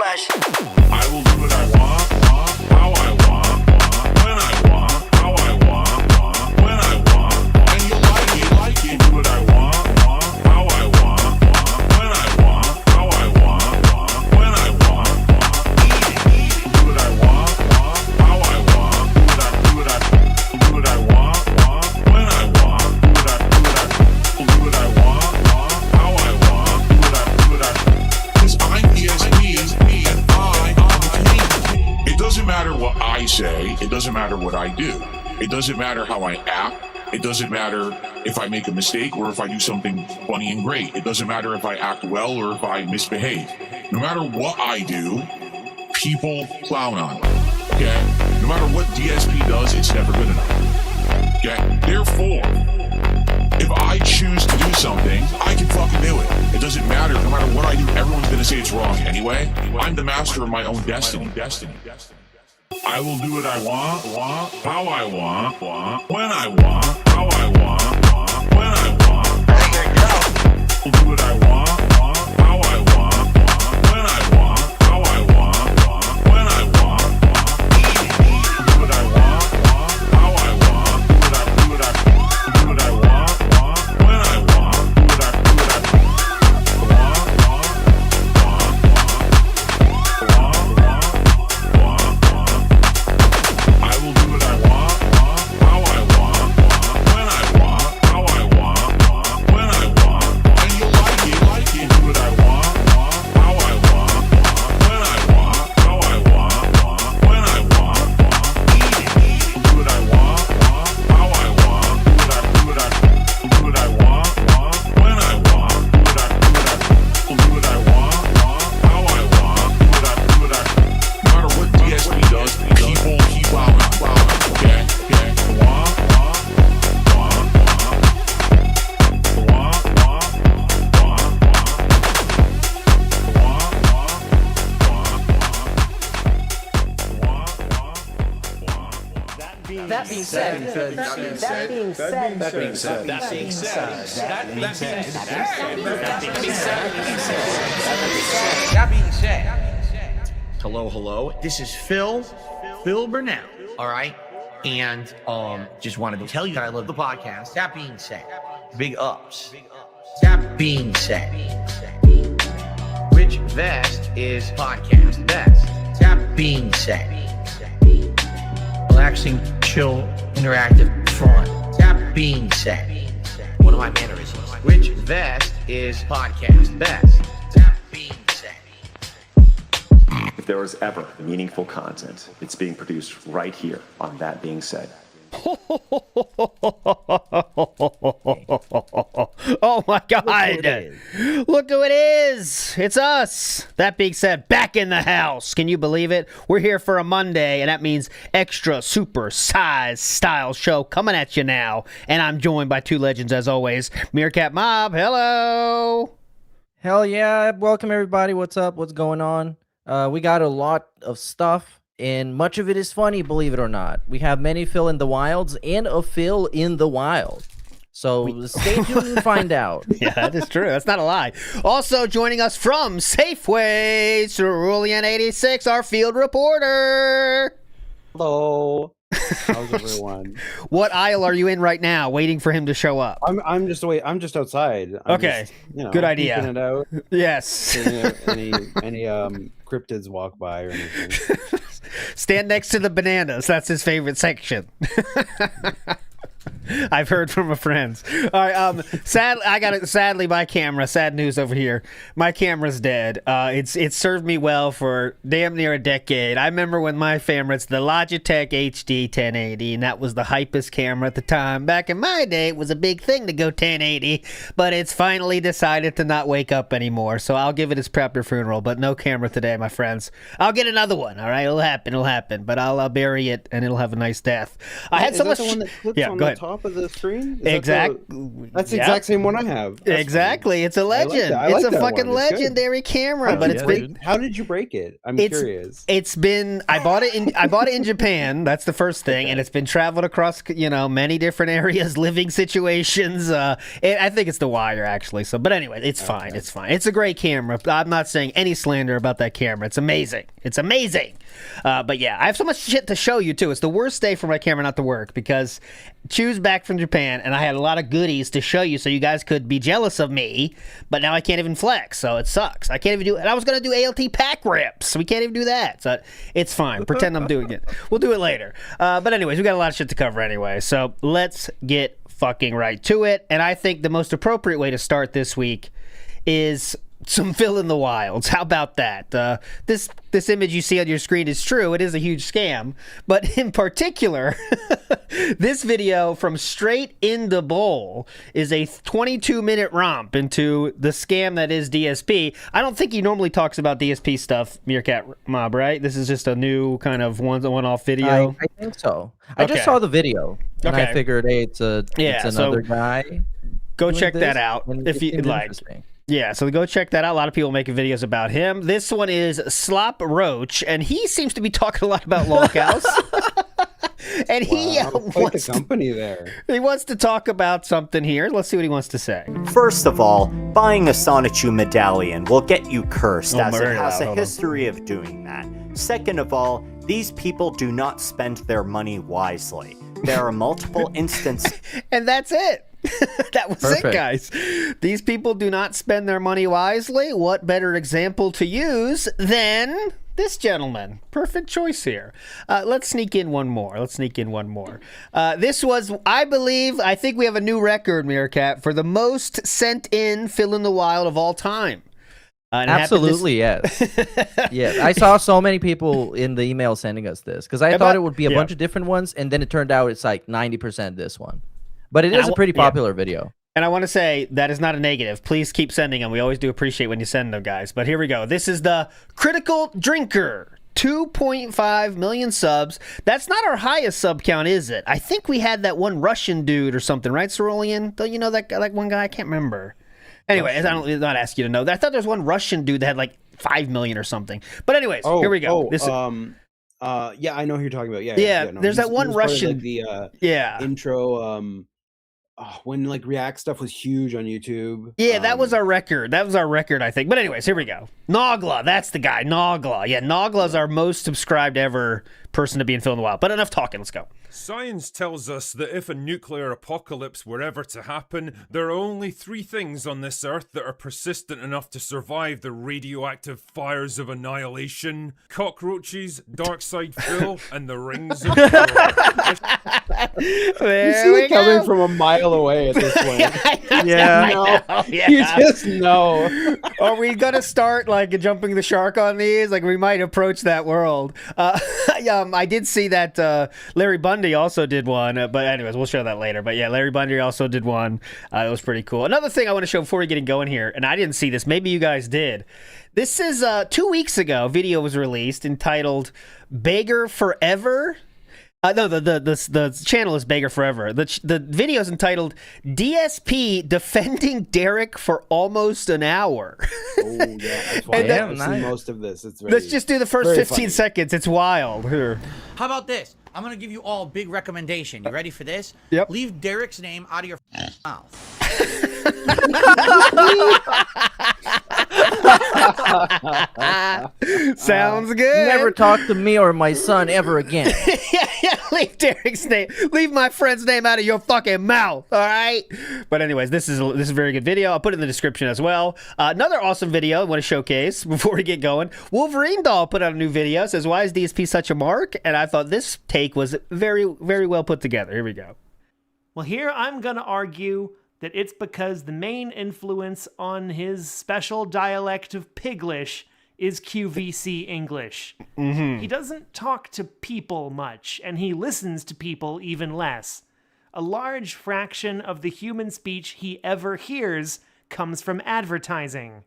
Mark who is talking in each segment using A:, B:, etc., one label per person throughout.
A: flash.
B: I will do what I want, how I want, when I want, how I want, when I want. And you like it. Do what I want, how I want, when I want, how I want, when I want. Eat it. Do what I want, how I want. Do what I want, when I want. Do what I want, how I want. Do what I. Because I'm DSP and I am the king. It doesn't matter what I say. It doesn't matter what I do. It doesn't matter how I act. It doesn't matter if I make a mistake or if I do something funny and great. It doesn't matter if I act well or if I misbehave. No matter what I do, people clown on me. Okay? No matter what DSP does, it's never good enough. Okay? Therefore, if I choose to do something, I can fucking do it. It doesn't matter. No matter what I do, everyone's gonna say it's wrong anyway. I'm the master of my own destiny. I will do what I want, how I want, when I want, how I want, when I want.
A: There you go.
B: I'll do what I want, how I want, when I want, how I want, when I want. I'll do what I want, how I want, do what I want, when I want, do what I I will do what I want, how I want, when I want, how I want, when I want. And you like it. Do what I want, how I want, when I want, how I want, when I want. Eat it. Do what I want, how I want. Do what I want, when I want. Do what I want, how I want. No matter what DSP does, people keep plowing. Okay?
A: That being said.
C: Hello. This is Phil Burnell. All right. And just wanted to tell you that I love the podcast. That being said, big ups. That being said, which vest is podcast best? That being said, relaxing, chill, interactive, fun. That being said, one of my mannerisms. Which vest is podcast best? That being said.
D: If there was ever meaningful content, it's being produced right here on That Being Said.
E: Oh my God. Look who it is. It's us. That being said, back in the house. Can you believe it? We're here for a Monday, and that means extra super size style show coming at you now. And I'm joined by two legends as always. Meerkat Mob, hello.
F: Hell yeah. Welcome everybody. What's up? What's going on? We got a lot of stuff. And much of it is funny, believe it or not. We have many Phil in the Wilds and a Phil in the Wild. So stay tuned and find out.
E: Yeah, that is true. That's not a lie. Also joining us from Safeway, Cerulean 86, our field reporter.
G: Hello. How's everyone?
E: What aisle are you in right now, waiting for him to show up?
G: I'm just outside.
E: Okay, good idea.
G: Peeking it out.
E: Yes.
G: Any cryptids walk by or anything.
E: Stand next to the bananas. That's his favorite section. I've heard from my friends. All right, sadly my camera, sad news over here. My camera's dead. It's served me well for damn near a decade. I remember when my camera, it's the Logitech HD 1080, and that was the hypest camera at the time. Back in my day, it was a big thing to go 1080, but it's finally decided to not wake up anymore. So I'll give it its proper funeral, but no camera today, my friends. I'll get another one. All right, it'll happen. But I'll bury it, and it'll have a nice death. I had so much.
G: The one that clips on
E: go
G: the
E: ahead.
G: top of the screen? That's the exact same one I have. That's
E: exactly.
G: funny.
E: It's a legend.
G: I like
E: It's a
G: that
E: fucking
G: one. It's good.
E: legendary camera. But it's been.
G: How did you break it? I'm curious.
E: It's been. I bought it in Japan. That's the first thing, and it's been traveled across many different areas, living situations. I think it's the wire actually. So, but anyway, it's fine. It's fine. It's a great camera. I'm not saying any slander about that camera. It's amazing. It's amazing. But yeah, I have so much shit to show you too. It's the worst day for my camera not to work because Chew's back from Japan and I had a lot of goodies to show you so you guys could be jealous of me, but now I can't even flex, so it sucks. I can't even do it. And I was going to do ALT pack rips. We can't even do that. So it's fine. Pretend I'm doing it. We'll do it later. But anyways, we got a lot of shit to cover anyway. So let's get fucking right to it. And I think the most appropriate way to start this week is some Phil in the Wilds. How about that? This image you see on your screen is true. It is a huge scam. But in particular, this video from Straight in the Bowl is a 22-minute romp into the scam that is DSP. I don't think he normally talks about DSP stuff, Meerkat Mob, right? This is just a new kind of one-off video.
F: I think so. I just saw the video, and I figured, hey, it's another guy.
E: Go check that out if you like. Yeah, so go check that out. A lot of people making videos about him. This one is Slop Roach, and he seems to be talking a lot about Lolcows. And he
G: wants the company there.
E: He wants to talk about something here. Let's see what he wants to say.
H: First of all, buying a Sonichu medallion will get you cursed, as it has a history of doing that. Second of all, these people do not spend their money wisely. There are multiple instances.
E: And that's it. That was it, guys. These people do not spend their money wisely. What better example to use than this gentleman? Perfect choice here. Let's sneak in one more. This was, I think we have a new record, Meerkat, for the most sent in Phil in the Wild of all time.
F: Absolutely, yes. Yeah, I saw so many people in the email sending us this because I thought it would be a bunch of different ones, and then it turned out it's like 90% this one. But it is a pretty popular video.
E: And I want to say that is not a negative. Please keep sending them. We always do appreciate when you send them, guys. But here we go. This is the Critical Drinker. 2.5 million subs. That's not our highest sub count, is it? I think we had that one Russian dude or something, right, Cerulean? Don't you know that one guy? I can't remember. Anyway, I'm not asking you to know that. I thought there was one Russian dude that had like 5 million or something. But anyways, here we go.
G: Yeah, I know who you're talking about. No,
E: there's that one Russian.
G: Intro. When like React stuff was huge on YouTube.
E: Yeah, that was our record. I think. But anyways, here we go. Nogla, that's the guy. Nogla. Yeah, Nogla's our most subscribed ever person to be in Phil in the Wild. But enough talking. Let's go.
I: Science tells us that if a nuclear apocalypse were ever to happen, there are only 3 things on this Earth that are persistent enough to survive the radioactive fires of annihilation: cockroaches, Darkside Phil, and the rings of power.
G: You see it coming from a mile away at this point. You just know.
E: Are we gonna start like jumping the shark on these? Like we might approach that world. I did see that Larry Bundy also did one, but anyways, we'll show that later. But yeah, Larry Bundy also did one. It was pretty cool. Another thing I want to show before we get going here, and I didn't see this, maybe you guys did. This is 2 weeks ago, a video was released entitled Beggar Forever. No, the channel is Beggar Forever. The video is entitled DSP Defending Derek for Almost an Hour.
G: Oh, yeah, that's why I've seen most of this.
E: Let's just do the first 15 seconds. It's wild. Here.
C: How about this? I'm going to give you all a big recommendation. You ready for this?
E: Yep.
C: Leave Derek's name out of your mouth.
E: Sounds good.
F: Never talk to me or my son ever again.
E: yeah, leave Derek's name. Leave my friend's name out of your fucking mouth, all right? But anyways, this is a very good video. I'll put it in the description as well. Another awesome video I want to showcase before we get going. Wolverine Doll put out a new video. Says, why is DSP such a mark? And I thought this take was very, very well put together. Here we go.
A: Well, here I'm going to argue that it's because the main influence on his special dialect of Piglish is QVC English.
E: Mm-hmm.
A: He doesn't talk to people much, and he listens to people even less. A large fraction of the human speech he ever hears comes from advertising.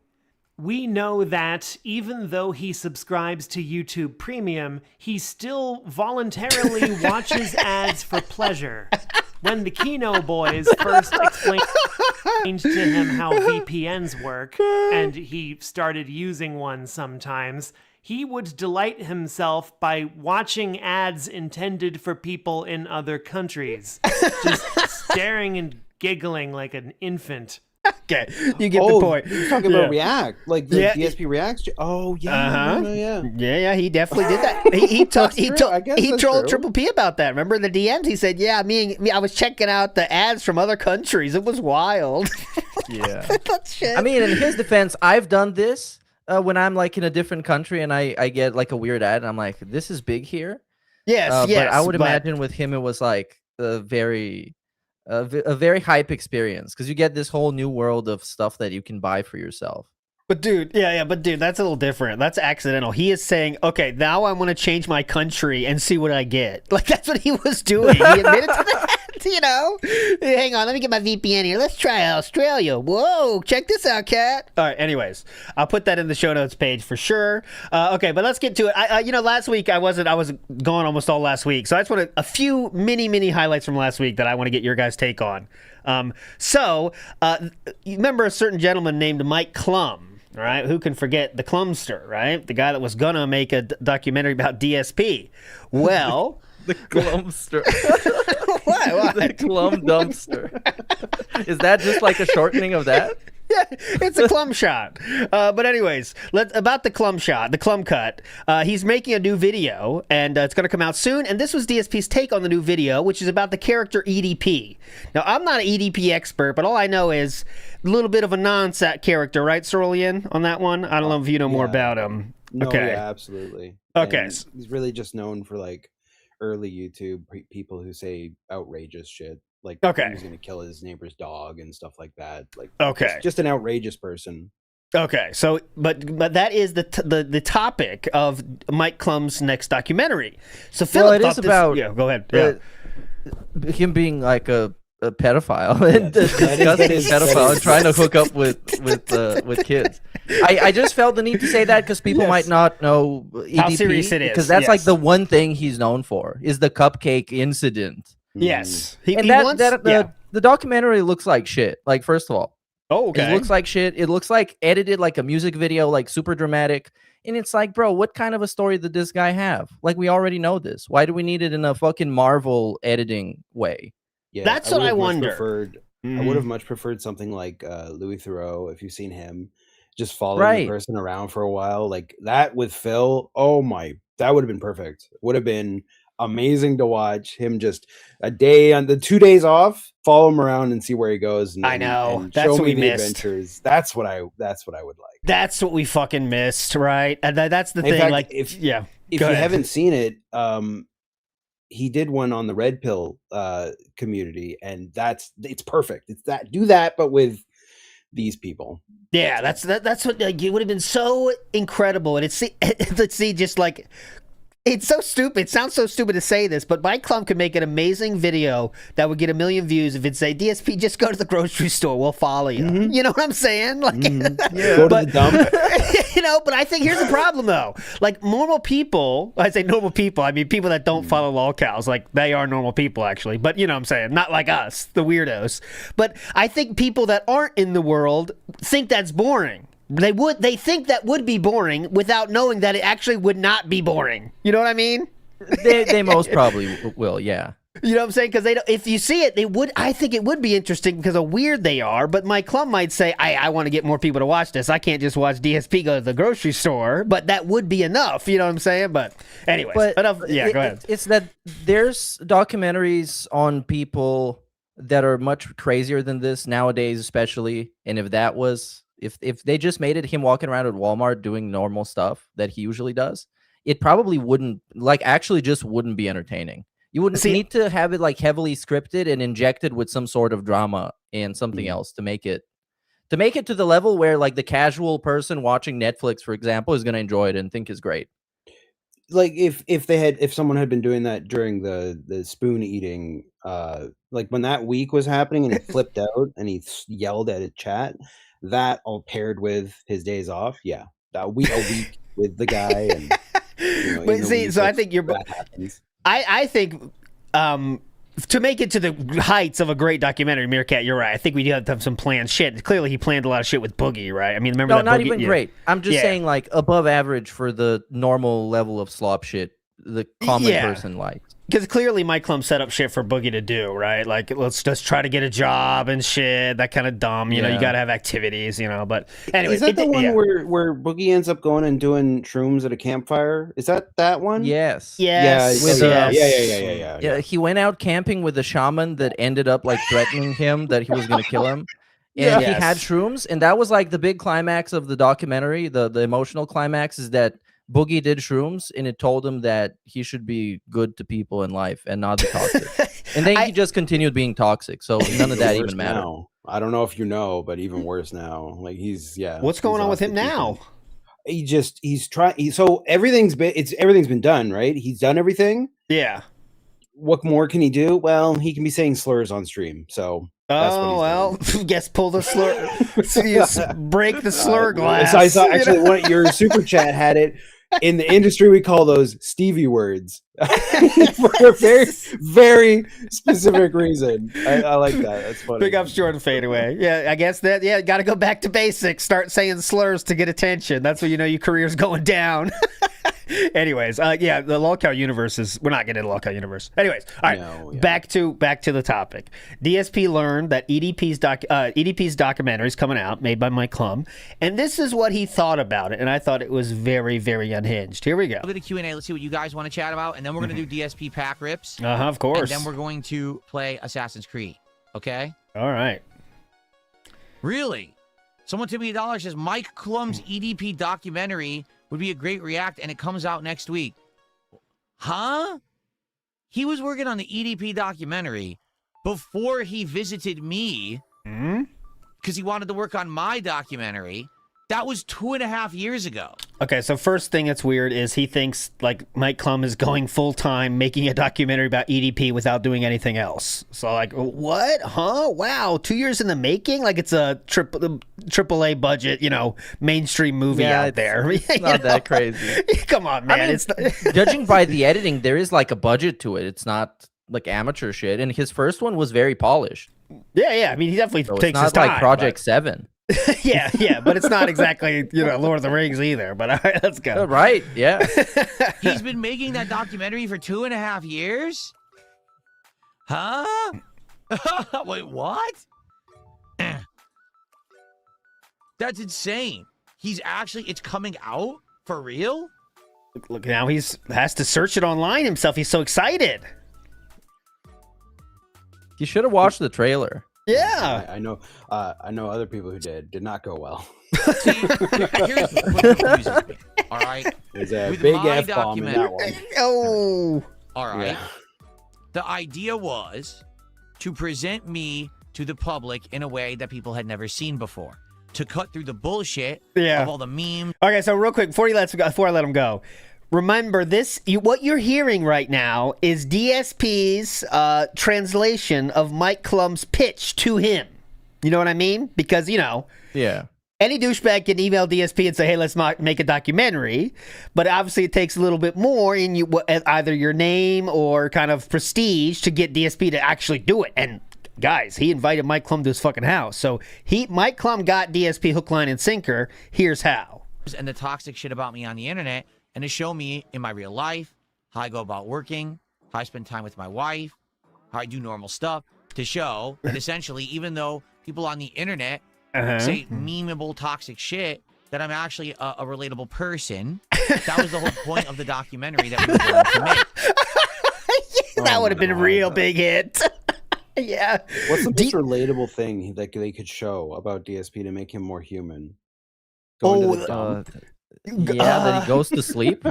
A: We know that even though he subscribes to YouTube Premium, he still voluntarily watches ads for pleasure. when the Kino boys first explained to him how VPNs work, and he started using one sometimes, he would delight himself by watching ads intended for people in other countries, just staring and giggling like an infant.
E: Okay, you get the point.
G: You're talking about React, like the DSP React. Oh yeah,
E: yeah. He definitely did that. He trolled Triple P about that. Remember in the DMs? He said, "Yeah, I was checking out the ads from other countries. It was wild."
F: Yeah, I mean, in his defense, I've done this when I'm like in a different country and I get like a weird ad, and I'm like, "This is big here."
E: Yes,
F: but I would imagine with him, it was like a very hype experience because you get this whole new world of stuff that you can buy for yourself.
E: But dude, that's a little different. That's accidental. He is saying, okay, now I want to change my country and see what I get. Like, that's what he was doing. He admitted to that, Hang on, let me get my VPN here. Let's try Australia. Whoa, check this out, cat. All right, anyways, I'll put that in the show notes page for sure. Okay, but let's get to it. I last week I was gone almost all last week, so I just wanted a few mini highlights from last week that I want to get your guys' take on. You remember a certain gentleman named Mike Klum, all right? Who can forget the Klumster, right? The guy that was gonna make a documentary about DSP. Well,
F: the Klumster.
E: What?
F: The Klum dumpster. Is that just like a shortening of that?
E: Yeah, it's a Klum shot. But anyways, about the Klum shot, the Klum cut. He's making a new video, and it's going to come out soon. And this was DSP's take on the new video, which is about the character EDP. Now, I'm not an EDP expert, but all I know is a little bit of a non-sat character, right, Cerulean, on that one? I don't know if you know more about him.
G: No,
E: okay.
G: Yeah, absolutely.
E: Okay.
G: And he's really just known for like early YouTube people who say outrageous shit. Like, he was going to kill his neighbor's dog and stuff like that. Like, just an outrageous person.
E: Okay, so but that is the topic of Mike Klum's next documentary. So Philip,
F: it is about
E: go ahead. Yeah.
F: Him being like a pedophile and discussing his pedophile and trying to hook up with kids. I just felt the need to say that because people might not know EDP,
E: how serious it is,
F: because that's like the one thing he's known for is the cupcake incident.
E: Yes,
F: the documentary looks like shit. Like, first of all, it looks like shit. It looks like edited like a music video, like super dramatic. And it's like, bro, what kind of a story did this guy have? Like, we already know this. Why do we need it in a fucking Marvel editing way?
G: Yeah,
E: that's what I wonder.
G: I would have much preferred something like Louis Theroux, if you've seen him, just following the person around for a while. Like that with Phil, that would have been perfect. Would have been amazing to watch him just a day on the 2 days off, follow him around and see where he goes. And,
E: I know.
G: And
E: that's
G: show
E: what
G: me
E: we
G: the
E: missed.
G: Adventures. That's what I would like.
E: That's what we fucking missed, right? And that's the
G: In
E: thing.
G: fact,
E: like,
G: if
E: you
G: haven't seen it, he did one on the Red Pill community, and it's perfect. It's do that, but with these people.
E: Yeah, that's what it would have been so incredible, and let's see, just like. It's so stupid. It sounds so stupid to say this, but Mike Klum could make an amazing video that would get 1 million views if it say, DSP, just go to the grocery store. We'll follow you. Mm-hmm. You know what I'm saying? Like,
G: go to the dump.
E: But I think here's the problem, though. Like, normal people, I say normal people, I mean people that don't follow lolcows. Like, they are normal people, actually. But you know what I'm saying? Not like us, the weirdos. But I think people that aren't in the world think that's boring. They think that would be boring without knowing that it actually would not be boring. You know what I mean?
F: They most probably will, yeah.
E: You know what I'm saying? Because if you see it, I think it would be interesting because of weird they are. But Mike Klum might say, I want to get more people to watch this. I can't just watch DSP go to the grocery store. But that would be enough. You know what I'm saying? But anyways, go ahead.
F: It's that there's documentaries on people that are much crazier than this nowadays, especially. And if they just made it him walking around at Walmart doing normal stuff that he usually does, it probably wouldn't be entertaining. You wouldn't need to have it like heavily scripted and injected with some sort of drama and something else to make it to the level where like the casual person watching Netflix, for example, is going to enjoy it and think is great.
G: Like if someone had been doing that during the spoon eating, like when that week was happening and he flipped out and he yelled at his chat, that all paired with his days off, a week with the guy. And,
E: but see, so I think you're. I think to make it to the heights of a great documentary, Meerkat, you're right. I think we do have to have some planned shit. Clearly, he planned a lot of shit with Boogie, right? I mean, remember that
F: not
E: Boogie?
F: even great. I'm just saying, like, above average for the normal level of slop shit the common person likes.
E: Because clearly Mike Klum set up shit for Boogie to do, right? Like, let's just try to get a job and shit. That kind of dumb. You know, you got to have activities, you know. But anyway.
G: Is that the one where Boogie ends up going and doing shrooms at a campfire? Is that one?
F: Yes.
E: Yes.
F: Yeah, he went out camping with a shaman that ended up, like, threatening him that he was going to kill him. And he had shrooms. And that was, like, the big climax of the documentary. The emotional climax is that Boogie did shrooms, and it told him that he should be good to people in life and not be toxic. And then he just continued being toxic, so none of that even mattered.
G: Now. I don't know if you know, but even worse now. Like
E: What's going on with him now?
G: He's trying. So everything's been done, right? He's done everything.
E: Yeah.
G: What more can he do? Well, he can be saying slurs on stream. So.
E: Guess pull the slur, break the slur glass.
G: I saw actually your super chat had it. In the industry, we call those Stevie words for a very, very specific reason. I like that. That's funny.
E: Big ups, Jordan Fadeaway. Yeah, I guess that. Yeah, got to go back to basics. Start saying slurs to get attention. That's when you know your career's going down. Anyways, the Lolcow universe is. We're not getting into the Lolcow universe. Anyways, all right. Back to the topic. DSP learned that EDP's documentary is coming out, made by Mike Klum, and this is what he thought about it. And I thought it was very, very unhinged. Here we go.
J: Look at the Q&A. Let's see what you guys want to chat about, and then we're going to do DSP pack rips.
E: Of course.
J: And then we're going to play Assassin's Creed. Okay.
E: All right.
J: Really? Someone tipped me $1 says Mike Klum's EDP documentary would be a great react, and it comes out next week. Huh? He was working on the EDP documentary before he visited me because he wanted to work on my documentary. That was 2.5 years ago.
E: Okay, so first thing that's weird is he thinks like Mike Klum is going full-time making a documentary about EDP without doing anything else. So like, what? Huh? Wow, 2 years in the making? Like it's a AAA budget, mainstream movie out there.
F: It's not that crazy.
E: Come on, man.
F: I mean, judging by the editing, there is like a budget to it. It's not like amateur shit. And his first one was very polished.
E: Yeah. I mean, he definitely takes his time.
F: It's not like Project 7.
E: yeah, but it's not exactly, Lord of the Rings either. But all right, let's go.
F: Right, yeah.
J: He's been making that documentary for 2.5 years? Huh? Wait, what? That's insane. It's coming out? For real?
E: Look, now has to search it online himself. He's so excited.
F: You should have watched the trailer.
E: Yeah,
G: I know other people who did not go well.
J: See, here's what confuses me. All right,
G: there's a big F-bomb in that one.
E: Oh,
J: all right. Yeah. The idea was to present me to the public in a way that people had never seen before, to cut through the bullshit of all the memes.
E: Okay, so real quick before I let him go. Remember, what you're hearing right now is DSP's translation of Mike Klum's pitch to him. You know what I mean? Because, any douchebag can email DSP and say, hey, let's make a documentary. But obviously it takes a little bit more in either your name or kind of prestige to get DSP to actually do it. And guys, he invited Mike Klum to his fucking house. So Mike Klum got DSP hook, line, and sinker. Here's how.
J: And the toxic shit about me on the internet. And to show me in my real life how I go about working, how I spend time with my wife, how I do normal stuff, to show that essentially, even though people on the internet say memeable toxic shit, that I'm actually a relatable person. That was the whole point of the documentary that we were going to make.
E: That would have been a real big hit. Yeah.
G: What's the most relatable thing that they could show about DSP to make him more human?
F: That he goes to sleep.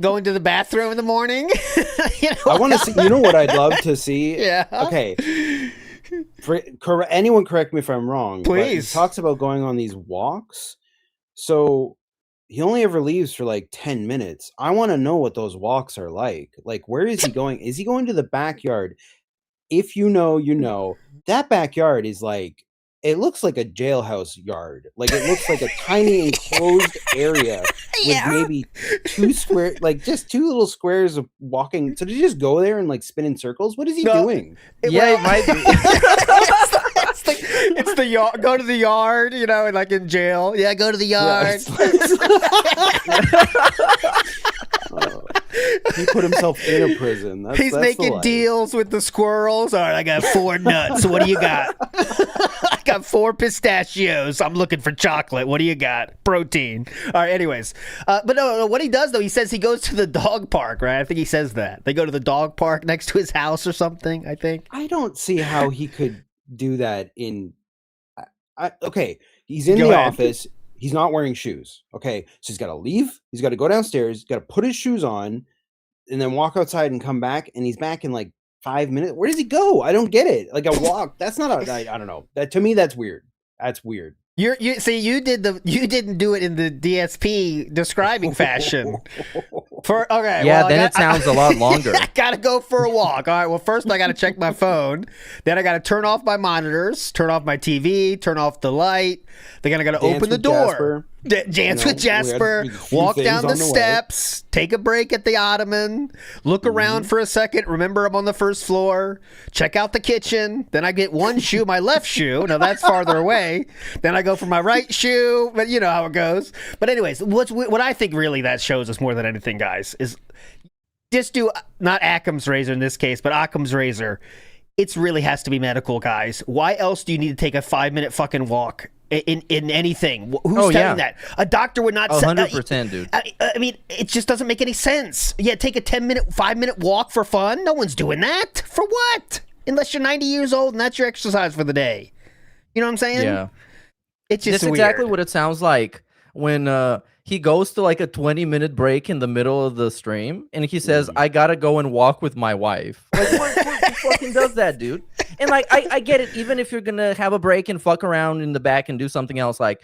E: Going to the bathroom in the morning.
G: I want to see. You know what I'd love to see?
E: Yeah.
G: Okay. Anyone correct me if I'm wrong.
E: Please.
G: He talks about going on these walks. So he only ever leaves for like 10 minutes. I want to know what those walks are like. Like, where is he going? Is he going to the backyard? If you know, that backyard is like it looks like a jailhouse yard. Like it looks like a tiny enclosed area with maybe just two little squares of walking. So did you just go there and like spin in circles? What is he doing?
F: Yeah, it might be.
E: It's the yard. Go to the yard, and like in jail. Yeah, go to the yard.
G: He put himself in a prison.
E: He's making deals with the squirrels. All right, I got 4 nuts. What do you got? I got 4 pistachios. I'm looking for chocolate. What do you got? Protein. All right, anyways. But no, what he does, though, he says he goes to the dog park, right? I think he says that. They go to the dog park next to his house or something, I think.
G: I don't see how he could do that in... okay, he's in the office. He's not wearing shoes. Okay, so he's got to leave. He's got to go downstairs. He's got to put his shoes on, and then walk outside and come back. And he's back in like 5 minutes. Where does he go? I don't get it. Like a walk. That's not a. I don't know. That to me, that's weird. That's weird.
E: You didn't do it in the DSP describing fashion.
F: It sounds a lot longer.
E: I gotta go for a walk. All right. Well, first I gotta check my phone. Then I gotta turn off my monitors, turn off my TV, turn off the light. Then I gotta open the door. Dance with Jasper, walk down the steps, take a break at the ottoman, look around for a second, remember I'm on the first floor, check out the kitchen, then I get one shoe, my left shoe, now that's farther away, then I go for my right shoe, but you know how it goes. But anyways, what I think really that shows us more than anything, guys, is just do, not Occam's razor in this case, but Occam's razor. It really has to be medical, guys. Why else do you need to take a 5-minute fucking walk in anything? Who's telling that? A doctor would not say
F: 100%, dude.
E: I mean, it just doesn't make any sense. Yeah, take a 5-minute walk for fun. No one's doing that. For what? Unless you're 90 years old and that's your exercise for the day. You know what I'm saying?
F: Yeah.
E: It's just
F: That's exactly what it sounds like when he goes to like a 20-minute break in the middle of the stream and he says, I gotta go and walk with my wife. Like, who fucking does that, dude? And like, I get it. Even if you're gonna have a break and fuck around in the back and do something else, like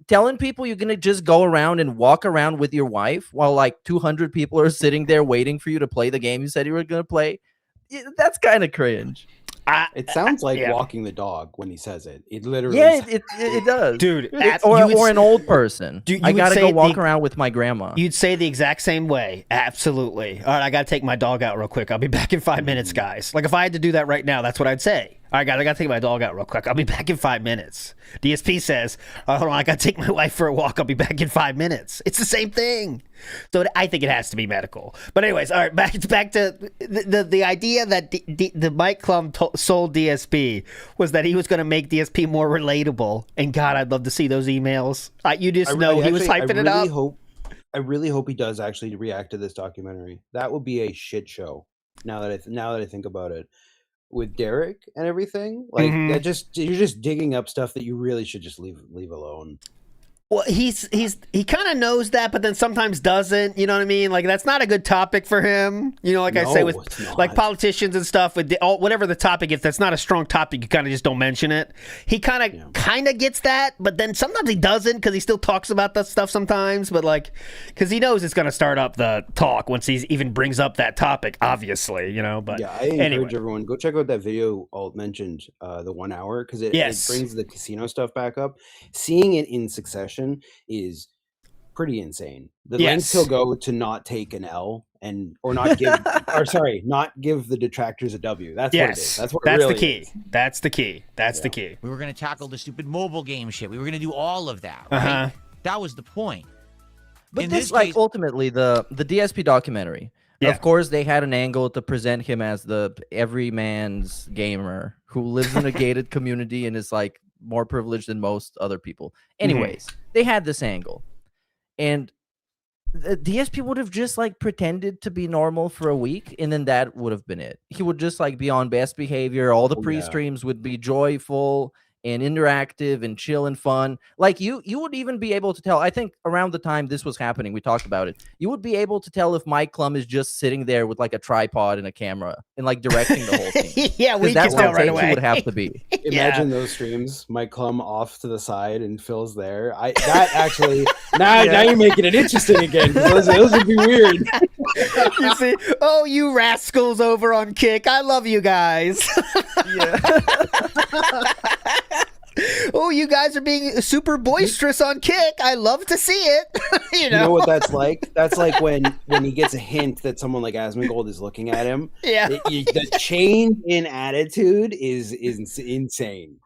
F: telling people you're gonna just go around and walk around with your wife while like 200 people are sitting there waiting for you to play the game you said you were gonna play, that's kind of cringe.
G: It sounds like walking the dog when he says it. It literally,
F: it does,
E: dude.
F: Or an old person. I gotta go walk around with my grandma.
E: You'd say the exact same way. Absolutely. All right, I gotta take my dog out real quick. I'll be back in 5 minutes, guys. Like if I had to do that right now, that's what I'd say. All right, guys, I gotta take my dog out real quick. I'll be back in 5 minutes. DSP says, hold on, I gotta take my wife for a walk. I'll be back in 5 minutes. It's the same thing. So I think it has to be medical. But anyways, all right, back to the idea that the Mike Klum sold DSP was that he was going to make DSP more relatable. And God, I'd love to see those emails. You just know he was hyping it up.
G: I really hope he does actually react to this documentary. That would be a shit show. Now that I think about it, with Derek and everything, like that, you're just digging up stuff that you really should just leave alone.
E: Well, he kind of knows that, but then sometimes doesn't. You know what I mean? Like that's not a good topic for him. You know, like I say with like politicians and stuff. With whatever the topic, if that's not a strong topic, you kind of just don't mention it. He kind of gets that, but then sometimes he doesn't because he still talks about that stuff sometimes. But like, because he knows it's going to start up the talk once he even brings up that topic. Obviously, you know. But
G: yeah, I encourage everyone go check out that video Alt mentioned, the 1 hour, because it brings the casino stuff back up. Seeing it in succession is pretty insane. The lengths he'll go to not take an L or not give not give the detractors a W. That's what it is. That's
E: the key.
G: Is.
E: That's the key. That's the key.
J: We were going to tackle the stupid mobile game shit. We were going to do all of that, right? That was the point.
F: But in this case, ultimately the DSP documentary. Yeah. Of course, they had an angle to present him as the everyman's gamer who lives in a gated community and is like more privileged than most other people. Anyways, they had this angle, and the DSP would have just like pretended to be normal for a week, and then that would have been it. He would just like be on best behavior. All the pre-streams would be joyful and interactive and chill and fun. Like you would even be able to tell, I think around the time this was happening, we talked about it, you would be able to tell if Mike Klum is just sitting there with like a tripod and a camara and like directing the whole thing.
E: Yeah, we
F: that's
E: can tell
F: what
E: right away.
F: He would have to be.
G: Imagine those streams, Mike Klum off to the side and Phil's there. That actually now you're making it interesting again. Those would be weird.
E: You see, you rascals over on Kick. I love you guys. you guys are being super boisterous on Kick. I love to see it.
G: You know what that's like? That's like when he gets a hint that someone like Asmongold is looking at him.
E: Yeah.
G: The change in attitude is insane.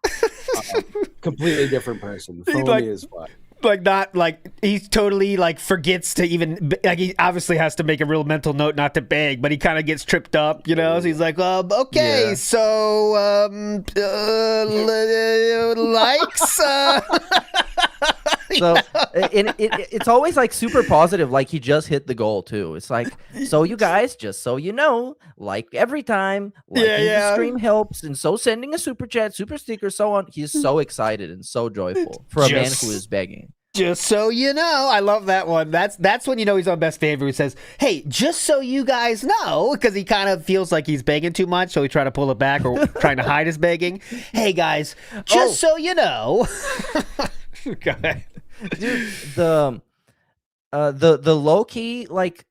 G: Completely different person. Phony as fuck.
E: Like not like he totally like forgets to even like he obviously has to make a real mental note not to beg, but he kind of gets tripped up, you know. So he's like, okay,
F: Yeah.
E: so likes.
F: So it's always like super positive, like he just hit the goal too. It's like, so you guys, just so you know, like every time, liking the stream helps, and so sending a super chat, super sticker, so on. He's so excited and so joyful for a man who is begging.
E: Just so you know, I love that one. That's when you know he's on best favor. He says, "Hey, just so you guys know," because he kind of feels like he's begging too much, so he try to pull it back or trying to hide his begging. Hey guys, just so you know. Go ahead.
F: Dude, the low key like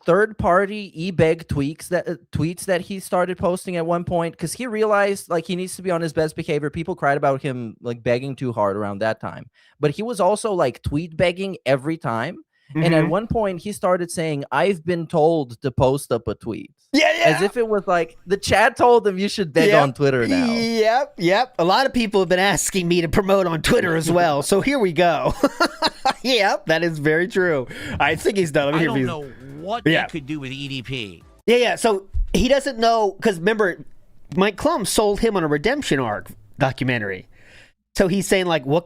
F: third party e-beg tweets that he started posting at one point because he realized like he needs to be on his best behavior. People cried about him like begging too hard around that time, but he was also like tweet begging every time. And at one point he started saying, "I've been told to post up a tweet." As if it was like the chat told him you should beg on Twitter now.
E: Yep. A lot of people have been asking me to promote on Twitter as well. So here we go. Yep, that is very true. I think he's done.
J: I don't know what they could do with EDP.
E: Yeah. So he doesn't know because remember, Mike Klum sold him on a redemption arc documentary. So he's saying like, what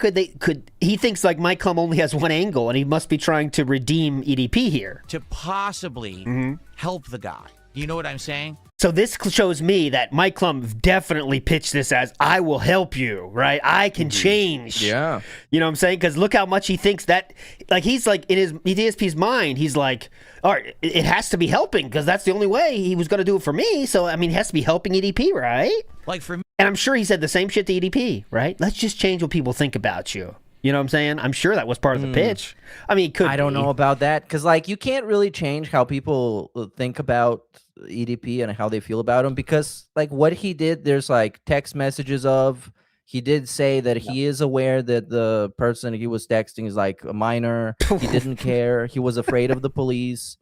E: he thinks like Mike Klum only has one angle and he must be trying to redeem EDP here.
J: To possibly help the guy. You know what I'm saying?
E: So this shows me that Mike Klum definitely pitched this as, I will help you, right? I can change.
F: Yeah.
E: You know what I'm saying? Because look how much he thinks that, like he's like, in his DSP's mind, he's like, all right, it has to be helping because that's the only way he was going to do it for me. So, I mean, he has to be helping EDP, right?
J: Like for me.
E: And I'm sure he said the same shit to EDP, right? Let's just change what people think about you. You know what I'm saying? I'm sure that was part of the pitch. I mean, it could
F: I don't know about that because, like, you can't really change how people think about EDP and how they feel about him because, like, what he did, there's, like, text messages of. He did say that he is aware that the person he was texting is, like, a minor. He didn't care. He was afraid of the police.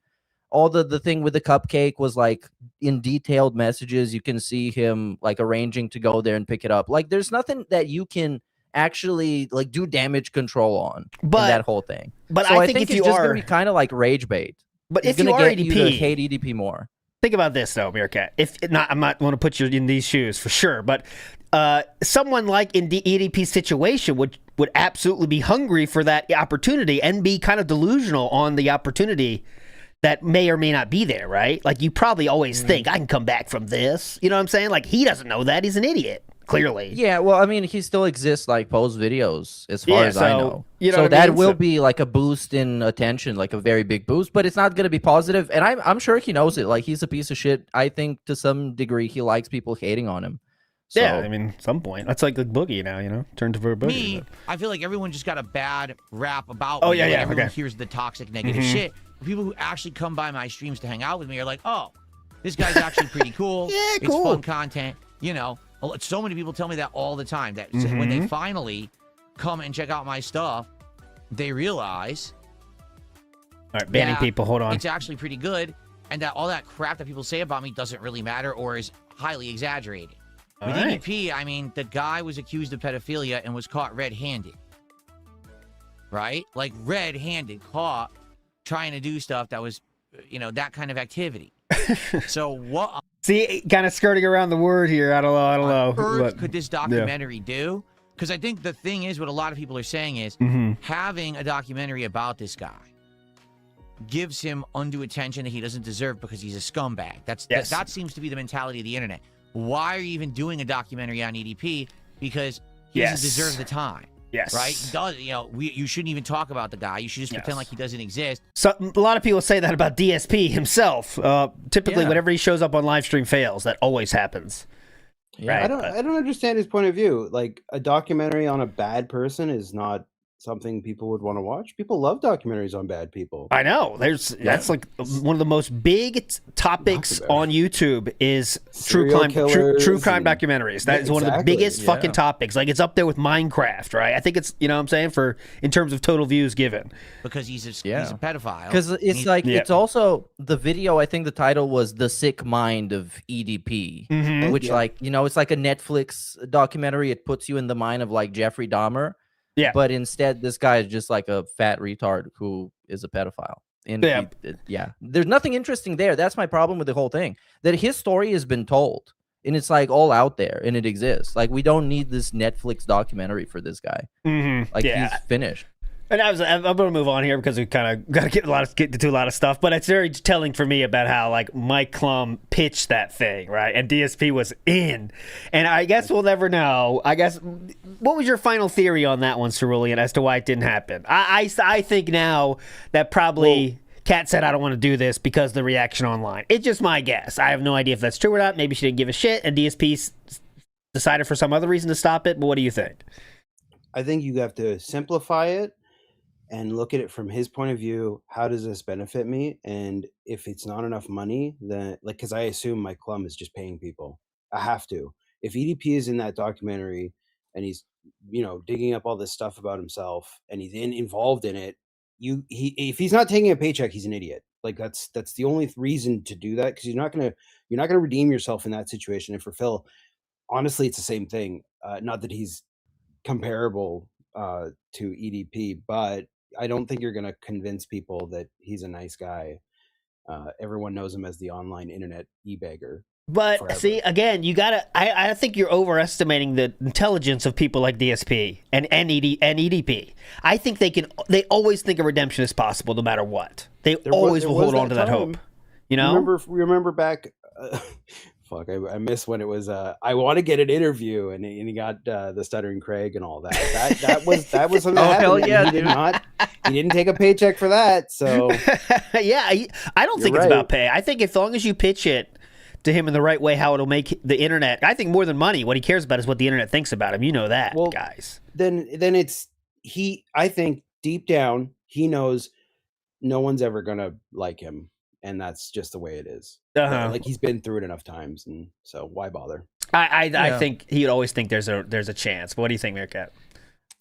F: All the thing with the cupcake was, like, in detailed messages. You can see him, like, arranging to go there and pick it up. Like, there's nothing that you can actually like do damage control on in that whole thing.
E: But
F: so
E: I think if
F: it's
E: you
F: just
E: are
F: gonna be kind of like rage bait.
E: But
F: it's
E: if you
F: gonna
E: are
F: get
E: EDP,
F: you to hate EDP more.
E: Think about this though, Meerkat. I'm not going to put you in these shoes for sure, but someone like in the EDP situation would absolutely be hungry for that opportunity and be kind of delusional on the opportunity that may or may not be there, right? Like you probably always think I can come back from this. You know what I'm saying? Like he doesn't know that. He's an idiot. Clearly.
F: Yeah, well, I mean, he still exists, like, post videos, as far as I know.
E: You know
F: so that
E: I mean?
F: will be, like, a boost in attention, like, a very big boost, but it's not going to be positive, and I'm sure he knows it. Like, he's a piece of shit. I think, to some degree, he likes people hating on him. So,
E: yeah, I mean, at some point. That's like the boogie now, you know? Turned to a boogie.
J: Me, I feel like everyone just got a bad rap about
E: me.
J: Yeah, everyone
E: okay.
J: hears the toxic, negative shit. People who actually come by my streams to hang out with me are like, oh, this guy's actually pretty cool.
E: Yeah,
J: it's fun content, you know. So many people tell me that all the time, that when they finally come and check out my stuff, they realize
E: all right, banning people, hold on.
J: It's actually pretty good, and that all that crap that people say about me doesn't really matter or is highly exaggerated. With EDP, I mean, the guy was accused of pedophilia and was caught red-handed. Right? Like, red-handed, caught trying to do stuff that was, you know, that kind of activity. So what...
E: See, kind of skirting around the word here. I don't know.
J: What on earth could this documentary do? Because I think the thing is, what a lot of people are saying is, having a documentary about this guy gives him undue attention that he doesn't deserve because he's a scumbag. That seems to be the mentality of the internet. Why are you even doing a documentary on EDP? Because he doesn't deserve the time.
E: Yes.
J: Right? You shouldn't even talk about the guy. You should just pretend like he doesn't exist.
E: So a lot of people say that about DSP himself. Typically, whenever he shows up on live stream fails. That always happens.
G: Yeah, right? I don't understand his point of view. Like a documentary on a bad person is not something people would want to watch? People love documentaries on bad people.
E: I know. That's like one of the most big topics on YouTube is true crime documentaries. That is one of the biggest fucking topics. Like it's up there with Minecraft, right? I think it's, you know what I'm saying, for in terms of total views given.
J: Because he's a pedophile.
F: Because it's like it's also the video. I think the title was "The Sick Mind of EDP," which like, you know, it's like a Netflix documentary. It puts you in the mind of like Jeffrey Dahmer.
E: Yeah.
F: But instead, this guy is just like a fat retard who is a pedophile. And there's nothing interesting there. That's my problem with the whole thing. That his story has been told, and it's like all out there, and it exists. Like we don't need this Netflix documentary for this guy. Like he's finished.
E: And I'm going to move on here because we kind of got to get into a lot of stuff. But it's very telling for me about how like Mike Klum pitched that thing, right? And DSP was in. And I guess we'll never know. I guess, what was your final theory on that one, Cerulean, as to why it didn't happen? I think now that probably Kat said, I don't want to do this because of the reaction online. It's just my guess. I have no idea if that's true or not. Maybe she didn't give a shit and DSP decided for some other reason to stop it. But what do you think?
G: I think you have to simplify it and look at it from his point of view. How does this benefit me? And if it's not enough money, then like, because I assume Mike Klum is just paying people. I have to. If EDP is in that documentary and he's, you know, digging up all this stuff about himself and he's involved in it, if he's not taking a paycheck, he's an idiot. Like that's the only reason to do that, because you're not gonna redeem yourself in that situation. And for Phil, honestly, it's the same thing. Not that he's comparable to EDP, but I don't think you're going to convince people that he's a nice guy. Everyone knows him as the online internet e-beggar.
E: But
G: forever.
E: See, again, you gotta. I think you're overestimating the intelligence of people like DSP and EDP. I think they always think a redemption is possible, no matter what. They always will hold on to that hope. You know,
G: remember back. Fuck, I miss when it was. I want to get an interview, and he got the Stuttering Craig and all that. That was something that happened.
F: Hell yeah,
G: he didn't take a paycheck for that. So
E: yeah, I don't think it's about pay. I think as long as you pitch it to him in the right way, how it'll make the internet. I think more than money, what he cares about is what the internet thinks about him. You know that, guys.
G: Then it's he. I think deep down he knows no one's ever gonna like him. And that's just the way it is. Like he's been through it enough times, and so why bother?
E: I think he'd always think there's a chance. But what do you think, Meerkat?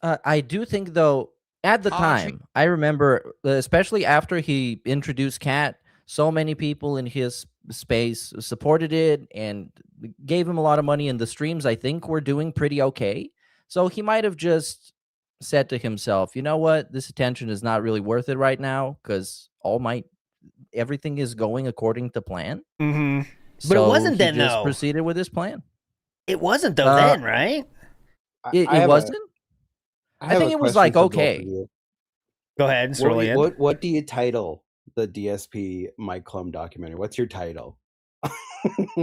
F: I do think, though, at the time, I remember, especially after he introduced Kat, so many people in his space supported it and gave him a lot of money, and the streams, I think, were doing pretty okay. So he might have just said to himself, you know what, this attention is not really worth it right now, because everything is going according to plan.
E: But
F: so
E: it wasn't then,
F: just
E: though.
F: Proceeded with his plan.
E: It wasn't, though, then, right?
F: It wasn't? I think it was like, okay.
E: Go ahead.
G: What do you title the DSP Mike Klum documentary? What's your title?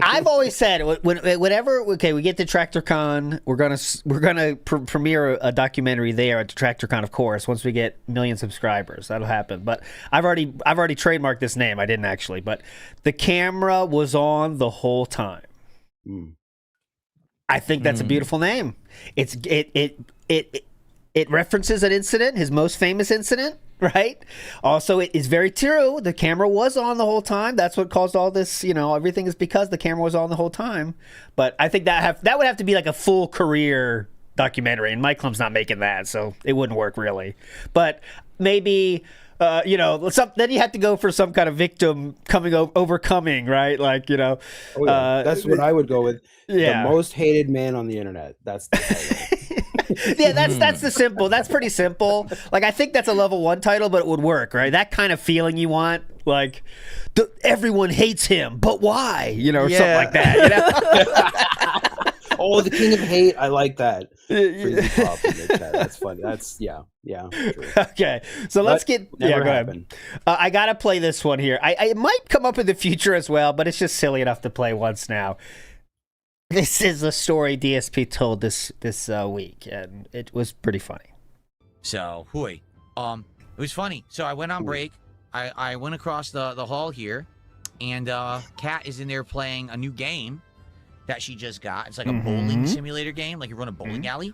E: I've always said whenever we get to TractorCon, we're gonna premiere a documentary there at TractorCon, of course. Once we get 1 million subscribers, that'll happen. But I've already trademarked this name. I didn't actually, but the camera was on the whole time. I think that's a beautiful name. It references an incident, his most famous incident. Right. Also, it is very true. The camera was on the whole time. That's what caused all this. You know, everything is because the camera was on the whole time. But I think that would have to be like a full career documentary, and Mike Klum's not making that, so it wouldn't work really. But maybe. Then you have to go for some kind of victim overcoming, right? Like, you know.
G: That's what I would go with.
E: Yeah.
G: The most hated man on the internet. That's the title.
E: Yeah, that's the simple. That's pretty simple. Like, I think that's a level 1 title, but it would work, right? That kind of feeling you want, like, everyone hates him, but why? You know, or something like that. You know?
G: Oh, the king of hate. I like that. That's funny. That's true.
E: Okay, so let's get. Yeah, go ahead. I gotta play this one here. I might come up in the future as well, but it's just silly enough to play once now. This is a story DSP told this week, and it was pretty funny.
J: So, it was funny. So I went on break. I went across the hall here, and Kat is in there playing a new game that she just got. It's like a bowling simulator game, like you run a bowling alley.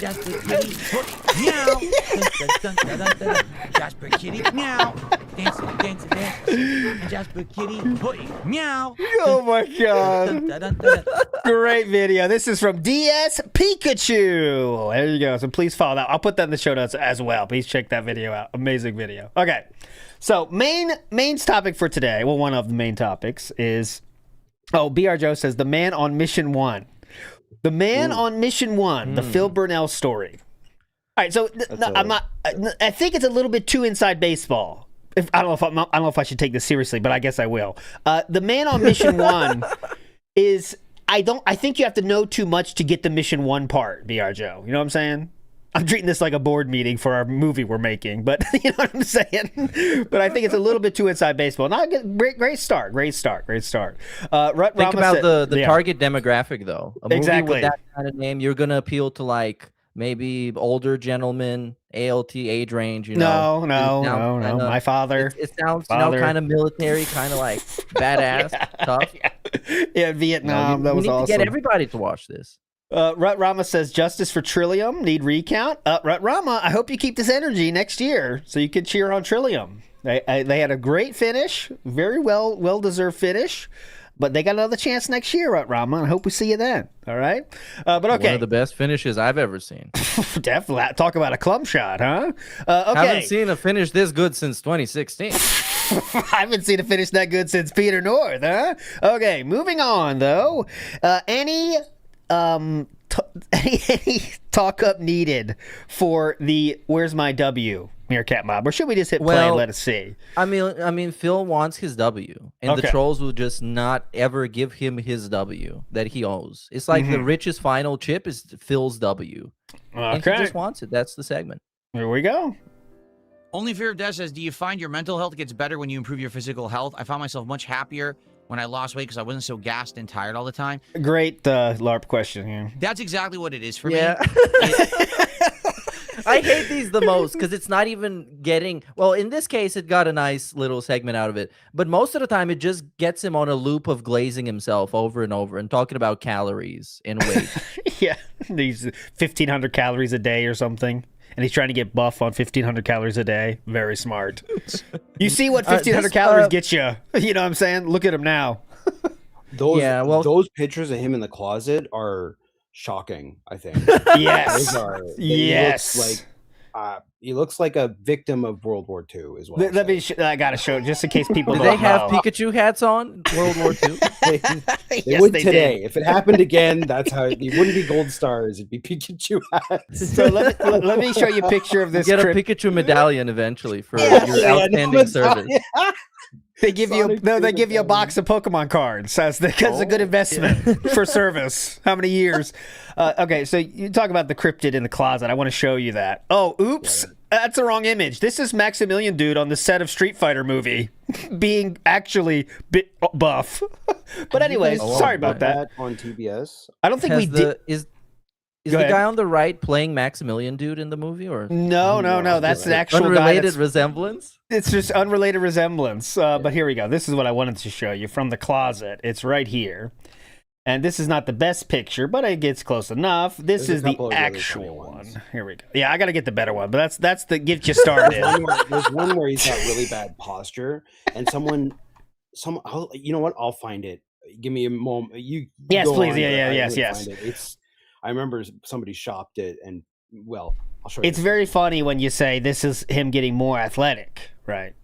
J: Jasper Kitty, meow. Dun, dun, dun, dun, dun, dun. Jasper Kitty, meow. Dance, dance, dance. And Jasper Kitty, meow.
E: Oh my god.
J: Dun, dun, dun, dun, dun.
E: Great video. This is from DS Pikachu. There you go. So please follow that. I'll put that in the show notes as well. Please check that video out. Amazing video. Okay. So main topic for today, well, one of the main topics is, BR Joe says, the man on Mission 1. The man on Mission 1, the Phil Burnell story. All right, so I think it's a little bit too inside baseball. I don't know if I should take this seriously, but I guess I will. The man on Mission 1 is, I think you have to know too much to get the Mission 1 part, BR Joe. You know what I'm saying? I'm treating this like a board meeting for our movie we're making, but you know what I'm saying? But I think it's a little bit too inside baseball. Not great start. Think
F: about the target demographic, though. A movie with that kind of name, you're going to appeal to, like, maybe older gentlemen, ALT age range, you know.
E: No. My father.
F: It sounds, kind of military, kind of like badass, tough.
E: Yeah, Vietnam. That was awesome.
F: We need to get everybody to watch this.
E: Rut Rama says, justice for Trillium. Need recount. Rut Rama, I hope you keep this energy next year so you can cheer on Trillium. They had a great finish, very well-deserved finish, but they got another chance next year, Rut Rama. I hope we see you then. All right? But okay.
F: One of the best finishes I've ever seen.
E: Definitely. Talk about a club shot, huh? Okay.
F: Haven't seen a finish this good since 2016.
E: I haven't seen a finish that good since Peter North, huh? Okay, moving on, though. Any talk up needed for the Where's My W Meerkat Mob, or should we just hit play and let us see?
F: I mean, Phil wants his W, and the trolls will just not ever give him his W that he owes. It's like the richest final chip is Phil's W. And he just wants it. That's the segment.
E: Here we go.
J: Only Fear of Death says, do you find your mental health gets better when you improve your physical health? I found myself much happier when I lost weight because I wasn't so gassed and tired all the time.
E: Great LARP question here.
J: That's exactly what it is for me.
F: I hate these the most because it's not even getting... Well, in this case, it got a nice little segment out of it. But most of the time, it just gets him on a loop of glazing himself over and over and talking about calories and weight.
E: Yeah, these 1,500 calories a day or something. And he's trying to get buff on 1,500 calories a day. Very smart. You see what 1,500 calories gets you. You know what I'm saying? Look at him now.
G: Those pictures of him in the closet are shocking, I think.
E: Yes.
G: Yes. He looks like a victim of World War II as well.
E: I gotta show it just in case people
F: Do
E: don't
F: they have
E: know.
F: Pikachu hats on World War II?
G: They would today. Did. If it happened again, that's how it wouldn't be gold stars. It'd be Pikachu hats.
E: So let me show you a picture of this.
F: Get a Pikachu medallion eventually for your outstanding service.
E: They give you a box of Pokemon cards because it's a good investment for service. How many years? Okay, so you talk about the cryptid in the closet. I want to show you that. Oh, oops. That's the wrong image. This is Maximilian Dude on the set of Street Fighter movie being actually buff. But anyways, sorry about that.
G: On TBS?
E: I don't think we did.
F: Is the guy on the right playing Maximilian Dude in the movie? Or
E: No. That's the actual
F: unrelated resemblance?
E: It's just unrelated resemblance. But here we go. This is what I wanted to show you from the closet. It's right here. And this is not the best picture, but it gets close enough. This is the actual one. Here we go. Yeah, I got to get the better one, but that's the get you started.
G: There's one where he's got really bad posture, and you know what? I'll find it. Give me a moment.
E: Yes, please. Yes.
G: I remember somebody shopped it, and I'll show you.
E: It's very funny when you say this is him getting more athletic, right?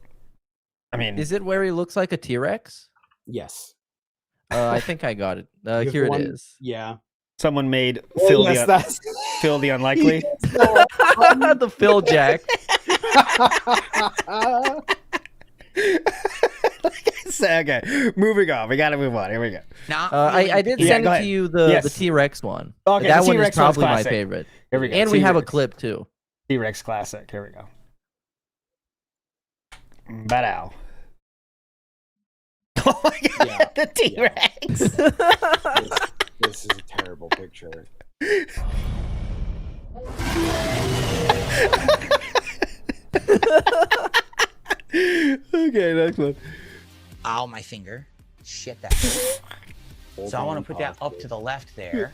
E: I mean,
F: is it where he looks like a T-Rex?
G: Yes.
F: I think I got it. Here it is.
G: Yeah.
E: Someone made Phil the unlikely.
F: The Phil Jack.
E: Okay, moving on. We got to move on. Here we go.
F: I did send it to you the T-Rex one.
E: Okay,
F: that one is probably my favorite.
E: Here we go.
F: And we have a clip too.
E: T-Rex classic. Here we go. Bad-ow. Oh my god, the T-Rex.
G: This is a terrible picture.
E: Okay, next one.
J: Ow, my finger. Shit, that. So I want to put that up to the left there.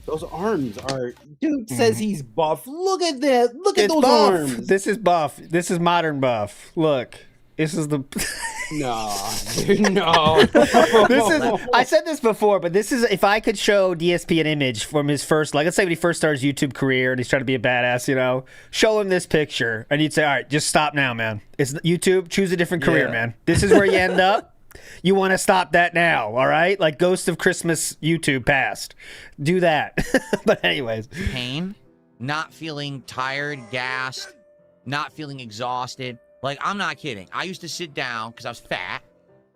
G: Those arms are. Dude says he's buff. Look at that. Look at those
E: buff.
G: arms.
E: This is buff. This is modern buff. Look. This is the.
G: No, dude, no.
E: This is. I said this before, but this is. If I could show DSP an image from his first, like, let's say when he first starts YouTube career and he's trying to be a badass, you know, show him this picture, and you'd say, all right, just stop now, man. It's YouTube. Choose a different career, man. This is where you end up. You want to stop that now, all right? Like Ghost of Christmas YouTube past. Do that. But anyways.
J: Pain, not feeling tired, gassed, not feeling exhausted. Like, I'm not kidding. I used to sit down because I was fat,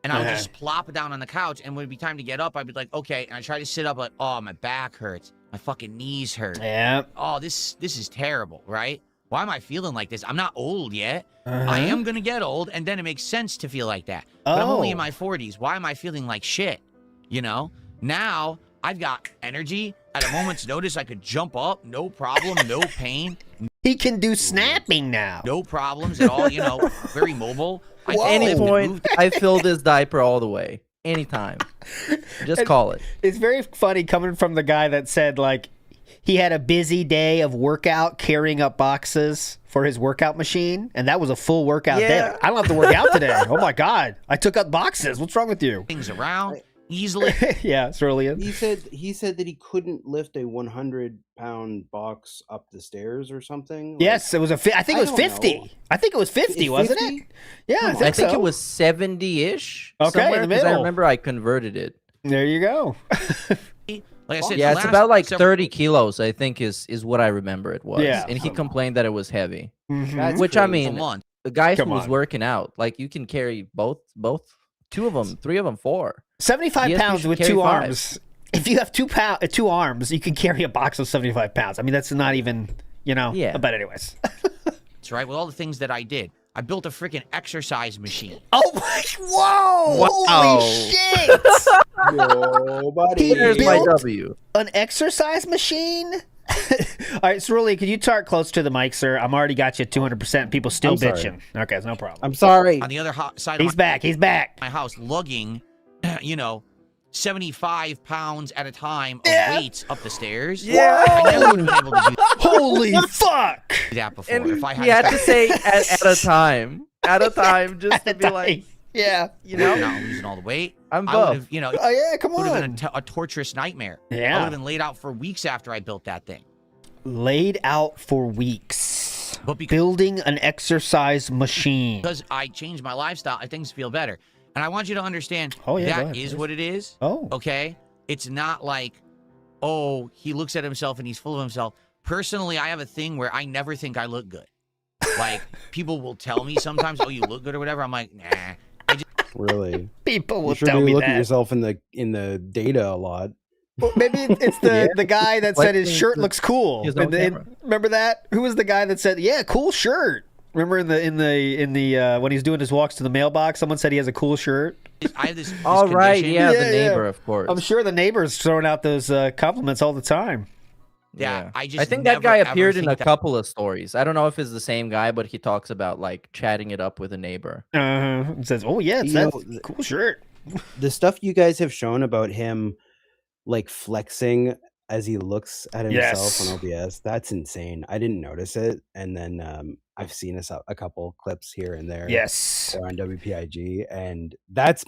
J: and I would just plop down on the couch, and when it'd be time to get up, I'd be like, okay. And I try to sit up, like, oh, my back hurts. My fucking knees hurt.
E: Yeah.
J: Oh, this is terrible, right? Why am I feeling like this? I'm not old yet. I am going to get old, and then it makes sense to feel like that. But I'm only in my 40s. Why am I feeling like shit? You know? Now, I've got energy. At a moment's notice, I could jump up. No problem. No pain.
E: He can do snapping now.
J: No problems at all. You know, very mobile.
F: At any point, I fill this diaper all the way. Anytime. Just call it.
E: It's very funny coming from the guy that said, like, he had a busy day of workout carrying up boxes for his workout machine, and that was a full workout day. I don't have to work out today. Oh my God. I took up boxes. What's wrong with you?
J: Things around easily.
E: Yeah, it's really
G: He said that he couldn't lift a 100-pound box up the stairs or something.
E: Yes, it was I think it was 50. I think it was 50, wasn't it? Yeah, I think
F: it was 70-ish.
E: Okay, in the middle.
F: I remember I converted it.
E: There you go.
J: Like I said,
F: yeah, it's about like 30 kilos, I think, is what I remember it was.
E: Yeah.
F: And he complained that it was heavy.
E: Mm-hmm.
F: Which, I mean, the guy who was
E: on.
F: working out, like, you can carry both, 2 of them, 3 of them, 4.
E: 75
F: DSP
E: pounds
F: should
E: with
F: carry
E: 2
F: 5.
E: arms. If you have 2 arms, you can carry a box of 75 pounds. I mean, that's not even, you know.
F: Yeah.
E: But anyways.
J: That's right. With all the things that I did, I built a freaking exercise machine.
E: Oh my! Whoa!
F: Wow.
E: Holy shit!
G: Nobody.
F: Here's my W.
E: An exercise machine? All right, Cerulean, can you talk close to the mic, sir? I'm already got you at 200%. People still
G: I'm sorry.
E: bitching. Okay, no problem.
G: I'm sorry.
J: On the other side
E: He's
J: of
E: back. He's back.
J: my house, lugging, 75 pounds at a time of weights up the stairs.
F: Yeah.
J: I never would have been able to do
E: Holy fuck!
J: that before.
F: And
J: if I
F: he had to say at a time. At a time, just to be like,
E: yeah.
F: you know,
J: not losing all the weight.
F: I'm
J: I would
F: buff.
J: have,
E: Oh yeah, come
J: would have
E: on.
J: been a torturous nightmare. I
E: Yeah.
J: would have been laid out for weeks after I built that thing.
E: Laid out for weeks.
J: But because
E: Building an exercise machine.
J: I changed my lifestyle, things feel better. And I want you to understand
E: Oh, yeah, go
J: that
E: ahead,
J: is
E: please.
J: what it is.
E: Oh.
J: Okay? It's not like, oh, he looks at himself and he's full of himself. Personally, I have a thing where I never think I look good. Like, people will tell me sometimes, oh, you look good or whatever. I'm like, nah.
G: Really?
E: People will
G: You sure
E: tell
G: do
E: me
G: look
E: that.
G: at yourself in the data a lot.
E: Well, maybe it's the guy that said his shirt looks cool.
F: His own camera.
E: Remember that? Who was the guy that said, "Yeah, cool shirt"? Remember in the when he's doing his walks to the mailbox, someone said he has a cool shirt.
J: I have this
F: all right,
J: condition.
F: yeah,
E: Yeah,
F: the neighbor, of course.
E: I'm sure the neighbors throwing out those compliments all the time.
J: Yeah, I just
F: think that
J: never,
F: guy
J: ever
F: appeared in
J: think
F: a
J: that-
F: couple of stories. I don't know if it's the same guy, but he talks about like chatting it up with a neighbor.
E: It says, "Oh yeah, it's
G: You
E: that
G: know,
E: cool shirt."
G: The stuff you guys have shown about him, like flexing as he looks at himself
E: Yes.
G: on OBS, that's insane. I didn't notice it, and then I've seen a couple clips here and there.
E: Yes.
G: Or on WPIG, and that's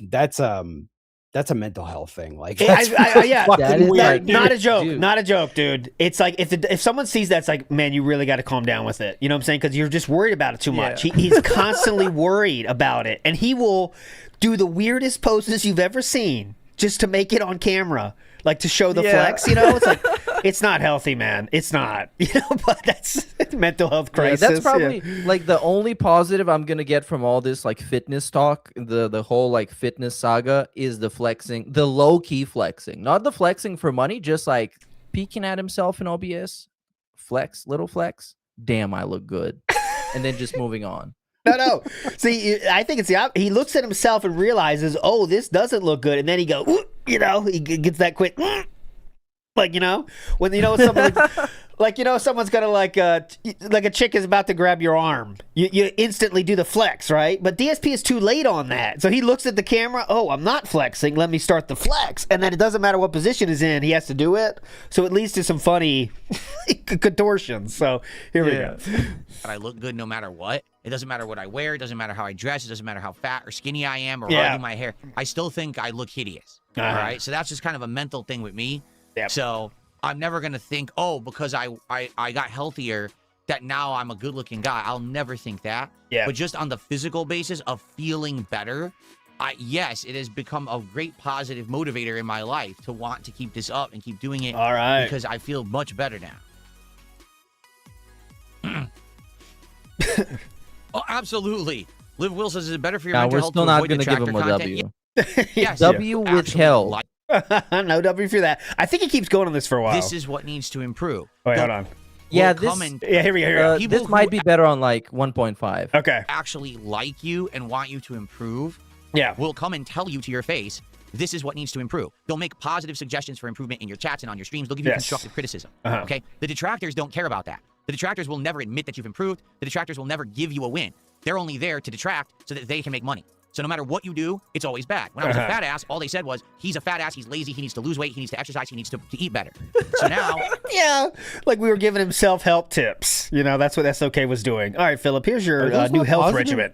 G: a mental health thing. Like,
E: Yeah,
G: that's
E: yeah,
G: fucking
F: that is
G: weird.
F: like-
E: not a joke,
F: Dude.
E: not a joke, dude. It's like if someone sees that, it's like, man, you really got to calm down with it. You know what I'm saying? Because you're just worried about it too much. He's constantly worried about it, and he will do the weirdest poses you've ever seen just to make it on camera, like to show the flex. You know, it's like it's not healthy, man. It's not. You know, but that's mental health crisis.
F: Yeah, that's probably like the only positive I'm gonna get from all this like fitness talk, the whole like fitness saga is the flexing, the low key flexing, not the flexing for money, just like peeking at himself in OBS, little flex. Damn, I look good, and then just moving on.
E: No. See, I think it's the he looks at himself and realizes, oh, this doesn't look good, and then he goes, you know, he gets that quick, like, you know, when you know someone like, Like, someone's gonna like a chick is about to grab your arm. You instantly do the flex, right? But DSP is too late on that. So he looks at the camera. Oh, I'm not flexing. Let me start the flex. And then it doesn't matter what position is in. He has to do it. So it leads to some funny contortions. So here we go.
J: I look good no matter what. It doesn't matter what I wear. It doesn't matter how I dress. It doesn't matter how fat or skinny I am or how I do my hair. I still think I look hideous. All right. So that's just kind of a mental thing with me.
E: Yep.
J: So I'm never going to think, oh, because I got healthier, that now I'm a good-looking guy. I'll never think that.
E: Yeah.
J: But just on the physical basis of feeling better, yes, it has become a great positive motivator in my life to want to keep this up and keep doing it.
E: All right.
J: Because I feel much better now. Oh, absolutely. Liv Will says, is it better for your mental health to avoid the tractor content? Yes.
F: W withheld.
E: No W for that. I think he keeps going on this for a while.
J: This is what needs to improve.
E: Wait, hold on.
F: Yeah,
E: here we go.
F: This might be better on like 1.5.
E: Okay.
J: Actually like you and want you to improve.
E: Yeah.
J: Will come and tell you to your face, this is what needs to improve. They'll make positive suggestions for improvement in your chats and on your streams. They'll give you constructive criticism. Okay. The detractors don't care about that. The detractors will never admit that you've improved. The detractors will never give you a win. They're only there to detract so that they can make money. So no matter what you do, it's always bad. When I was a fat ass, all they said was, he's a fat ass, he's lazy, he needs to lose weight, he needs to exercise, he needs to eat better. So now...
E: yeah, like we were giving him self-help tips. That's what SOK was doing. All right, Philip, here's your new health regimen.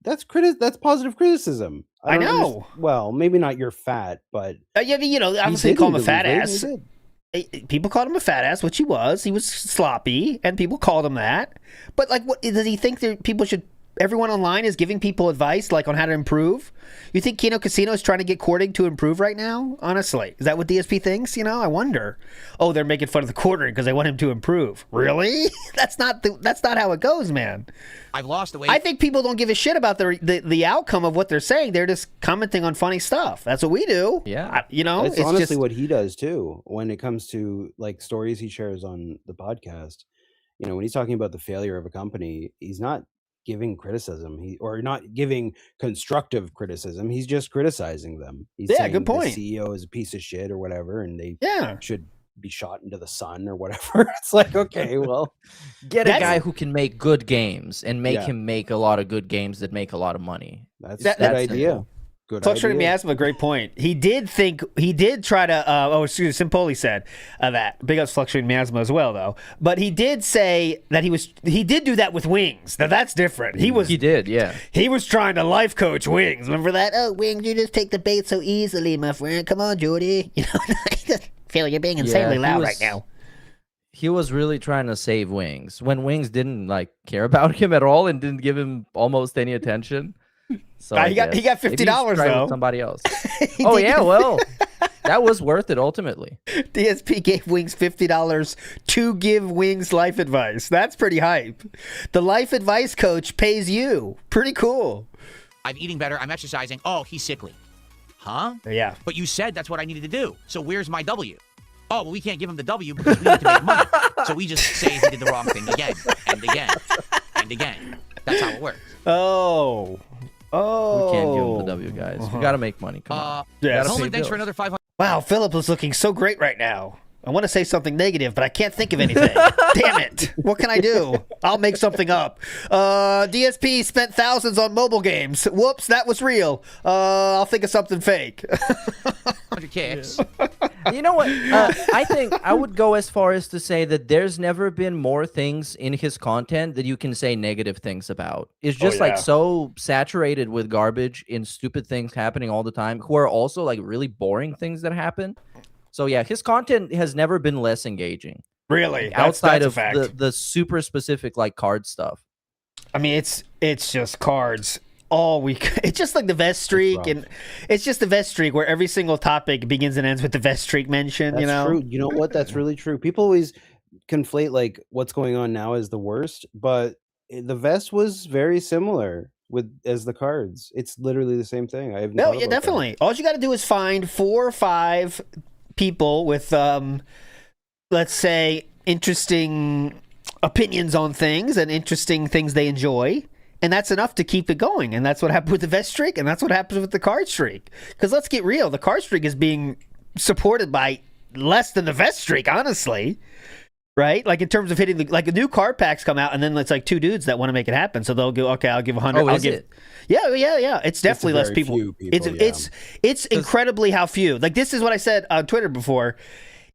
G: That's positive criticism.
E: I know.
G: Well, maybe not you're fat, but...
E: yeah, obviously call him a fat ass. People called him a fat ass, which he was. He was sloppy, and people called him that. But, like, what does he think that people should... Everyone online is giving people advice, like, on how to improve? You think Kino Casino is trying to get quartering to improve right now? Honestly. Is that what DSP thinks? I wonder. Oh, they're making fun of the quartering because they want him to improve. Really? That's not how it goes, man.
J: I've lost the weight.
E: I think people don't give a shit about the outcome of what they're saying. They're just commenting on funny stuff. That's what we do.
F: Yeah.
G: It's honestly just what he does, too, when it comes to, like, stories he shares on the podcast. When he's talking about the failure of a company, he's not giving criticism or not giving constructive criticism. He's just criticizing them. He's saying
E: good point.
G: The CEO is a piece of shit or whatever, and they should be shot into the sun or whatever. It's like, okay, well,
F: get a guy who can make good games and make him make a lot of good games that make a lot of money.
G: That's a good idea.
E: Fluctuating Miasma, great point. He did try to, Simpoli said that. Big ups Fluctuating Miasma as well, though. But he did say that he did do that with Wings. Now, that's different. He
F: did, yeah.
E: He was trying to life coach Wings. Remember that? Oh, Wings, you just take the bait so easily, my friend. Come on, Jordy. I feel like you're being insanely loud right now.
F: He was really trying to save Wings when Wings didn't care about him at all and didn't give him almost any attention. So
E: he got $50 though.
F: Somebody else. Oh yeah, well, that was worth it ultimately.
E: DSP gave Wings $50 to give Wings life advice. That's pretty hype. The life advice coach pays you. Pretty cool.
J: I'm eating better. I'm exercising. Oh, he's sickly. Huh?
E: Yeah.
J: But you said that's what I needed to do. So where's my W? Oh, well, we can't give him the W because we need to make money. So we just say he did the wrong thing again and again and again. That's how it works.
E: Oh.
F: We can't give him the W, guys. We got to make money. Come on.
E: Yeah.
J: Thanks for another 500.
E: Wow, Philip is looking so great right now. I want to say something negative, but I can't think of anything. Damn it. What can I do? I'll make something up. DSP spent thousands on mobile games. Whoops, that was real. I'll think of something fake.
J: 100 kicks.
F: You know what? I think I would go as far as to say that there's never been more things in his content that you can say negative things about. It's just so saturated with garbage and stupid things happening all the time, who are also really boring things that happen. So yeah, his content has never been less engaging.
E: Really?
F: Outside
E: that's
F: of the super specific card stuff.
E: I mean, it's just cards all week. It's just like the vest streak, and it's just the vest streak where every single topic begins and ends with the vest streak mention.
G: That's true. You know what? That's really true. People always conflate what's going on now as the worst, but the vest was very similar as the cards. It's literally the same thing. I have no.
E: Yeah, definitely. All you got to do is find 4 or 5 people with, let's say, interesting opinions on things and interesting things they enjoy. And that's enough to keep it going. And that's what happened with the vest streak. And that's what happens with the card streak. Because let's get real. The card streak is being supported by less than the vest streak, honestly. Right, like in terms of hitting like a new card packs come out, and then it's like 2 dudes that want to make it happen. So they'll go, okay, I'll give 100. I'll give. Yeah. It's definitely less people. It's incredibly how few. Like this is what I said on Twitter before.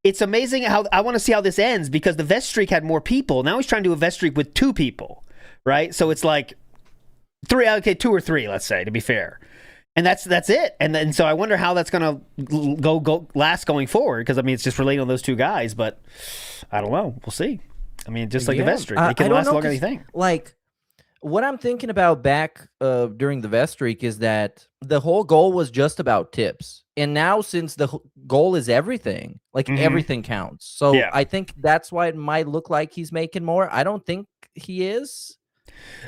E: It's amazing how I want to see how this ends because the vest streak had more people. Now he's trying to do a vest streak with 2 people, right? So it's like 2 or 3, let's say, to be fair. And that's it. And then so I wonder how that's gonna go last going forward because I mean it's just relating on those 2 guys, but I don't know. We'll see. I mean, just like the vest streak, it can last longer than you think.
F: Like what I'm thinking about back during the vest streak is that the whole goal was just about tips, and now since the goal is everything, like everything counts. So I think that's why it might look like he's making more. I don't think he is.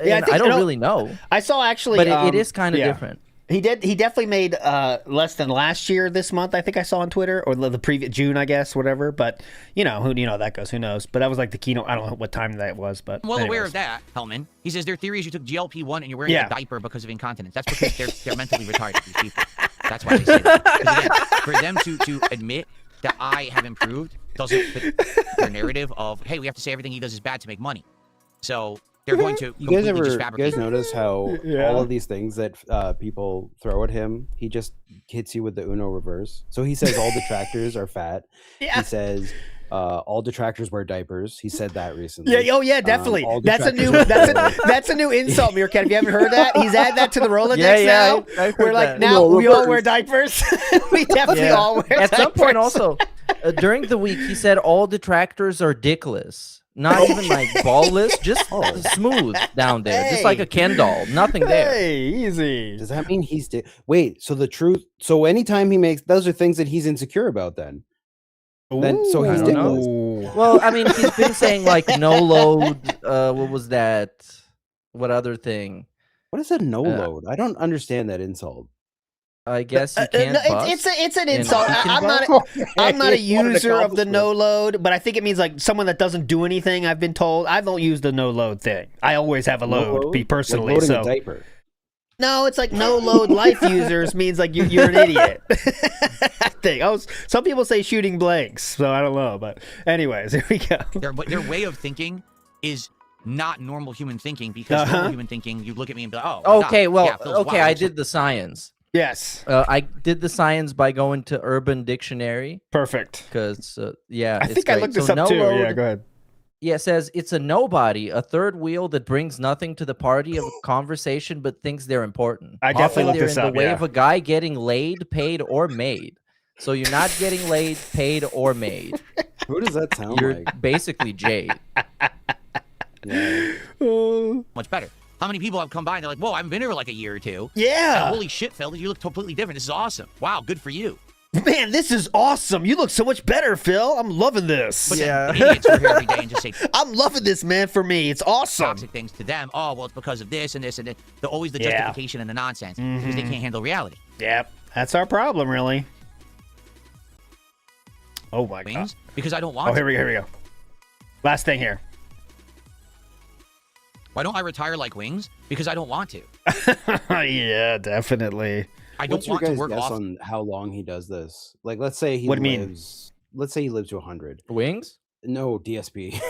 E: Yeah,
F: I don't really know.
E: I saw actually,
F: but it is kind of different.
E: He definitely made less than last year this month. I think I saw on Twitter or the previous June, I guess, whatever. But how that goes. Who knows? But that was like the keynote. I don't know what time that was, but
J: I'm well aware of that, Hellman. He says their theory is you took GLP-1 and you're wearing a diaper because of incontinence. That's because they're mentally retarded. These people. That's why they say that. 'Cause again, for them to admit that I have improved doesn't fit their narrative of hey, we have to say everything he does is bad to make money. So. They're going to
G: you guys notice how all of these things that people throw at him, he just hits you with the Uno reverse. So he says all detractors are fat. He says all detractors wear diapers. He said that recently.
E: Yeah. Oh yeah, definitely. That's a new insult, Meerkat. If you haven't heard that, he's added that to the Rolodex now. We're like now we all wear diapers. We definitely all wear diapers.
F: At some point also during the week he said all detractors are dickless. Not even like ballless, just smooth down there, just like a Ken doll. Nothing there.
E: Hey, easy.
G: Does that mean he's wait? So the truth. So anytime he makes, those are things that he's insecure about. Then so he's dickless.
F: Well, I mean, he's been saying like no load. What was that? What other thing?
G: What is a no load? I don't understand that insult.
F: I guess you can't.
E: It's an insult. I'm not a user of the no load, but I think it means like someone that doesn't do anything. I've been told I don't use the no load thing. I always have a load, be personally.
G: Like loading a diaper.
E: No, it's like no load life users means like you're an idiot. I think. Some people say shooting blanks, so I don't know. But anyways, here we go.
J: Their way of thinking is not normal human thinking because normal human thinking, you look at me and be like, oh.
F: Okay, I did the science.
E: Yes.
F: I did the science by going to Urban Dictionary.
E: Perfect.
F: Because,
E: I think I looked this up too. Yeah, go ahead.
F: Yeah, it says it's a nobody, a third wheel that brings nothing to the party of conversation but thinks they're important.
E: I definitely looked this up.
F: They're in the way of a guy getting laid, paid, or made. So you're not getting laid, paid, or made.
G: Who does that sound like?
F: You're basically Jade.
J: Much better. How many people have come by and they're like, whoa, I haven't been here for like a year or 2.
E: Yeah.
J: And holy shit, Phil, you look completely different. This is awesome. Wow, good for you.
E: Man, this is awesome. You look so much better, Phil. I'm loving this.
J: But idiots who are here every day and just say,
E: I'm loving this, man, for me. It's awesome.
J: Toxic things to them. Oh, well, it's because of this and this and this. They're always the justification and the nonsense because they can't handle reality.
E: Yep. That's our problem, really. Oh, my God.
J: Because I don't want to.
E: Here we go. Last thing here.
J: Why don't I retire like Wings? Because I don't want to.
E: Yeah, definitely.
J: I don't want to work off
G: on how long he does this. Like, let's say he lives. Let's say he lives to 100.
F: Wings?
G: No, DSP.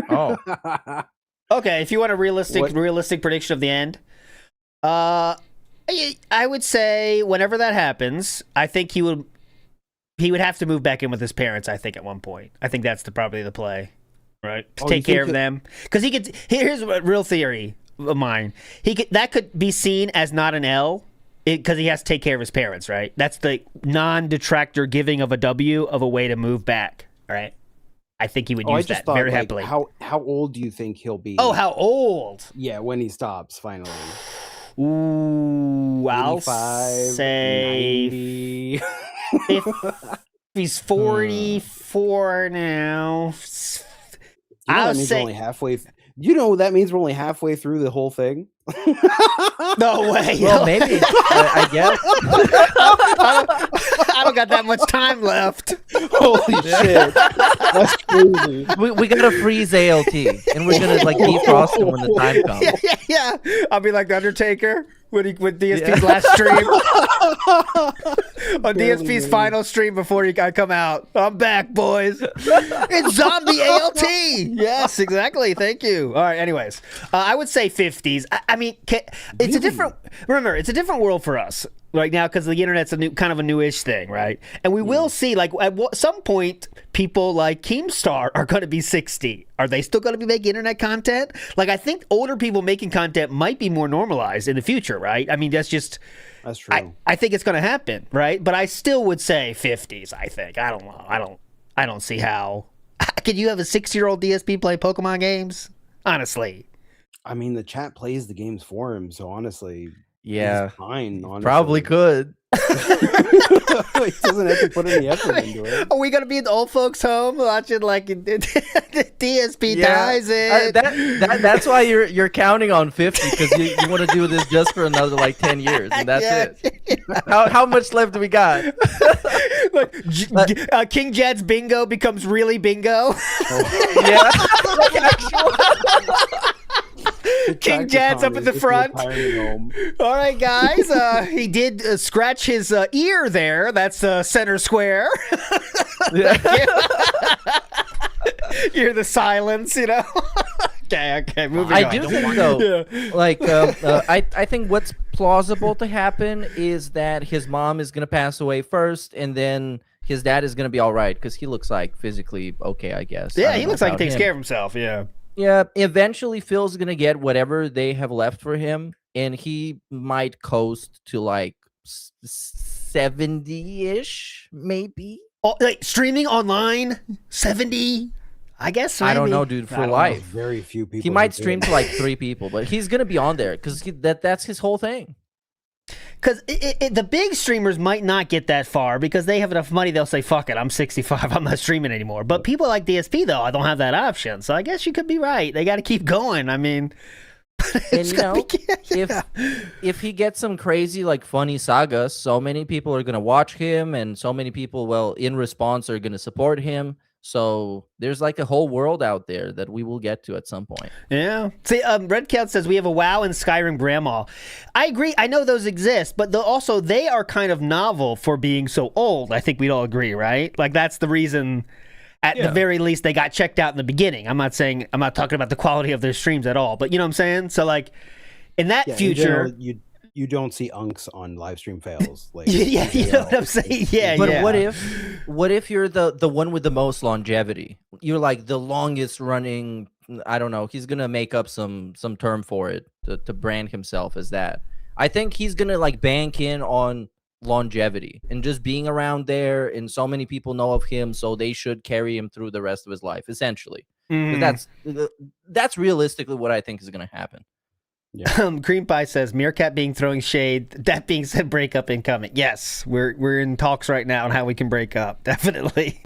F: Oh.
E: Okay, if you want a realistic prediction of the end, I would say whenever that happens, I think he would have to move back in with his parents. I think at one point. I think that's probably the play. Right, to take care of them, because he could. Here's a real theory of mine. That could be seen as not an L, because he has to take care of his parents. Right, that's the non-detractor giving of a W of a way to move back. Right, I think he would use that very happily.
G: How old do you think he'll be?
E: Oh, how old?
G: Yeah, when he stops finally.
E: Ooh, I'll say 90. He's 44 now.
G: That means we're only halfway. That means we're only halfway through the whole thing.
E: No way.
F: Well, maybe. I guess.
E: I don't got that much time left.
G: Holy shit. That's crazy.
F: We gotta freeze ALT, and we're gonna like defrost him when the time comes.
E: Yeah. I'll be like the Undertaker with DSP's last stream. On DSP's final stream before I come out. I'm back, boys. It's zombie ALT. Yes, exactly. Thank you. All right. Anyways, I would say 50s. I mean, it's a different. Remember, it's a different world for us right now because the internet's kind of a newish thing, right? And we will see, like, at some point, people like Keemstar are going to be 60. Are they still going to be making internet content? Like, I think older people making content might be more normalized in the future, right? I mean, that's true. I think it's going to happen, right? But I still would say 50s. I think. I don't know. I don't see how. Could you have a 6-year-old DSP play Pokemon games? Honestly.
G: I mean, the chat plays the games for him, so honestly.
F: Yeah,
G: he's fine. Honestly.
F: Probably could.
G: He doesn't have to put any effort into it.
E: Are we gonna be in the old folks' home watching like DSP dies it?
F: That's why you're counting on 50 because you want to do this just for another like 10 years, and that's it. How much left do we got?
E: King Jed's bingo becomes really bingo.
F: Yeah.
E: King Jed's up at the front. All right, guys. He did scratch his ear there. That's center square. You hear the silence, you know? Okay, moving on.
F: I do think, though, like, I think what's plausible to happen is that his mom is going to pass away first, and then his dad is going to be all right, because he looks like physically okay, I guess.
E: Yeah, he looks like he takes care of himself, yeah.
F: Yeah, eventually Phil's going to get whatever they have left for him, and he might coast to like 70-ish, maybe.
E: Oh, like streaming online, 70, I guess. Maybe.
F: I don't know, dude. For life,
G: very few people.
F: He might stream to like 3 people, but he's gonna be on there because that's his whole thing.
E: Because the big streamers might not get that far because they have enough money. They'll say, "Fuck it, I'm 65. I'm not streaming anymore." But people like DSP though, I don't have that option. So I guess you could be right. They got to keep going. I mean.
F: And you know, if he gets some crazy like funny sagas, so many people are gonna watch him, and so many people, well, in response, are gonna support him. So there's like a whole world out there that we will get to at some point.
E: Yeah. See, Red Cat says we have a WoW and Skyrim grandma. I agree. I know those exist, but also they are kind of novel for being so old. I think we'd all agree, right? Like that's the reason. At the very least, they got checked out in the beginning. I'm not talking about the quality of their streams at all, but you know what I'm saying? So, like, in that future...
G: In general, you don't see unks on live stream fails. Like,
E: yeah, you know what I'm saying? Yeah,
F: but what if you're the one with the most longevity? You're like the longest running... I don't know. He's going to make up some term for it to brand himself as that. I think he's going to, like, bank in on longevity and just being around there, and so many people know of him, so they should carry him through the rest of his life, essentially. That's realistically what I think is going to happen.
E: Cream Pie says Meerkat throwing shade. That being said, breakup incoming. Yes, we're in talks right now on how we can break up. Definitely.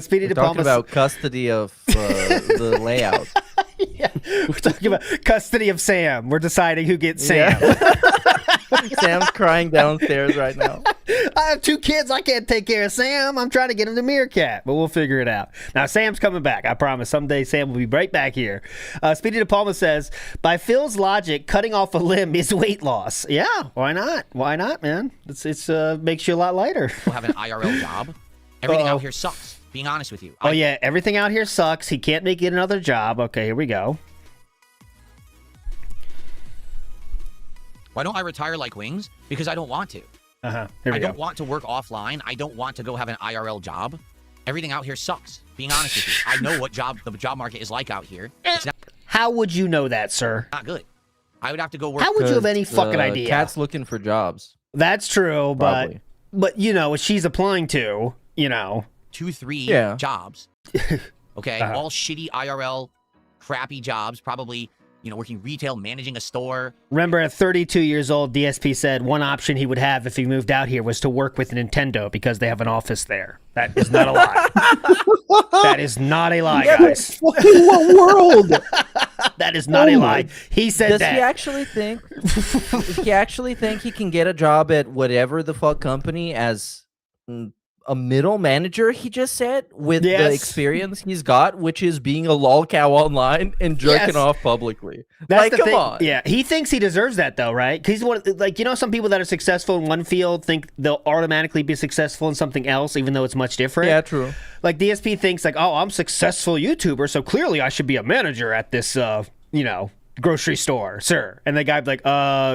E: Speedy
F: we're talking about custody of the layout.
E: Yeah, we're talking about custody of Sam. We're deciding who gets Sam.
F: Sam's crying downstairs right now.
E: I have 2 kids. I can't take care of Sam. I'm trying to get him to Meerkat, but we'll figure it out. Now, Sam's coming back. I promise. Someday, Sam will be right back here. Speedy De Palma says, by Phil's logic, cutting off a limb is weight loss. Yeah, why not? Why not, man? It's makes you a lot lighter.
J: We'll have an IRL job. Everything out here sucks, being honest with you.
E: Yeah, everything out here sucks. He can't make it another job. Okay, here we go.
J: Why don't I retire like Wings? Because I don't want to.
E: I
J: don't want to work offline. I don't want to go have an IRL job. Everything out here sucks, being honest with you. I know what the job market is like out here.
E: How would you know that, sir?
J: Not good. I would have to go work.
E: How would you have any fucking idea?
F: Cat's looking for jobs.
E: That's true,
F: Probably.
E: but you know what she's applying to, you know.
J: 2-3 jobs. Okay, all shitty IRL, crappy jobs, probably, you know, working retail, managing a store.
E: Remember, at 32 years old, DSP said one option he would have if he moved out here was to work with Nintendo because they have an office there. That is not a lie. That is not a lie, guys.
G: What world?
E: That is not a lie. He said
F: Does
E: that.
F: He actually think he can get a job at whatever the fuck company as a middle manager, he just said, with the
E: Yes.
F: experience he's got, which is being a lolcow online and jerking
E: Yes.
F: off publicly.
E: That's
F: like,
E: the
F: come
E: thing.
F: on.
E: Yeah, he thinks he deserves that though, right? Because he's one, like, you know, some people that are successful in one field think they'll automatically be successful in something else, even though it's much different.
F: Yeah, true.
E: Like DSP thinks like, oh, I'm a successful YouTuber, so clearly I should be a manager at this, you know, grocery store, sir. And the guy'd be like,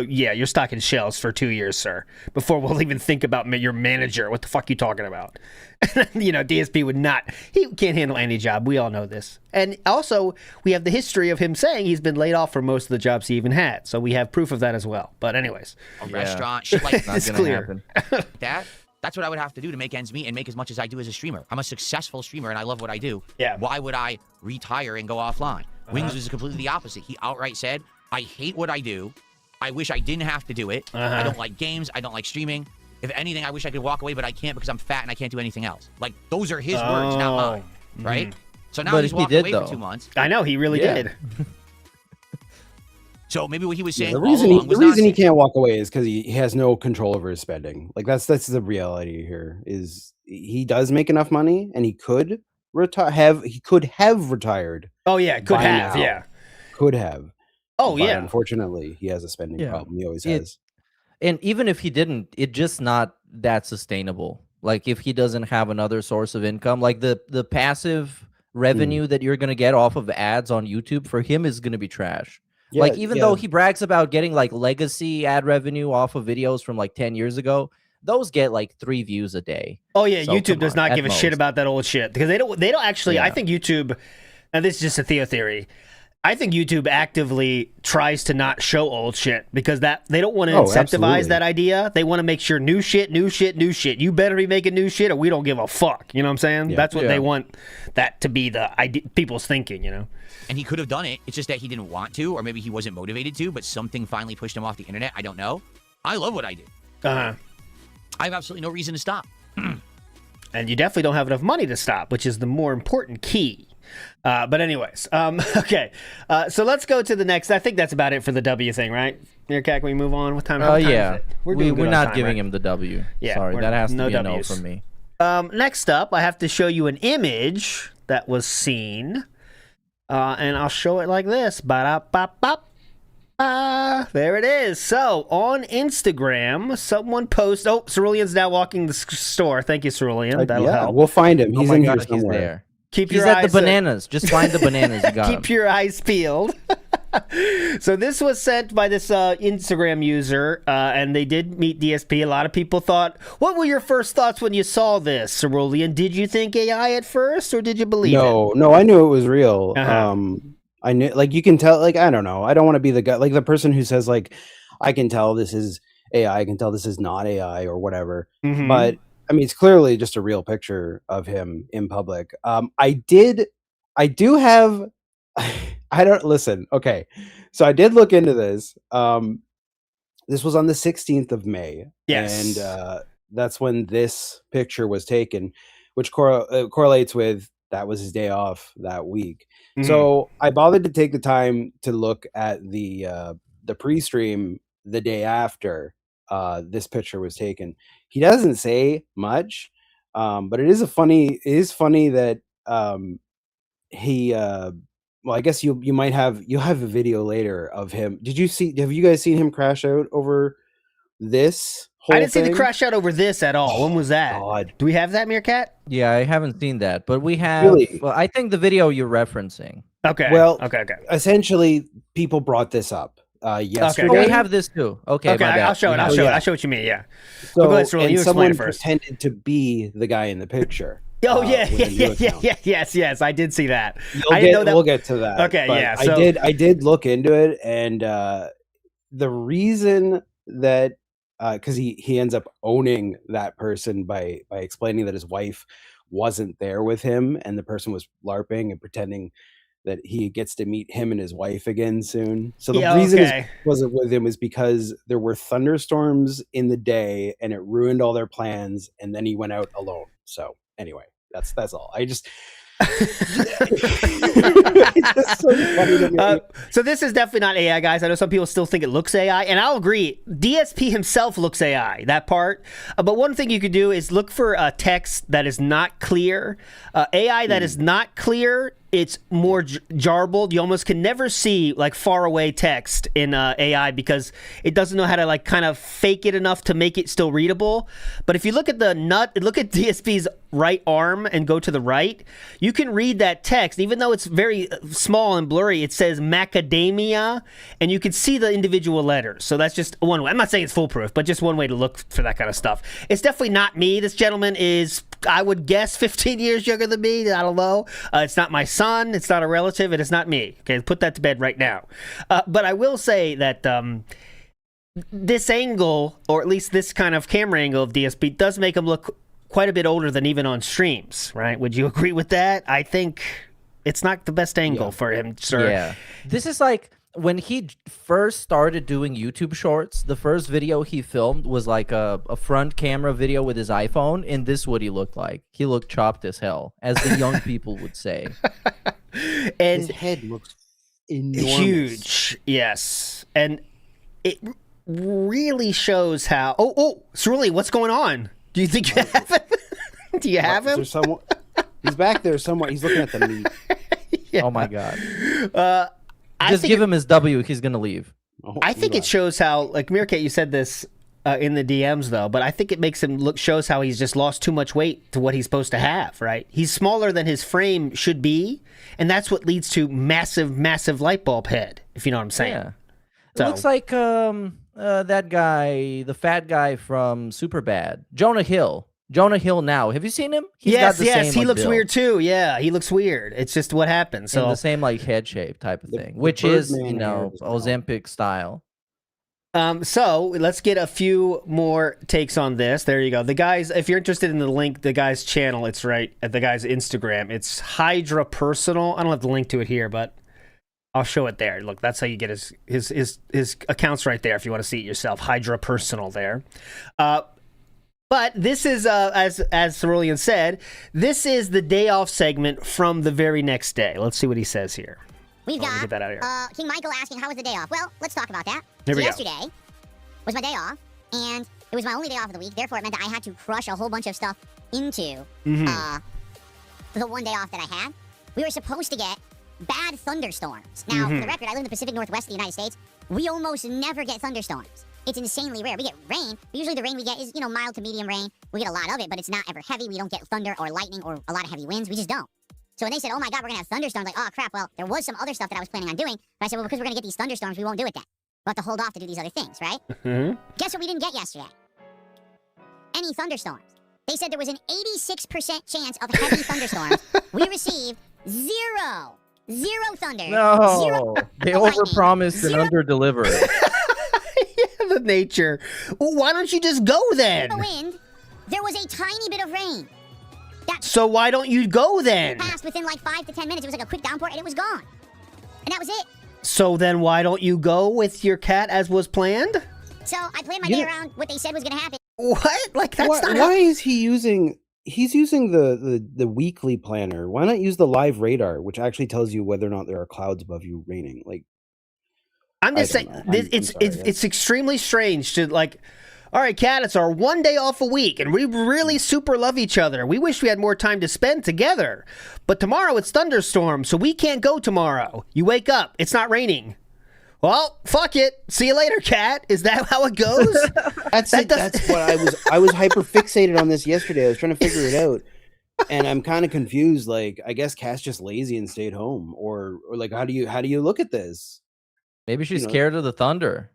E: yeah, you're stocking shelves for 2 years, sir, before we'll even think about your manager. What the fuck you talking about? You know, DSP would not, he can't handle any job. We all know this. And also, we have the history of him saying he's been laid off for most of the jobs he even had. So we have proof of that as well. But anyways.
J: A restaurant, shit like
F: Not
E: It's
F: gonna
E: clear.
F: happen.
J: that's what I would have to do to make ends meet and make as much as I do as a streamer. I'm a successful streamer and I love what I do.
E: Yeah.
J: Why would I retire and go offline? Wings was completely the opposite. He outright said, I hate what I do. I wish I didn't have to do it. I don't like games. I don't like streaming. If anything, I wish I could walk away, but I can't because I'm fat and I can't do anything else. Like, those are his words, not mine. Right? So now
F: But
J: he's
F: he
J: walked
F: did,
J: away
F: though.
J: for 2 months.
E: I know, he really
F: Yeah.
E: did.
J: So maybe what he was saying
G: The
J: all
G: reason
J: along
G: the
J: was
G: reason he
J: nonsense.
G: can't walk away is because he has no control over his spending. Like that's the reality here. Is he does make enough money and he could have retired.
E: Oh, yeah, could
G: By
E: have,
G: now.
E: yeah.
G: Could have.
E: Oh,
G: But
E: yeah.
G: unfortunately, he has a spending
F: Yeah.
G: problem. He always
F: It-
G: has.
F: And even if he didn't, it's just not that sustainable. Like if he doesn't have another source of income, like the passive revenue that you're gonna get off of ads on YouTube for him is gonna be trash.
G: Yeah,
F: like even
G: yeah.
F: though he brags about getting like legacy ad revenue off of videos from like 10 years ago, those get like 3 views a day.
E: Oh yeah,
F: So,
E: YouTube
F: come
E: does
F: on,
E: not
F: at
E: give a shit
F: most.
E: about that old shit because they don't actually. I
F: Yeah.
E: think YouTube, and this is just a Theo theory. I think YouTube actively tries to not show old shit because that they don't want to incentivize
G: absolutely.
E: that idea. They want to make sure new shit. You better be making new shit or we don't give a fuck. You know what I'm saying?
G: Yeah.
E: That's what
F: Yeah.
E: they want that to be the idea, people's thinking, you know?
J: And he could have done it. It's just that he didn't want to, or maybe he wasn't motivated to, but something finally pushed him off the internet. I don't know. I love what I do.
E: Uh-huh.
J: I have absolutely no reason to stop.
E: And you definitely don't have enough money to stop, which is the more important key. But anyways, okay. So let's go to the next. I think that's about it for the W thing, right? Meerkat, can we move on? What time? How time
F: Yeah.
E: is it? doing good
F: We're
E: on
F: not
E: time,
F: giving
E: right?
F: him the W.
E: Yeah,
F: Sorry,
E: we're
F: that has to
E: no
F: be a no
E: Ws.
F: from me.
E: Next up, I have to show you an image that was seen, and I'll show it like this. Ba-da-ba-ba. There it is. So on Instagram, someone posts. Oh, Cerulean's now walking the store. Thank you, Cerulean. That'll
G: Yeah,
E: help.
G: we'll find him.
F: Oh
G: He's
F: my
G: in
F: God,
G: here
F: he's
G: somewhere.
F: there.
E: Keep
F: He's
E: your
F: at
E: eyes
F: the bananas. Just find the bananas. You got him.
E: Keep your eyes peeled. So this was sent by this Instagram user, and they did meet DSP. A lot of people thought, what were your first thoughts when you saw this, Cerulean? Did you think AI at first, or did you believe it?
G: No, I knew it was real.
E: Uh-huh.
G: I knew, like, you can tell, like, I don't know. I don't want to be the guy, like the person who says, like, I can tell this is AI, I can tell this is not AI or whatever.
E: Mhm.
G: But I mean, it's clearly just a real picture of him in public. I do have, I don't listen. Okay. So I did look into this. This was on the 16th of May.
E: Yes.
G: And that's when this picture was taken, which correlates with that was his day off that week.
E: Mhm.
G: So I bothered to take the time to look at the pre-stream the day after this picture was taken. He doesn't say much, but it is funny that he well, I guess you'll have a video later of him. Have you guys seen him crash out over this whole
E: I didn't see the
G: thing?
E: crash out over this at all. When was that?
G: God.
E: Do we have that, Meerkat?
F: Yeah, I haven't seen that, but we have.
G: Really?
F: Well, I think the video you're referencing.
E: Okay.
G: Well,
E: okay.
G: Essentially, people brought this up yesterday.
F: Oh, we have this too. Okay,
E: Okay,
F: my bad.
E: I'll show it.
F: We
E: I'll
F: have-
E: show it.
G: yeah.
E: I'll show what you mean. Yeah.
G: So,
E: go ahead, Cerulean,
G: and
E: you explain
G: someone
E: it first.
G: pretended to be the guy in the picture.
E: Oh yeah,
G: with a new account.
E: yes. I did see that.
G: You'll
E: I didn't know that.
G: We'll get to that.
E: Okay,
G: but
E: yeah, so-
G: I did look into it, and the reason that because he ends up owning that person by explaining that his wife wasn't there with him, and the person was LARPing and pretending that he gets to meet him and his wife again soon. So the
E: Yeah,
G: reason
E: okay.
G: it wasn't with him was because there were thunderstorms in the day, and it ruined all their plans, and then he went out alone. So anyway, that's all.
E: It's so funny to me. So this is definitely not AI, guys. I know some people still think it looks AI, and I'll agree. DSP himself looks AI, that part. But one thing you could do is look for text that is not clear. AI that is not clear, it's more jarbled. You almost can never see like far away text in AI because it doesn't know how to like kind of fake it enough to make it still readable. But if you look at look at DSP's right arm and go to the right, you can read that text. Even though it's very small and blurry, it says macadamia, and you can see the individual letters. So that's just one way. I'm not saying it's foolproof, but just one way to look for that kind of stuff. It's definitely not me. This gentleman is, I would guess, 15 years younger than me. I don't know. It's not my son. It's not a relative. It is not me. Okay, put that to bed right now. But I will say that this angle, or at least this kind of camera angle of DSP, does make him look quite a bit older than even on streams, right? Would you agree with that? I think it's not the best angle for him, sir.
F: Yeah. This is like when he first started doing YouTube shorts, the first video he filmed was like a front camera video with his iPhone, and this is what he looked like. He looked chopped as hell, as the young people would say.
E: And
G: his head looks enormous.
E: Huge, yes. And it really shows how... Oh, Cerulean, what's going on? Do you think you have him? Do you have him?
G: He's back there somewhere. He's looking at the meat.
F: Yeah. Oh my god. Just give him his W. He's gonna leave.
E: I think it shows how, like Meerkat, you said this in the DMs though, but I think it makes him shows how he's just lost too much weight to what he's supposed to have. Right? He's smaller than his frame should be, and that's what leads to massive light bulb head. If you know what I'm saying.
F: Yeah. It looks like that guy, the fat guy from Superbad, Jonah Hill. Jonah Hill now. Have you seen him? He's got the same,
E: he
F: like,
E: looks
F: build.
E: weird too. Yeah, he looks weird. It's just what happens. So
F: And the same like head shape type of thing, which is, you know, Ozempic style.
E: So let's get a few more takes on this. There you go. The guys, if you're interested in the link, the guy's channel, it's right at the guy's Instagram. It's Hydra Personal. I don't have the link to it here, but I'll show it there. Look, that's how you get his accounts right there if you want to see it yourself. Hydra Personal there. But this is, as Cerulean said, this is the day off segment from the very next day. Let's see what he says here.
K: We've got
E: get that out of here.
K: King Michael asking, how was the day off? Well, let's talk about that.
E: Here we go.
K: Yesterday was my day off, and it was my only day off of the week. Therefore, it meant that I had to crush a whole bunch of stuff into the one day off that I had. We were supposed to get bad thunderstorms. Now, for the record, I live in the Pacific Northwest of the United States. We almost never get thunderstorms. It's insanely rare. We get rain, but usually the rain we get is, you know, mild to medium rain. We get a lot of it, but it's not ever heavy. We don't get thunder or lightning or a lot of heavy winds. We just don't. So when they said, oh my God, we're going to have thunderstorms, like, oh crap, well, there was some other stuff that I was planning on doing. But I said, well, because we're going to get these thunderstorms, we won't do it then. We'll have to hold off to do these other things, right? Guess what we didn't get yesterday? Any thunderstorms. They said there was an 86% chance of heavy thunderstorms. We received zero thunder.
F: No,
K: zero
F: they
K: lightning,
F: overpromised and underdelivered.
E: The nature. Well, why don't you just go then?
K: The wind. There was a tiny bit of rain.
E: So why don't you go then?
K: Passed within like 5 to 10 minutes. It was like a quick downpour and it was gone. And that was it.
E: So then why don't you go with your cat as was planned?
K: So I planned my day around what they said was going to happen.
E: What? Like that's not
G: why is he using... He's using the weekly planner. Why not use the live radar, which actually tells you whether or not there are clouds above you raining? Like,
E: I'm just saying, it's extremely strange to like, all right, Kat, it's our one day off a week, and we really super love each other. We wish we had more time to spend together. But tomorrow it's thunderstorm, so we can't go tomorrow. You wake up, it's not raining. Well, fuck it. See you later, Kat. Is that how it goes?
G: That's what I was hyper fixated on this yesterday. I was trying to figure it out. And I'm kind of confused. Like, I guess Kat's just lazy and stayed home. Or like, how do you look at this?
F: Maybe she's scared of the thunder.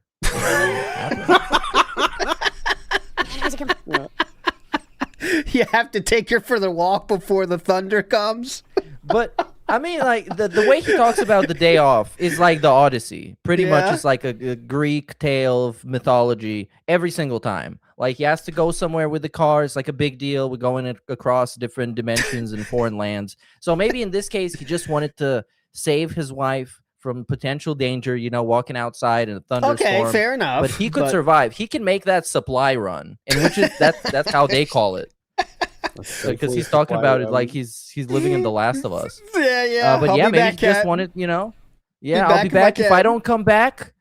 E: You have to take her for the walk before the thunder comes.
F: But I mean, like the way he talks about the day off is like the Odyssey. Pretty much, it's like a Greek tale of mythology every single time. Like he has to go somewhere with the car. It's like a big deal. We're going across different dimensions and foreign lands. So maybe in this case, he just wanted to save his wife from potential danger, you know, walking outside in a thunderstorm.
E: Okay, fair enough.
F: But he could survive. He can make that supply run, and which is that's how they call it. because he's talking about it like he's living in The Last of Us.
E: Yeah.
F: But
E: I'll
F: yeah,
E: be
F: maybe
E: back,
F: he just
E: Cat.
F: wanted, I'll
E: Be
F: be
E: back
F: back. If
E: if I
F: I don't come back,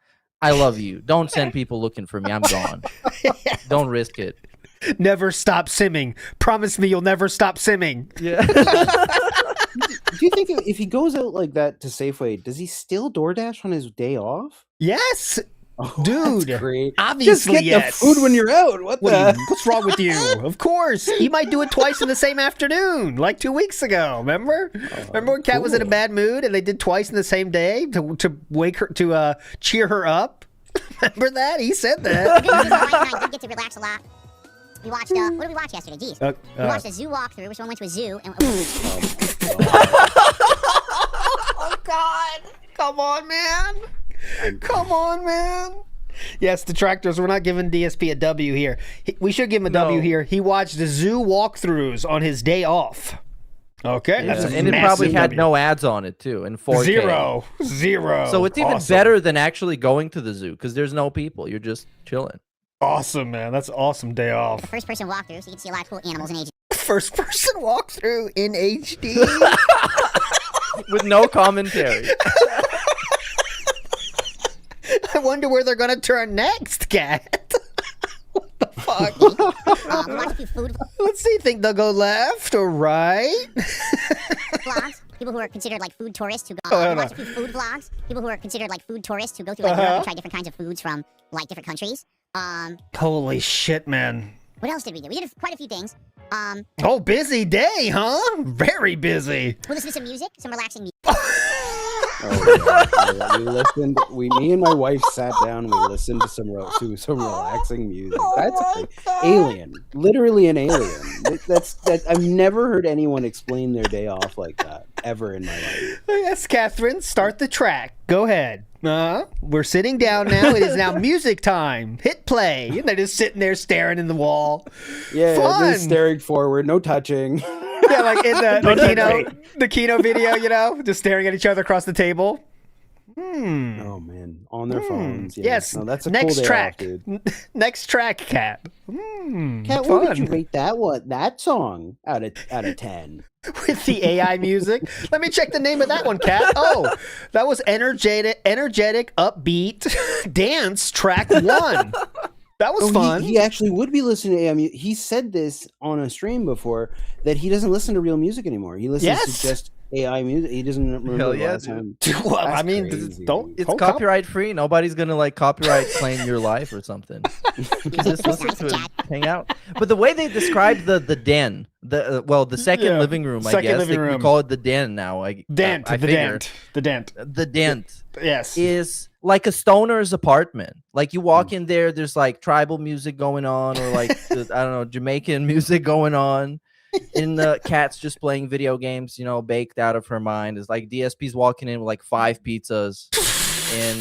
F: I love you. Don't send people looking for me. I'm gone. Don't risk it.
E: Never stop simming. Promise me you'll never stop simming.
F: Yeah.
G: Do you think if he goes out like that to Safeway, does he still DoorDash on his day off?
E: Yes.
G: Oh,
E: Dude,
G: that's great.
E: obviously,
G: Just get
E: yes.
G: the food when you're out.
E: What's wrong with you? Of course. He might do it twice in the same afternoon, like 2 weeks ago. Remember? Remember when Kat was in a bad mood and they did twice in the same day to wake her, to cheer her up? Remember that? He said that.
K: I did get to relax a lot. We watched, what did we watch yesterday? Jeez. We watched a zoo walkthrough, which one went to a zoo. And
E: Oh, God. Come on, man. Come on, man. Yes, detractors, we're not giving DSP a W here. We should give him a W here. He watched the zoo walkthroughs on his day off. Okay,
F: Yeah.
E: that's a
F: And it probably had
E: W.
F: no ads on it too, in 4K.
E: Zero.
F: So it's even
E: Awesome.
F: better than actually going to the zoo because there's no people. You're just chilling.
E: Awesome, man. That's awesome day off.
K: the first person walkthrough, so you can see a lot of cool animals in HD.
E: First person walkthrough in HD.
F: With no commentary.
E: I wonder where they're gonna turn next, Cat. What the fuck?
K: We watched a few food
E: Let's see. Think they'll go left or right?
K: vlogs. People who are considered like food tourists who go.
E: Oh,
K: We
E: no,
K: watched a few food vlogs. People who are considered like food tourists who go through like Europe and try different kinds of foods from like different countries.
E: Holy shit, man.
K: What else did we do? We did quite a few things.
E: Oh, busy day, huh? Very busy.
K: We listened to some music, some relaxing music.
G: Yeah. We listened. Me and my wife sat down. We listened to some relaxing music. That's alien, literally an alien. That's I've never heard anyone explain their day off like that ever in my life.
E: Yes, Catherine, start the track. Go ahead. We're sitting down now. It is now music time. Hit play. And they're just sitting there staring in the wall.
G: Yeah,
E: Fun.
G: just staring forward, no touching.
E: Yeah, like in the Kino video, just staring at each other across the table.
G: Oh man, on their phones. Yeah.
E: Yes.
G: No, that's a
E: next
G: cool day
E: track.
G: off, dude.
E: Next track, Cat.
G: Cat, what would you rate that song out of 10?
E: With the AI music. Let me check the name of that one, Cat. Oh, that was energetic, upbeat dance track 1. That was fun.
G: He actually would be listening to AI music. He said this on a stream before that he doesn't listen to real music anymore. He listens to just AI music. He doesn't remember
F: Hell
G: the
F: yeah,
G: last
F: dude.
G: time.
E: Well,
G: That's
E: I mean,
G: crazy,
E: don't.
F: It's copyright free. Nobody's gonna like copyright claim your life or something. You just listen to it, hang out. But the way they describe the den, the second living room, I guess we call it the den now.
E: The dent. Yes.
F: Is like a stoner's apartment. Like you walk in there, there's like tribal music going on, or like I don't know, Jamaican music going on. And the cat's just playing video games, baked out of her mind. It's like DSP's walking in with like 5 pizzas and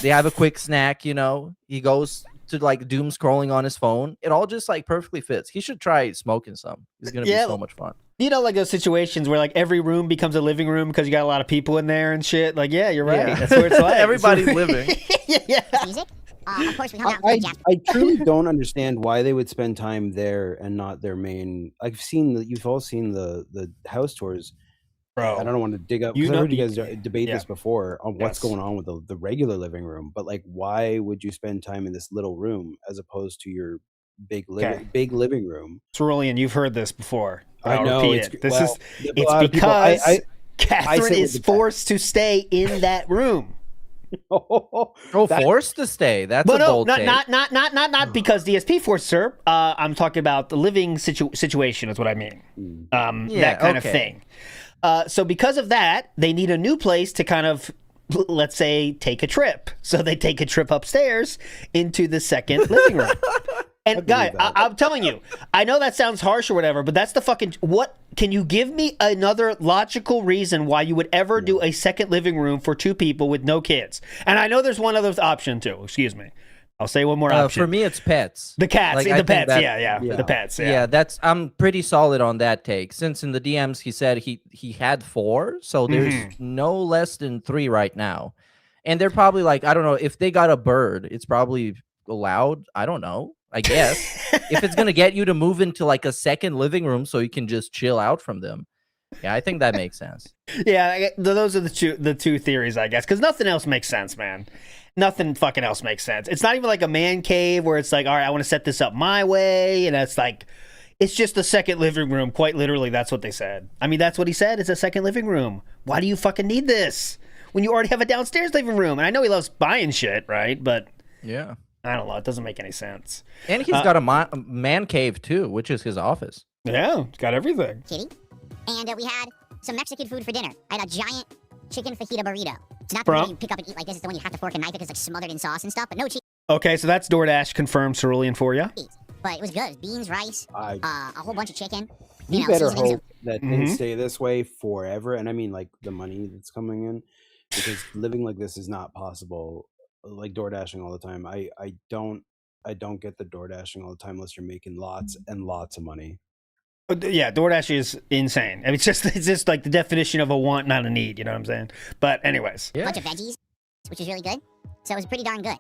F: they have a quick snack, He goes to like doom scrolling on his phone. It all just like perfectly fits. He should try smoking some. It's going to be so much fun.
E: Like those situations where like every room becomes a living room because you got a lot of people in there and shit. Like, yeah, you're right.
F: Yeah.
E: That's where it's like.
F: Everybody's living.
K: Music. Of course, we hung out
G: I
K: with Jeff.
G: truly don't understand why they would spend time there and not their main. You've all seen the house tours.
E: Bro,
G: I don't want to dig up because I heard you guys debate this before on what's going on with the regular living room. But like, why would you spend time in this little room as opposed to your big living room?
E: Cerulean, you've heard this before.
G: I know.
E: It's because Catherine is forced to stay in that room.
F: Forced to stay. That's a bold take.
E: Not because DSP forced her. I'm talking about the living situation is what I mean. That kind of thing. So because of that, they need a new place to kind of, let's say, take a trip. So they take a trip upstairs into the second living room. And guy, I'm telling you, I know that sounds harsh or whatever, but that's the fucking what. Can you give me another logical reason why you would ever do a second living room for 2 people with no kids? And I know there's one other option too. Excuse me. I'll say one more option.
F: For me, it's pets.
E: The cats,
F: Like,
E: the pets. The pets.
F: Yeah, I'm pretty solid on that take. Since in the DMs he said he had 4, so there's no less than 3 right now, and they're probably like, I don't know if they got a bird, it's probably allowed. I don't know. I guess. If it's gonna get you to move into like a second living room so you can just chill out from them. Yeah, I think that makes sense.
E: Yeah, those are the two theories, I guess, because nothing else makes sense, man. Nothing fucking else makes sense. It's not even like a man cave where it's like, all right, I want to set this up my way, and it's like, it's just a second living room. Quite literally, that's what they said. I mean, that's what he said. It's a second living room. Why do you fucking need this when you already have a downstairs living room? And I know he loves buying shit, right? But
F: yeah,
E: I don't know. It doesn't make any sense.
F: And he's got a man cave too, which is his office.
E: Yeah, it's got everything.
K: Kitty. And we had some Mexican food for dinner. I had a giant chicken fajita burrito. It's not the one you pick up and eat like this. It's the one you have to fork and knife it. It's like smothered in sauce and stuff, but no cheese.
E: Okay, so that's DoorDash confirmed cerulean for you.
K: But it was good. Beans, rice, a whole bunch of chicken.
G: You better hope that things stay this way forever. And I mean, like, the money that's coming in, because living like this is not possible. Like DoorDashing all the time. I don't get the DoorDashing all the time unless you're making lots and lots of money.
E: Yeah, DoorDash is insane. I mean, it's just like the definition of a want, not a need. You know what I'm saying? But anyways,
K: a bunch of veggies, which is really good. So it was pretty darn good.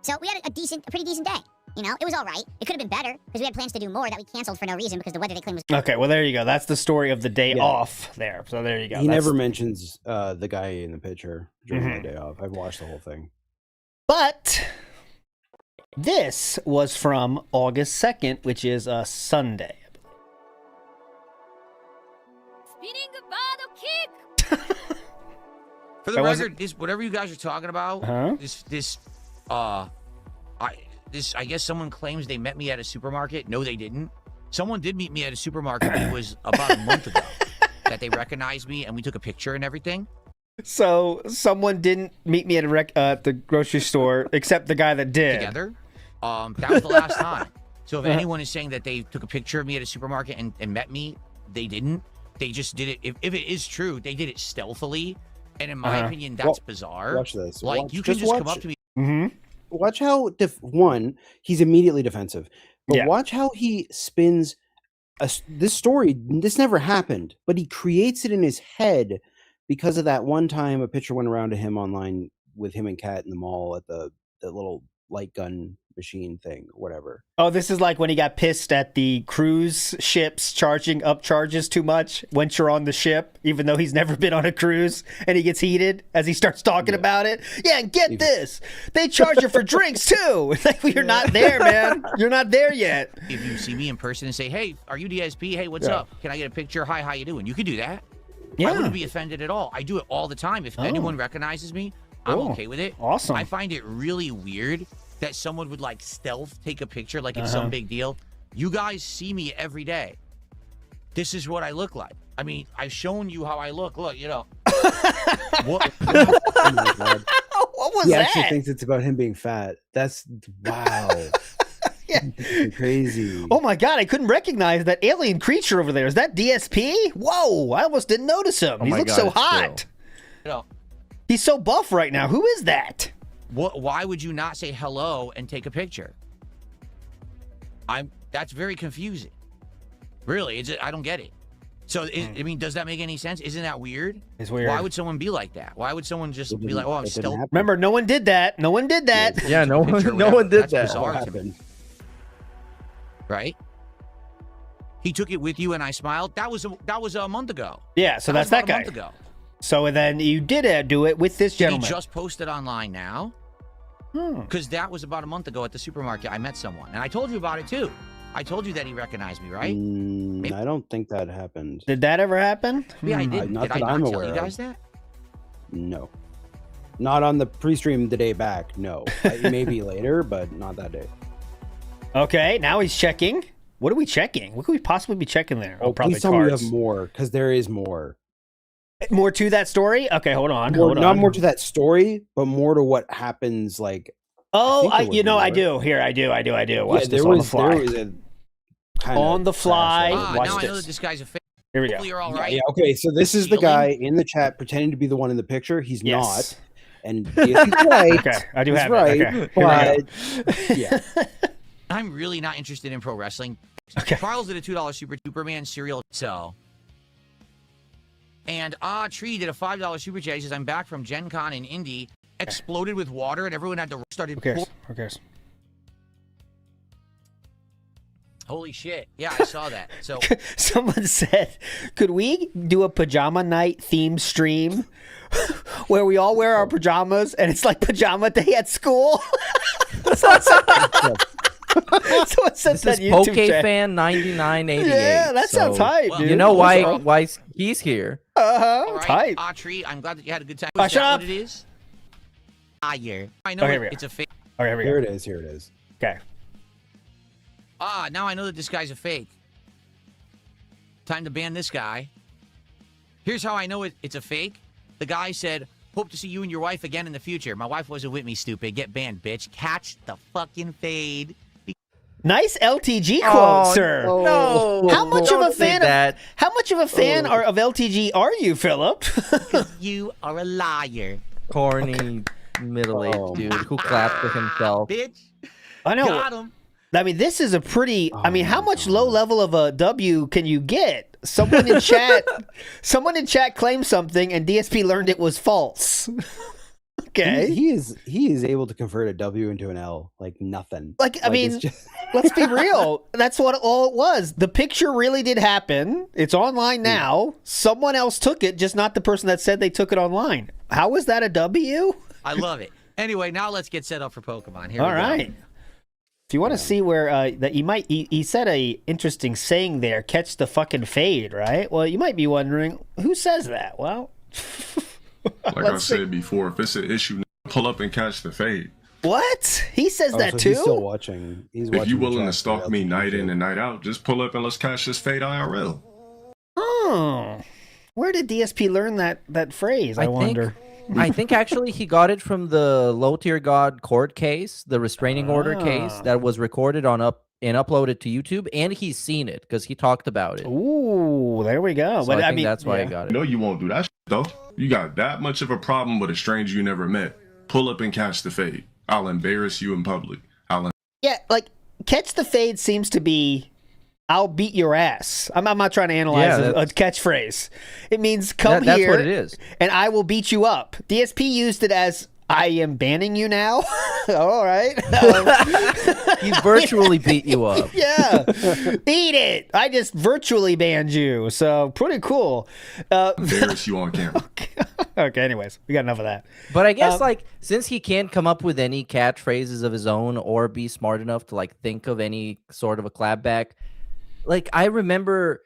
K: So we had a pretty decent day. You know, it was all right. It could have been better because we had plans to do more that we canceled for no reason because the weather they claimed was.
E: Okay, well there you go. That's the story of the day off there. So there you go.
G: He never mentions the guy in the picture during the day off. I've watched the whole thing.
E: But this was from August 2nd, which is a Sunday.
J: For the record, this whatever you guys are talking about, I guess someone claims they met me at a supermarket. No, they didn't. Someone did meet me at a supermarket. It was about a month ago that they recognized me and we took a picture and everything.
E: So someone didn't meet me at the grocery store, except the guy that did.
J: Together. That was the last time. So if anyone is saying that they took a picture of me at a supermarket and met me, they didn't. They just did it. If it is true, they did it stealthily. And in my opinion, that's bizarre.
G: Watch this.
J: Like, you can just come up to me.
G: Watch how, he's immediately defensive. But watch how he spins this story. This never happened. But he creates it in his head because of that one time a picture went around to him online with him and Kat in the mall at the little light gun machine thing, whatever.
E: Oh, this is like when he got pissed at the cruise ships charging up charges too much once you're on the ship, even though he's never been on a cruise, and he gets heated as he starts talking about it. Yeah, and get this. They charge you for drinks too. It's like, you're not there, man. You're not there yet.
J: If you see me in person and say, hey, are you DSP? Hey, what's up? Can I get a picture? Hi, how you doing? You could do that. I wouldn't be offended at all. I do it all the time. If anyone recognizes me, I'm okay with it.
E: Awesome.
J: I find it really weird that someone would like stealth take a picture like it's some big deal. You guys see me every day. This is what I look like. I mean, I've shown you how I look. Look, you know. What?
G: Oh my God.
E: What was
G: he
E: that?
G: actually thinks it's about him being fat. That's wow. Crazy.
E: Oh my God, I couldn't recognize that alien creature over there. Is that DSP? Whoa, I almost didn't notice him. He looks so hot.
J: You know,
E: he's so buff right now. Who is that?
J: Why would you not say hello and take a picture? That's very confusing. Really, I don't get it. So, I mean, does that make any sense? Isn't that weird?
E: It's weird.
J: Why would someone be like that? Why would someone just be like, "Oh, I'm still"?
E: Remember, no one did that. No one did that.
F: Yeah, no one did that.
J: Bizarre to me. Right? He took it with you, and I smiled. That was a month ago.
E: Yeah, so that's that guy.
J: A month ago.
E: So then you did do it with this gentleman.
J: Did he just post it online now? Because that was about a month ago at the supermarket. I met someone, and I told you about it too. I told you that he recognized me, right?
G: I don't think that happened.
E: Did that ever happen?
J: Yeah, I did.
G: Not
J: did
G: that
J: I
G: I'm
J: not tell
G: aware
J: you guys
G: of.
J: that?
G: No. Not on the pre-stream the day back, no. Maybe later, but not that day.
E: Okay, now he's checking. What are we checking? What could we possibly be checking there?
G: Oh,
E: probably
G: please tell me you
E: cards.
G: have more, because there is more.
E: More to that story? Okay, hold on.
G: Not more to that story, but more to what happens, like...
E: Oh, I do. Here, I do. Watch this on the fly.
G: There was a
E: on the fly. Watch
J: now
E: this.
J: I know that this guy's a fake.
E: Here we go.
J: You're all right.
G: Yeah, okay, so this is the guy in the chat pretending to be the one in the picture. He's not. And he's right.
E: Okay, I do have
G: right,
E: it. Okay.
G: But, yeah.
J: I'm really not interested in pro wrestling.
E: Okay.
J: Charles did a $2 Superman cereal. So. And Tree did a $5 super chat. He says, I'm back from Gen Con in Indy. Exploded with water and everyone had to started.
E: Who cares?
J: Holy shit. Yeah, I saw that. So
E: Someone said, could we do a pajama night theme stream where we all wear our pajamas and it's like pajama day at school? Someone said
F: This
E: that
F: is
E: YouTube
F: Poke
E: chat.
F: Fan 9988.
E: Yeah, that sounds hype,
J: Well,
E: dude.
F: You know why
E: All
F: he's here?
J: all right,
E: hype.
J: Autry, I'm glad that you had a good time.
E: Oh,
J: Is
E: shut
J: that
E: up.
J: what it is? Liar. I know
E: Oh, here we
J: it's a fake.
E: right, here we
G: Here
E: go.
G: it is. Here it is.
E: Okay.
J: Now I know that this guy's a fake. Time to ban this guy. Here's how I know it's a fake. The guy said, hope to see you and your wife again in the future. My wife wasn't with me, stupid. Get banned, bitch. Catch the fucking fade.
E: Nice LTG quote, sir.
F: No.
E: How much of a
F: Don't say
E: fan
F: that.
E: How much of a fan of LTG are you, Philip?
J: You are a liar,
F: Corny middle-aged dude who claps with himself.
J: bitch.
E: I know.
J: Got him.
E: I mean, this is a pretty. I mean, how much low level of a W can you get? Someone in chat claimed something, and DSP learned it was false. Okay.
G: He is able to convert a W into an L like nothing.
E: Like, I mean,
G: it's just-
E: let's be real. That's what all it was. The picture really did happen. It's online now. Someone else took it, just not the person that said they took it online. How is that a W?
J: I love it. Anyway, now let's get set up for Pokemon. Here
E: All
J: we go.
E: right. If you want to see where that you might, he said a interesting saying there. Catch the fucking fade, right? Well, you might be wondering who says that. Well,
B: Like I said before, if it's an issue, pull up and catch the fade.
E: what he says
G: Oh,
E: that
G: so
E: too.
G: He's still watching. He's watching.
B: If you
G: the
B: willing to
G: chat for
B: stalk me
G: LTG
B: night
G: too.
B: in and night out, just pull up and let's catch this fade IRL.
E: Oh, where did DSP learn that phrase? I wonder.
F: I think actually he got it from the low tier god court case, the restraining order case that was recorded on and uploaded to YouTube, and he's seen it because he talked about it.
E: Ooh, there we go.
F: So
E: But
F: I
E: I
F: think
E: mean,
F: that's why I
E: yeah.
F: got
B: You
F: it.
B: know you won't do that shit, though. You got that much of a problem with a stranger you never met. Pull up and catch the fade. I'll embarrass you in public.
E: Yeah, like catch the fade seems to be I'll beat your ass. I'm not trying to analyze
F: Yeah,
E: a catchphase. It means come
F: That's
E: here
F: what it is.
E: and I will beat you up. DSP used it as I am banning you now. All right.
F: He virtually beat you up.
E: Yeah. Eat it. I just virtually banned you. So pretty cool.
B: Embarrass you on camera.
E: Okay, anyways, we got enough of that.
F: But I guess like since he can't come up with any catchphrases of his own or be smart enough to like think of any sort of a clapback, like I remember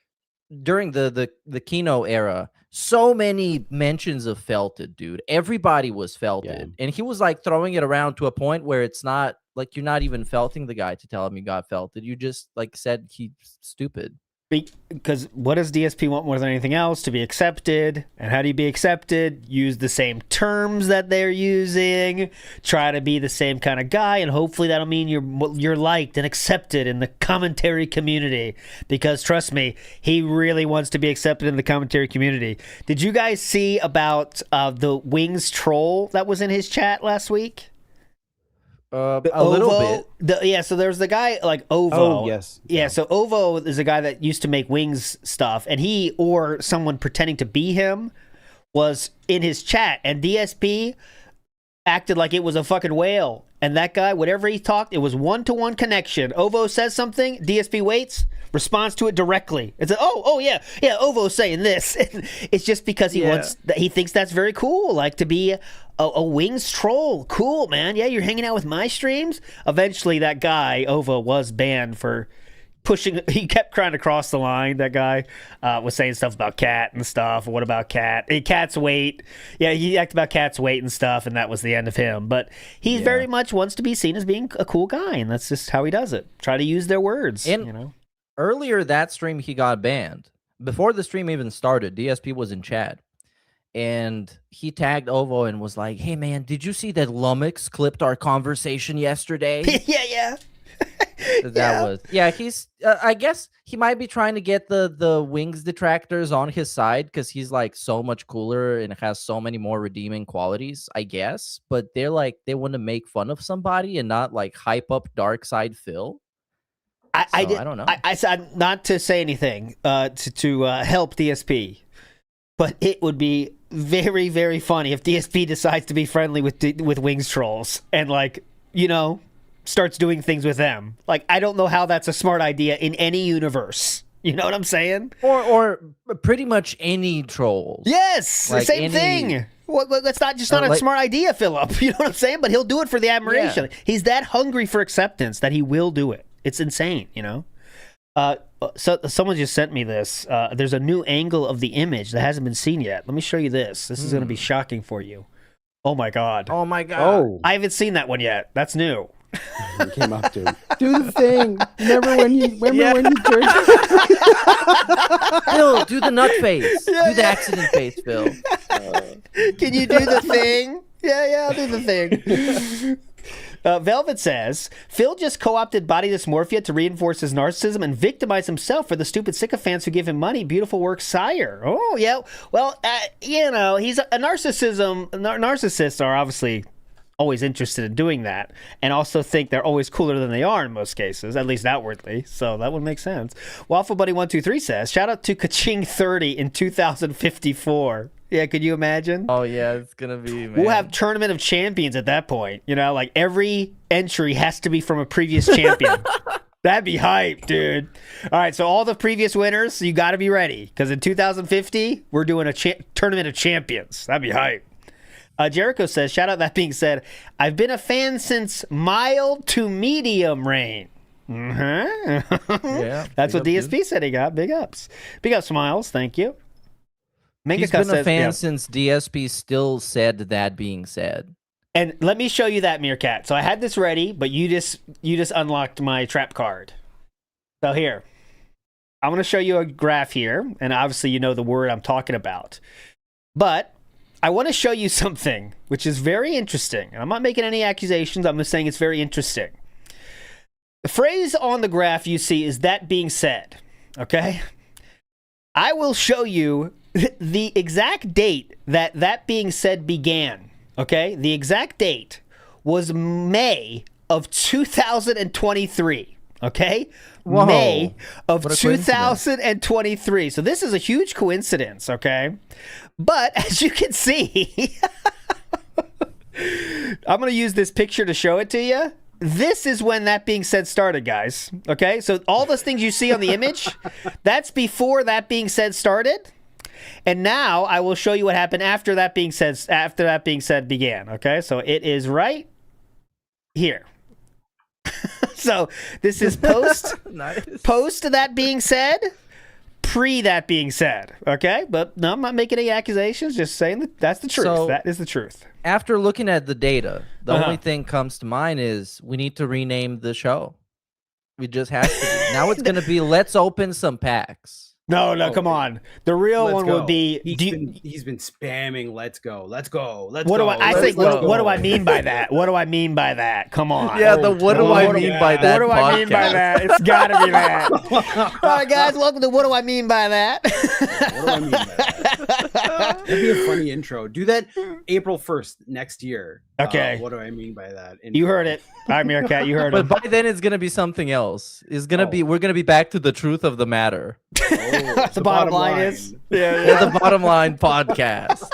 F: during the Kino era, so many mentions of felted, dude. Everybody was felted, and he was like throwing it around to a point where it's not like you're not even felting the guy to tell him you got felted. You just like said he's stupid.
E: Because what does DSP want more than anything else? To be accepted. And how do you be accepted? Use the same terms that they're using. Try to be the same kind of guy, and hopefully that'll mean you're liked and accepted in the commentary community. Because trust me, he really wants to be accepted in the commentary community. Did you guys see about the Wings troll that was in his chat last week?
F: A little bit.
E: So there's the guy like Ovo.
G: Oh, yes.
E: Yeah, so Ovo is a guy that used to make Wings stuff, and he or someone pretending to be him was in his chat, and DSP acted like it was a fucking whale. And that guy, whatever he talked, it was one-to-one connection. Ovo says something, DSP waits, responds to it directly. It's yeah, Ovo's saying this. It's just because he thinks that's very cool, like to be a Wings troll. Cool, man. Yeah, you're hanging out with my streams. Eventually, that guy Ovo was banned for pushing. He kept trying to cross the line. That guy was saying stuff about Cat and stuff. What about Cat? Hey, Cat's weight. Yeah, he acted about Cat's weight and stuff, and that was the end of him. But he very much wants to be seen as being a cool guy, and that's just how he does it. Try to use their words.
F: And earlier that stream, he got banned. Before the stream even started, DSP was in chat. And he tagged Ovo and was like, "Hey, man, did you see that Lummox clipped our conversation yesterday?"
E: yeah.
F: He's I guess he might be trying to get the Wings detractors on his side because he's like so much cooler and has so many more redeeming qualities, I guess. But they're like, they want to make fun of somebody and not like hype up Dark Side Phil. I don't know.
E: I said not to say anything to help DSP, but it would be very, very funny if DSP decides to be friendly with Wings trolls and starts doing things with them. Like, I don't know how that's a smart idea in any universe. You know what I'm saying?
F: Or pretty much any trolls.
E: Yes,
F: Like
E: same thing. Well, that's not a smart idea, Philip. You know what I'm saying? But he'll do it for the admiration. Yeah. He's that hungry for acceptance that he will do it. It's insane, you know? So someone just sent me this. There's a new angle of the image that hasn't been seen yet. Let me show you this. This is going to be shocking for you. Oh, my God.
F: Oh, my God.
G: Oh.
E: I haven't seen that one yet. That's new.
G: It came up to do the thing. Remember when you turned?
F: Phil, do the nut face. Do the accident face, Phil.
E: Can you do the thing? Yeah, I'll do the thing. Velvet says, Phil just co-opted body dysmorphia to reinforce his narcissism and victimize himself for the stupid sycophants who give him money. Beautiful work, sire. Oh, yeah. Well, you know, he's a narcissists are obviously always interested in doing that and also think they're always cooler than they are in most cases, at least outwardly. So that would make sense. Waffle Buddy 123 says, shout out to Kaching 30 in 2054. Yeah, could you imagine?
F: Oh, yeah, it's going to be, man.
E: We'll have Tournament of Champions at that point. You know, like every entry has to be from a previous champion. That'd be hype, dude. All right, so all the previous winners, you got to be ready. Because in 2050, we're doing a Tournament of Champions. That'd be hype. Jericho says, shout out, that being said, I've been a fan since mild to medium rain. Yeah, that's what DSP dude. Said he got. Big ups. Big ups, Smiles. Thank you.
F: He's been a fan since DSP still said that being said.
E: And let me show you that, Meerkat. So I had this ready, but you just unlocked my trap card. So here, I'm going to show you a graph here, and obviously you know the word I'm talking about. But I want to show you something which is very interesting. I'm not making any accusations. I'm just saying it's very interesting. The phrase on the graph you see is that being said. Okay? I will show you the exact date that being said began. Okay? The exact date was May of 2023. Okay? Whoa. May of 2023. So this is a huge coincidence, okay? But as you can see, I'm going to use this picture to show it to you. This is when that being said started, guys. Okay? So all those things you see on the image, that's before that being said started. And now I will show you what happened after that being said began. Okay? So it is right here. So this is post that being said, pre that being said. Okay? But no, I'm not making any accusations, just saying that's the truth. So, that is the truth.
F: After looking at the data, the only thing comes to mind is we need to rename the show. We just have to. Now it's going to be Let's Open Some Packs.
E: No, come on. The real one would be.
G: He's been spamming. Let's go. What
E: do I mean by that? What do I mean by that? Come on.
F: Yeah, what do I mean by that?
E: What do I mean by that? It's got to be that. All right, guys, welcome to What Do I Mean by That?
G: What do I mean by that? That'd be a funny intro. Do that April 1st next year.
E: Okay.
G: What do I mean by that?
E: You heard it. All right, Meerkat, you heard it.
F: But by then it's gonna be something else. It's gonna be we're gonna be back to the truth of the matter.
E: The bottom line is
F: the bottom line podcast.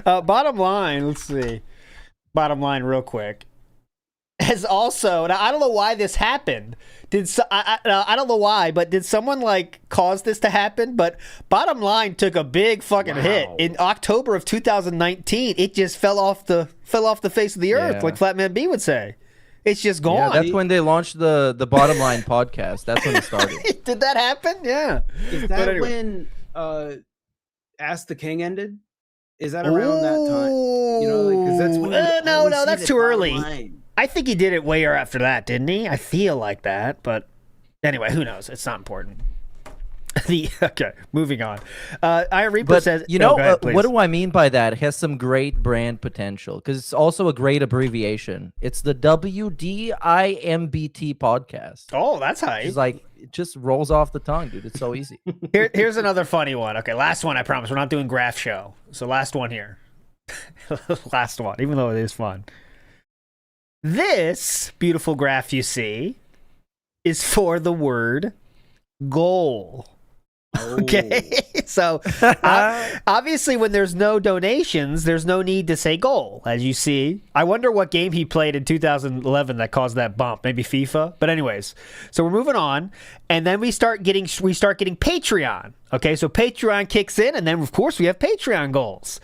E: Bottom line, let's see. Bottom line, real quick. Has also, now I don't know why this happened. I don't know why, but did someone like cause this to happen? But Bottom Line took a big fucking hit in October of 2019. It just fell off the face of the earth, like Flatman B would say. It's just gone.
F: Yeah, that's when they launched the Bottom Line podcast. That's when it started.
E: Did that happen? Yeah.
G: Is that when Ask the King ended? Is that around that time? You know, because that's when
E: no, that's too early. Line. I think he did it way after that, didn't he? I feel like that, but anyway, who knows? It's not important. Okay, moving on. Iron Reaper says,
F: you know, what do I mean by that? It has some great brand potential because it's also a great abbreviation. It's the WDIMBT podcast.
E: Oh, that's hype.
F: It's like it just rolls off the tongue, dude. It's so easy.
E: Here's another funny one. Okay, last one. I promise we're not doing graph show. So last one here. Last one, even though it is fun. This beautiful graph you see is for the word goal. Okay, so obviously when there's no donations, there's no need to say goal, as you see. I wonder what game he played in 2011 that caused that bump. Maybe FIFA. But anyways, so we're moving on, and then we start getting Patreon. Okay, so Patreon kicks in, and then of course we have Patreon goals.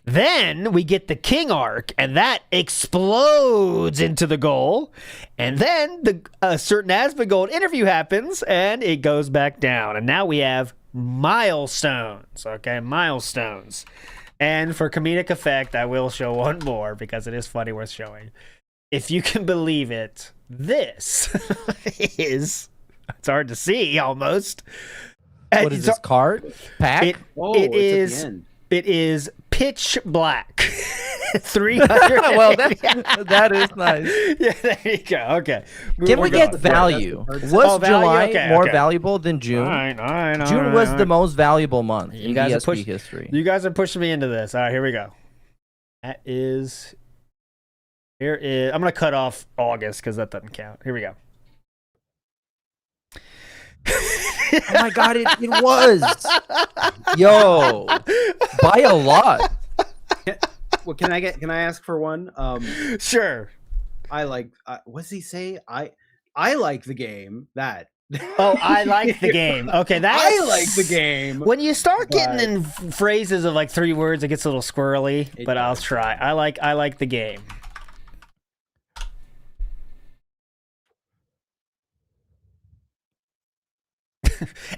E: Then we get the King arc, and that explodes into the goal. And then a certain Asmongold interview happens, and it goes back down. And now we have milestones. Okay, milestones. And for comedic effect, I will show one more because it is funny worth showing. If you can believe it, this is... It's hard to see, almost.
F: What is this card? Pack?
E: It
G: it's at the end.
E: It is pitch black. 300.
F: Well, that is nice.
E: Yeah, there you go. Okay.
F: Can we get value? Was July more valuable than June?
E: All right.
F: June was the most valuable month in DSP history.
E: You guys are pushing me into this. All right, here we go. That is... Here is... I'm going to cut off August because that doesn't count. Here we go.
F: Oh my god, it was. Yo, by a lot.
G: Well, can I ask for one?
E: Sure.
G: I like. What's he say? I like the game. That.
E: Oh, I like the game. Okay, that's...
G: I like the game.
E: When you start getting in phrases of like 3 words, it gets a little squirrely. But I'll try. I like the game.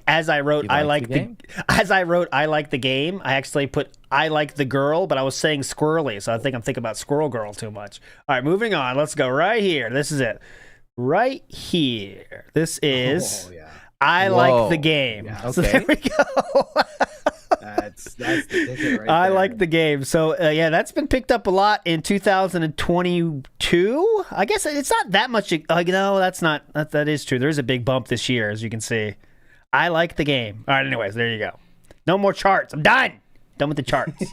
E: As I wrote, I like the game. I actually put I like the girl, but I was saying squirrely, so I think I'm thinking about Squirrel Girl too much. All right, moving on. Let's go right here. This is it. Right here. This is I like the game. Yeah, okay. So there we go.
G: That's the ticket right
E: I
G: there.
E: like the game. So yeah, that's been picked up a lot in 2022. I guess it's not that much. No, that is true. There is a big bump this year, as you can see. I like the game. All right, anyways, there you go. No more charts. I'm done with the charts.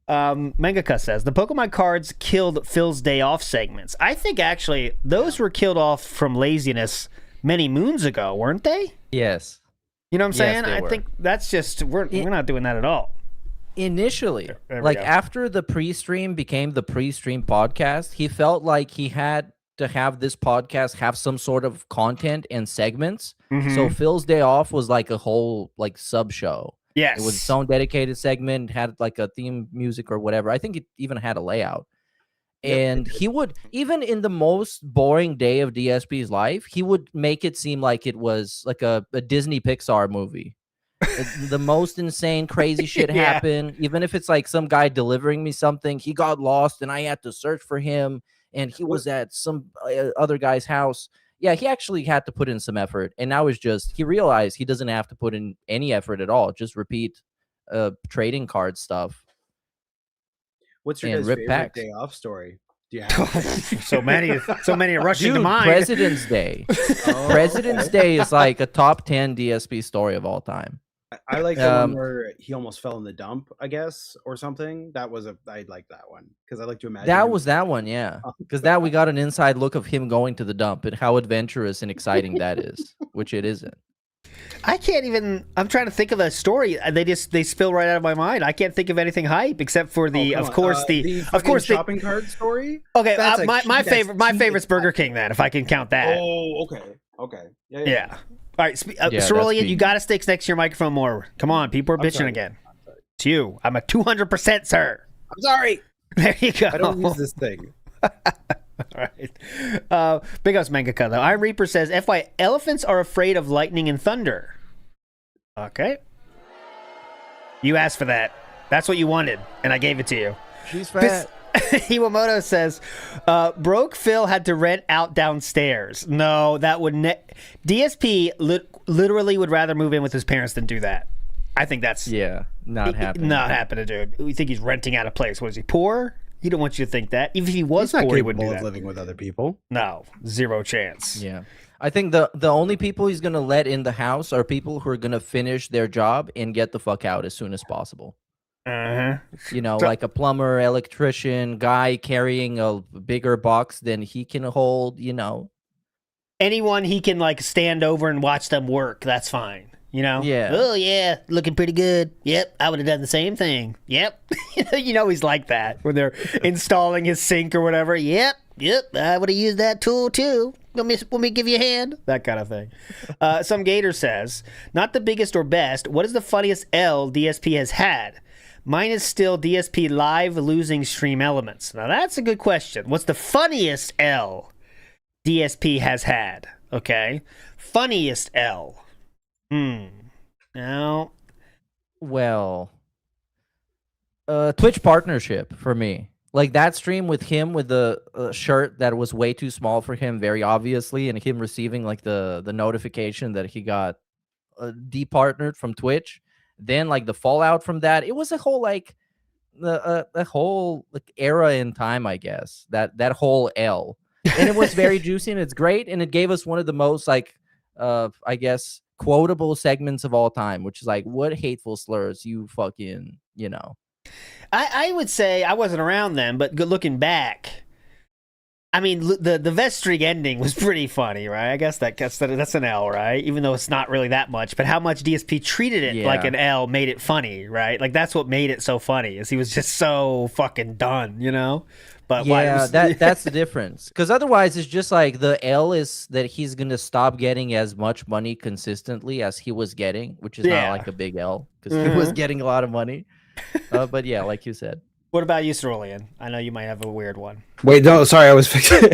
E: Mangaka says, the Pokemon cards killed Phil's day off segments. I think, actually, those were killed off from laziness many moons ago, weren't they?
F: Yes.
E: You know what I'm saying? I think that's just, we're not doing that at all.
F: Initially, after the pre-stream became the pre-stream podcast, he felt like he had to have this podcast have some sort of content and segments. Mm-hmm. So Phil's Day Off was like a whole sub show.
E: Yes.
F: It was its own dedicated segment, had like a theme music or whatever. I think it even had a layout. And he would, even in the most boring day of DSP's life, he would make it seem like it was like a Disney Pixar movie. The most insane, crazy shit happened. Even if it's like some guy delivering me something, he got lost and I had to search for him. And he was at some other guy's house. Yeah, he actually had to put in some effort. And now it's just, he realized he doesn't have to put in any effort at all. Just repeat trading card stuff.
G: What's your favorite day off story? Do you have
E: so many are rushing to mind.
F: President's Day. President's Day is like a top 10 DSP story of all time.
G: I like the one where he almost fell in the dump, I guess, or something. I like that one because I like to imagine.
F: That was that one, yeah. Because that we got an inside look of him going to the dump and how adventurous and exciting that is, which it isn't.
E: I can't even. I'm trying to think of a story. They spill right out of my mind. I can't think of anything hype except for the
G: shopping cart story.
E: Okay, my favorite's Burger King. Then, if I can count that.
G: Oh, okay, yeah.
E: All right, Cerulean, you got to stick next to your microphone more. Come on, people are bitching again. It's you. I'm a 200%, sir.
G: I'm sorry.
E: There you go.
G: I don't use this thing.
E: All right. Big ups, Mangaka, though. Iron Reaper says, FY, elephants are afraid of lightning and thunder. Okay. You asked for that. That's what you wanted, and I gave it to you.
F: She's fat.
E: Iwamoto says, broke Phil had to rent out downstairs. No, that would... DSP literally would rather move in with his parents than do that. I think that's...
F: Yeah, not happening.
E: Not happening, dude. You think he's renting out a place. What, is he poor? He don't want you to think that. Even if he was poor, he wouldn't do that.
G: Living with other people.
E: No, zero chance.
F: Yeah. I think the only people he's going to let in the house are people who are going to finish their job and get the fuck out as soon as possible. You know, like a plumber, electrician, guy carrying a bigger box than he can hold, you know.
E: Anyone he can stand over and watch them work, that's fine. You know?
F: Yeah.
E: Oh, yeah, looking pretty good. Yep, I would have done the same thing. Yep. You know he's like that when they're installing his sink or whatever. Yep, I would have used that tool too. Want me to give you a hand? That kind of thing. Some Gator says, not the biggest or best. What is the funniest L DSP has had? Mine is still DSP live losing stream elements. Now, that's a good question. What's the funniest L DSP has had? Okay. Funniest L. Now,
F: well, Twitch partnership for me. Like that stream with him with the shirt that was way too small for him, very obviously, and him receiving like the notification that he got departnered from Twitch. Then like the fallout from that, it was a whole like the whole like era in time, I guess. That whole L, and it was very juicy and it's great, and it gave us one of the most like I guess quotable segments of all time, which is like, what hateful slurs you fucking, you know.
E: I would say I wasn't around then, but looking back, I mean, the vestry ending was pretty funny, right? I guess that's an L, right? Even though it's not really that much, but how much DSP treated it like an L made it funny, right? Like that's what made it so funny, is he was just so fucking done, you know? But
F: yeah, that's the difference. Because otherwise, it's just like the L is that he's gonna stop getting as much money consistently as he was getting, which is not like a big L because he was getting a lot of money. But yeah, like you said.
E: What about you, Cerulean? I know you might have a weird one.
G: Wait, no, sorry, I was fixing.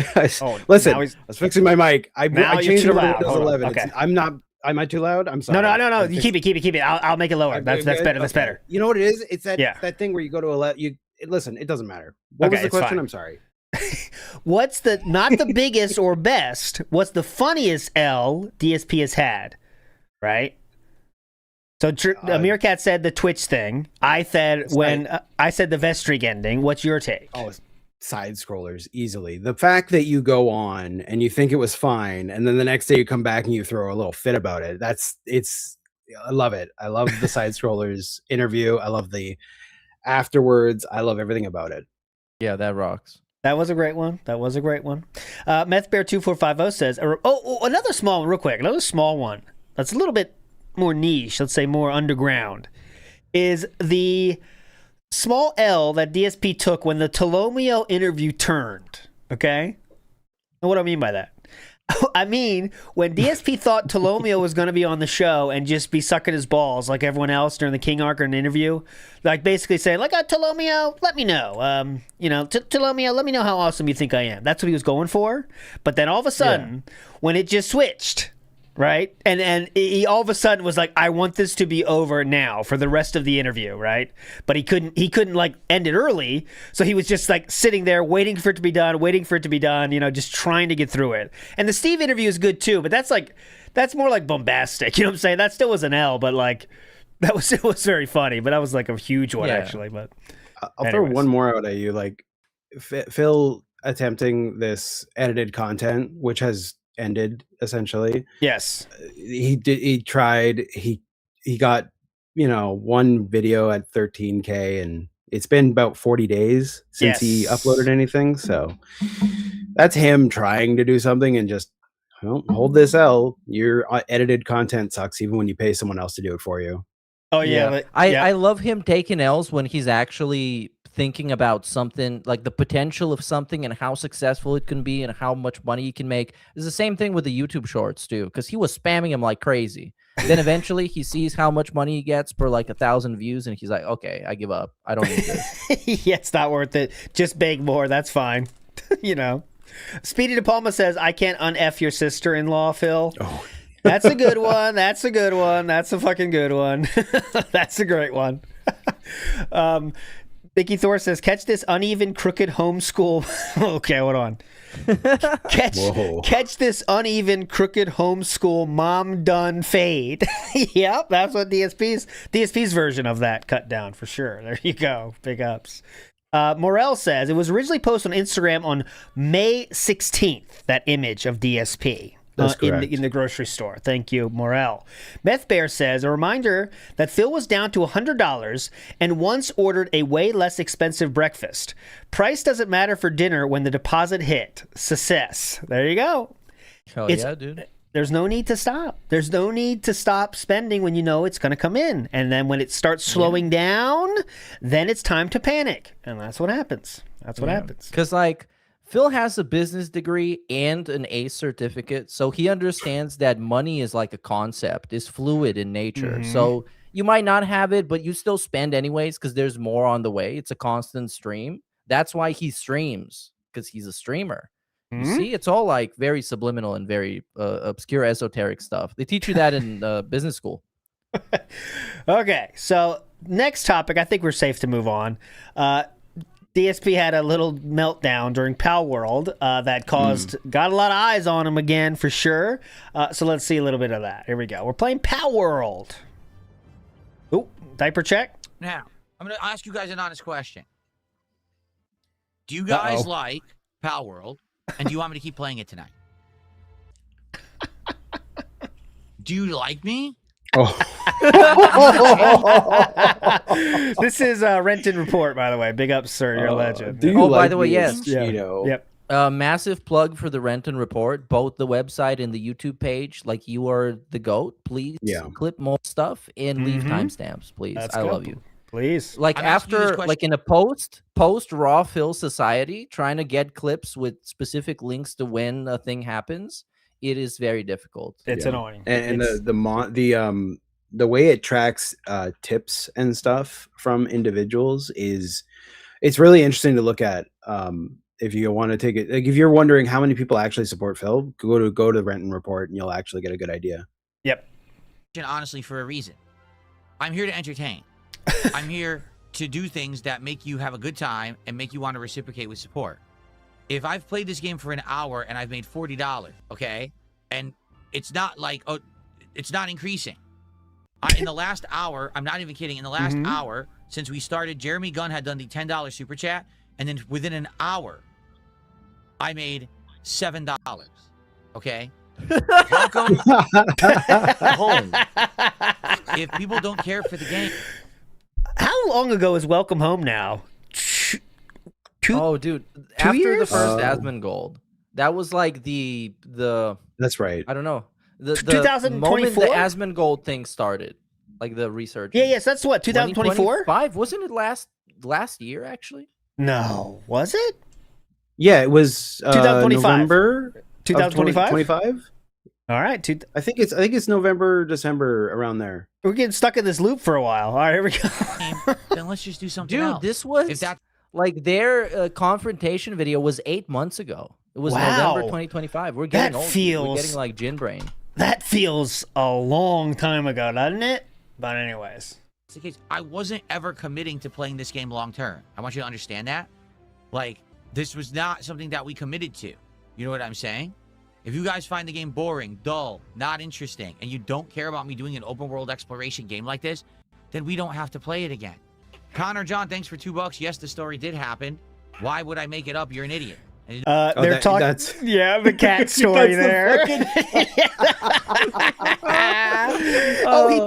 G: Listen, I
E: was
G: fixing my mic. I changed it over to Windows 11.
E: Okay.
G: I'm not. Am I too loud? I'm sorry.
E: No. You keep it. I'll make it lower. That's better.
G: Okay.
E: That's better.
G: You know what it is? It's that thing where you go to listen. It doesn't matter. What was the question?
E: Fine.
G: I'm sorry.
E: What's not the biggest or best? What's the funniest L DSP has had? Right. So Meerkat said the Twitch thing. I said I said the Vestrig ending. What's your take?
G: Oh, side scrollers easily. The fact that you go on and you think it was fine, and then the next day you come back and you throw a little fit about it. I love it. I love the side scrollers interview. I love the afterwards. I love everything about it.
F: Yeah, that rocks.
E: That was a great one. MethBear2450 says, another small one real quick. Another small one that's a little bit more niche, let's say more underground, is the small L that DSP took when the Tolomeo interview turned. Okay? And what do I mean by that? I mean, when DSP thought Tolomeo was going to be on the show and just be sucking his balls like everyone else during the King Archer interview, like basically saying, like, Tolomeo, let me know. Tolomeo, let me know how awesome you think I am. That's what he was going for. But then all of a sudden, when it just switched, right? And he all of a sudden was like, I want this to be over now for the rest of the interview, right? But he couldn't like end it early. So he was just like sitting there waiting for it to be done, just trying to get through it. And the Steve interview is good too, but that's more like bombastic. You know what I'm saying? That still was an L, but like it was very funny, but that was like a huge one actually. But
G: I'll throw one more out at you. Like Phil attempting this edited content, which has ended essentially.
E: Yes,
G: he tried. He got one video at 13K, and it's been about 40 days since he uploaded anything. So that's him trying to do something and just hold this L. Your edited content sucks even when you pay someone else to do it for you.
E: Oh yeah.
F: I love him taking L's when he's actually thinking about something, like the potential of something and how successful it can be and how much money you can make. It's the same thing with the YouTube shorts too, because he was spamming him like crazy. Then eventually he sees how much money he gets per like 1,000 views, and he's like, okay, I give up. I don't need this.
E: Yeah, it's not worth it. Just beg more. That's fine. Speedy De Palma says, I can't un-F your sister-in-law, Phil. Oh. That's a good one. That's a fucking good one. That's a great one. Vicky Thor says, catch this uneven, crooked homeschool. Okay, hold on. Catch this uneven, crooked homeschool mom done fade. Yep, that's what DSP's version of that cut down for sure. There you go. Big ups. Morel says, it was originally posted on Instagram on May 16th, that image of DSP. In the grocery store. Thank you, Morel. Meth Bear says, a reminder that Phil was down to $100 and once ordered a way less expensive breakfast. Price doesn't matter for dinner when the deposit hit. Success. There you go.
F: Hell yeah, dude.
E: There's no need to stop. There's no need to stop spending when you know it's going to come in. And then when it starts slowing down, then it's time to panic. And that's what happens. That's what happens.
F: Because, like, Phil has a business degree and an ACE certificate, so he understands that money is like a concept, is fluid in nature. So you might not have it, but you still spend anyways because there's more on the way. It's a constant stream. That's why he streams, because he's a streamer. You see, it's all like very subliminal and very obscure esoteric stuff. They teach you that in business school.
E: Okay, so next topic, I think we're safe to move on. DSP had a little meltdown during Pal World that got a lot of eyes on him again for sure. So let's see a little bit of that. Here we go. We're playing Pal World. Ooh, diaper check.
J: Now, I'm going to ask you guys an honest question. Do you guys like Pal World? And do you want me to keep playing it tonight? Do you like me?
E: This is Renton Report, by the way. Big up, sir. You're a legend.
F: By the way, yes.
E: Yep.
F: Massive plug for the Renton Report, both the website and the YouTube page. Like, you are the GOAT. Please clip more stuff and leave timestamps, please. I love you.
E: Please.
F: Like, after, like, in a post Raw Phil society, trying to get clips with specific links to when a thing happens, it is very difficult.
E: It's annoying.
G: And the way it tracks tips and stuff from individuals it's really interesting to look at. If you want to take it, like, if you're wondering how many people actually support Phil, go to the Renton Report and you'll actually get a good idea.
E: Yep.
J: Honestly, for a reason. I'm here to entertain. I'm here to do things that make you have a good time and make you want to reciprocate with support. If I've played this game for an hour and I've made $40, okay, and it's not like, it's not increasing. In the last hour, I'm not even kidding, in the last hour since we started, Jeremy Gunn had done the $10 super chat, and then within an hour, I made $7. Okay? Welcome home. If people don't care for the game.
E: How long ago is Welcome Home now?
F: Oh, dude. After the first Asmongold. That was like the
G: That's right.
F: I don't know. The
E: 2024?
F: moment the Asmongold thing started. Like the research.
E: Yes, that's what, 2024?
F: Wasn't it last year, actually?
E: No. Was it?
G: Yeah, it was
E: 2025.
G: November
E: 2025?
G: 25?
E: All right.
G: I think it's November, December, around there.
E: We're getting stuck in this loop for a while. All right, here we go.
J: Then let's just do something
F: Dude,
J: else.
F: this was like their confrontation video was 8 months ago. It was November 2025. We're getting old. We're getting like gin brain.
E: That feels a long time ago, doesn't it? But anyways.
J: It's the case. I wasn't ever committing to playing this game long term. I want you to understand that. Like, this was not something that we committed to. You know what I'm saying? If you guys find the game boring, dull, not interesting, and you don't care about me doing an open world exploration game like this, then we don't have to play it again. Connor John, thanks for $2. Yes, the story did happen. Why would I make it up? You're an idiot.
E: They're talking. Yeah, the cat story there. He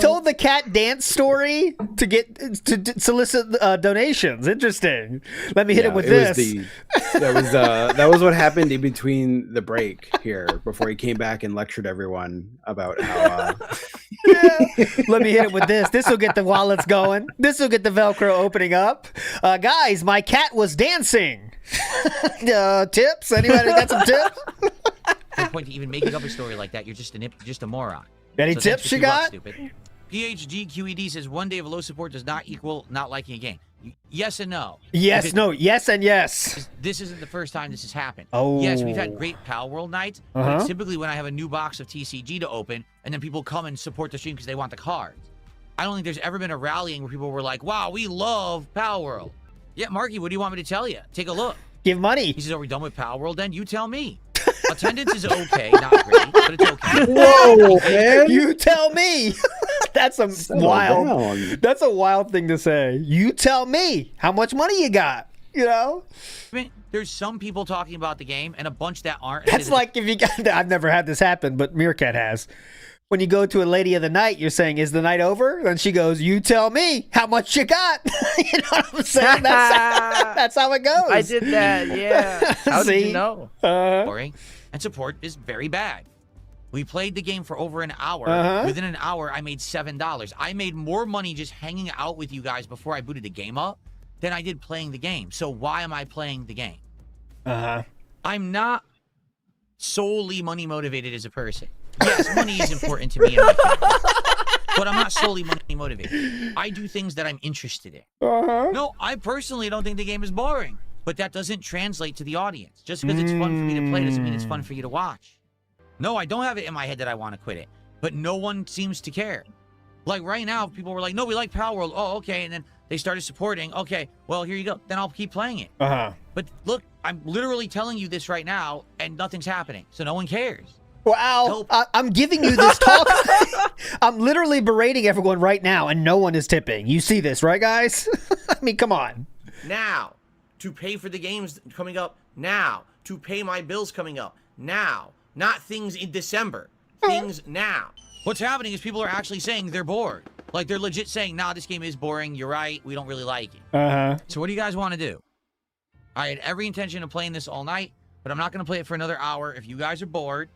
E: told the cat dance story to solicit donations. Interesting. Let me hit it with this.
G: That was what happened in between the break here before he came back and lectured everyone about how.
E: Let me hit it with this. This will get the wallets going. This will get the Velcro opening up. Guys, my cat was dancing. Tips? Anybody got some tips?
J: No point to even making up a story like that. You're just a moron.
E: Any tips you got?
J: Stupid. PhD QED says 1 day of low support does not equal not liking a game. Yes and no.
E: Yes, no. Yes and yes.
J: This isn't the first time this has happened.
E: Oh.
J: Yes, we've had great Pal World nights. But it's typically when I have a new box of TCG to open, and then people come and support the stream because they want the cards. I don't think there's ever been a rallying where people were like, wow, we love Pal World. Yeah, Marky, what do you want me to tell you? Take a look.
E: Give money.
J: He says, are we done with Pal World then? You tell me. Attendance is okay, not great, but it's okay.
G: Whoa, man.
E: You tell me. That's a wild thing to say. You tell me how much money you got, you know?
J: I mean, there's some people talking about the game and a bunch that aren't.
E: That's like if you got, I've never had this happen, but Meerkat has. When you go to a lady of the night, you're saying, is the night over? And she goes, you tell me how much you got. You know what I'm saying? That's how it goes.
F: I did that, yeah. How did you know?
J: Boring. And support is very bad. We played the game for over an hour. Within an hour, I made $7. I made more money just hanging out with you guys before I booted the game up than I did playing the game. So why am I playing the game? I'm not solely money motivated as a person. Yes, money is important to me and my family, but I'm not solely money motivated. I do things that I'm interested in. No, I personally don't think the game is boring, but that doesn't translate to the audience. Just because it's fun for me to play doesn't mean it's fun for you to watch. No, I don't have it in my head that I want to quit it, but no one seems to care. Like right now, people were like, no, we like Power World. Oh, okay. And then they started supporting. Okay, well, here you go. Then I'll keep playing it. But look, I'm literally telling you this right now, and nothing's happening. So no one cares.
E: Wow. I'm giving you this talk. I'm literally berating everyone right now, and no one is tipping. You see this, right, guys? I mean, come on.
C: Now, to pay for the games coming up. Now, to pay my bills coming up. Now, not things in December. Things now.
J: What's happening is people are actually saying they're bored. Like, they're legit saying, nah, this game is boring. You're right. We don't really like it. So what do you guys want to do? I had every intention of playing this all night, but I'm not going to play it for another hour. If you guys are bored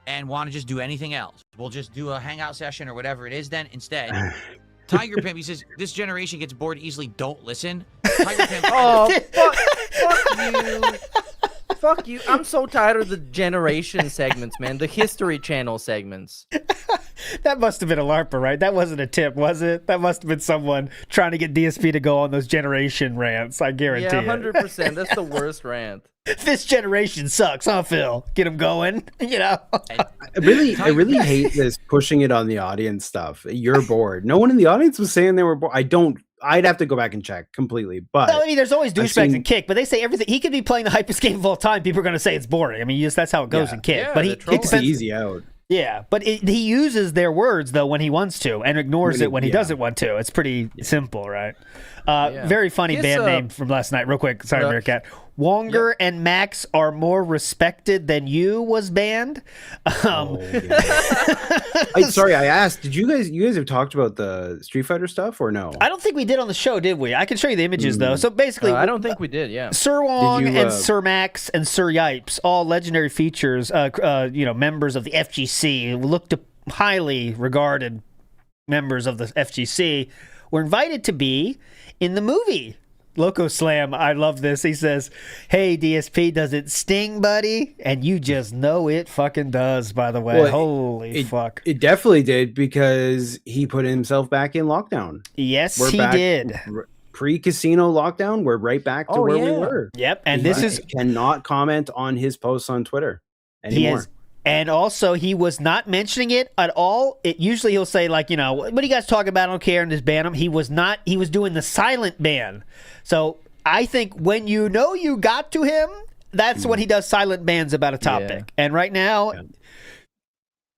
J: and want to just do anything else, we'll just do a hangout session or whatever it is then instead. Tiger Pimp, he says, this generation gets bored easily. Don't listen. Tiger Pimp.
F: Oh, fuck you. Fuck you. I'm so tired of the generation segments, man. The History Channel segments.
E: That must have been a LARPer, right? That wasn't a tip, was it? That must have been someone trying to get DSP to go on those generation rants. I guarantee
F: it. Yeah, 100%. That's the worst rant.
E: This generation sucks, huh, Phil? Get them going, you know?
G: I really hate this pushing it on the audience stuff. You're bored. No one in the audience was saying they were bored. I'd have to go back and check completely. But
E: well, I mean, there's always douchebags in Kick, but they say everything. He could be playing the hypest game of all time. People are going to say it's boring. I mean, that's how it goes in Kick.
F: Yeah,
E: but
G: it takes the easy out.
E: Yeah, but he uses their words, though, when he wants to, and ignores it when he doesn't want to. It's pretty simple, right? Very funny band name from last night. Real quick. Sorry, Meerkat. Wonger and Max are more respected than you was banned.
G: Sorry, I asked. Did you guys have talked about the Street Fighter stuff or no?
E: I don't think we did on the show, did we? I can show you the images though. So basically,
F: I don't think we did. Yeah,
E: Sir Wong and Sir Max and Sir Yipes, all legendary features. Members of the FGC, looked to highly regarded members of the FGC, were invited to be in the movie. Loco Slam, I love this. He says, hey, DSP, does it sting, buddy? And you just know it fucking does, by the way. Well, Holy fuck.
G: It definitely did, because he put himself back in lockdown.
E: Yes, he did.
G: Pre-casino lockdown, we're right back to where we were.
E: Yep, and he
G: cannot comment on his posts on Twitter anymore.
E: And also, he was not mentioning it at all. Usually he'll say, like, what do you guys talk about? I don't care, and just ban him. He was not. He was doing the silent ban. So I think when you know you got to him, that's when he does silent bans about a topic. Yeah. And right now,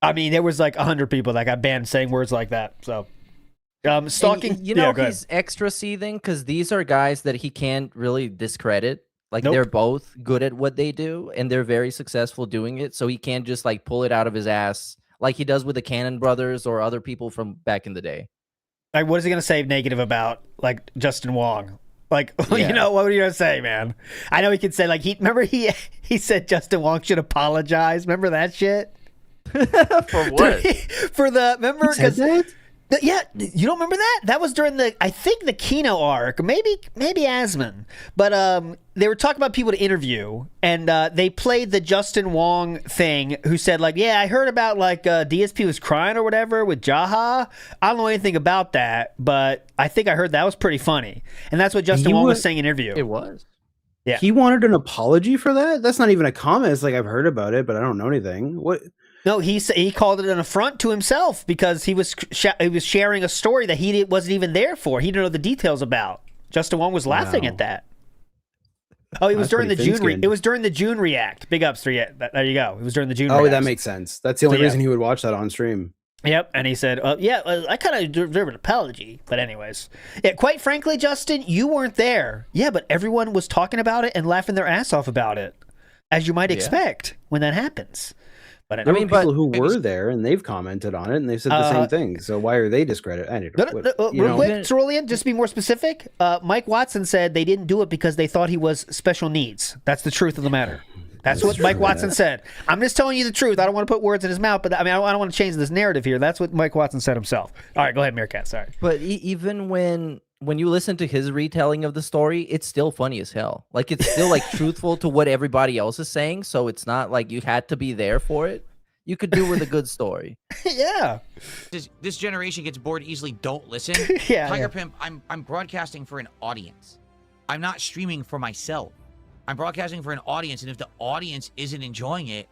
E: I mean, there was like 100 people that got banned saying words like that. So stalking.
F: And, he's extra seething because these are guys that he can't really discredit. Like, they're both good at what they do, and they're very successful doing it. So he can't just, like, pull it out of his ass like he does with the Cannon Brothers or other people from back in the day.
E: Like, what is he going to say negative about, like, Justin Wong? Like, what are you going to say, man? I know he could say, like, remember he said Justin Wong should apologize. Remember that shit?
F: For what?
E: Remember? Yeah, you don't remember that? That was during I think the Kino arc, maybe Asmon. But they were talking about people to interview, and they played the Justin Wong thing, who said, like, yeah, I heard about, like, DSP was crying or whatever with Jaha. I don't know anything about that, but I think I heard that was pretty funny. And that's what Justin Wong was saying in an interview.
F: It was.
E: Yeah.
G: He wanted an apology for that? That's not even a comment. It's like, I've heard about it, but I don't know anything. What?
E: No, he called it an affront to himself because he was sharing a story that he wasn't even there for. He didn't know the details about. Justin Wong was laughing at that. Oh, it was during the June. It was during the June React. Big ups, there you go. It was during the June.
G: Oh, that makes sense. That's the only reason he would watch that on stream.
E: Yep, and he said, I kind of deserve an apology. But anyways, quite frankly, Justin, you weren't there. Yeah, but everyone was talking about it and laughing their ass off about it, as you might expect when that happens. But
G: there were people who were there and they've commented on it and they've said the same thing. So why are they discredited?
E: Real quick, Cerulean, just to be more specific, Mike Watson said they didn't do it because they thought he was special needs. That's the truth of the matter. That's what Mike Watson said. I'm just telling you the truth. I don't want to put words in his mouth, but I mean, I don't want to change this narrative here. That's what Mike Watson said himself. All right, go ahead, Meerkat. Sorry.
F: But even when you listen to his retelling of the story, it's still funny as hell. Like, it's still like truthful to what everybody else is saying. So it's not like you had to be there for it. You could do with a good story.
E: Yeah.
J: This generation gets bored easily. Don't listen.
E: Yeah.
J: Tiger Pimp, I'm broadcasting for an audience. I'm not streaming for myself. I'm broadcasting for an audience, and if the audience isn't enjoying it,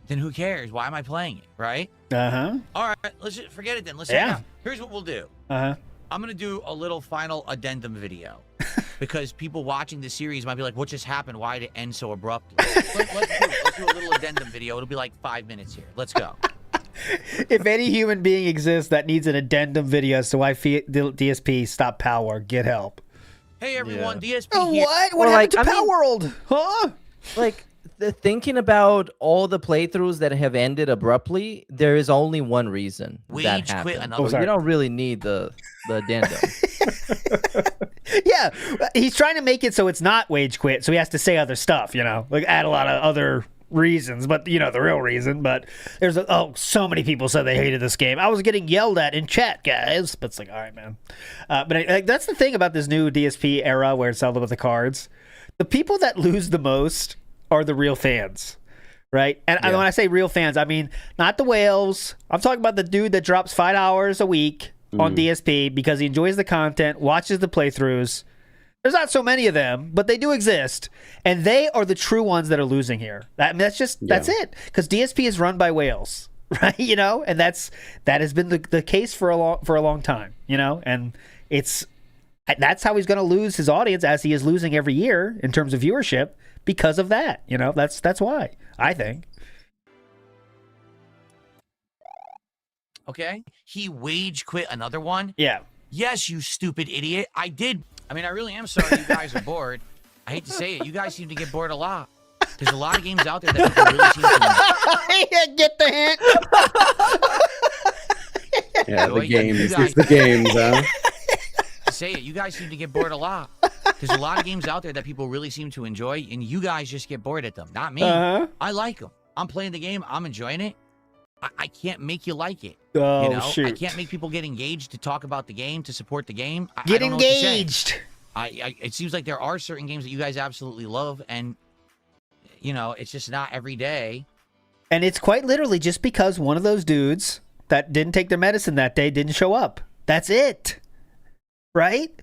J: then who cares? Why am I playing it, right?
E: Uh-huh.
J: All right, let's just forget it then. Let's Here's what we'll do.
E: Uh-huh.
J: I'm going to do a little final addendum video because people watching the series might be like, what just happened? Why did it end so abruptly? Let's do a little addendum video. It'll be like 5 minutes here. Let's go.
E: If any human being exists that needs an addendum video as to why DSP stopped power, get help.
J: Hey, everyone, DSP here.
E: What happened to Power World? Huh?
F: Like, thinking about all the playthroughs that have ended abruptly, there is only one reason that happened. You don't really need the addendum.
E: Yeah, he's trying to make it so it's not wage quit, so he has to say other stuff, like add a lot of other reasons, but the real reason. But there's so many people said they hated this game. I was getting yelled at in chat, guys. But it's like, all right, man. But that's the thing about this new DSP era where it's all about the cards. The people that lose the most are the real fans, right? And when I say real fans, I mean not the whales. I'm talking about the dude that drops $5 a week on DSP because he enjoys the content, watches the playthroughs. There's not so many of them, but they do exist, and they are the true ones that are losing here. That's it. Because DSP is run by whales, right? And that has been the case for a long time, and that's how he's going to lose his audience, as he is losing every year in terms of viewership because of that. That's why, I think.
J: Okay, he wage quit another one.
E: Yeah.
J: Yes, you stupid idiot. I did. I mean, I really am sorry you guys are bored. I hate to say it. You guys seem to get bored a lot. There's a lot of games out there that people really seem to
E: get the hint.
G: Yeah, the games. It's the games, huh?
J: Say it. You guys seem to get bored a lot. There's a lot of games out there that people really seem to enjoy, and you guys just get bored at them. Not me. I like them. I'm playing the game. I'm enjoying it. I can't make you like it.
E: Oh, shoot.
J: I can't make people get engaged to talk about the game, to support the game.
E: Get
J: I don't know what to say.
E: engaged.
J: It seems like there are certain games that you guys absolutely love, and it's just not every day.
E: And it's quite literally just because one of those dudes that didn't take their medicine that day didn't show up. That's it. Right?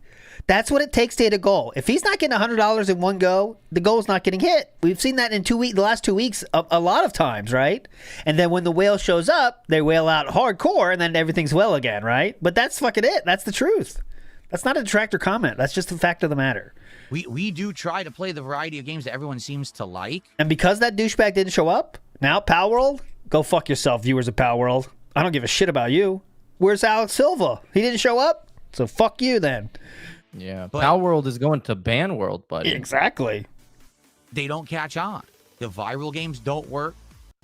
E: That's what it takes to hit a goal. If he's not getting $100 in one go, the goal's not getting hit. We've seen that in the last 2 weeks a lot of times, right? And then when the whale shows up, they whale out hardcore, and then everything's well again, right? But that's fucking it. That's the truth. That's not a detractor comment. That's just the fact of the matter.
J: We do try to play the variety of games that everyone seems to like.
E: And because that douchebag didn't show up, now Power World, go fuck yourself, viewers of Power World. I don't give a shit about you. Where's Alex Silva? He didn't show up? So fuck you then.
F: Yeah, Power World is going to Ban World, buddy.
E: Exactly.
J: They don't catch on. The viral games don't work.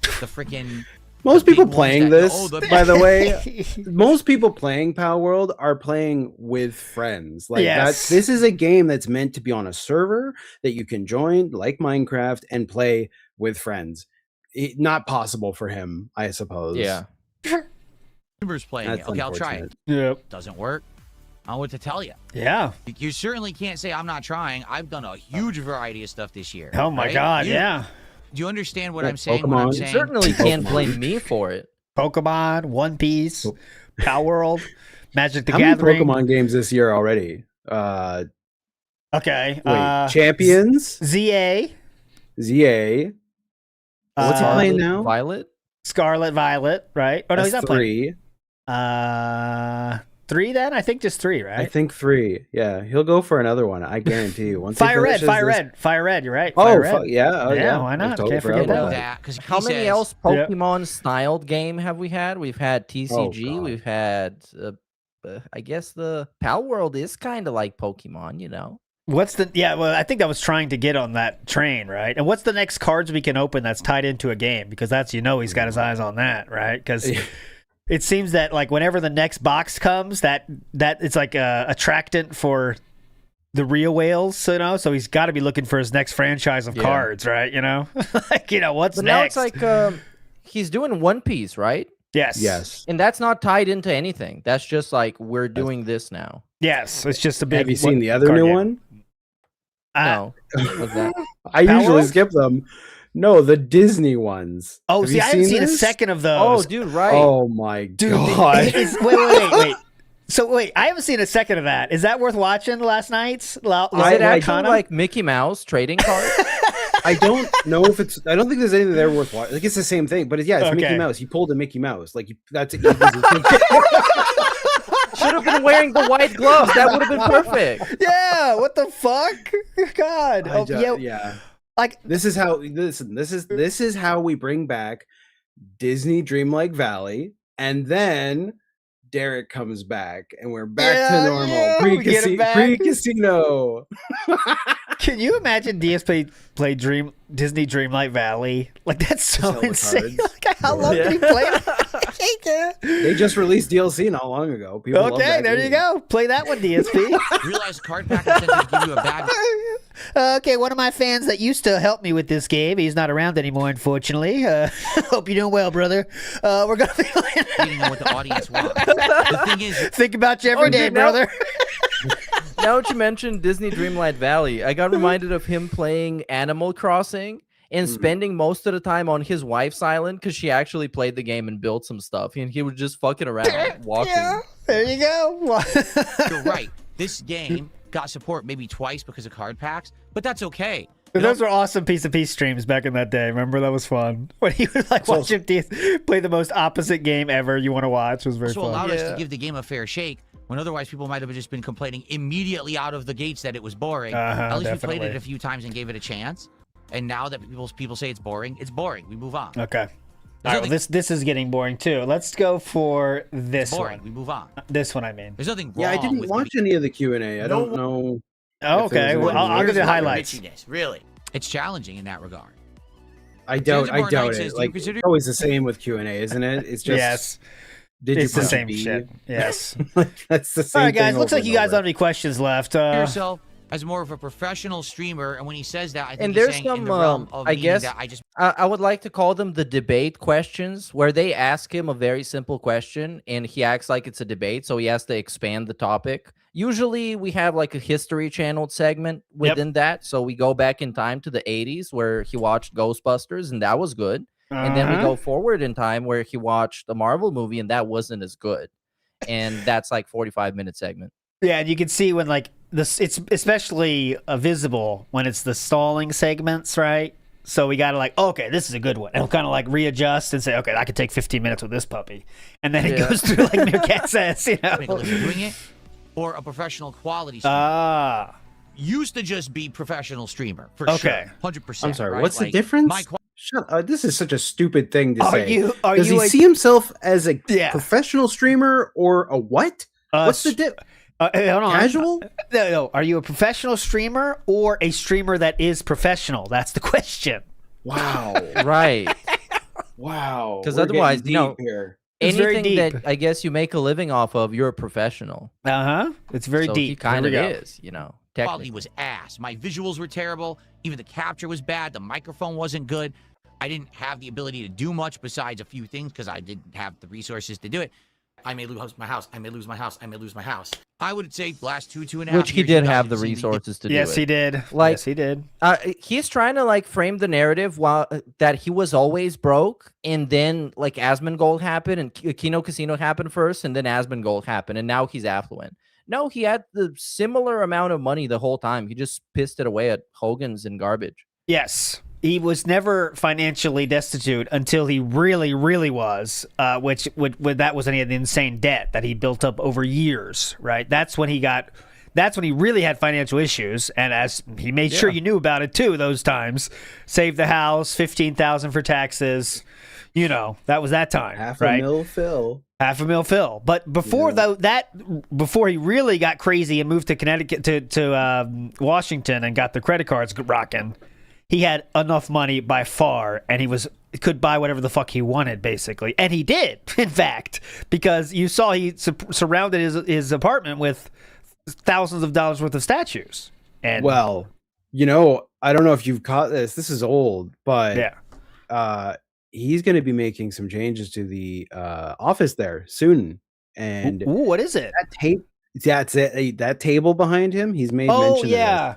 J: The freaking...
G: Most people playing this, by the way, most people playing Power World are playing with friends. Like this is a game that's meant to be on a server that you can join, like Minecraft, and play with friends. Not possible for him, I suppose.
F: Yeah.
J: YouTubers playing it. Okay, I'll try it.
E: Yep.
J: Doesn't work. I don't know what to tell you.
E: Yeah.
J: You certainly can't say I'm not trying. I've done a huge variety of stuff this year.
E: Oh my God, yeah.
J: Do you understand what I'm saying?
F: Pokemon.
J: What I'm saying?
F: You certainly can't blame me for it.
E: Pokemon, One Piece, Power World, Magic the
G: How
E: Gathering.
G: many Pokemon games this year already?
E: Okay.
G: Champions?
E: ZA.
G: ZA. What's he playing now?
F: Violet?
E: Scarlet Violet, right? Oh, no, he's not
G: playing.
E: 3 then? I think just 3, right?
G: I think 3. Yeah, he'll go for another one. I guarantee you. Once
E: Fire Red. You're right. Fire Red.
G: Yeah.
E: Why not?
G: Totally
E: Can't forget that.
J: That
F: How many else Pokemon-styled game have we had? We've had TCG. We've had, I guess the Power World is kind of like Pokemon,
E: What's the well, I think I was trying to get on that train, right? And what's the next cards we can open that's tied into a game? Because that's he's got his eyes on that, right? Because it seems that like whenever the next box comes, that it's like a attractant for the real whales, so he's got to be looking for his next franchise of cards, right? Like what's
F: but
E: next?
F: Now it's like he's doing One Piece, right?
E: Yes.
F: And that's not tied into anything. That's just like we're doing this now.
E: Yes, it's just a big.
G: Have you seen the other new one?
F: No. What's that?
G: I usually skip them. No, the Disney ones.
E: Oh, I haven't seen a second of those.
F: Oh, dude, right.
G: Oh my god.
E: Wait. So I haven't seen a second of that. Is that worth watching last night's?
F: Is it actually like Mickey Mouse trading cards?
G: I don't know if it's. I don't think there's anything there worth watching. Like it's the same thing, but it's Mickey Mouse. He pulled a Mickey Mouse. Like that's it.
F: Should have been wearing the white gloves. That would have been perfect.
E: Yeah. What the fuck? God.
G: Yeah.
E: Like
G: this is how. Listen. This is how we bring back Disney Dreamlike Valley, and then Derek comes back, and we're back to normal. Pre-casino.
E: Can you imagine DSP play Disney Dreamlight Valley? Like that's so insane. Like, how long did he play that?
G: They just released DLC not long ago. People love that
E: there
G: game.
E: you go. Play that one, DSP.
J: Realize card pack incentives give you a bad.
E: Okay, one of my fans that used to help me with this game, he's not around anymore, unfortunately. Hope you're doing well, brother. We're gonna be playing.
J: You didn't know what the audience wants. The thing is,
E: think about you every day, brother.
F: Now that you mentioned Disney Dreamlight Valley, I got reminded of him playing Animal Crossing and spending most of the time on his wife's island because she actually played the game and built some stuff, and he was just fucking around walking.
E: Yeah, there you go.
J: You're right. This game got support maybe twice because of card packs, but that's okay.
E: Those were awesome piece streams back in that day. Remember, that was fun. When he would like watch him play the most opposite game ever you want to watch. It was very fun.
J: Allowed us to give the game a fair shake when otherwise people might have just been complaining immediately out of the gates that it was boring. At least we played it a few times and gave it a chance. And now that people say it's boring, we move on.
E: Okay. All right, well, this is getting boring too. Let's go for this one.
J: We move on.
E: This one, I mean.
J: There's nothing wrong.
G: Yeah, I didn't watch any of the Q&A. I don't know.
E: Oh, okay. Well, I'll give you the highlights.
J: Really, it's challenging in that regard.
G: I doubt it. Like, it's always the same with Q&A, isn't it? It's just
E: yes.
G: It's
E: the same shit. Yes.
G: That's the same.
E: All right, guys.
G: Thing
E: Looks like you guys
G: over.
E: don't have any questions left.
J: Yourself as more of a professional streamer, and when he says that, I think
F: and
J: he's
F: there's
J: saying
F: some,
J: in the realm of
F: I guess,
J: that
F: I would like to call them the debate questions, where they ask him a very simple question, and he acts like it's a debate, so he has to expand the topic. Usually, we have like a History Channel segment within that, so we go back in time to the 80s, where he watched Ghostbusters, and that was good. And then we go forward in time, where he watched a Marvel movie, and that wasn't as good. And that's like 45-minute segment.
E: Yeah, and you can see when like this, it's especially visible when it's the stalling segments, right? So we got to like, okay, this is a good one. And he'll kind of like readjust and say, okay, I could take 15 minutes with this puppy, and then it goes through like Meerkat says, you know,
J: doing it, or a professional quality streamer. Used to just be professional streamer for sure, 100%.
G: I'm sorry,
J: right?
G: what's the difference? Shut up. This is such a stupid thing to say. Does he see himself as a professional streamer or a what? What's the difference? Casual?
E: No. Are you a professional streamer or a streamer that is professional? That's the question.
G: Wow.
F: Right.
G: Wow.
F: Because otherwise,
G: here.
F: Anything that I guess you make a living off of, you're a professional.
E: It's very deep.
F: He kind of is, you know.
J: Quality was ass. My visuals were terrible. Even the capture was bad. The microphone wasn't good. I didn't have the ability to do much besides a few things because I didn't have the resources to do it. I may lose my house. I may lose my house. I may lose my house. I would say last two and a half years.
F: Which he did have the resources to do.
E: Yes, he did.
F: Like,
E: yes, he did.
F: He's trying to like frame the narrative that he was always broke, and then like Asmongold happened, and Kino Casino happened first, and then Asmongold happened, and now he's affluent. No, he had the similar amount of money the whole time. He just pissed it away at Hogan's and garbage.
E: Yes. He was never financially destitute until he really, really was, which that was an insane debt that he built up over years, right? That's when he got That's when he really had financial issues, and as he made sure you knew about it too. Those times, saved the house, $15,000 for taxes. You know, that was that time.
G: $500,000 Phil.
E: $500,000 Phil. But before before he really got crazy and moved to Connecticut to Washington and got the credit cards rocking, he had enough money by far, and he could buy whatever the fuck he wanted, basically. And he did, in fact, because you saw he surrounded his apartment with thousands of dollars worth of statues. And
G: well, you know, I don't know if you've caught this. This is old, but he's going to be making some changes to the office there soon. And
E: what is it?
G: That table behind him. He's made mention of it.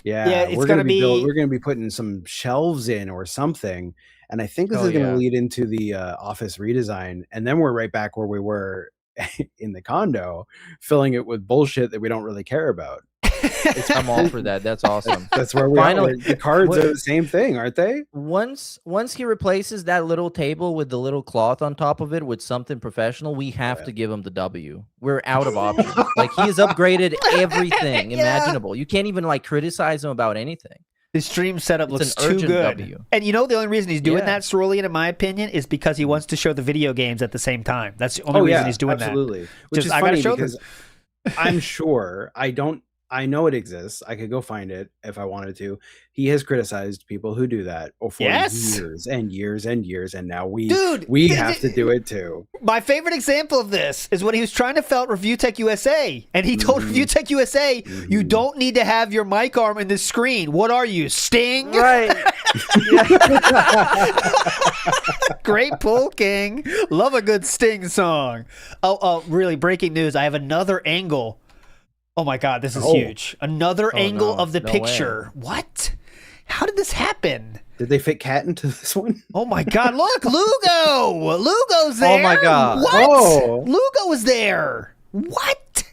G: Yeah,
E: it's going to be.
G: We're going to be putting some shelves in or something, and I think this is going to lead into the office redesign, and then we're right back where we were in the condo, filling it with bullshit that we don't really care about.
F: I'm all for that. That's awesome.
G: That's where we are. The cards are the same thing, aren't they?
F: Once he replaces that little table with the little cloth on top of it with something professional, we have to give him the W. We're out of options. Like, he has upgraded everything imaginable. You can't even like criticize him about anything.
E: His stream setup looks too good. And you know the only reason he's doing that, Cerulean, in my opinion, is because he wants to show the video games at the same time. That's the only reason he's doing that.
G: Which is funny because I'm sure I know it exists. I could go find it if I wanted to. He has criticized people who do that for years and years and years, and now we have to do it too.
E: My favorite example of this is when he was trying to felt ReviewTech USA, and he told ReviewTech USA, "You don't need to have your mic arm in the screen. What are you, Sting?"
F: Right.
E: Great pull, King. Love a good Sting song. Oh, really? Breaking news! I have another angle. Oh my God, this is huge. Another angle of the picture.
F: Way.
E: What? How did this happen?
G: Did they fit Cat into this one?
E: Oh my God, look, Lugo! Lugo's there!
F: Oh my God.
E: What?
G: Oh.
E: Lugo was there! What?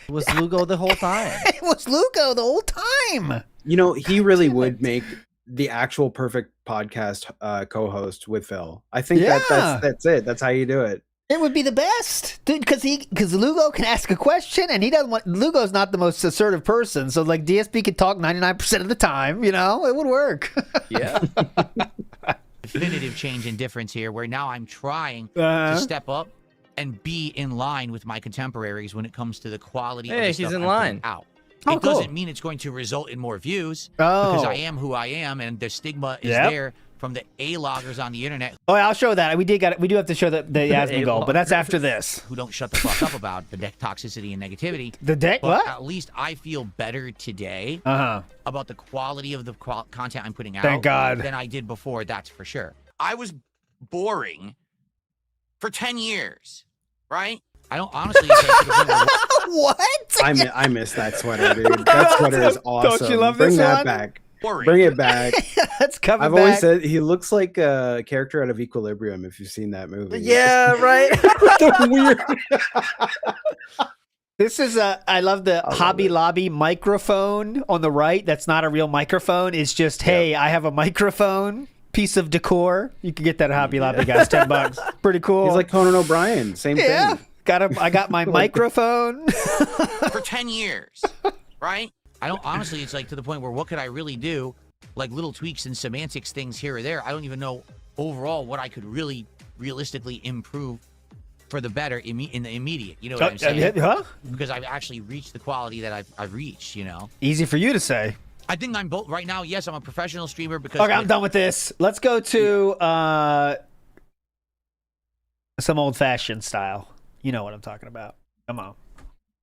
F: It was Lugo the whole time.
E: It was Lugo the whole time!
G: You know, he really would make the actual perfect podcast co-host with Phil. I think that's it. That's how you do it.
E: It would be the best, dude, because Lugo can ask a question, and he doesn't want. Lugo's not the most assertive person, so like DSP could talk 99% of the time. You know, it would work.
F: Yeah.
J: Definitive change and difference here, where now I'm trying to step up and be in line with my contemporaries when it comes to the quality. Of the
F: he's
J: stuff
F: in
J: I'm
F: line.
J: out.
E: Oh,
J: it doesn't mean it's going to result in more views because I am who I am, and the stigma is there from the A-loggers on the internet.
E: Oh, yeah, I'll show that. We do have to show the Yasmin goal, but that's after this.
J: Who don't shut the fuck up about the deck toxicity and negativity.
E: The deck,
J: but
E: what?
J: At least I feel better today about the quality of the content I'm putting out.
E: Thank God.
J: Than I did before, that's for sure. I was boring for 10 years, right? I don't honestly.
E: What?
G: I miss that sweater, dude. That sweater is awesome.
E: Don't you love
G: Bring
E: this
G: that
E: one?
G: back.
J: Boring.
G: Bring it back.
E: Let's cover
G: I've always said he looks like a character out of Equilibrium. If you've seen that movie,
F: Yeah, right.
G: Weird.
E: This is I love the Hobby Lobby microphone on the right. That's not a real microphone. It's just, hey, I have a microphone. Piece of decor. You can get that at Hobby Lobby, guys. $10. Pretty cool.
G: He's like Conan O'Brien. Same thing.
E: I got my microphone.
J: For 10 years, right? I don't honestly, it's like to the point where what could I really do? Like little tweaks and semantics things here or there. I don't even know overall what I could really realistically improve for the better in the immediate. You know what I'm saying? Because I've actually reached the quality that I've reached, you know?
E: Easy for you to say.
J: I think I'm both right now. Yes, I'm a professional streamer because
E: I'm done with this. Let's go to some old fashioned style. You know what I'm talking about. Come on.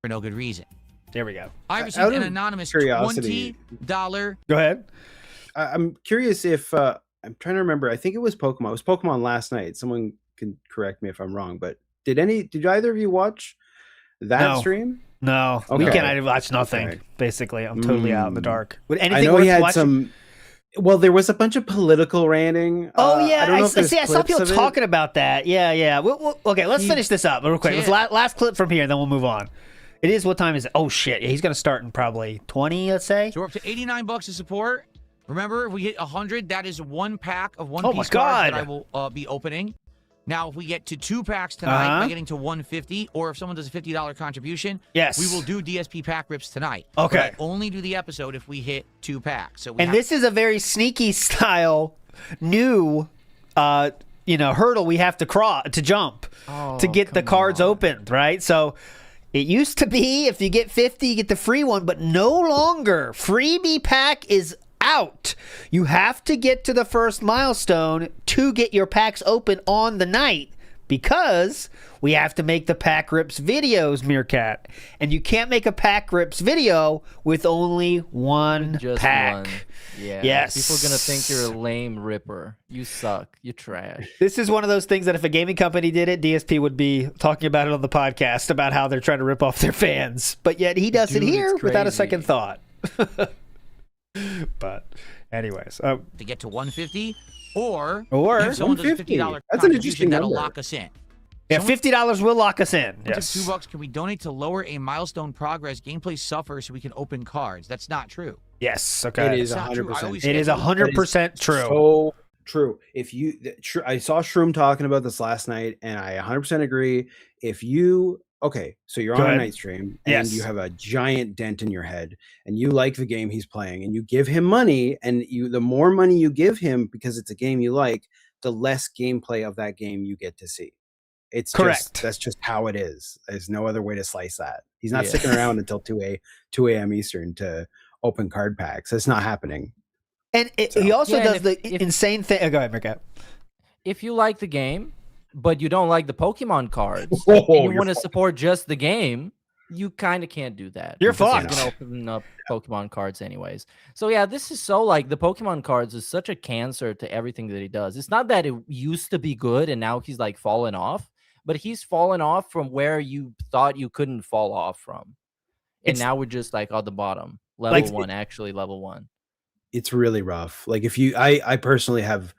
J: For no good reason.
E: There we go.
J: I received an anonymous $20.
E: Go ahead.
G: I'm curious if I'm trying to remember. I think it was Pokemon. It was Pokemon last night. Someone can correct me if I'm wrong. But did either of you watch that stream?
E: No.
G: Okay.
E: Weekend I watched nothing. Okay. Basically, I'm totally out in the dark. Would anything
G: I know he had
E: watching?
G: some. Well, there was a bunch of political ranting.
E: Oh yeah,
G: I don't know
E: I saw people talking about that. Yeah. Okay, let's finish this up real quick. Last clip from here, and then we'll move on. It is. What time is it? Oh shit! Yeah, he's gonna start in probably 20. Let's say.
J: So we're up to $89 to support. Remember, if we hit 100, that is one pack of One
E: Oh
J: Piece
E: my God.
J: cards that I will be opening. Now, if we get to 2 packs tonight by getting to 150, or if someone does a $50 contribution,
E: yes,
J: we will do DSP pack rips tonight.
E: Okay.
J: But I only do the episode if we hit 2 packs. So
E: this is a very sneaky style, new, hurdle we have to jump to get the cards opened, right? So it used to be if you get 50, you get the free one, but no longer. Freebie pack is out. You have to get to the first milestone to get your packs open on the night, because we have to make the pack rips videos, Meerkat, and you can't make a pack rips video with only one pack.
F: One. Yeah.
E: Yes.
F: People are gonna think you're a lame ripper. You suck. You trash.
E: This is one of those things that if a gaming company did it, DSP would be talking about it on the podcast about how they're trying to rip off their fans, but yet he does it here without a second thought. But anyways,
J: to get to 150, or
E: if
J: someone does a $50 contribution, that'll lock us in.
E: Yeah, $50 will lock us in.
J: Yes. $2, can we donate to lower a milestone progress? Gameplay suffers so we can open cards. That's not true.
E: Yes, okay.
G: It is 100%.
E: It is 100% true.
G: So true. I saw Shroom talking about this last night, and I 100% agree. So you're on a night stream, and you have a giant dent in your head, and you like the game he's playing, and you give him money, and the more money you give him because it's a game you like, the less gameplay of that game you get to see. It's correct. That's just how it is. There's no other way to slice that. He's not sticking around until 2 a.m. Eastern to open card packs. That's not happening.
E: And he also does the insane thing. Go ahead, Mirka.
F: If you like the game, but you don't like the Pokemon cards, and you want to support just the game, you kind of can't do that.
E: You're fucked.
F: You're going to open up Pokemon cards anyways. So yeah, this is so like the Pokemon cards is such a cancer to everything that he does. It's not that it used to be good and now he's like fallen off, but he's fallen off from where you thought you couldn't fall off from. And now we're just like on the bottom. Level one.
G: It's really rough. Like I personally have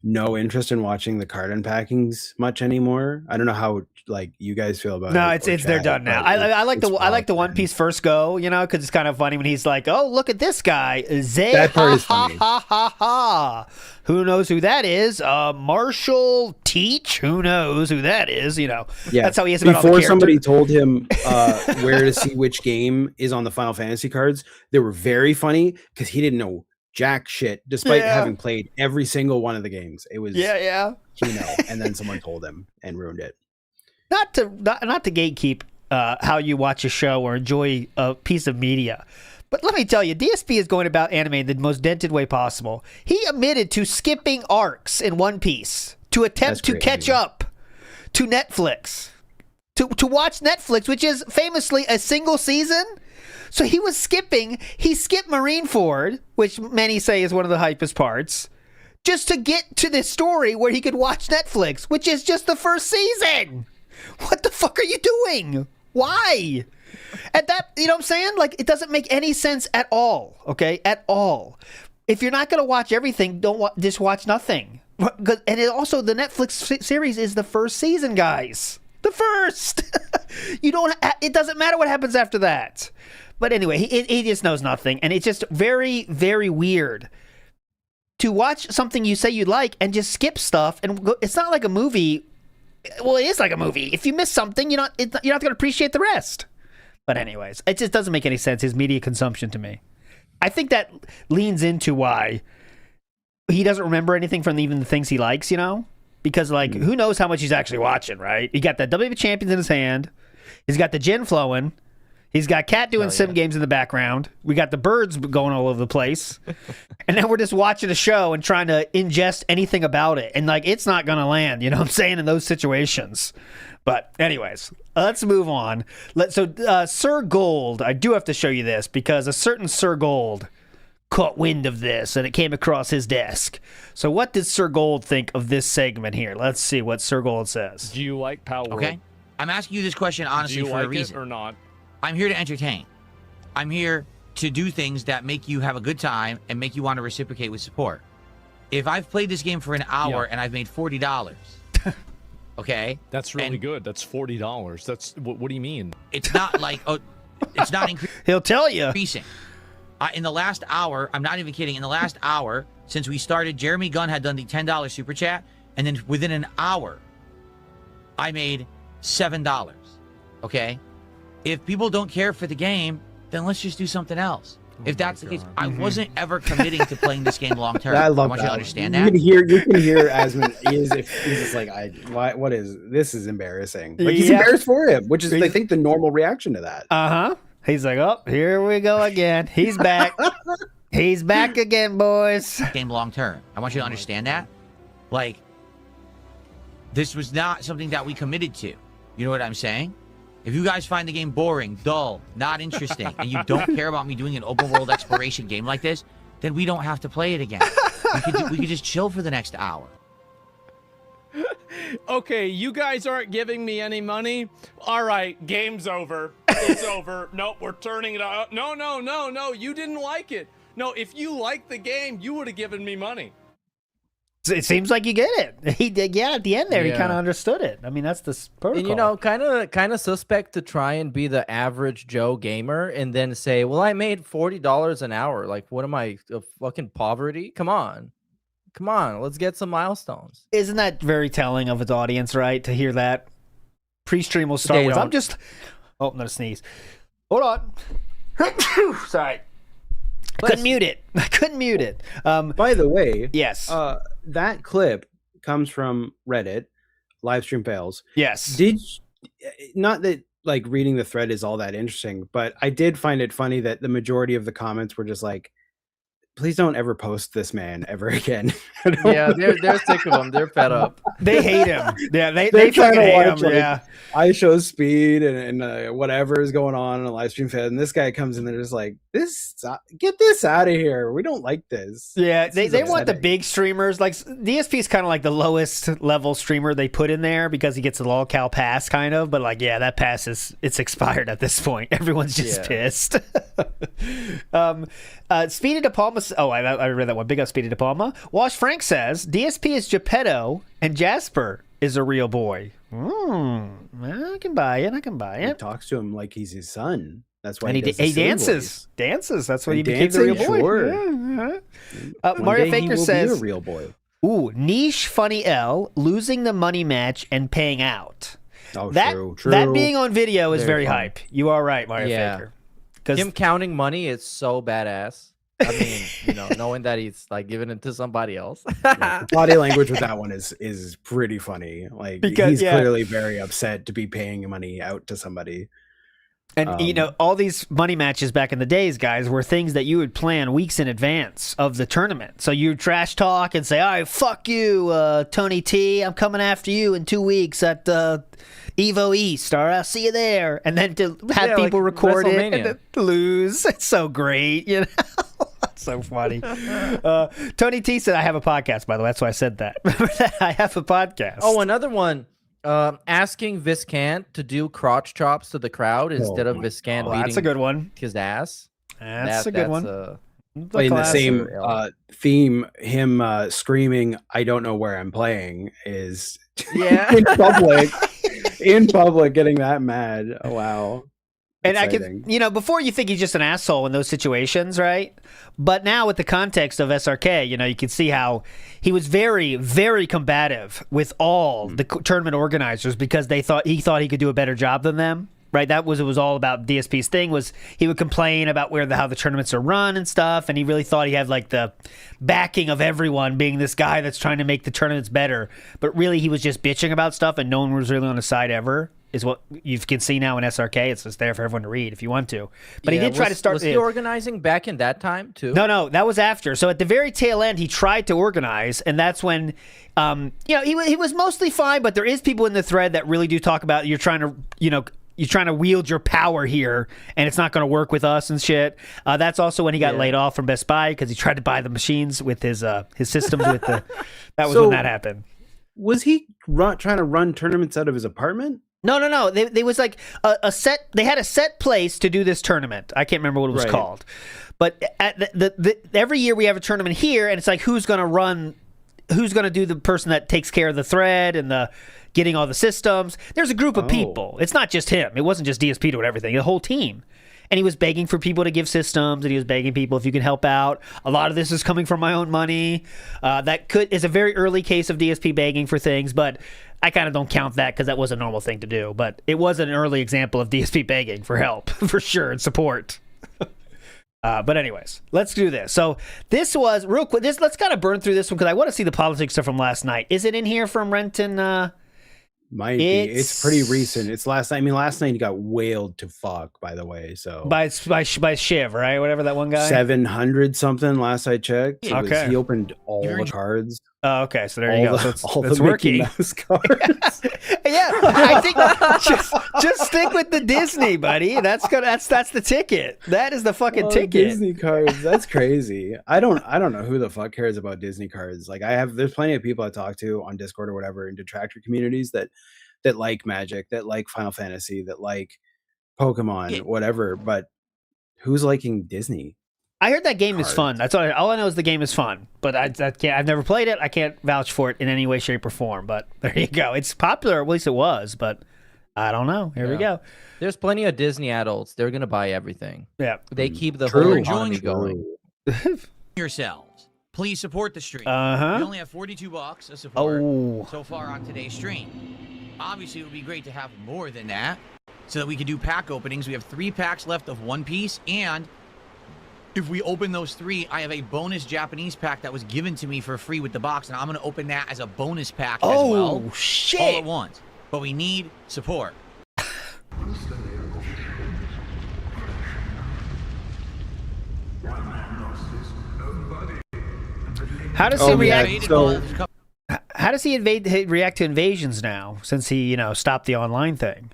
G: no interest in watching the card unpackings much anymore. I don't know how like you guys feel about it.
E: No, it's they're done now. I like the One Piece first go, because it's kind of funny when he's like, "Oh, look at this guy, Zay."
G: That part is funny.
E: Ha. Who knows who that is? Marshall Teach. Who knows who that is? Yeah, that's how he is about
G: before
E: all the
G: somebody told him where to see which game is on the Final Fantasy cards. They were very funny because he didn't know jack shit, despite having played every single one of the games. It was and then someone told him and ruined it.
E: Not to gatekeep how you watch a show or enjoy a piece of media, but let me tell you, DSP is going about anime in the most dented way possible. He admitted to skipping arcs in One Piece to attempt to catch up to Netflix, to watch Netflix, which is famously a single season. So he skipped Marineford, which many say is one of the hypest parts, just to get to this story where he could watch Netflix, which is just the first season. What the fuck are you doing? Why? At that, you know what I'm saying? Like, it doesn't make any sense at all, okay? At all. If you're not going to watch everything, just watch nothing. And also, the Netflix series is the first season, guys. The first. It doesn't matter what happens after that. But anyway, he just knows nothing, and it's just very, very weird to watch something you say you like and just skip stuff. And it's not like a movie. Well, it is like a movie. If you miss something, you're not going to appreciate the rest. But anyways, it just doesn't make any sense, his media consumption to me. I think that leans into why he doesn't remember anything from even the things he likes, Because, who knows how much he's actually watching, right? He got the WWE Champions in his hand. He's got the gin flowing. He's got Cat doing sim games in the background. We got the birds going all over the place. And then we're just watching a show and trying to ingest anything about it. And, it's not going to land, you know what I'm saying, in those situations. But anyways, let's move on. Sir Gold, I do have to show you this because a certain Sir Gold caught wind of this and it came across his desk. So what did Sir Gold think of this segment here? Let's see what Sir Gold says.
L: Do you like Power World?
J: Okay. I'm asking you this question honestly for a reason.
L: It or not?
J: I'm here to entertain. I'm here to do things that make you have a good time and make you want to reciprocate with support. If I've played this game for an hour and I've made $40, okay?
L: That's really good. That's $40. That's what do you mean?
J: It's not like it's not increasing.
E: He'll tell you.
J: In the last hour, I'm not even kidding. In the last hour since we started, Jeremy Gunn had done the $10 super chat, and then within an hour, I made $7. Okay? If people don't care for the game, then let's just do something else. If that's the case, I wasn't ever committing to playing this game long term.
G: I love
J: want
G: that.
J: you to understand
G: You
J: that.
G: can hear Asmund. He's just like, what is this? Is embarrassing. Like he's embarrassed for him, which is I think the normal reaction to that.
E: He's like, oh, here we go again. He's back. He's back again, boys.
J: Game long term. I want you to understand that. Like, this was not something that we committed to. You know what I'm saying? If you guys find the game boring, dull, not interesting, and you don't care about me doing an open world exploration game like this, then we don't have to play it again. We could just chill for the next hour.
M: Okay, you guys aren't giving me any money. All right, game's over. It's over. Nope, we're turning it off. No. You didn't like it. No, if you liked the game, you would have given me money.
E: It seems like you get it. He did. Yeah, at the end there, he kind of understood it. I mean, that's the protocol.
F: And, you know, kind of suspect to try and be the average Joe gamer and then say, well, I made $40 an hour. Like, what am I, fucking poverty? Come on, let's get some milestones.
E: Isn't that very telling of its audience, right? To hear that. Pre-stream will start with, I'm just... Oh, not a sneeze. Hold on. Sorry. I couldn't mute it.
G: By the way,
E: yes.
G: That clip comes from Reddit, Livestream Fails.
E: Yes.
G: Not that like reading the thread is all that interesting, but I did find it funny that the majority of the comments were just like, please don't ever post this man ever again.
F: Yeah, they're sick of him. They're fed up.
E: They hate him. Yeah, they fucking hate him.
G: Like,
E: yeah.
G: I show speed and whatever is going on in a live stream fed, and this guy comes in there just like, get this out of here. We don't like this.
E: Yeah, they want the big streamers. Like DSP is kind of like the lowest level streamer they put in there because he gets a lol-cal pass kind of, but like, yeah, that pass it's expired at this point. Everyone's just pissed. Speedy De Palma. Oh, I read that one. Big up Speedy De Palma. Wash Frank says DSP is Geppetto and Jasper is a real boy. I can buy it.
G: He talks to him like he's his son. That's why
E: and he dances. That's why he became the real boy.
G: Sure.
E: Yeah. Mario Faker says,
G: be a real boy.
E: Ooh, niche funny L, losing the money match and paying out.
G: Oh, true.
E: That being on video is very
G: funny.
E: hype. You are right, Mario Faker.
F: Him counting money is so badass. I mean, you know, knowing that he's like giving it to somebody else.
G: The body language with that one is pretty funny. Like he's clearly very upset to be paying money out to somebody.
E: And you know, all these money matches back in the days, guys, were things that you would plan weeks in advance of the tournament. So you trash talk and say, "All right, fuck you, Tony T. I'm coming after you in 2 weeks at Evo East. All right, I'll see you there." And then to have people
F: like
E: record it and then lose. It's so great, you know. So funny. Tony T said, I have a podcast, by the way. That's why I said that. Remember that? I have a podcast.
F: Oh, another one. Asking Viscant to do crotch chops to the crowd instead of Viscant beating
E: that's a good one.
F: His ass.
E: That's a good one.
G: In the same theme, him screaming, "I don't know where I'm playing," is in public getting that mad. Oh, wow.
E: And exciting. I can, you know, before you think he's just an asshole in those situations, right? But now with the context of SRK, you know, you can see how he was very, very combative with all the tournament organizers because he thought he could do a better job than them, right? It was all about DSP's thing. Was he would complain about how the tournaments are run and stuff, and he really thought he had like the backing of everyone, being this guy that's trying to make the tournaments better. But really, he was just bitching about stuff, and no one was really on his side ever. Is what you can see now in SRK. It's just there for everyone to read if you want to. But he did try to start.
F: Was he organizing back in that time too?
E: No, that was after. So at the very tail end, he tried to organize, and that's when, you know, he was mostly fine. But there is people in the thread that really do talk about you're trying to wield your power here, and it's not going to work with us and shit. That's also when he got laid off from Best Buy because he tried to buy the machines with his systems with the. That was when that happened.
G: Was he trying to run tournaments out of his apartment?
E: No. They was like a set. They had a set place to do this tournament. I can't remember what it was called, but at every year we have a tournament here, and it's like who's going to do the person that takes care of the thread and the getting all the systems. There's a group of people. It's not just him. It wasn't just DSP doing everything. The whole team. And he was begging for people to give systems, and he was begging people if you can help out. A lot of this is coming from my own money. That is a very early case of DSP begging for things, but I kind of don't count that because that was a normal thing to do, but it was an early example of DSP begging for help, for sure, and support. But anyways, let's do this. So this was, real quick, let's kind of burn through this one because I want to see the politics stuff from last night. Is it in here from Renton?
G: Might be. It's pretty recent. It's last night. I mean, last night he got whaled to fuck, by the way. So
E: by Shiv, right? Whatever that one guy.
G: 700 something last I checked.
E: Okay.
G: He opened all the cards.
E: Oh, okay. So there you go.
G: All
E: it's
G: the
E: working.
G: Mickey Mouse cards.
E: Yeah, I think just stick with the Disney, buddy. That's the ticket. That is the fucking ticket.
G: Disney cards. That's crazy. I don't know who the fuck cares about Disney cards. Like there's plenty of people I talk to on Discord or whatever in detractor communities that like Magic, that like Final Fantasy, that like Pokemon, whatever. But who's liking Disney?
E: I heard that game is fun. That's all I know is the game is fun. But I've never played it. I can't vouch for it in any way, shape, or form. But there you go. It's popular, at least it was. But I don't know. Here we go.
F: There's plenty of Disney adults. They're gonna buy everything.
E: Yeah,
F: they keep the whole economy going.
J: Yourselves, please support the stream. We only have $42 of support so far on today's stream. Obviously, it would be great to have more than that, so that we could do pack openings. We have 3 packs left of One Piece, and if we open those 3, I have a bonus Japanese pack that was given to me for free with the box, and I'm going to open that as a bonus pack as well.
E: Oh, shit.
J: All at once. But we need support.
E: How does he react? How does he react to invasions now, since he stopped the online thing?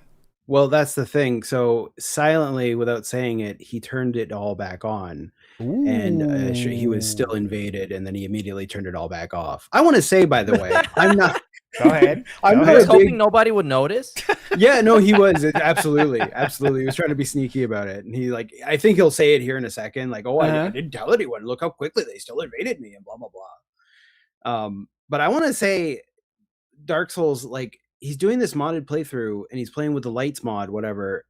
G: Well, that's the thing. So silently, without saying it, he turned it all back on. Ooh. And he was still invaded, and then he immediately turned it all back off. I want to say, by the way, I'm not.
E: Go ahead.
F: I was hoping nobody would notice.
G: Yeah, no, he was. Absolutely. He was trying to be sneaky about it. And he, I think he'll say it here in a second. Like, I didn't tell anyone. Look how quickly they still invaded me and blah, blah, blah. But I want to say Dark Souls, he's doing this modded playthrough and he's playing with the lights mod, whatever.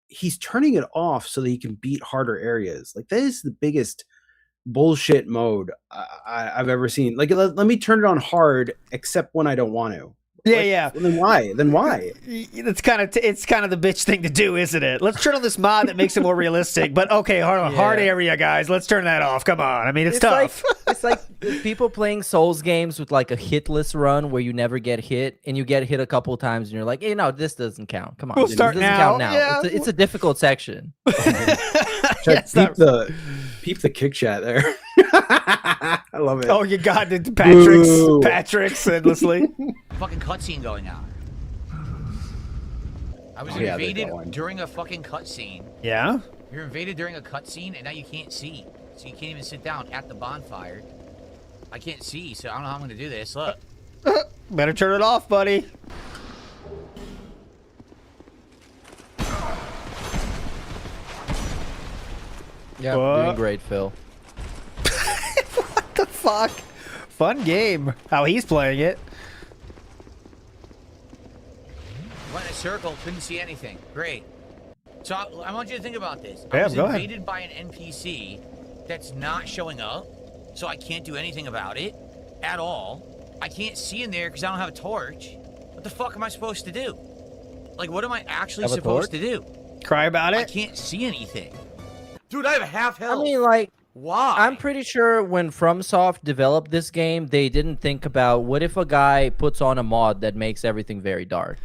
G: He's turning it off so that he can beat harder areas. That is the biggest bullshit mode I've ever seen. Let me turn it on hard, except when I don't want to.
E: Yeah.
G: Then why?
E: It's kind of the bitch thing to do, isn't it? Let's turn on this mod that makes it more realistic. But okay, hard area, guys. Let's turn that off. Come on. I mean, it's tough.
F: It's like people playing Souls games with a hitless run where you never get hit, and you get hit a couple of times, and you're like, hey, no, this doesn't count. Come on,
E: we'll start
F: this doesn't
E: now.
F: count now.
E: Yeah.
F: It's a difficult section.
G: Peep the kick chat there. I love it.
E: Oh, you got it, Patrick's endlessly.
J: Fucking cutscene going on. I was invaded during a fucking cutscene.
E: Yeah?
J: You're invaded during a cutscene, and now you can't see. So you can't even sit down at the bonfire. I can't see, so I don't know how I'm going to do this. Look.
E: Better turn it off, buddy.
F: Yeah, doing great, Phil.
E: What the fuck? Fun game. How he's playing it.
J: Went in a circle, couldn't see anything. Great. So I want you to think about this.
E: Yeah,
J: I was
E: go
J: invaded by an NPC that's not showing up, so I can't do anything about it at all. I can't see in there because I don't have a torch. What the fuck am I supposed to do? What am I actually supposed to do?
E: Cry about it?
J: I can't see anything. Dude, I have half health.
F: I mean,
J: why?
F: I'm pretty sure when FromSoft developed this game, they didn't think about what if a guy puts on a mod that makes everything very dark.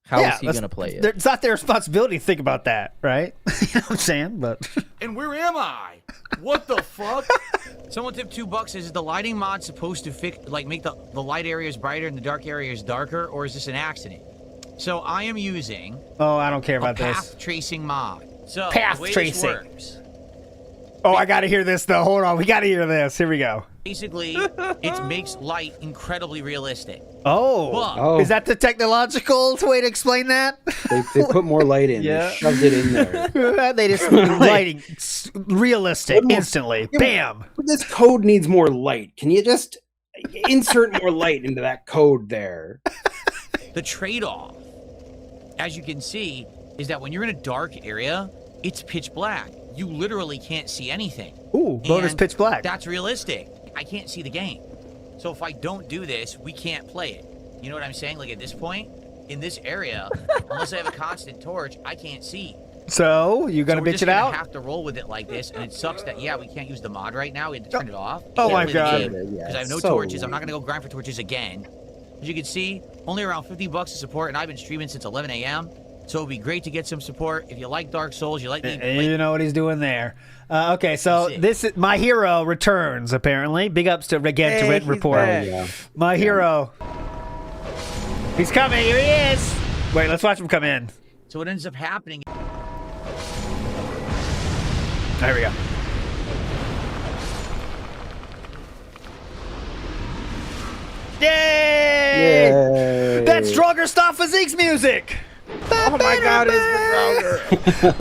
F: How is he going to play it?
E: It's not their responsibility to think about that, right? You know what I'm saying? But
J: and where am I? What the fuck? Someone tipped $2. Is the lighting mod supposed to make the light areas brighter and the dark areas darker, or is this an accident? So I am using
E: I don't care about
J: path tracing mod. So
E: path
J: the way
E: tracing.
J: This works,
E: I got to hear this though. Hold on, we got to hear this. Here we go.
J: Basically, it makes light incredibly realistic.
E: Is that the technological way to explain that?
G: They put more light in. They shoved it in there.
E: They just lighting realistic instantly. Bam.
G: This code needs more light. Can you just insert more light into that code there?
J: The trade-off, as you can see, is that when you're in a dark area, it's pitch black. You literally can't see anything.
E: Ooh, bonus pitch black.
J: That's realistic. I can't see the game. So if I don't do this, we can't play it. You know what I'm saying? Like at this point, in this area, unless I have a constant torch, I can't see.
E: So you gonna bitch it out?
J: I have to roll with it like this, and it sucks that we can't use the mod right now. We had to turn it off.
E: Oh my god!
J: Because I have no torches. I'm not gonna go grind for torches again. As you can see, only around $50 to support, and I've been streaming since 11 a.m. So it'd be great to get some support. If you like Dark Souls, you like me.
E: You know what he's doing there. Okay, so this is my hero returns apparently. Big ups to again to Red Report. My hero. He's coming. Here he is. Wait, let's watch him come in.
J: So what ends up happening?
E: There we go. Yay! Yay! That's Stronger Stop Physique's music!
F: Oh my god, it's Stronger!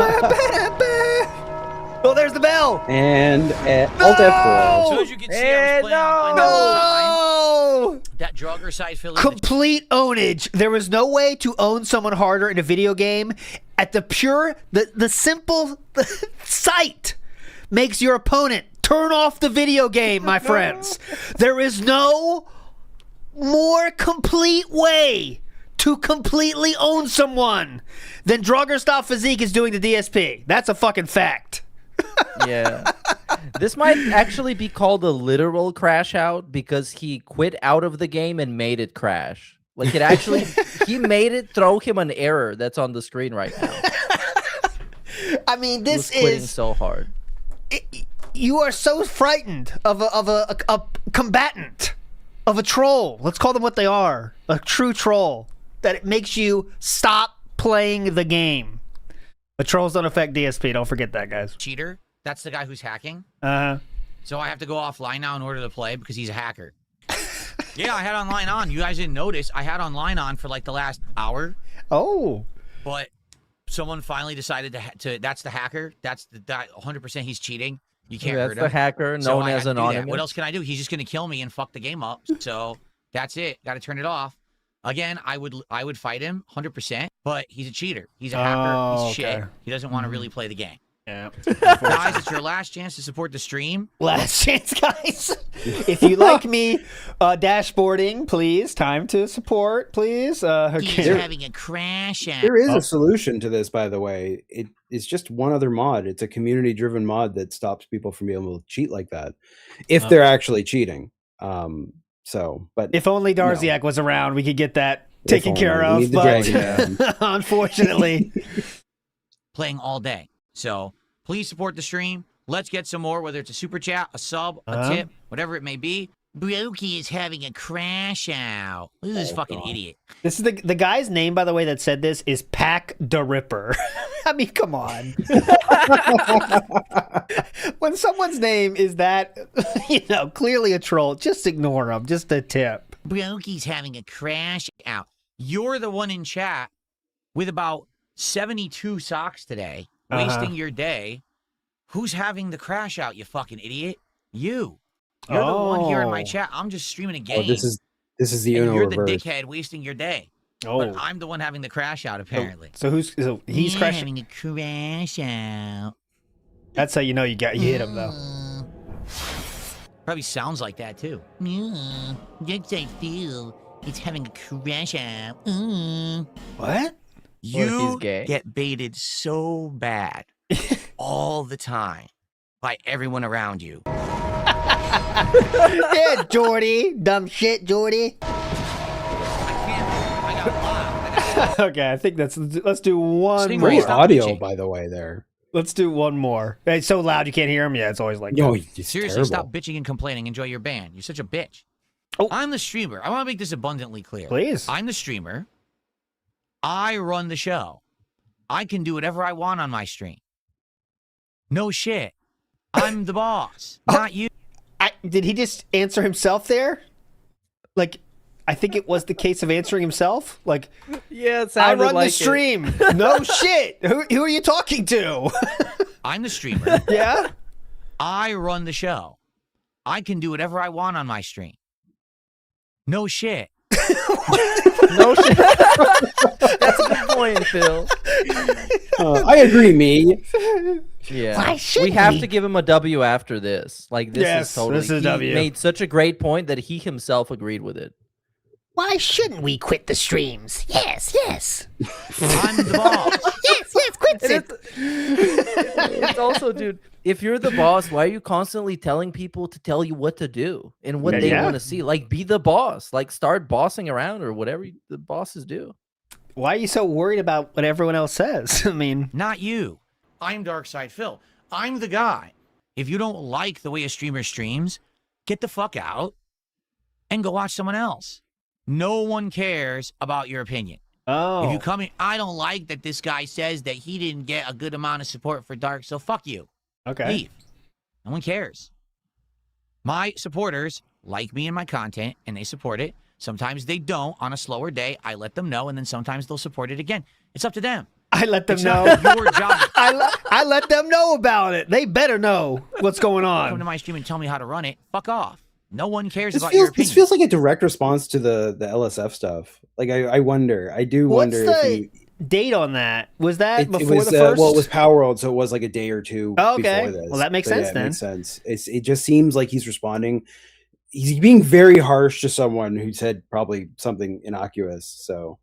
E: Oh, there's the bell!
G: And Alt F4.
J: So as you can see, I was playing that Draugr side fill.
E: Complete ownage. There was no way to own someone harder in a video game. At the simple sight makes your opponent turn off the video game, my friends. There is no more complete way to completely own someone than Draugr Stop Physique is doing the DSP. That's a fucking fact.
F: Yeah. This might actually be called a literal crash out because he quit out of the game and made it crash. Like it actually, he made it throw him an error that's on the screen right now.
E: I mean, this
F: is quitting
E: is
F: so hard.
E: You are so frightened of a combatant, of a troll. Let's call them what they are, a true troll, that it makes you stop playing the game. But trolls don't affect DSP. Don't forget that, guys.
J: Cheater. That's the guy who's hacking.
E: Uh-huh.
J: So I have to go offline now in order to play because he's a hacker. Yeah, I had online on. You guys didn't notice. I had online on for like the last hour.
E: Oh.
J: But someone finally decided to that's the hacker. That's 100% he's cheating. You can't hurt him.
F: That's the hacker known as anonymous.
J: What else can I do? He's just going to kill me and fuck the game up. So that's it. Got to turn it off. Again, I would fight him 100%, but he's a cheater. He's a hacker. He's shit. He doesn't want to really play the game.
E: Yeah.
J: Guys, it's your last chance to support the stream.
E: Last chance, guys. If you like me dashboarding, please, time to support, please.
J: He's having a crash out.
G: There is a solution to this, by the way. It's just one other mod. It's a community-driven mod that stops people from being able to cheat like that, if they're actually cheating. But
E: if only Darziak was around, we could get that taken care of. But unfortunately,
J: playing all day. So please support the stream. Let's get some more, whether it's a super chat, a sub, a tip, whatever it may be. Brokey is having a crash out. Look at this fucking idiot.
E: This is the guy's name, by the way, that said this is Pack the Ripper. I mean, come on. When someone's name is that, clearly a troll, just ignore him. Just a tip.
J: Brokey's having a crash out. You're the one in chat with about 72 socks today, wasting your day. Who's having the crash out, you fucking idiot? You. You're the one here in my chat. I'm just streaming a game.
G: This is the Uno
J: You're
G: reverse.
J: the dickhead wasting your day. But I'm the one having the crash out, apparently.
E: So he's crashing.
J: Having a crash out.
E: That's how you know you hit him, though.
J: Probably sounds like that, too. Yeah, yes, I feel. It's having a crash out.
E: What?
J: You get baited so bad all the time by everyone around you.
E: Yeah, Jordy. Dumb shit, Jordy. Okay, I think let's do one more.
G: Great audio, by the way, there.
E: Let's do one more. It's so loud you can't hear him. Yeah, it's always like
J: Seriously,
G: terrible.
J: Stop bitching and complaining. Enjoy your band. You're such a bitch. I'm the streamer. I want to make this abundantly clear.
E: Please.
J: I'm the streamer. I run the show. I can do whatever I want on my stream. No shit. I'm the boss, not you.
E: Did he just answer himself there? Like, I think it was the case of answering himself. Like,
F: yeah, it
E: I
F: sounded
E: run
F: like
E: the stream. No shit. Who are you talking to?
J: I'm the streamer.
E: Yeah?
J: I run the show. I can do whatever I want on my stream. No shit.
F: No shit. That's a good point, Phil.
G: I agree, me.
F: Yeah.
E: Why should
F: we have to give him a W after this. Like, this
E: Yes,
F: is totally.
E: this is a
F: he
E: W.
F: made such a great point that he himself agreed with it.
E: Why shouldn't we quit the streams? Yes.
J: I'm the boss.
E: yes, quit it.
F: It's also, dude, if you're the boss, why are you constantly telling people to tell you what to do and what they want to see? Like, be the boss. Like, start bossing around or whatever the bosses do.
E: Why are you so worried about what everyone else says? I mean,
J: not you. I'm Darkside Phil. I'm the guy. If you don't like the way a streamer streams, get the fuck out and go watch someone else. No one cares about your opinion.
E: Oh.
J: If you come in, I don't like that this guy says that he didn't get a good amount of support for Dark, so fuck you.
E: Okay.
J: Leave. No one cares. My supporters like me and my content, and they support it. Sometimes they don't. On a slower day, I let them know, and then sometimes they'll support it again. It's up to them.
E: I let them
J: it's
E: know.
J: Not your job.
E: I let them know about it. They better know what's going on.
J: Come to my stream and tell me how to run it. Fuck off. No one cares
G: This
J: about your opinion.
G: This feels like a direct response to the LSF stuff. Like I wonder. I do wonder
E: What's
G: if
E: the date on that? Was that before
G: it was,
E: the first?
G: Well, it was Power World, so it was like a day or two
E: okay.
G: before this.
E: Well, that makes sense then.
G: It makes sense. It just seems like he's responding. He's being very harsh to someone who said probably something innocuous. So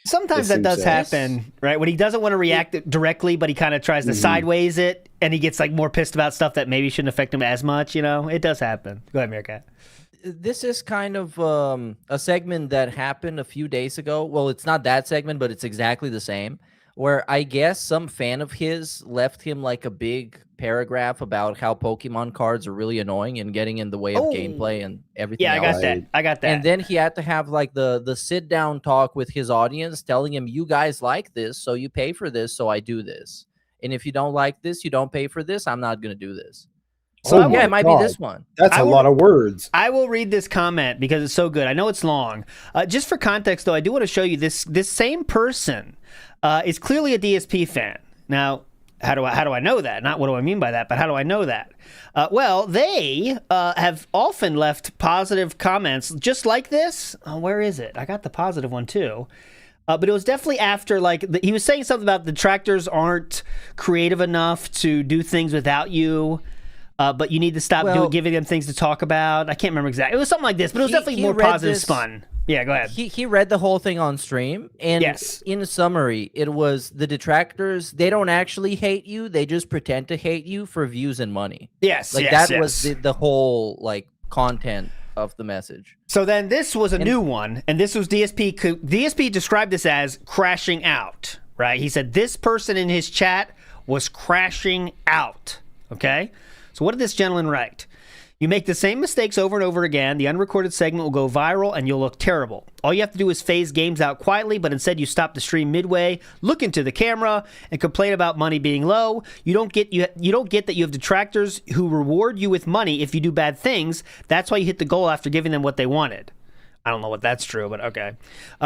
E: sometimes that does happen, right? When he doesn't want to react directly, but he kind of tries to sideways it, and he gets like more pissed about stuff that maybe shouldn't affect him as much. You know, it does happen. Go ahead, Meerkat.
F: This is kind of a segment that happened a few days ago. Well, it's not that segment, but it's exactly the same. Where I guess some fan of his left him like a big paragraph about how Pokemon cards are really annoying and getting in the way of gameplay and everything.
E: Yeah, I got that.
F: And then he had to have like the sit down talk with his audience, telling him, "You guys like this, so you pay for this, so I do this. And if you don't like this, you don't pay for this. I'm not gonna do this." So it might be this one.
G: That's a lot of words.
E: I will read this comment because it's so good. I know it's long. Just for context, though, I do want to show you this same person is clearly a DSP fan. Now, how do I know that? Not what do I mean by that, but how do I know that? Well, they have often left positive comments just like this. Oh, where is it? I got the positive one too. But it was definitely after, like, he was saying something about the detractors aren't creative enough to do things without you. But you need to stop giving them things to talk about. I can't remember exactly. It was something like this, but it was definitely more positive spun. Yeah, go ahead.
F: He read the whole thing on stream, and in summary, it was the detractors, they don't actually hate you. They just pretend to hate you for views and money.
E: Yes,
F: that was the whole, like, content of the message.
E: So then this was a new one, and this was DSP. DSP described this as crashing out, right? He said this person in his chat was crashing out, okay? So what did this gentleman write? You make the same mistakes over and over again. The unrecorded segment will go viral and you'll look terrible. All you have to do is phase games out quietly, but instead you stop the stream midway, look into the camera, and complain about money being low. You don't get that you have detractors who reward you with money if you do bad things. That's why you hit the goal after giving them what they wanted. I don't know what that's true, but okay.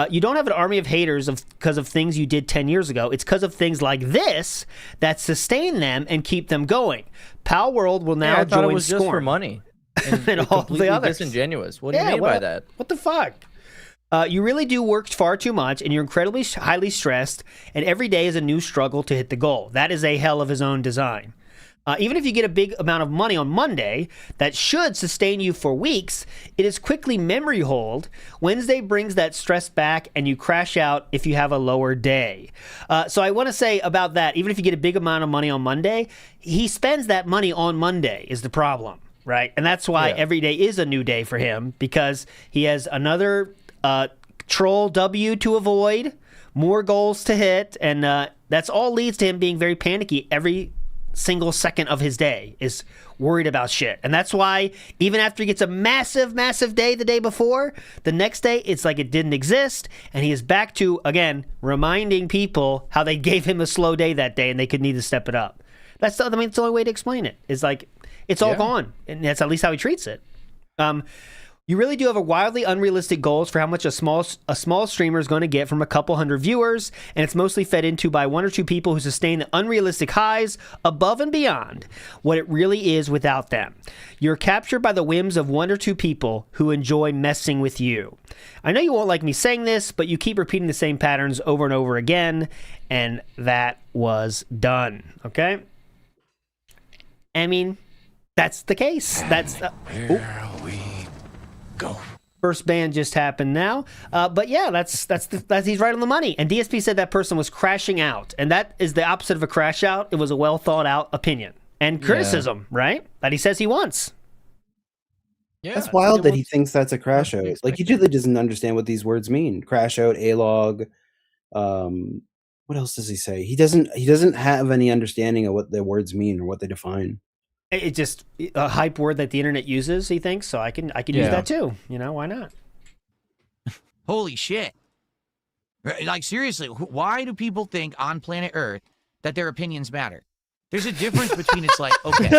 E: You don't have an army of haters because of things you did 10 years ago. It's because of things like this that sustain them and keep them going. Pal World will now
F: I thought
E: join
F: it was
E: Scorn.
F: just for money. And
E: all the others.
F: Disingenuous. What do you mean by that?
E: What the fuck? You really do work far too much, and you're incredibly highly stressed, and every day is a new struggle to hit the goal. That is a hell of his own design. Even if you get a big amount of money on Monday that should sustain you for weeks, it is quickly memory hold. Wednesday brings that stress back and you crash out if you have a lower day. So I want to say about that, even if you get a big amount of money on Monday, he spends that money on Monday is the problem, right? And that's why every day is a new day for him, because he has another troll W to avoid, more goals to hit, and that's all leads to him being very panicky every single second of his day, is worried about shit. And that's why even after he gets a massive day the day before, the next day it's like it didn't exist, and he is back to, again, reminding people how they gave him a slow day that day and they could need to step it up. It's the only way to explain it. It's like it's all gone, and that's at least how he treats it. You really do have a wildly unrealistic goals for how much a small streamer is going to get from a couple hundred viewers, and it's mostly fed into by one or two people who sustain the unrealistic highs above and beyond what it really is without them. You're captured by the whims of one or two people who enjoy messing with you. I know you won't like me saying this, but you keep repeating the same patterns over and over again, and that was done. Okay? I mean, that's the case. That's
B: Here we go.
E: First ban just happened now. But yeah, that's he's right on the money. And DSP said that person was crashing out. And that is the opposite of a crash out. It was a well thought out opinion and criticism, right? That he says he wants.
G: Yeah, that's wild that he thinks that's a crash out. Like, he really doesn't understand what these words mean. Crash out, A-log. What else does he say? He doesn't have any understanding of what the words mean or what they define.
E: It's just a hype word that the internet uses, he thinks, so I can use that too. You know, why not?
J: Holy shit. Like, seriously, why do people think on planet Earth that their opinions matter? There's a difference between it's like, okay.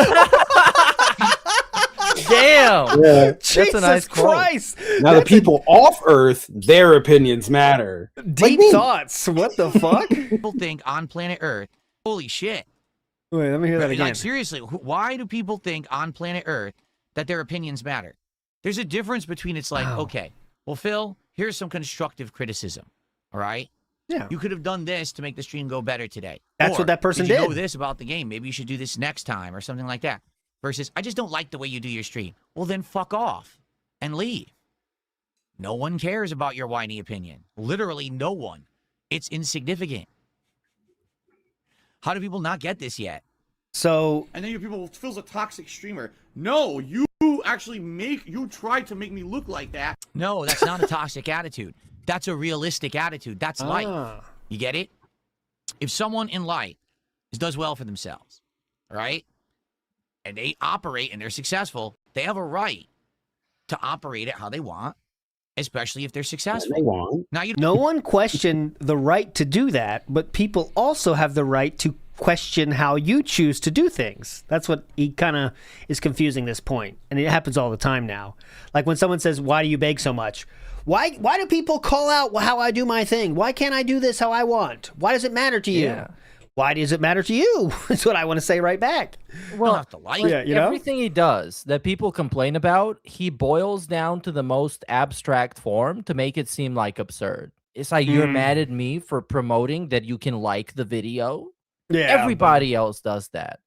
F: Damn.
G: Yeah.
F: That's a nice
E: Christ.
F: quote.
G: Now the people off Earth, their opinions matter.
E: Deep thoughts. What the fuck?
J: People think on planet Earth, holy shit.
E: Wait, let me hear that again.
J: Like, seriously, why do people think on planet Earth that their opinions matter? There's a difference between it's like, okay, well, Phil, here's some constructive criticism, all right?
E: Yeah.
J: You could have done this to make the stream go better today.
E: That's
J: Or,
E: what that person
J: did. You
E: did.
J: know this about the game. Maybe you should do this next time or something like that. Versus, I just don't like the way you do your stream. Well, then fuck off and leave. No one cares about your whiny opinion. Literally no one. It's insignificant. How do people not get this yet?
E: So,
N: and then you people, Phil's a toxic streamer. No, you tried to make me look like that.
J: No, that's not a toxic attitude. That's a realistic attitude. That's life. You get it? If someone in life does well for themselves, right? And they operate and they're successful, they have a right to operate it how they want, especially if they're successful.
G: They want.
J: Now,
E: no one questioned the right to do that, but people also have the right to question how you choose to do things. That's what he kind of is confusing this point. And it happens all the time now. Like when someone says, why do you beg so much? Why do people call out how I do my thing? Why can't I do this how I want? Why does it matter to you?
F: Yeah.
E: Why does it matter to you? That's what I want to say right back.
F: Well,
J: have to like
E: yeah, you know?
F: everything he does that people complain about, he boils down to the most abstract form to make it seem like absurd. It's like, you're mad at me for promoting that you can like the video.
E: Yeah,
F: everybody else does that,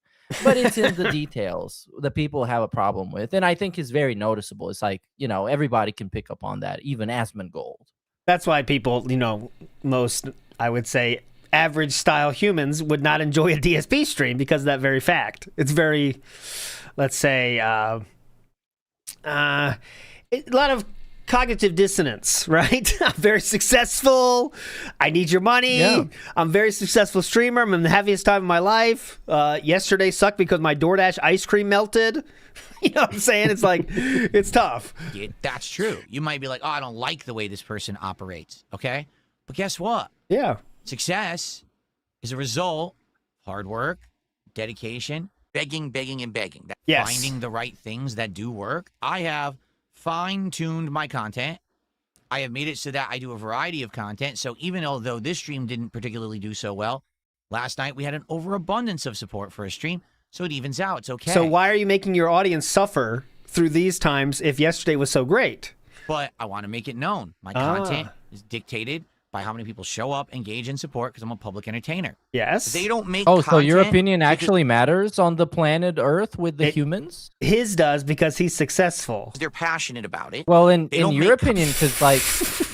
F: but it's in the details that people have a problem with, and I think is very noticeable. It's like, you know, everybody can pick up on that, even Asmongold.
E: That's why people, you know, most, I would say, average style humans would not enjoy a DSP stream because of that very fact. It's very, let's say, a lot of cognitive dissonance, right? I'm very successful. I need your money. Yeah. I'm a very successful streamer. I'm in the happiest time of my life. Yesterday sucked because my DoorDash ice cream melted. You know what I'm saying? It's like, it's tough.
J: Yeah, that's true. You might be like, oh, I don't like the way this person operates. Okay. But guess what?
E: Yeah.
J: Success is a result of hard work, dedication, begging, and begging.
E: Yes.
J: Finding the right things that do work. I have fine-tuned my content. I have made it so that I do a variety of content. So even although this stream didn't particularly do so well, last night we had an overabundance of support for a stream, so it evens out. It's okay.
E: So why are you making your audience suffer through these times if yesterday was so great?
J: But I want to make it known. My content is dictated by how many people show up, engage, and support because I'm a public entertainer.
E: Yes.
J: They don't make
F: so your
J: content
F: opinion actually matters on the planet Earth with the humans?
E: His does because he's successful.
J: They're passionate about it.
F: Well, in your opinion, because like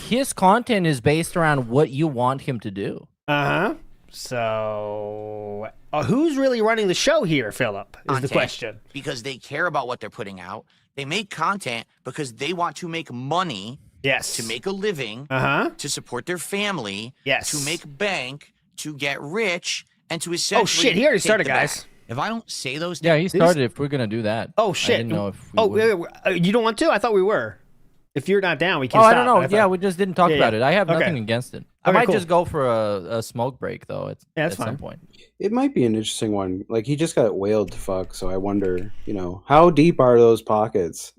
F: his content is based around what you want him to do.
E: Uh-huh. So who's really running the show here, Philip, is the question.
J: Because they care about what they're putting out. They make content because they want to make money.
E: Yes.
J: To make a living, to support their family,
E: yes.
J: To make bank, to get rich, and to essentially.
E: Oh shit! He already started, guys.
J: If I don't say those,
F: yeah, he started. If we're gonna do that.
E: Oh shit!
F: I didn't know if
E: you don't want to? I thought we were. If you're not down, we can.
F: Oh,
E: stop.
F: I don't know. Yeah, we just didn't talk about it. I have nothing against it. I might just go for a smoke break though. At some point.
G: It might be an interesting one. Like, he just got whaled to fuck, so I wonder, you know, how deep are those pockets?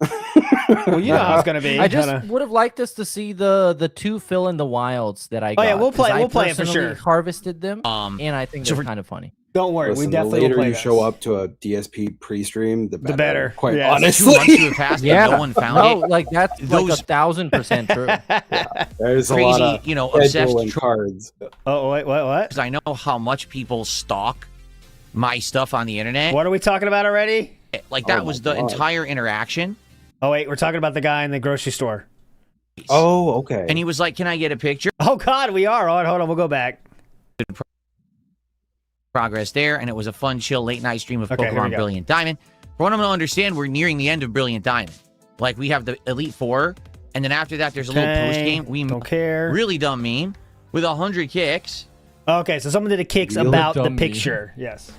E: Well, you know how it's gonna be.
F: I just would have liked us to see the two Phil in the Wilds that I got.
E: Oh yeah, we'll play it for sure.
F: Harvested them, and I think they're kind of funny.
E: Don't worry,
G: Listen,
E: we definitely
G: the later
E: will play
G: you
E: this.
G: show up to a DSP pre-stream, the better. Quite
E: yes.
G: honestly,
J: 2 months to have passed, yeah, no one found it.
F: Like that's like 1,000% true.
G: Yeah, there's
J: crazy,
G: a lot of
J: obsessed
G: cards.
E: Oh wait, what?
J: Because I know how much people stalk my stuff on the internet.
E: What are we talking about already?
J: Like that was the entire interaction.
E: Oh wait, we're talking about the guy in the grocery store.
G: Oh, okay.
J: And he was like, "Can I get a picture?"
E: Oh God, we are on. Hold on, we'll go back.
J: Progress there, and it was a fun, chill, late night stream of
E: Okay, here we
J: Pokemon
E: go.
J: Brilliant Diamond. For what I'm gonna understand, we're nearing the end of Brilliant Diamond. Like we have the Elite Four, and then after that, there's a little post game. We
E: don't care.
J: Really dumb meme with 100 kicks.
E: Okay, so someone did a kicks
G: Really
E: about the
G: dumb
E: picture. Yes.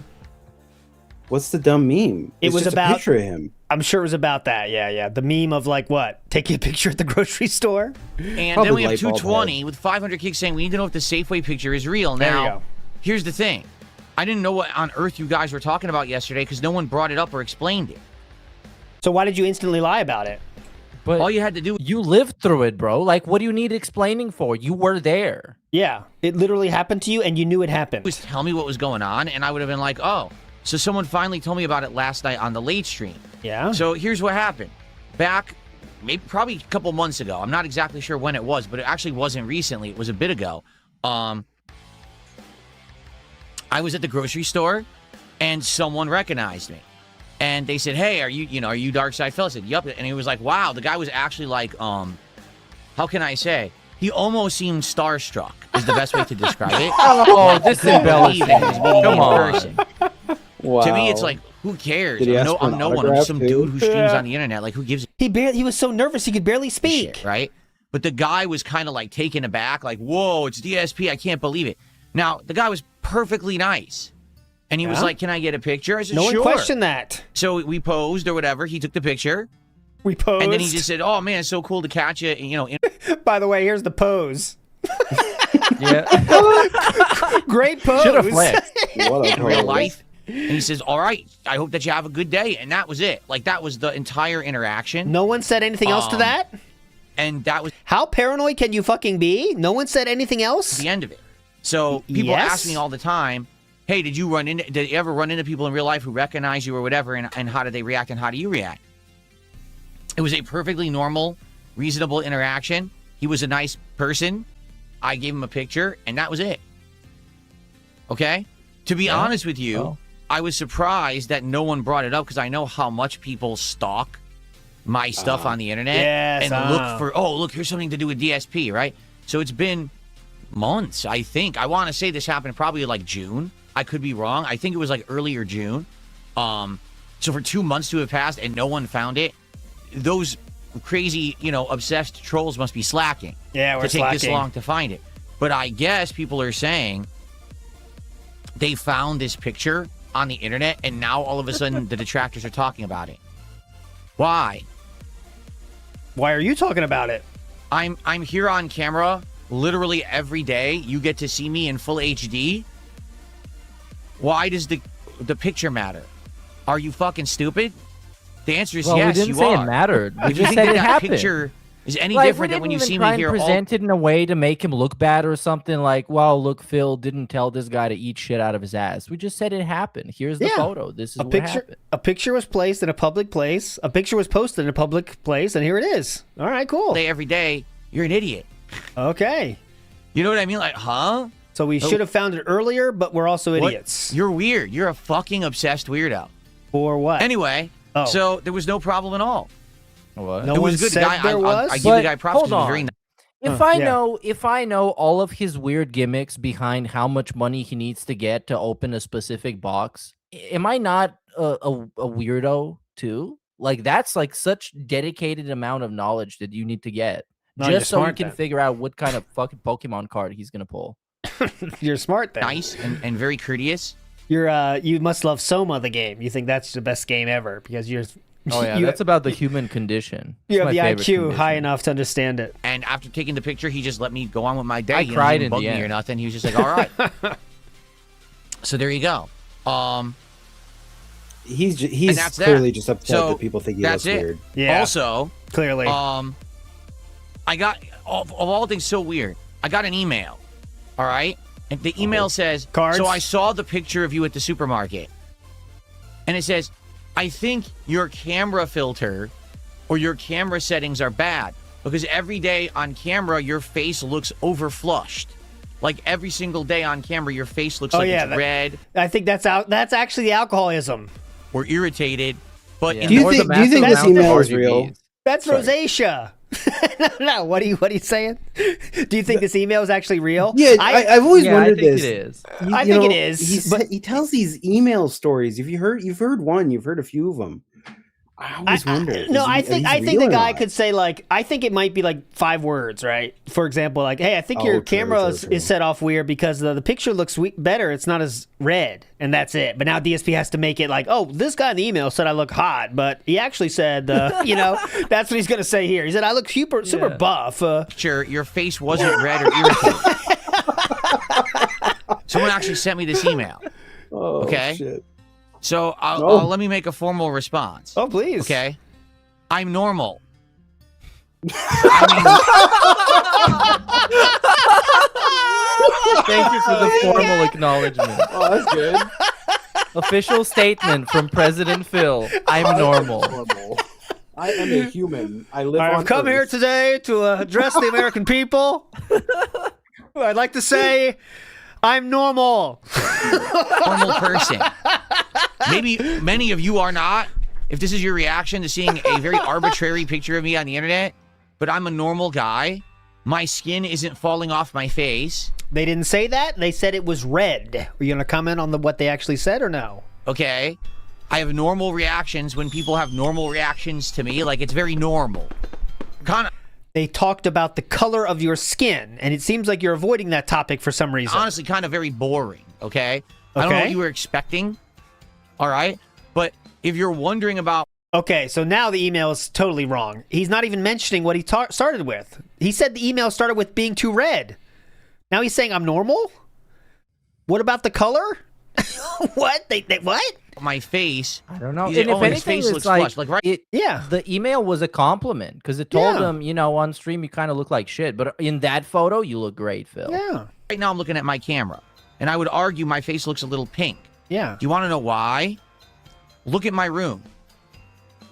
G: What's the dumb meme?
E: It
G: It's
E: was
G: just
E: about
G: a picture of him.
E: I'm sure it was about that. Yeah. The meme of like what? Taking a picture at the grocery store.
J: And
G: Probably
J: then we have
G: light bulb
J: 220 with 500 kicks saying we need to know if the Safeway picture is real.
E: There you
J: Now,
E: go.
J: here's the thing. I didn't know what on earth you guys were talking about yesterday because no one brought it up or explained it.
E: So why did you instantly lie about it?
F: But
J: all you had to do,
F: you lived through it, bro. Like, what do you need explaining for? You were there.
E: Yeah, it literally happened to you, and you knew it happened.
J: Was tell me what was going on, and I would have been like, oh. So someone finally told me about it last night on the late stream.
E: Yeah.
J: So here's what happened. Back, maybe probably a couple months ago. I'm not exactly sure when it was, but it actually wasn't recently. It was a bit ago. I was at the grocery store, and someone recognized me. And they said, "Hey, are you Darkside Phil?" I said, "Yup." And he was like, "Wow." The guy was actually like, how can I say? He almost seemed starstruck. Is the best way to describe it.
F: Oh, this embellishing.
J: Come
F: on.
J: person.
G: Wow.
J: To me, it's like, who cares?
G: Did he ask for
J: I'm
G: an
J: no one. I'm
G: autograph,
J: just some
G: too?
J: dude who streams
E: Yeah.
J: on the internet. Like, who gives a
E: He was so nervous he could barely speak.
J: shit, right? But the guy was kind of like taken aback, like, "Whoa, it's DSP! I can't believe it." Now, the guy was perfectly nice, and he was
E: Yeah.
J: like, "Can I get a picture?" I said,
E: No
J: "Sure."
E: one questioned that.
J: So we posed or whatever. He took the picture,
E: We posed.
J: and then he just said, "Oh man, it's so cool to catch you." In
E: By the way, here's the pose.
F: Yeah.
E: Great pose.
F: Should have flexed.
G: What a
J: in real
G: pose.
J: life. And he says, "All right, I hope that you have a good day." And that was it. Like, that was the entire interaction.
E: No one said anything else to that?
J: And that was
E: How paranoid can you fucking be? No one said anything else?
J: the end of it. So people
E: Yes?
J: ask me all the time, "Hey, did you ever run into people in real life who recognize you or whatever? And how did they react and how do you react?" It was a perfectly normal, reasonable interaction. He was a nice person. I gave him a picture, and that was it. Okay? To be honest with you,
F: Oh.
J: I was surprised that no one brought it up because I know how much people stalk my stuff on the internet
E: Yes,
J: and look for, oh, look, here's something to do with DSP, right? So it's been months, I think. I want to say this happened probably like June. I could be wrong. I think it was like earlier June. So for 2 months to have passed and no one found it, those crazy, obsessed trolls must be slacking.
E: Yeah, we're
J: to take this
E: slacking.
J: long to find it. But I guess people are saying they found this picture on the internet, and now all of a sudden the detractors are talking about it. Why?
E: Why are you talking about it?
J: I'm here on camera literally every day. You get to see me in full HD. Why does the picture matter? Are you fucking stupid? The answer is
F: Well,
J: yes,
F: we didn't
J: you
F: say
J: are.
F: it mattered. We
J: If you
F: just
J: think
F: said
J: that
F: it
J: that
F: happened.
J: picture is any
F: Like,
J: different
F: we
J: than when you
F: didn't
J: see
F: even try
J: me
F: and
J: here all
F: present it in a way to make him look bad or something like, well, look, Phil didn't tell this guy to eat shit out of his ass. We just said it happened. Here's the
E: Yeah.
F: photo. This is
E: A
F: what
E: picture
F: happened.
E: a picture was placed in a public place. A picture was posted in a public place, and here it is. All right, cool.
J: day every day. You're an idiot.
E: Okay.
J: You know what I mean? Like, huh?
E: So we should have found it earlier, but we're also
J: What?
E: idiots.
J: You're weird. You're a fucking obsessed weirdo.
E: For what?
J: Anyway,
E: Oh.
J: so there was no problem at all.
F: What?
E: No
J: it
E: one
J: was good.
E: said
J: Guy,
E: there was?
J: I give
F: But
J: the guy props. 'cause
F: hold
J: he was very
F: on.
J: nice.
F: If I know all of his weird gimmicks behind how much money he needs to get to open a specific box, am I not a weirdo too? Like, that's like such dedicated amount of knowledge that you need to get
E: No, you're
F: just so you
E: smart
F: can
E: then.
F: figure out what kind of fucking Pokemon card he's gonna pull.
E: You're smart then.
J: Nice and very courteous.
E: You must love Soma the game. You think that's the best game ever because you're
F: Oh yeah,
E: you,
F: that's about the human condition.
E: you
F: It's
E: have
F: my
E: the
F: favorite
E: IQ
F: condition.
E: high enough to understand it.
J: And after taking the picture, he just let me go on with my day.
F: I
J: He
F: cried
J: didn't
F: in
J: bug
F: the
J: me or
F: end.
J: nothing. He was just like, "All right." So there you go.
G: He's
J: And that's that.
G: clearly just upset
J: So
G: that people think he
J: that's
G: looks
J: it.
G: weird.
E: Yeah.
J: Also,
E: Clearly.
J: I got of all things so weird. I got an email. All right, and the email says,
E: Cards?
J: "So I saw the picture of you at the supermarket," and it says, "I think your camera filter or your camera settings are bad because every day on camera your face looks overflushed. Like every single day on camera your face looks like it's red
E: I think that's actually the alcoholism.
J: or irritated." But
F: Yeah.
J: in
G: Do you
J: the
G: think this email is real?
E: That's
G: Sorry.
E: rosacea. No, what are you saying? Do you think this email is actually real?
G: Yeah, I've always wondered this.
F: I think it is.
E: I think it is.
G: But he tells these email stories. You've heard one. You've heard a few of them. I always wonder.
E: I think the guy could say like, I think it might be like 5 words, right? For example, like, hey, I think your camera is set off weird because the picture looks better. It's not as red, and that's it. But now DSP has to make it like, oh, this guy in the email said I look hot, but he actually said, that's what he's gonna say here. He said I look super buff.
J: Sure, your face wasn't red or irritated. Someone actually sent me this email.
G: Oh,
J: okay.
G: Shit.
J: So let me make a formal response.
E: Oh, please.
J: Okay. I'm normal.
F: Thank you for the formal acknowledgement.
G: Oh, that's good.
F: Official statement from President Phil. I'm normal.
G: I am a human. I live on
E: I've come here today to address the American people. I'd like to say I'm normal.
J: Normal person. Maybe many of you are not, if this is your reaction to seeing a very arbitrary picture of me on the internet, but I'm a normal guy. My skin isn't falling off my face.
E: They didn't say that. They said it was red. Are you going to comment on what they actually said or no?
J: Okay. I have normal reactions when people have normal reactions to me. Like, it's very normal.
E: They talked about the color of your skin, and it seems like you're avoiding that topic for some reason.
J: Honestly, kind of very boring, okay? I don't know what you were expecting, all right? But if you're wondering about...
E: Okay, so now the email is totally wrong. He's not even mentioning what he started with. He said the email started with being too red. Now he's saying I'm normal? What about the color? What? What?
J: My face.
F: I don't know.
J: And
F: if anything,
J: his face
F: it's
J: looks
F: like,
J: flushed. Like, right?
F: The email was a compliment because it told him, on stream you kind of look like shit, but in that photo you look great, Phil.
E: Yeah.
J: Right now I'm looking at my camera, and I would argue my face looks a little pink.
E: Yeah.
J: Do you want to know why? Look at my room.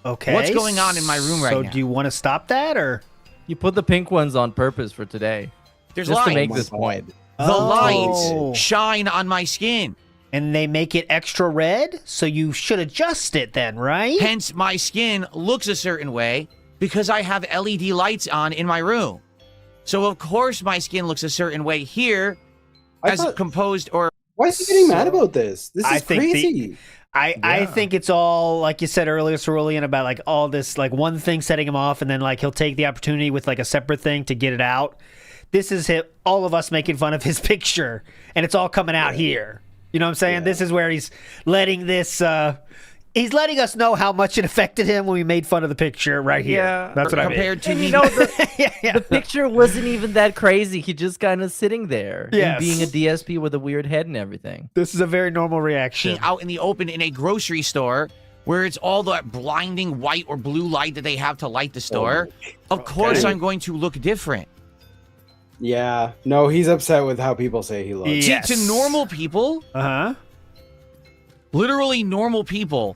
E: Okay.
J: What's going on in my room right now?
E: So do you want to stop that, or
F: you put the pink ones on purpose for today?
J: There's
F: just
J: lights
F: to make this point.
J: The lights shine on my skin.
E: And they make it extra red, so you should adjust it then, right?
J: Hence, my skin looks a certain way because I have LED lights on in my room. So, of course, my skin looks a certain way here composed or...
G: Why is he getting mad about this? This is crazy.
E: I think it's all, like you said earlier, Cerulean, about like all this, like one thing setting him off, and then like he'll take the opportunity with like a separate thing to get it out. This is all of us making fun of his picture, and it's all coming out here. You know what I'm saying? Yeah. This is where he's letting this, he's letting us know how much it affected him when we made fun of the picture right here.
F: Yeah.
E: That's what I mean.
J: Compared to me.
F: The picture wasn't even that crazy. He just kind of sitting there and being a DSP with a weird head and everything.
E: This is a very normal reaction.
J: Out in the open in a grocery store where it's all that blinding white or blue light that they have to light the store. Of course I'm going to look different.
G: Yeah. No, he's upset with how people say he looks.
J: Yes. To normal people, literally normal people,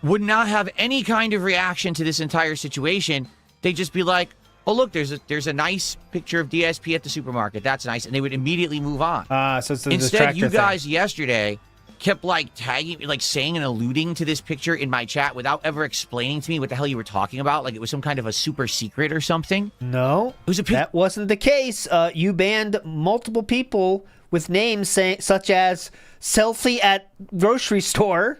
J: would not have any kind of reaction to this entire situation. They'd just be like, oh, look, there's a nice picture of DSP at the supermarket. That's nice. And they would immediately move on.
E: So it's
J: Instead, you guys yesterday kept like tagging, like saying and alluding to this picture in my chat without ever explaining to me what the hell you were talking about. Like it was some kind of a super secret or something.
E: No,
J: it was
E: that wasn't the case. You banned multiple people with names such as selfie at grocery store.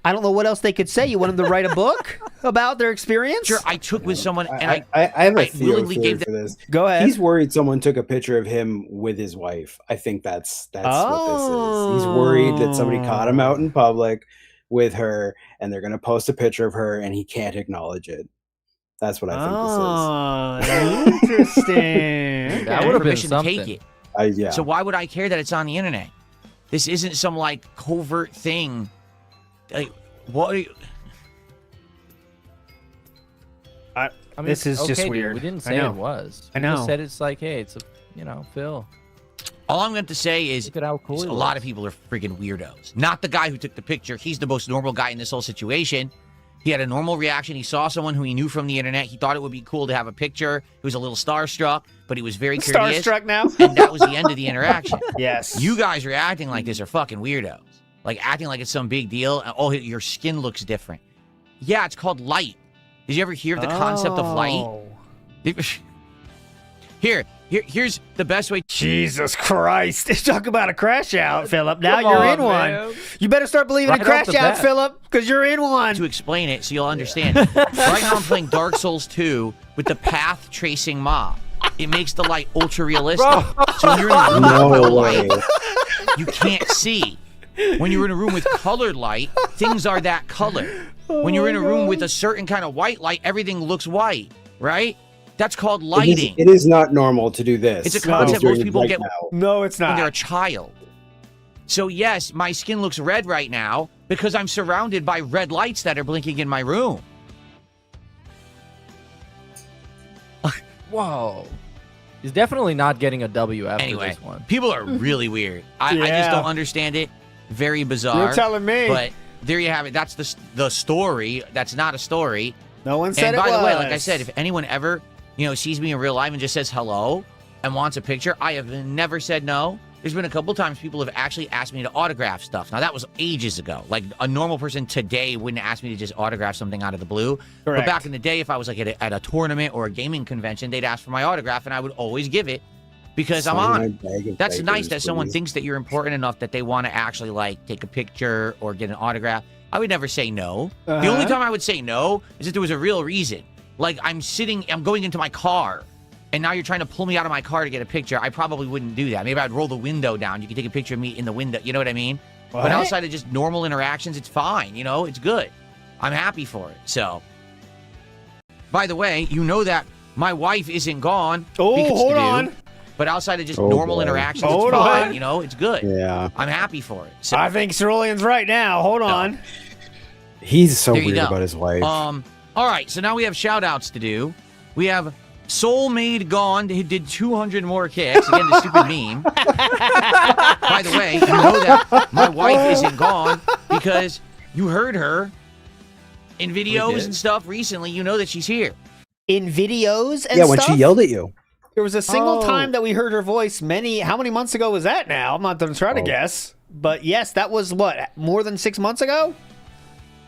E: I don't know what else they could say. You want them to write a book about their experience?
J: Sure, I took with someone, and
G: I have a
J: willingly
G: theory
J: gave
G: for this.
E: Go ahead.
G: He's worried someone took a picture of him with his wife. I think that's what this is. He's worried that somebody caught him out in public with her, and they're going to post a picture of her, and he can't acknowledge it. That's what I
E: think this is. Interesting.
F: That would have been
J: to
F: something.
J: take it. So why would I care that it's on the internet? This isn't some like covert thing. Like, what?
F: I mean,
E: this is just weird.
F: We didn't say it was.
E: I know.
F: We just said it's like, hey, it's Phil.
J: All I'm going to say is,
F: look at how cool
J: a lot of people are freaking weirdos. Not the guy who took the picture. He's the most normal guy in this whole situation. He had a normal reaction. He saw someone who he knew from the internet. He thought it would be cool to have a picture. He was a little starstruck, but he was very courteous.
E: Starstruck now?
J: And that was the end of the interaction.
E: Yes.
J: You guys are acting like this are fucking weirdos. Like acting like it's some big deal. Oh, your skin looks different. Yeah, it's called light. Did you ever hear of the concept of light? Here's the best way.
E: Jesus Christ. Talk about a crash out, Philip. Now
J: Come
E: you're
J: on,
E: in one.
J: man.
E: You better start believing in crash outs, Philip, because you're in one.
J: To explain it so you'll understand. Right now I'm playing Dark Souls 2 with the path tracing mob. It makes the light ultra realistic. So when you're in a room with color light, you can't see. When you're in a room with colored light, things are that color. When you're in a room with a certain kind of white light, everything looks white, right? That's called lighting.
G: It is not normal to do this.
J: It's a concept most people get
E: No, it's not.
J: when they're a child. So yes, my skin looks red right now because I'm surrounded by red lights that are blinking in my room.
F: Whoa. He's definitely not getting a W after
J: Anyway,
F: this one.
J: people are really weird. I just don't understand it. Very bizarre.
E: You're telling me.
J: But there you have it. That's the story. That's not a story.
E: No one said
J: and
E: it
J: by
E: was.
J: the way, like I said, if anyone ever, sees me in real life and just says hello and wants a picture, I have never said no. There's been a couple times people have actually asked me to autograph stuff. Now, that was ages ago. Like, a normal person today wouldn't ask me to just autograph something out of the blue.
E: Correct.
J: But back in the day, if I was like at a tournament or a gaming convention, they'd ask for my autograph, and I would always give it because I'm honored. That's nice that someone thinks that you're important enough that they want to actually, like, take a picture or get an autograph. I would never say no. The only time I would say no is if there was a real reason. Like, I'm going into my car, and now you're trying to pull me out of my car to get a picture. I probably wouldn't do that. Maybe I'd roll the window down. You can take a picture of me in the window. You know what I mean?
E: What?
J: But outside of just normal interactions, it's fine. It's good. I'm happy for it. So, by the way, you know that my wife isn't gone.
E: Oh, hold on.
J: But outside of just normal interactions, it's fine. It's good.
G: Yeah.
J: I'm happy for it. So,
E: I think Cerulean's right now. Hold on.
G: He's so
J: there you
G: weird
J: go.
G: about his wife.
J: All right, so now we have shout-outs to do. We have Soul Made Gone, who did 200 more kicks. Again, the stupid meme. By the way, you know that my wife isn't gone because you heard her in videos and stuff recently. You know that she's here.
E: In videos and
G: yeah, when
E: stuff?
G: she yelled at you.
E: There was a single time that we heard her voice how many months ago was that now? I'm not going to try to guess. But yes, that was more than 6 months ago?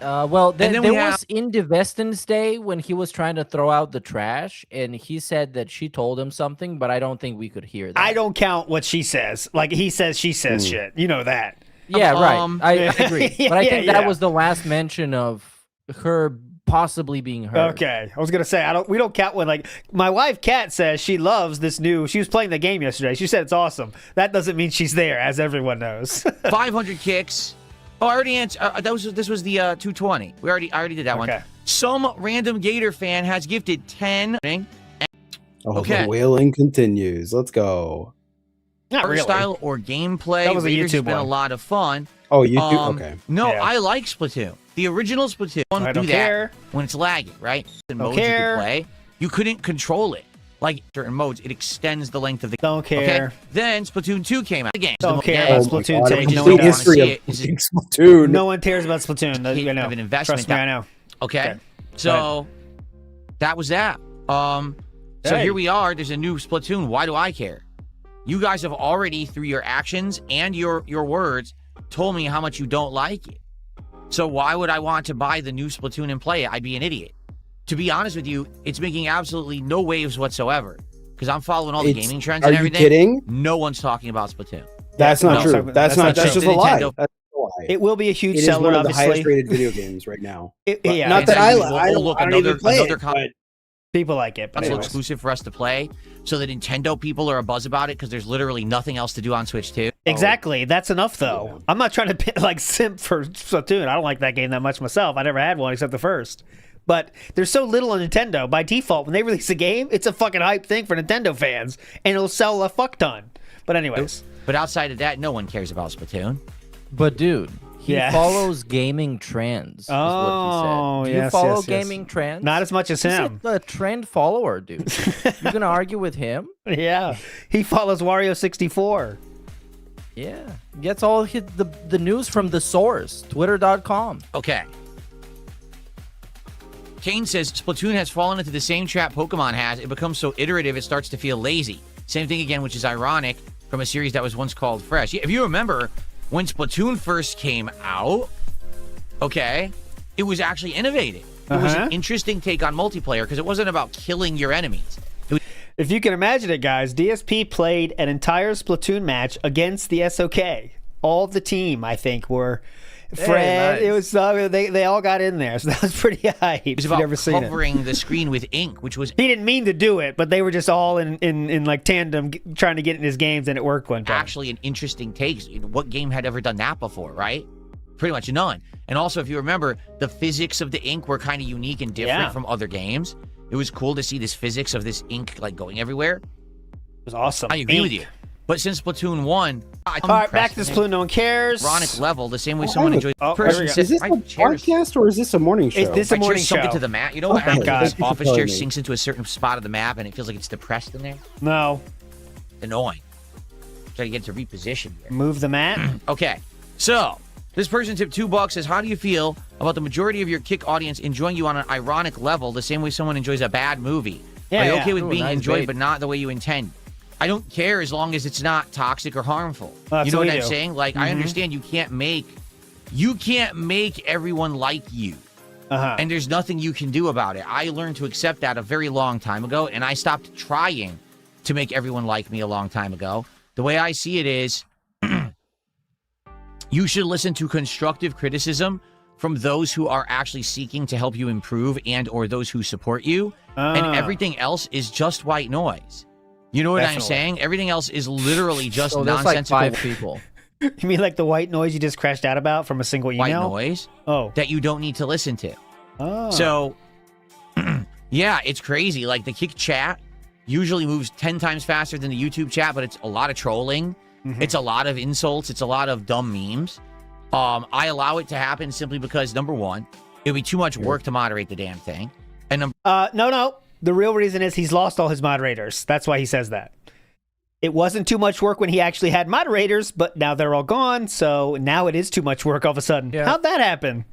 F: Well, there was Indivestins Day when he was trying to throw out the trash, and he said that she told him something, but I don't think we could hear that.
E: I don't count what she says. Like, he says, she says shit. You know that.
F: Yeah, right. I agree. But I think that
E: yeah.
F: was the last mention of her possibly being heard.
E: Okay. I was going to say, we don't count when, like, my wife, Kat, says she loves this she was playing the game yesterday. She said it's awesome. That doesn't mean she's there, as everyone knows.
J: 500 kicks. Oh, I already answered. This was the 220. I already did that one. Some random Gator fan has gifted 10.
G: The wailing continues. Let's go.
E: Not
J: art
E: really.
J: style or gameplay.
E: That was a
J: Raiders has
E: YouTube
J: been a
E: one.
J: lot of fun.
G: Oh, YouTube. Okay.
J: No,
E: Yeah.
J: I like Splatoon. The original Splatoon.
E: I don't
J: do
E: care.
J: that when it's lagging, right? The
E: Don't
J: modes you
E: care.
J: could play, you couldn't control it. Like certain modes, it extends the length of the game.
E: Don't care.
J: Okay? Then Splatoon 2 came out. The game.
E: Don't care
J: game.
E: about Splatoon 2.
J: They just
E: No
J: don't
E: one
J: want to see it. It's
G: Splatoon.
E: No one cares about Splatoon. I know.
J: of an investment.
E: Trust me, I know.
J: Okay. So that was that. So
E: Hey.
J: here we are. There's a new Splatoon. Why do I care? You guys have already, through your actions and your words, told me how much you don't like it. So why would I want to buy the new Splatoon and play it? I'd be an idiot. To be honest with you, it's making absolutely no waves whatsoever. Because I'm following all the gaming trends and everything.
G: Are you kidding?
J: No one's talking about Splatoon.
G: That's not true. That's
E: not
G: just
E: true.
G: a lie.
J: Nintendo.
G: That's a lie.
E: It will be a huge
G: It is
E: seller,
G: one of the
E: obviously.
G: highest rated video games right now.
E: Yeah.
G: Not that I
J: Look,
G: don't even play
J: another
G: it, but
E: people like it. But
J: console
E: anyways.
J: exclusive for us to play, so the Nintendo people are a buzz about it because there's literally nothing else to do on Switch 2.
E: Exactly. That's enough, though. I'm not trying to simp for Splatoon. I don't like that game that much myself. I never had one except the first. But there's so little on Nintendo. By default, when they release a game, it's a fucking hype thing for Nintendo fans, and it'll sell a fuck ton. But anyways.
J: But outside of that, no one cares about Splatoon.
F: But dude, he
E: Yeah.
F: follows gaming trends. Is
E: Oh,
F: what he said. Do you
E: yes,
F: follow
E: yes, yes.
F: gaming trends?
E: Not as much as
F: He's
E: him.
F: a trend follower, dude. You gonna argue with him?
E: Yeah. He follows Wario64.
F: Yeah. Gets all the news from the source, twitter.com.
J: Okay. Kane says Splatoon has fallen into the same trap Pokemon has. It becomes so iterative it starts to feel lazy. Same thing again, which is ironic from a series that was once called Fresh. If you remember, when Splatoon first came out, okay, it was actually innovative. It was an interesting take on multiplayer because it wasn't about killing your enemies.
E: If you can imagine it, guys, DSP played an entire Splatoon match against the SOK. All of the team, I think, were Fred. Nice. It was they all got in there, so that was pretty hype.
J: It was about covering the screen with ink, which was
E: he didn't mean to do it, but they were just all in like tandem trying to get in his games, and it worked one time.
J: Actually, an interesting take. What game had ever done that before, right? Pretty much none. And also, if you remember, the physics of the ink were kind of unique and different from other games. It was cool to see this physics of this ink like going everywhere. It
E: was awesome.
J: I agree with you. But since Splatoon 1...
E: All right, back to Splatoon, no one cares.
J: Ironic level, the same way someone enjoys...
G: Is this a podcast or is this a morning show?
E: This a morning show.
J: Something to the map. You know what happens? This office chair sinks into a certain spot of the map and it feels like it's depressed in there?
E: No.
J: Annoying. Try to get to reposition here.
E: Move the mat.
J: Okay, so... This person tipped $2 says, how do you feel about the majority of your Kick audience enjoying you on an ironic level the same way someone enjoys a bad movie? Are you okay with being enjoyed but not the way you intend? I don't care as long as it's not toxic or harmful. You know what I'm saying? Like, I understand you can't make everyone like you. And there's nothing you can do about it. I learned to accept that a very long time ago, and I stopped trying to make everyone like me a long time ago. The way I see it is... You should listen to constructive criticism from those who are actually seeking to help you improve and or those who support you. And everything else is just white noise. You know what I'm saying? Everything else is literally just nonsensical.
F: Like 5 people.
E: You mean like the white noise you just crashed out about from a single email?
J: White noise?
E: Oh.
J: That you don't need to listen to.
E: Oh.
J: So, yeah, it's crazy. Like the Kick chat usually moves 10 times faster than the YouTube chat, but it's a lot of trolling. It's a lot of insults. It's a lot of dumb memes. I allow it to happen simply because, number one, it would be too much work to moderate the damn thing. And
E: no. The real reason is he's lost all his moderators. That's why he says that. It wasn't too much work when he actually had moderators, but now they're all gone, so now it is too much work all of a sudden. Yeah. How'd that happen?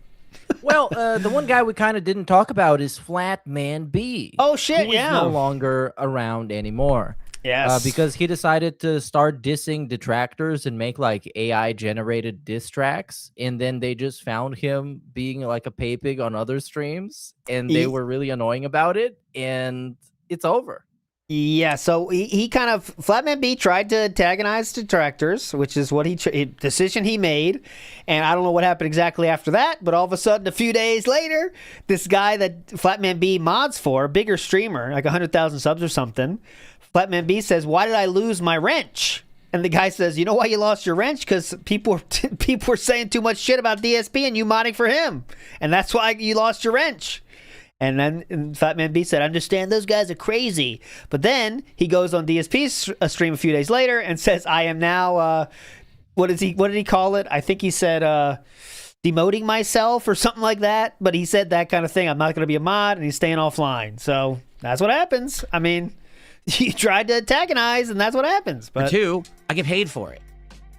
F: Well, the one guy we kind of didn't talk about is Flatman B.
E: Oh, shit,
F: who is no longer around anymore.
E: Yes.
F: Because he decided to start dissing detractors and make like AI-generated diss tracks, and then they just found him being like a pay pig on other streams, and they were really annoying about it, and it's over.
E: Yeah, so he kind of Flatman B tried to antagonize detractors, which is what decision he made, and I don't know what happened exactly after that, but all of a sudden, a few days later, this guy that Flatman B mods for, a bigger streamer, like 100,000 subs or something. Flatman B says, why did I lose my wrench? And the guy says, you know why you lost your wrench? Because people were saying too much shit about DSP and you modding for him. And that's why you lost your wrench. And then Flatman B said, I understand those guys are crazy. But then he goes on DSP's stream a few days later and says, I am now, what did he call it? I think he said, demoting myself or something like that. But he said that kind of thing. I'm not going to be a mod, and he's staying offline. So that's what happens. I mean... You tried to antagonize, and that's what happens. But
J: 2, I get paid for it.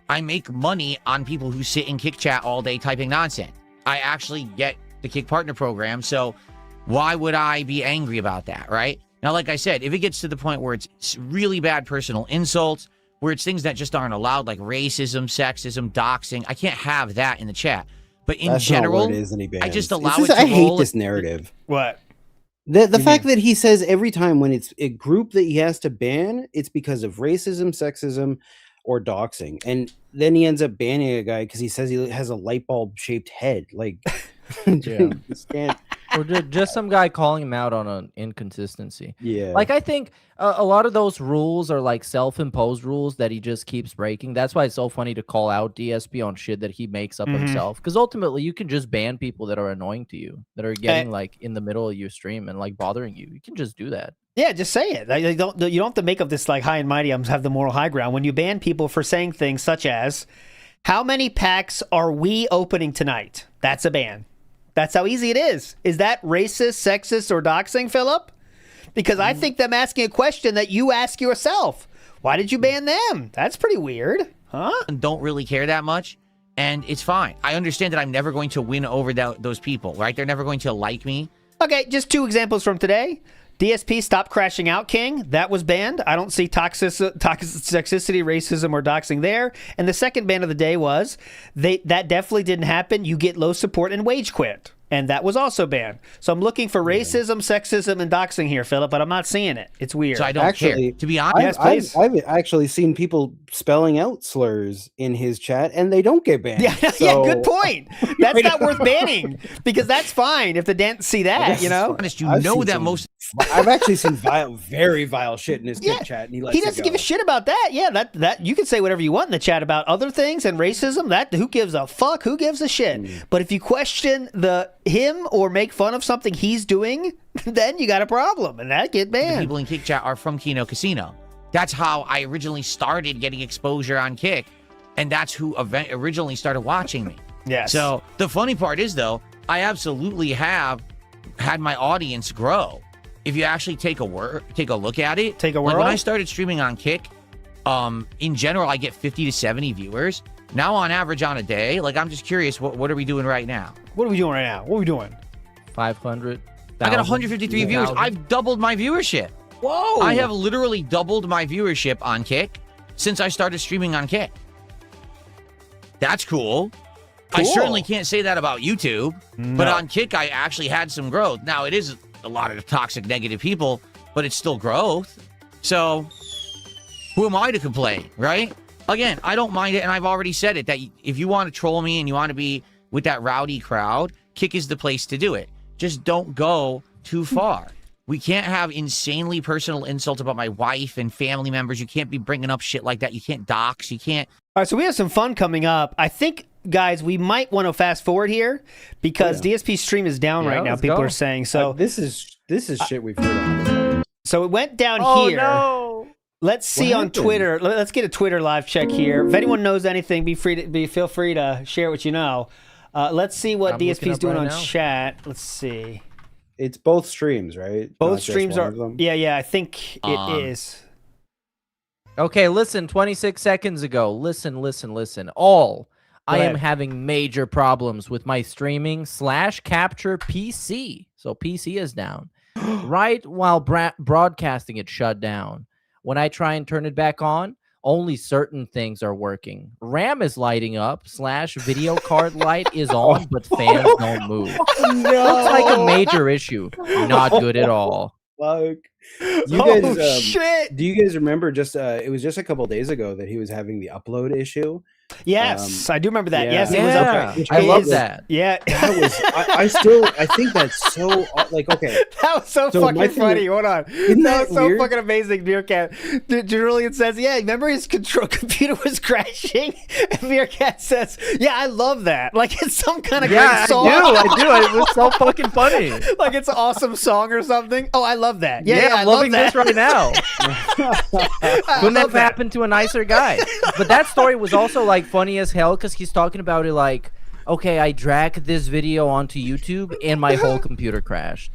J: I make money on people who sit in Kick chat all day typing nonsense. I actually get the Kick Partner Program, so why would I be angry about that, right? Now, like I said, if it gets to the point where it's really bad personal insults, where it's things that just aren't allowed, like racism, sexism, doxing, I can't have that in the chat. But in general, I just allow it to roll.
G: I hate this narrative.
E: What?
G: The fact that he says every time when it's a group that he has to ban, it's because of racism, sexism, or doxing. And then he ends up banning a guy because he says he has a light bulb shaped head. Like,
F: or just some guy calling him out on an inconsistency.
G: Yeah.
F: Like, I think a lot of those rules are like self-imposed rules that he just keeps breaking. That's why it's so funny to call out DSP on shit that he makes up himself. Because ultimately, you can just ban people that are annoying to you, that are getting like in the middle of your stream and like bothering you. You can just do that.
E: Yeah, just say it. You don't have to make up this like high and mighty, have the moral high ground. When you ban people for saying things such as, how many packs are we opening tonight? That's a ban. That's how easy it is. Is that racist, sexist, or doxing, Philip? Because I think them asking a question that you ask yourself. Why did you ban them? That's pretty weird, huh?
J: Don't really care that much, and it's fine. I understand that I'm never going to win over those people, right? They're never going to like me.
E: Okay, just 2 examples from today. DSP, Stop Crashing Out King. That was banned. I don't see toxicity, racism, or doxing there. And the second ban of the day was, that definitely didn't happen. You get low support and wage quit. and that was also banned. So I'm looking for racism, sexism, and doxing here, Philip, but I'm not seeing it. It's weird.
J: So I don't care. To be honest,
E: yes, please.
G: I've actually seen people spelling out slurs in his chat, and they don't get banned.
E: Yeah, good point. That's
G: Right
E: not worth
G: on.
E: banning, because that's fine if the dents see that, you know?
J: Honest, you
G: I've
J: know
G: seen
J: that
G: some-
J: most.
G: I've actually seen very vile shit in his Kick chat, and he lets
E: He doesn't
G: it
E: give
G: go.
E: a shit about that. Yeah, that you can say whatever you want in the chat about other things and racism. That who gives a fuck? Who gives a shit? But if you question him or make fun of something he's doing, then you got a problem, and that get
J: The
E: banned.
J: people in Kick Chat are from Kino Casino. That's how I originally started getting exposure on Kick, and that's who originally started watching me.
E: Yes.
J: So the funny part is, though, I absolutely have had my audience grow. If you actually take a look at it,
E: take a
J: like
E: whirl.
J: when I started streaming on Kick, in general, I get 50 to 70 viewers. Now, on average, on a day, like I'm just curious, what are we doing right now?
E: What are we doing right now? What are we doing?
F: 500.
J: I got 153 viewers. I've doubled my viewership.
E: Whoa!
J: I have literally doubled my viewership on Kick since I started streaming on Kick. That's cool. I certainly can't say that about YouTube, but on Kick, I actually had some growth. Now, it is a lot of toxic, negative people, but it's still growth. So, who am I to complain, right? Again, I don't mind it, and I've already said it, that if you want to troll me and you want to be with that rowdy crowd, Kick is the place to do it. Just don't go too far. We can't have insanely personal insults about my wife and family members. You can't be bringing up shit like that. You can't dox. You can't.
E: All right, so we have some fun coming up. I think, guys, we might want to fast forward here because DSP's stream is down right now. People are saying so.
G: This is shit we've heard of.
E: So it went down here.
F: No.
E: Let's see on Twitter. Let's get a Twitter live check here. If anyone knows anything, feel free to share what you know. Let's see what
F: I'm
E: DSP's
F: looking
E: doing
F: up
E: on
F: right now.
E: chat. Let's see.
G: It's both streams, right?
E: Both
G: Not just
E: streams
G: one
E: are.
G: of them?
E: Yeah. I think it is.
F: Okay, listen, 26 seconds ago. Listen. I am having major problems with my streaming / capture PC. So PC is down. Right while broadcasting, it shut down. When I try and turn it back on, only certain things are working. RAM is lighting up / video card light is on, but fans don't move. Looks like a major issue. Not good at all.
G: Fuck.
E: Shit.
G: Do you guys remember it was just a couple days ago that he was having the upload issue?
E: Yes, I do remember that. Yes, it
F: Yeah,
E: was.
F: I love that.
E: Yeah,
G: That was. I think that's so okay.
E: That was so
G: So my
E: fucking
G: thing
E: funny.
G: is-
E: Hold on.
G: Isn't
E: That
G: that
E: was so
G: weird?
E: fucking amazing, Meerkat. Julian says, yeah, remember his computer was crashing? And Meerkat says, yeah, I love that. Like it's some kind of
F: Yeah,
E: great song.
F: I do. It was so fucking funny.
E: Like it's an awesome song or something. Oh, I love that.
F: Yeah,
E: I
F: I'm
E: love
F: loving
E: that.
F: this right now.
E: I
F: Couldn't
E: love
F: have happened to a nicer guy. But that story was also like funny as hell because he's talking about it like, okay, I dragged this video onto YouTube and my whole computer crashed.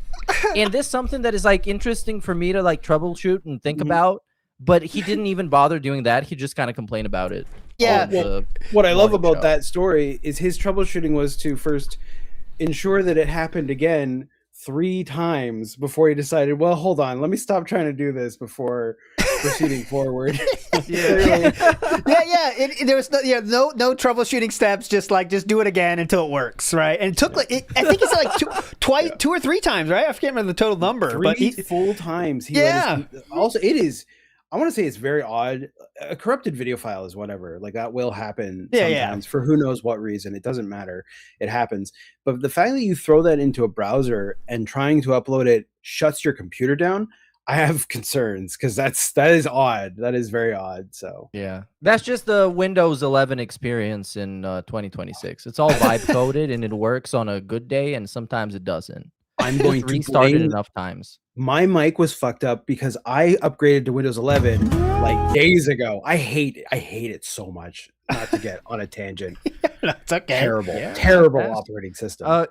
F: And this is something that is like interesting for me to like troubleshoot and think about. But he didn't even bother doing that. He just kind of complained about it.
E: Yeah.
F: on the
G: What I love
F: morning
G: about
F: show.
G: that story is his troubleshooting was to first ensure that it happened again 3 times before he decided, well, hold on, let me stop trying to do this before proceeding forward.
E: Yeah. There was no troubleshooting steps. Just do it again until it works, right? And it took I think it's like 2 or 3 times, right? I can't remember the total number,
G: 3
E: but
G: full times. Also, it is. I want to say it's very odd. A corrupted video file is whatever. Like that will happen sometimes for who knows what reason. It doesn't matter. It happens. But the fact that you throw that into a browser and trying to upload it shuts your computer down, I have concerns because that is odd. That is very odd. So
F: yeah, that's just the Windows 11 experience in 2026. It's all vibe coded and it works on a good day, and sometimes it doesn't.
G: I'm going to
F: restart it
G: blame-
F: enough times.
G: My mic was fucked up because I upgraded to Windows 11 like days ago. I hate it so much. Not to get on a tangent.
E: It's okay.
G: Terrible,
F: Yeah,
G: terrible
F: fast.
G: operating system.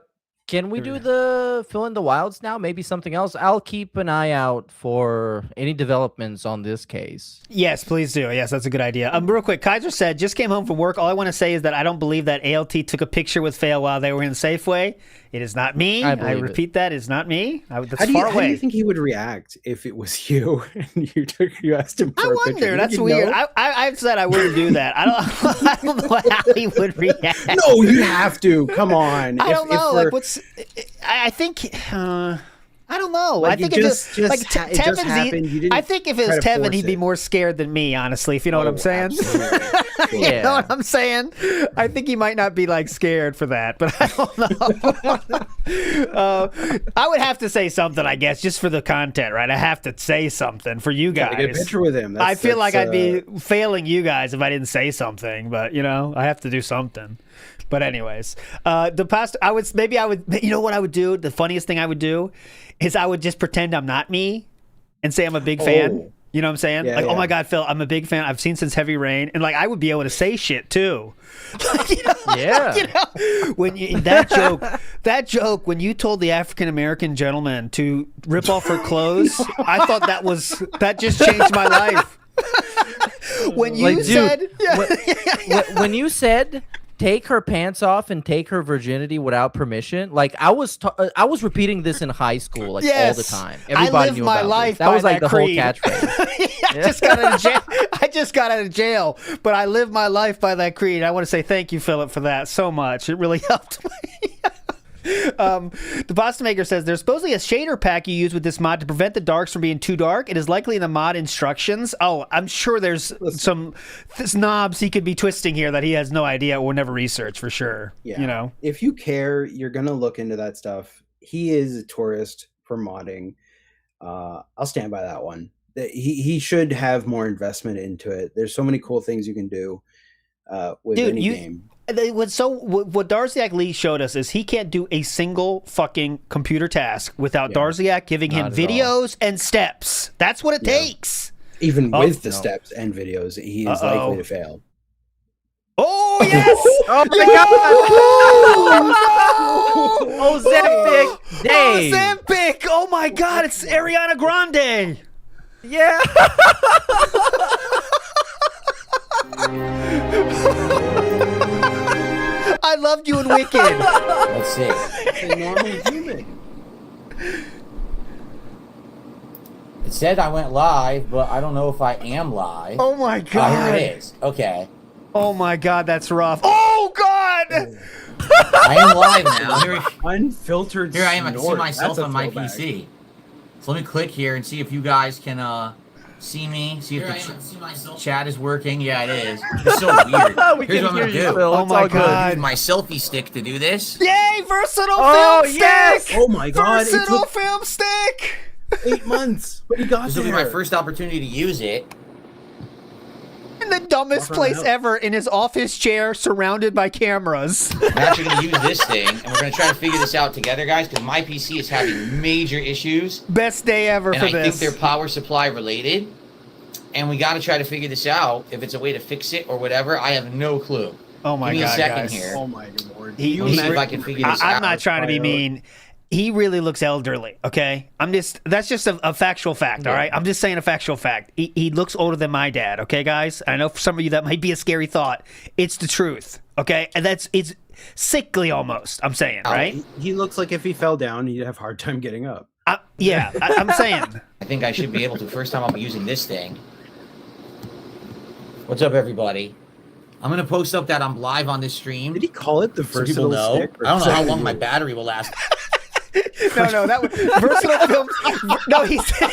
F: Can we do the fill in the wilds now? Maybe something else. I'll keep an eye out for any developments on this case.
E: Yes, please do. Yes, that's a good idea. Real quick, Kaiser said, just came home from work. All I want to say is that I don't believe that ALT took a picture with Fail while they were in Safeway. It is not me. I
F: believe it.
E: repeat that. It's not me. That's
G: How do
E: far
G: you
E: away.
G: think he would react if it was you and you asked him for
E: I
G: a
E: wonder.
G: picture?
E: That's
G: You'd
E: weird.
G: know?
E: I've said I wouldn't do that. I don't know how he would react.
G: No, you have to. Come on.
E: I don't know.
G: For,
E: Like, what's I think. I don't know.
G: Like,
E: I think
G: it
E: if
G: just
E: like
G: it just happened. You didn't
E: I think if it was
G: try to
E: Tevin,
G: force
E: he'd be
G: it.
E: more scared than me, honestly. If you know what I'm saying.
G: Absolutely.
E: You know what I'm saying? I think he might not be like scared for that, but I don't know. I would have to say something, I guess, just for the content, right? I have to say something for you guys.
G: Get a picture with him.
E: I feel like I'd be failing you guys if I didn't say something, but I have to do something. But anyways, the past I would, you know what I would do? The funniest thing I would do is I would just pretend I'm not me and say I'm a big fan. You know what I'm saying?
G: Yeah,
E: oh my God, Phil, I'm a big fan. I've seen since Heavy Rain, and like I would be able to say shit too. When that joke when you told the African American gentleman to rip off her clothes, I thought that just changed my life. When you
F: when you said take her pants off and take her virginity without permission, like I was repeating this in high school, like all the time. Everybody knew about
E: life.
F: That was like the
E: creed.
F: whole catchphrase.
E: I just got out of jail, but I lived my life by that creed. I want to say thank you, Philip, for that so much. It really helped me. The Boston Maker says there's supposedly a shader pack you use with this mod to prevent the darks from being too dark. It is likely in the mod instructions. Oh, I'm sure there's some knobs he could be twisting here that he has no idea or never research for sure.
G: Yeah. If you care, you're gonna look into that stuff. He is a tourist for modding. I'll stand by that one. He should have more investment into it. There's so many cool things you can do with any game.
E: What Darziak Lee showed us is he can't do a single fucking computer task without Darziak giving him videos and steps. That's what it takes.
G: Even with the steps and videos, he is likely to fail.
E: Oh, yes!
F: Oh, my God! Ozempic Dave!
E: Ozempic! Oh, my God, it's Ariana Grande!
F: Yeah!
E: I loved you in Wicked.
J: Let's see.
G: A normal human.
J: It said I went live, but I don't know if I am live.
E: Oh my God.
J: Here it is. Okay.
E: Oh my God, that's rough. Oh God!
J: I am live now.
G: Unfiltered.
J: Here I am. I can see
G: snort.
J: myself
G: That's a
J: on my
G: throwback.
J: PC. So let me click here and see if you guys can see me. See if the chat is working. Yeah, it is. It's so weird. Here's what I'm gonna do.
E: Oh my God!
J: Use my selfie stick to do this.
E: Yay! Versatile film stick.
G: Oh my God!
E: Versatile film stick.
G: 8 months. But he got
J: This will be my first opportunity to use it.
E: In the dumbest place ever, in his office chair, surrounded by cameras.
J: I'm actually going to use this thing, and we're going to try to figure this out together, guys, because my PC is having major issues.
E: Best day ever
J: and
E: for
J: I
E: this.
J: think they're power supply related, and we got to try to figure this out. If it's a way to fix it or whatever, I have no clue.
E: Oh my
J: Give me
E: God,
J: a second
E: guys.
J: here.
G: Oh my Lord!
J: Let me see if I can figure this out.
E: I'm not trying to be mean. He really looks elderly, okay? That's just a factual fact, all right? I'm just saying a factual fact. He looks older than my dad, okay, guys? I know for some of you that might be a scary thought. It's the truth, okay? And it's sickly almost, I'm saying, right?
G: He looks like if he fell down, he'd have a hard time getting up.
E: I'm saying.
J: I think I should be able to. First time I'll be using this thing. What's up, everybody? I'm going to post up that I'm live on this stream.
G: Did he call it the
J: so people
G: versatile
J: know?
G: stick?
J: I don't know how long my battery will last.
E: No, that was versatile film. No, he said.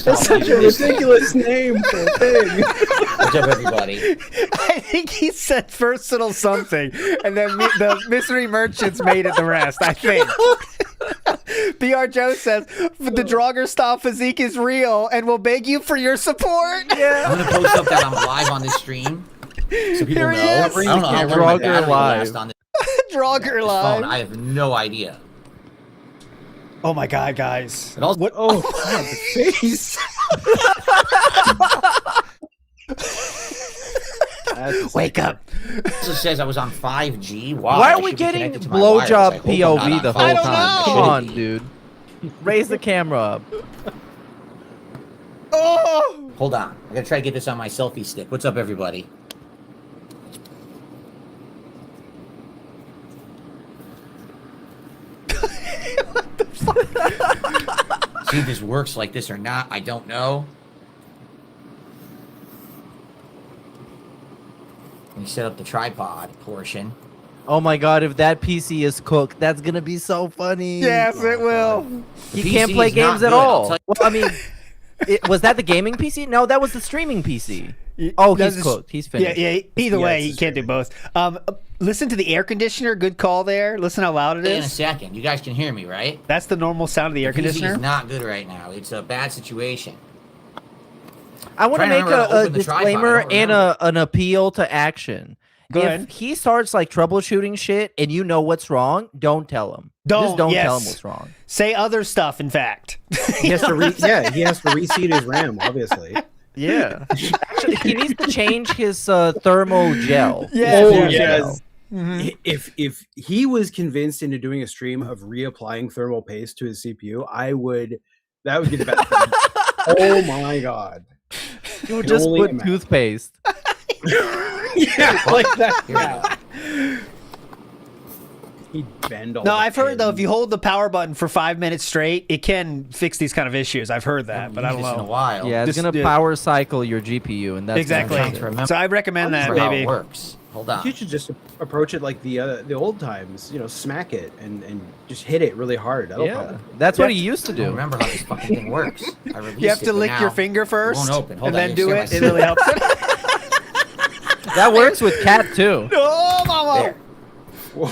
G: That's such a ridiculous name for a thing.
J: What's up, everybody?
E: I think he said versatile something, and then the mystery merchants made it the rest. I think. BR Joe says the Draugr style physique is real, and will beg you for your support.
J: Yeah. I'm gonna post up that I'm live on this stream, so people know. I don't know how long my
F: Draugr
J: battery will
F: live.
J: last on this
E: Draugr
J: phone.
E: live.
J: I have no idea.
E: Oh my God, guys!
J: What?
G: Oh God, the face!
E: Wake up!
J: It also says I was on 5G. Wow,
F: Why
J: I
F: are we
J: should be
F: getting
J: connected to my wires. I
F: blowjob
J: hope I'm not
F: POV
J: on
F: the
J: 5G.
F: whole time? Come on,
J: Shouldn't be.
F: dude. Raise the camera up.
E: Oh!
J: Hold on. I'm gonna try to get this on my selfie stick. What's up, everybody?
E: What the fuck?
J: See if this works like this or not. I don't know. Let me set up the tripod portion.
F: Oh my god, if that PC is cooked, that's gonna be so funny.
E: Yes, it will.
F: He can't play games at all. Well, I mean, was that the gaming PC? No, that was the streaming PC. Oh, he's cooked. He's finished.
E: Yeah. Either way, he can't do both. Listen to the air conditioner. Good call there. Listen how loud it is.
J: In a second, you guys can hear me, right?
E: That's the normal sound of the air conditioner.
J: PC is not good right now. It's a bad situation.
F: I want to make a disclaimer and an appeal to action. If he starts like troubleshooting shit and you know what's wrong, don't tell him. Just don't tell him what's wrong.
E: Say other stuff, in fact.
G: He has to he has to reseat his RAM, obviously.
F: Yeah. Actually, he needs to change his thermal gel.
G: Yes. Mm-hmm. If he was convinced into doing a stream of reapplying thermal paste to his CPU, that would be the best thing. Oh my god.
F: You would just put toothpaste.
G: Yeah, like that. Yeah. He'd bend all.
E: No, I've heard though, if you hold the power button for 5 minutes straight, it can fix these kind of issues. I've heard that, but I don't know.
J: In a while.
F: Yeah, it's gonna power cycle your GPU, and that's
E: exactly. So I recommend that, baby.
J: It works. Hold on.
G: You should just approach it like the old times. You know, smack it and just hit it really hard.
F: That's what he used to do.
J: I don't remember how this fucking thing works.
E: You have to lick your finger first, and then do it. It really helps.
F: That works with cat too.
E: Oh, mama!
G: Whoa.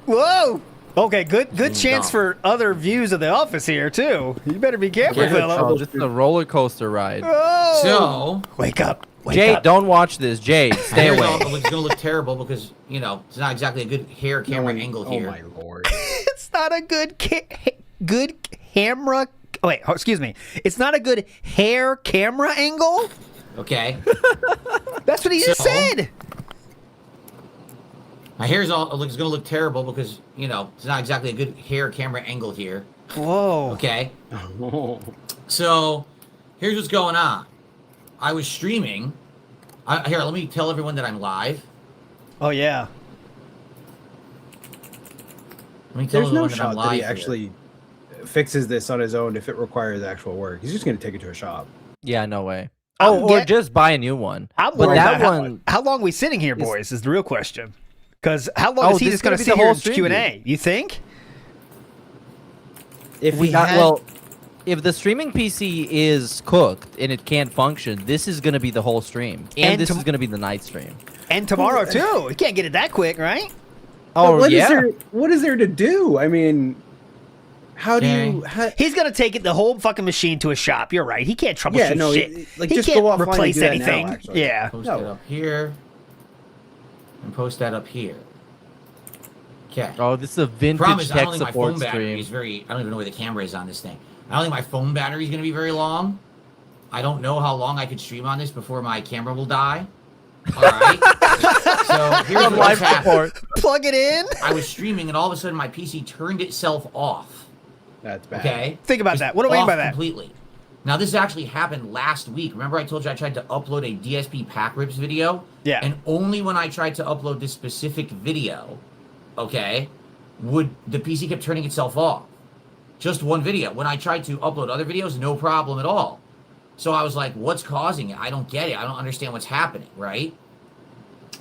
E: Whoa! Okay, good chance for other views of the office here too. You better be careful, Philip.
F: Just a roller coaster ride.
E: Oh.
J: So
E: wake up.
F: Jade, don't watch this. Jade, stay away.
J: It's gonna look terrible because it's not exactly a good hair camera angle here.
G: Oh my lord!
E: It's not a good camera. Oh, wait, excuse me. It's not a good hair camera angle.
J: Okay.
E: That's what he just said.
J: My hair's it's gonna look terrible because it's not exactly a good hair camera angle here.
E: Whoa.
J: Okay. So here's what's going on. I was streaming. Here, let me tell everyone that I'm live.
E: Oh yeah.
J: Let me tell
G: There's no
J: everyone that I'm
G: shot
J: live
G: that he actually fixes this on his own if it requires actual work. He's just going to take it to a shop.
F: Yeah, no way. Or just buy a new one.
E: But that one. How long are we sitting here, boys? Is the real question. Because how long is he just going to sit here and Q&A? You think?
F: If if the streaming PC is cooked and it can't function, this is going to be the whole stream, and this is going to be the night stream,
E: and tomorrow too. You can't get it that quick, right?
F: Oh,
G: what is there to do? I mean, how do you?
E: He's gonna take the whole fucking machine to a shop. You're right. He can't troubleshoot shit.
G: Like,
E: he
G: just
E: can't
G: go offline
E: replace
G: and do that
E: anything.
G: now, actually.
E: Yeah.
J: Post it up here, and post that up here. Okay.
F: Oh, this is a vintage tech support stream.
J: I don't even know where the camera is on this thing. I don't think my phone battery is going to be very long. I don't know how long I could stream on this before my camera will die. All right. So here's what happened.
E: Plug it in.
J: I was streaming, and all of a sudden my PC turned itself off.
G: That's bad.
J: Okay.
E: Think about that. What do I mean by that?
J: Completely. Now, this actually happened last week. Remember I told you I tried to upload a DSP pack rips video?
E: Yeah.
J: And only when I tried to upload this specific video, okay, would the PC kept turning itself off. Just one video. When I tried to upload other videos, no problem at all. So I was like, what's causing it? I don't get it. I don't understand what's happening, right?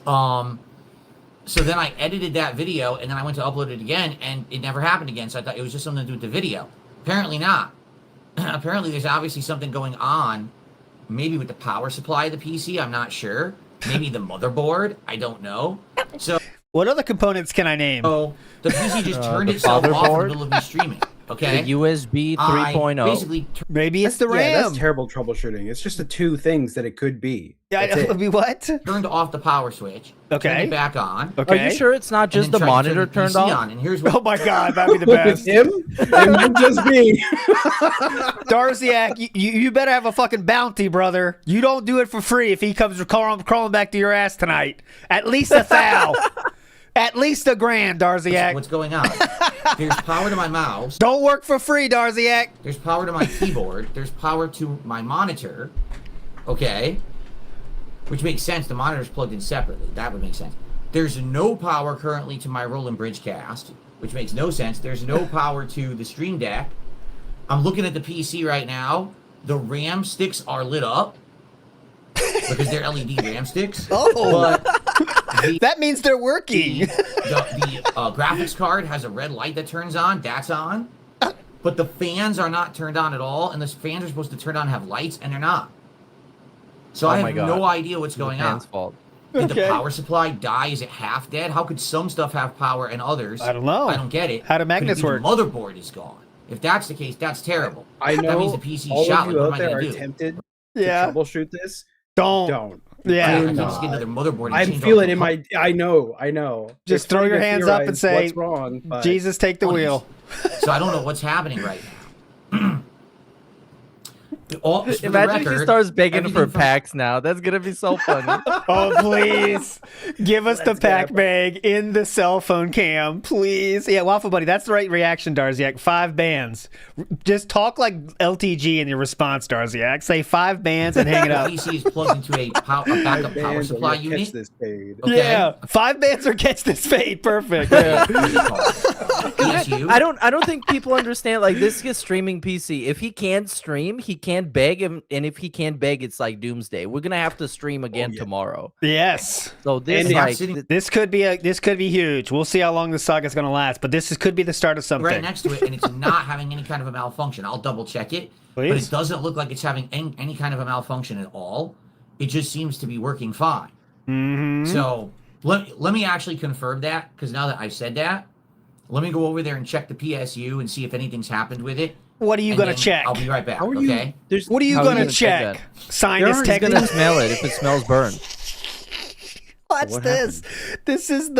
J: So then I edited that video, and then I went to upload it again, and it never happened again. So I thought it was just something to do with the video. Apparently not. Apparently there's obviously something going on, maybe with the power supply of the PC. I'm not sure. Maybe the motherboard. I don't know. So
E: what other components can I name?
J: So the PC just turned itself off in the middle of me streaming. Okay.
F: The USB 3.0.
J: Basically,
E: maybe it's the RAM.
G: Yeah, that's terrible troubleshooting. It's just the two things that it could be.
E: Yeah, it'll be what?
J: Turned off the power switch.
E: Okay.
J: Turned it back on.
E: Okay.
F: Are you sure it's not just the monitor turned off?
J: And here's what.
E: Oh my God, that'd be the best.
G: Him? It might just me.
E: Darziak, you better have a fucking bounty, brother. You don't do it for free if he comes crawling back to your ass tonight. At least $1,000. At least $1,000, Darziak.
J: What's going on? There's power to my mouse.
E: Don't work for free, Darziak.
J: There's power to my keyboard. There's power to my monitor. Okay. Which makes sense. The monitor's plugged in separately. That would make sense. There's no power currently to my Roland Bridgecast, which makes no sense. There's no power to the Stream Deck. I'm looking at the PC right now. The RAM sticks are lit up because they're LED RAM sticks.
E: Oh.
J: But
E: That means they're working.
J: The graphics card has a red light that turns on. That's on. But the fans are not turned on at all, and the fans are supposed to turn on and have lights, and they're not. So I have no idea what's going on.
F: Fault.
J: Did the power supply die? Is it half dead? How could some stuff have power and others?
E: I don't know.
J: I don't get it.
E: How do magnets work?
J: The motherboard is gone. If that's the case, that's terrible.
G: I know
J: that means the PC
G: all
J: shot.
G: of you
J: Like,
G: out
J: what am I
G: there are
J: gonna do?
G: tempted to
E: Yeah.
G: troubleshoot this.
E: Don't. Yeah.
J: I can just get another motherboard. And
G: I'm
J: change
G: feeling
J: all
G: in
J: the
G: my. I know.
E: Just
G: It's
E: throw
G: funny
E: your
G: to
E: hands up and
G: theorize
E: say,
G: what's wrong. But
E: Jesus, take the wheel.
J: So I don't know what's happening right now.
F: Imagine if he starts begging for packs now. That's gonna be so funny.
E: Oh, please. Give us the pack bag in the cell phone cam, please. Yeah, Waffle Buddy, that's the right reaction, Darziak. 5 bands. Just talk like LTG in your response, Darziak. Say 5 bands and hang it up.
J: The PC is plugged into a backup power supply unit.
G: Okay.
E: Yeah, 5 bands or catch this fade. Perfect. Yeah.
F: I don't think people understand. Like, this is streaming PC. If he can't stream, he can't beg him, and if he can't beg, it's like doomsday. We're gonna have to stream again tomorrow.
E: Yes.
F: So this
E: this could be huge. We'll see how long this saga is gonna last, but could be the start of something.
J: Right next to it, and it's not having any kind of a malfunction. I'll double check it, but it doesn't look like it's having any kind of a malfunction at all. It just seems to be working fine.
E: Mm-hmm.
J: So let me actually confirm that, because now that I've said that, let me go over there and check the PSU and see if anything's happened with it.
E: What are you going to check?
J: I'll be right back, okay?
E: What are you going to check? Sinus
F: He's going to smell it if it smells burnt.
E: Watch this. This is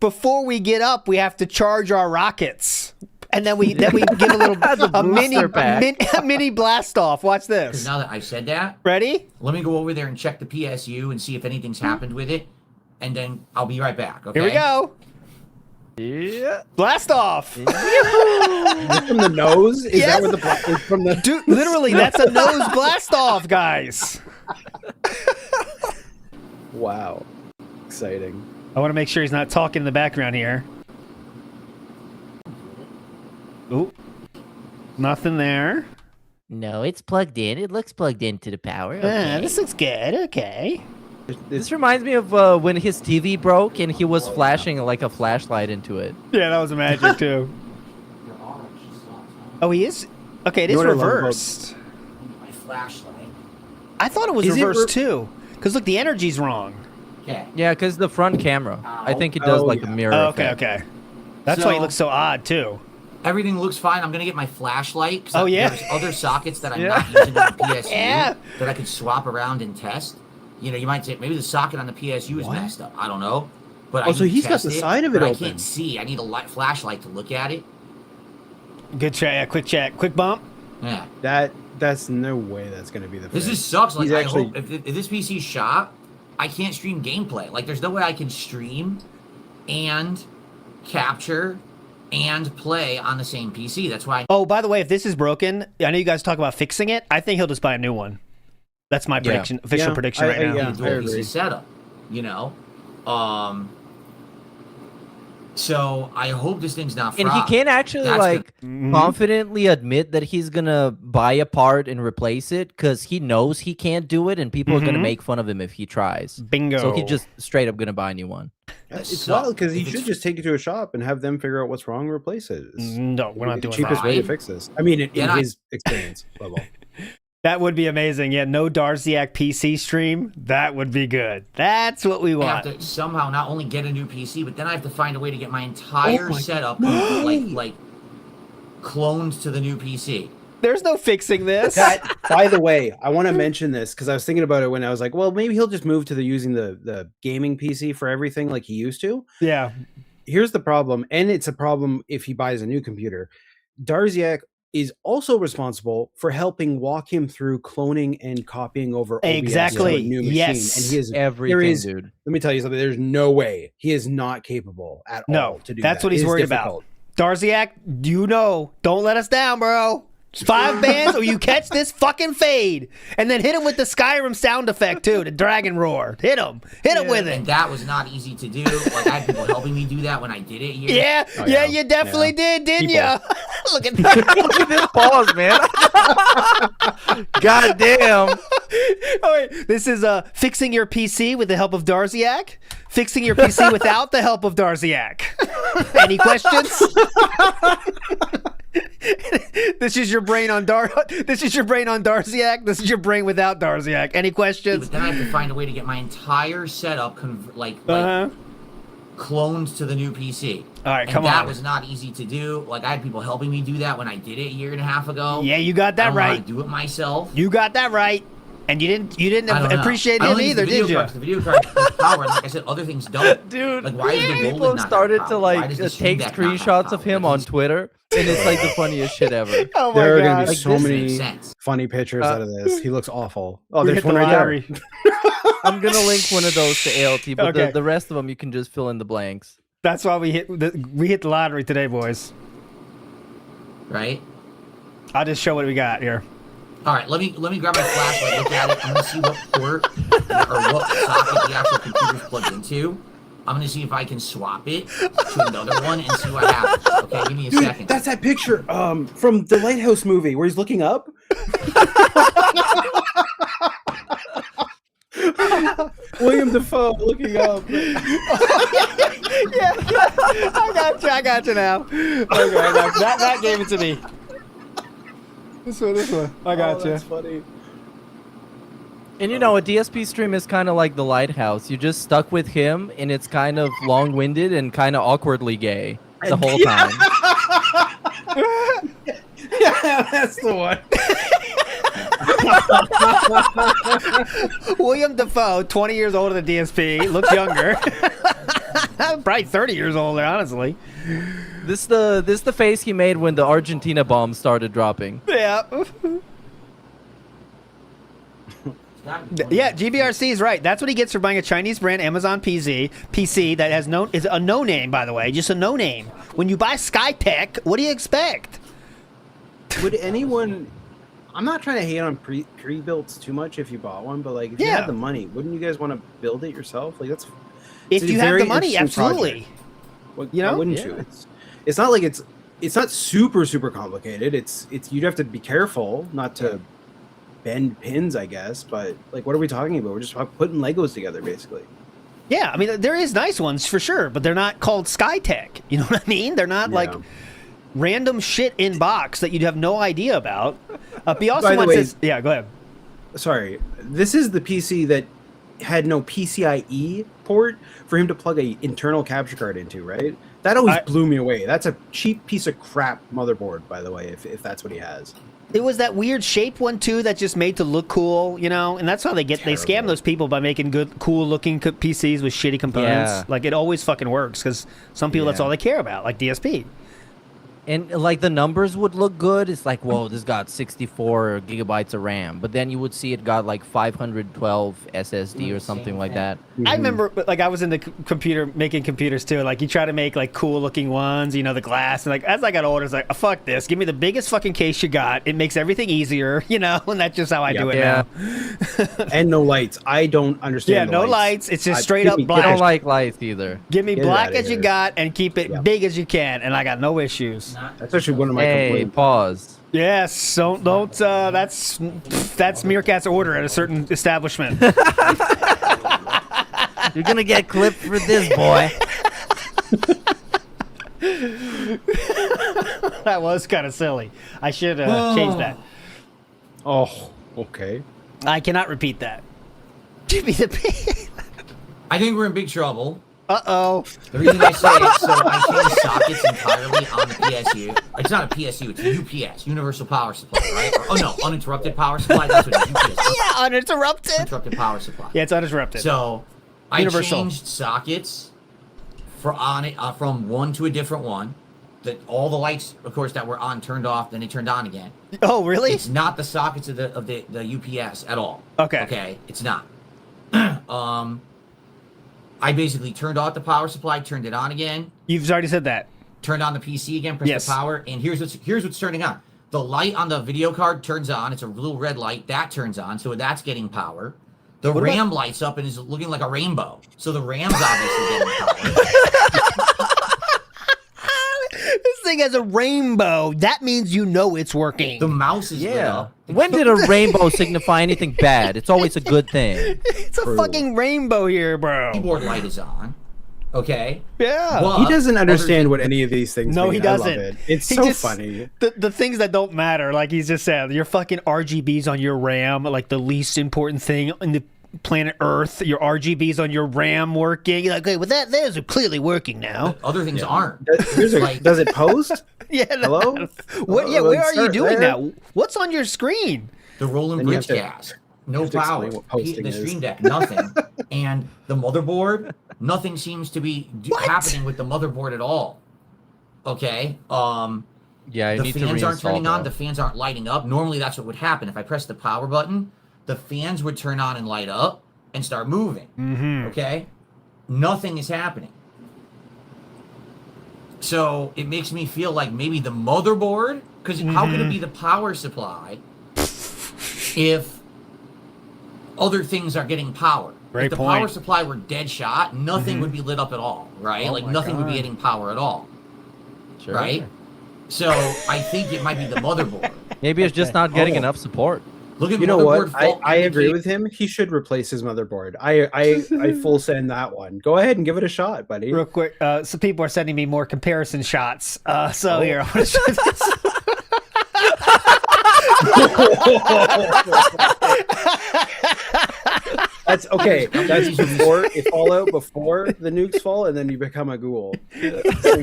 E: before we get up, we have to charge our rockets. And then we give a little a mini blast off. Watch this.
J: Because now that I've said that,
E: ready?
J: Let me go over there and check the PSU and see if anything's happened with it, and then I'll be right back. Okay.
E: Here we go. Yeah. Blast off.
G: Is it from the nose? Is that where the from the
E: dude? Literally, that's a nose blast off, guys.
G: Wow. Exciting.
E: I want to make sure he's not talking in the background here. Ooh. Nothing there.
F: No, it's plugged in. It looks plugged into the power. Okay.
E: This looks good. Okay.
F: This reminds me of when his TV broke and he was flashing like a flashlight into it.
E: Yeah, that was magic too. Oh, he is? Okay, it is reversed.
J: My flashlight.
E: I thought it was reversed too. Because look, the energy's wrong.
J: Okay.
F: Yeah, because the front camera. I think it does like a mirror effect.
E: Okay. That's why he looks so odd too.
J: Everything looks fine. I'm going to get my flashlight. There's other sockets that I'm not using on the PSU that I could swap around and test. You know, you might say maybe the socket on the PSU is messed up. I don't know. But
G: so he's got the side of it open.
J: I can't see. I need a flashlight to look at it.
E: Good check. Yeah, quick check. Quick bump.
J: Yeah.
G: That's no way that's going to be the
J: This just sucks. Like, I hope if this PC's shot, I can't stream gameplay. Like, there's no way I can stream and capture and play on the same PC. That's why.
E: Oh, by the way, if this is broken, I know you guys talk about fixing it. I think he'll just buy a new one. That's my prediction, official prediction right now.
J: Yeah, dual PC setup, you know. So I hope this thing's not fried.
F: And he can't actually confidently admit that he's gonna buy a part and replace it because he knows he can't do it, and people are gonna make fun of him if he tries.
E: Bingo.
F: So he's just straight up gonna buy a new one.
G: It's wild because he should just take it to a shop and have them figure out what's wrong and replace it.
E: No, we're not doing
G: the cheapest way to fix this. I mean, in his experience level.
E: That would be amazing. Yeah, no Darziak PC stream. That would be good. That's what we want.
J: I have to somehow not only get a new PC, but then I have to find a way to get my entire setup like cloned to the new PC.
E: There's no fixing this.
G: By the way, I want to mention this because I was thinking about it when I was like, well, maybe he'll just move to using the gaming PC for everything like he used to.
E: Yeah.
G: Here's the problem, and it's a problem if he buys a new computer. Darziak is also responsible for helping walk him through cloning and copying over OBS to a new machine.
E: Yes.
G: And he is
F: everything, dude.
G: Let me tell you something. There's no way he is not capable at all to do that.
E: That's what he's worried about. Darziak, don't let us down, bro. 5 bands, or you catch this fucking fade, and then hit him with the Skyrim sound effect too, the dragon roar. Hit him with it.
J: And that was not easy to do. Like I had people helping me do that when I did it here.
E: Yeah, you definitely did, didn't you? Look at that.
F: Look at this pause, man. God damn.
E: Oh, wait. This is fixing your PC with the help of Darziak. Fixing your PC without the help of Darziak. Any questions? This is your brain on This is your brain on Darziak. This is your brain without Darziak. Any questions?
J: But then I have to find a way to get my entire setup cloned to the new PC.
E: All right,
J: come on. That was not easy to do. Like I had people helping me do that when I did it a year and a half ago.
E: Yeah, you got that
J: I don't know
E: right.
J: how to do it myself.
E: You got that right. And you didn't appreciate him either, did you?
J: The video card has power, and like I said, other things don't.
F: Dude,
J: like why is the
F: people
J: Golden
F: have
J: not
F: started
J: have
F: to
J: power? Why
F: like
J: does the
F: take
J: Steam Deck not have
F: screenshots of
J: power?
F: him on Twitter, and it's like the funniest shit ever.
E: Oh my
G: There are
E: God.
G: going to be
F: Like,
G: so
F: this
G: many
J: makes sense.
G: funny pictures out of this. He looks awful. Oh,
E: We
G: there's
E: hit
G: one
E: the
G: right
E: lottery.
G: there.
F: I'm gonna link one of those to ALT, but
E: Okay.
F: the rest of them you can just fill in the blanks.
E: That's why we hit the lottery today, boys.
J: Right?
E: I'll just show what we got here.
J: All right, let me grab my flashlight, look at it. I'm gonna see what port or what socket the actual computer's plugged into. I'm gonna see if I can swap it to another one and see what happens. Okay, give me a second.
G: That's that picture from the Lighthouse movie where he's looking up. William Dafoe looking up.
E: Yeah, I got you now. Okay, that gave it to me. This one. I got you.
G: That's funny.
F: And you know, a DSP stream is kind of like the Lighthouse. You're just stuck with him, and it's kind of long-winded and kind of awkwardly gay the whole time.
G: Yeah, that's the one.
E: William Dafoe, 20 years older than DSP, looks younger. Probably 30 years older, honestly.
F: This the face he made when the Argentina bomb started dropping.
E: Yeah. Yeah, GBRC is right. That's what he gets for buying a Chinese brand Amazon PC that is a no name, by the way, just a no name. When you buy Skytech, what do you expect?
G: Would anyone? I'm not trying to hate on pre-builts too much if you bought one, but like if you had the money, wouldn't you guys want to build it yourself? Like
E: if you have the money, absolutely.
G: Well,
E: you know,
G: why wouldn't you? It's not like it's not super complicated. It's you'd have to be careful not to bend pins, I guess. But like, what are we talking about? We're just putting Legos together, basically.
E: Yeah, I mean, there is nice ones for sure, but they're not called Skytech. You know what I mean? They're not like random shit in box that you'd have no idea about. He also wants his, yeah, go ahead.
G: Sorry, this is the PC that had no PCIe port for him to plug a internal capture card into, right? That always blew me away. That's a cheap piece of crap motherboard, by the way, if that's what he has.
E: It was that weird shape one too that just made to look cool, you know, and that's how they scam those people by making good, cool looking PCs with shitty components.
F: Yeah.
E: Like it always fucking works because some people that's all they care about, like DSP.
F: And like the numbers would look good. It's like, whoa, this got 64 gigabytes of RAM. But then you would see it got like 512 SSD or something like that.
E: I remember, like, I was into making computers too. Like, you try to make like cool looking ones, you know, the glass. And like, as I got older, it's like, oh, fuck this. Give me the biggest fucking case you got. It makes everything easier, you know. And that's just how I do it now.
G: And no lights. I don't understand.
E: Yeah, no lights. It's just straight up black.
F: I don't like lights either.
E: Give me black as you got and keep it big as you can, and I got no issues.
G: That's actually one of my complaints.
F: Pause.
E: Yes, don't. That's Meerkat's order at a certain establishment.
F: You're gonna get clipped for this, boy.
E: That was kind of silly. I should change that.
G: Oh, okay.
E: I cannot repeat that. Give me the.
J: I think we're in big trouble.
E: Uh-oh.
J: The reason I say it, so I changed sockets entirely on the PSU. It's not a PSU, it's a UPS, Universal Power Supply, right? Oh no, Uninterrupted Power Supply, that's what it is, UPS.
E: Yeah, uninterrupted.
J: Uninterrupted Power Supply.
E: Yeah, it's uninterrupted.
J: So,
E: Universal.
J: I changed sockets from one to a different one. All the lights, of course, that were on turned off, then they turned on again.
E: Oh, really?
J: It's not the sockets of the UPS at all.
E: Okay.
J: Okay, it's not. I basically turned off the power supply, turned it on again.
E: You've already said that.
J: Turned on the PC again, pressed the power, and here's what's turning on. the light on the video card turns on. It's a little red light that turns on, so that's getting power. The RAM lights up and is looking like a rainbow, so the RAM's obviously getting power.
E: This thing has a rainbow. That means you know it's working.
J: The mouse is lit up.
F: When did a rainbow signify anything bad? It's always a good thing.
E: It's a fucking rainbow here, bro.
J: Keyboard light is on. Okay.
E: Yeah.
J: But
G: He doesn't understand what any of these things
E: No,
G: mean.
E: he doesn't.
G: I love it. It's
E: He
G: so
E: just-
G: funny.
E: The things that don't matter, like he's just said, your fucking RGBs on your RAM, like the least important thing on the planet Earth. Your RGBs on your RAM working. You're like, okay, well those are clearly working now.
J: Other things aren't.
G: Does it post?
E: Yeah.
G: Hello?
E: What? Yeah.
G: Well,
E: Where are you
G: start
E: doing
G: there.
E: now? What's on your screen?
J: The rolling
G: Then you
J: bridge
G: have to-
J: gas. No
G: have to
J: power.
G: explain what posting
J: The
G: is.
J: Stream Deck, nothing. And the motherboard, nothing seems to be happening with the motherboard at all. Okay.
F: Yeah,
J: the fans aren't turning on. The fans aren't lighting up. Normally, that's what would happen. If I press the power button, the fans would turn on and light up and start moving.
E: Mm-hmm.
J: Okay. Nothing is happening. So it makes me feel like maybe the motherboard, because how could it be the power supply if other things are getting power?
E: Great
J: if the
E: point.
J: power supply were dead shot, nothing would be lit up at all, right?
E: Oh
J: like
E: my
J: nothing would be
E: God.
J: getting power at all,
F: Sure.
J: right? So I think it might be the motherboard.
F: Maybe it's just not getting enough support.
J: Look at
G: You know what?
J: motherboard fault
G: I agree
J: indicate-
G: with him. He should replace his motherboard. I full send that one. Go ahead and give it a shot, buddy.
E: Real quick, some people are sending me more comparison shots. So
G: Oh.
E: here, I want to show this.
G: That's okay. That's before it fall out before the nukes fall, and then you become a ghoul.
J: certain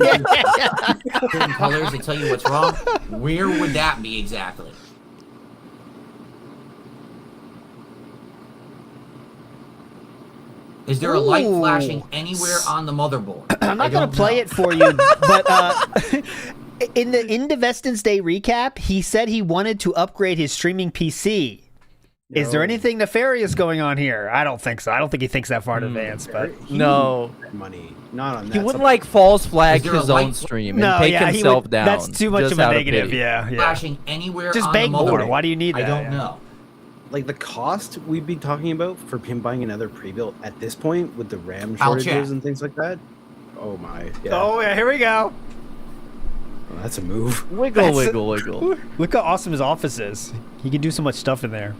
J: colors, they tell you what's wrong. Where would that be exactly? Is there a light
E: Ooh.
J: flashing anywhere on the motherboard?
E: I'm not going to play it for you, but in the Indivestance Day recap, he said he wanted to upgrade his streaming PC. Is there anything nefarious going on here? I don't think so. I don't think he thinks that far in advance, but
F: No.
G: Money, not on that.
F: He wouldn't like false flag
J: Is there a
F: his
J: light-
F: own stream and
E: No,
F: take
E: yeah, he
F: himself
E: would-
F: down.
E: that's too much
F: just
E: of a
F: out
E: negative,
F: pity.
E: yeah.
J: Flashing anywhere
E: Just
J: on
E: beg
J: the
E: more.
J: motherboard.
E: Why do you need
J: I
E: that?
J: don't
E: Yeah.
J: know.
G: Like the cost we'd be talking about for him buying another pre-built at this point with the RAM
J: I'll
G: shortages
J: check.
G: and things like that. Oh my! Yeah.
E: Oh, yeah, here we go.
G: Oh, that's a move.
F: Wiggle,
E: That's
F: wiggle, wiggle.
E: Look how awesome his office is. He can do so much stuff in there.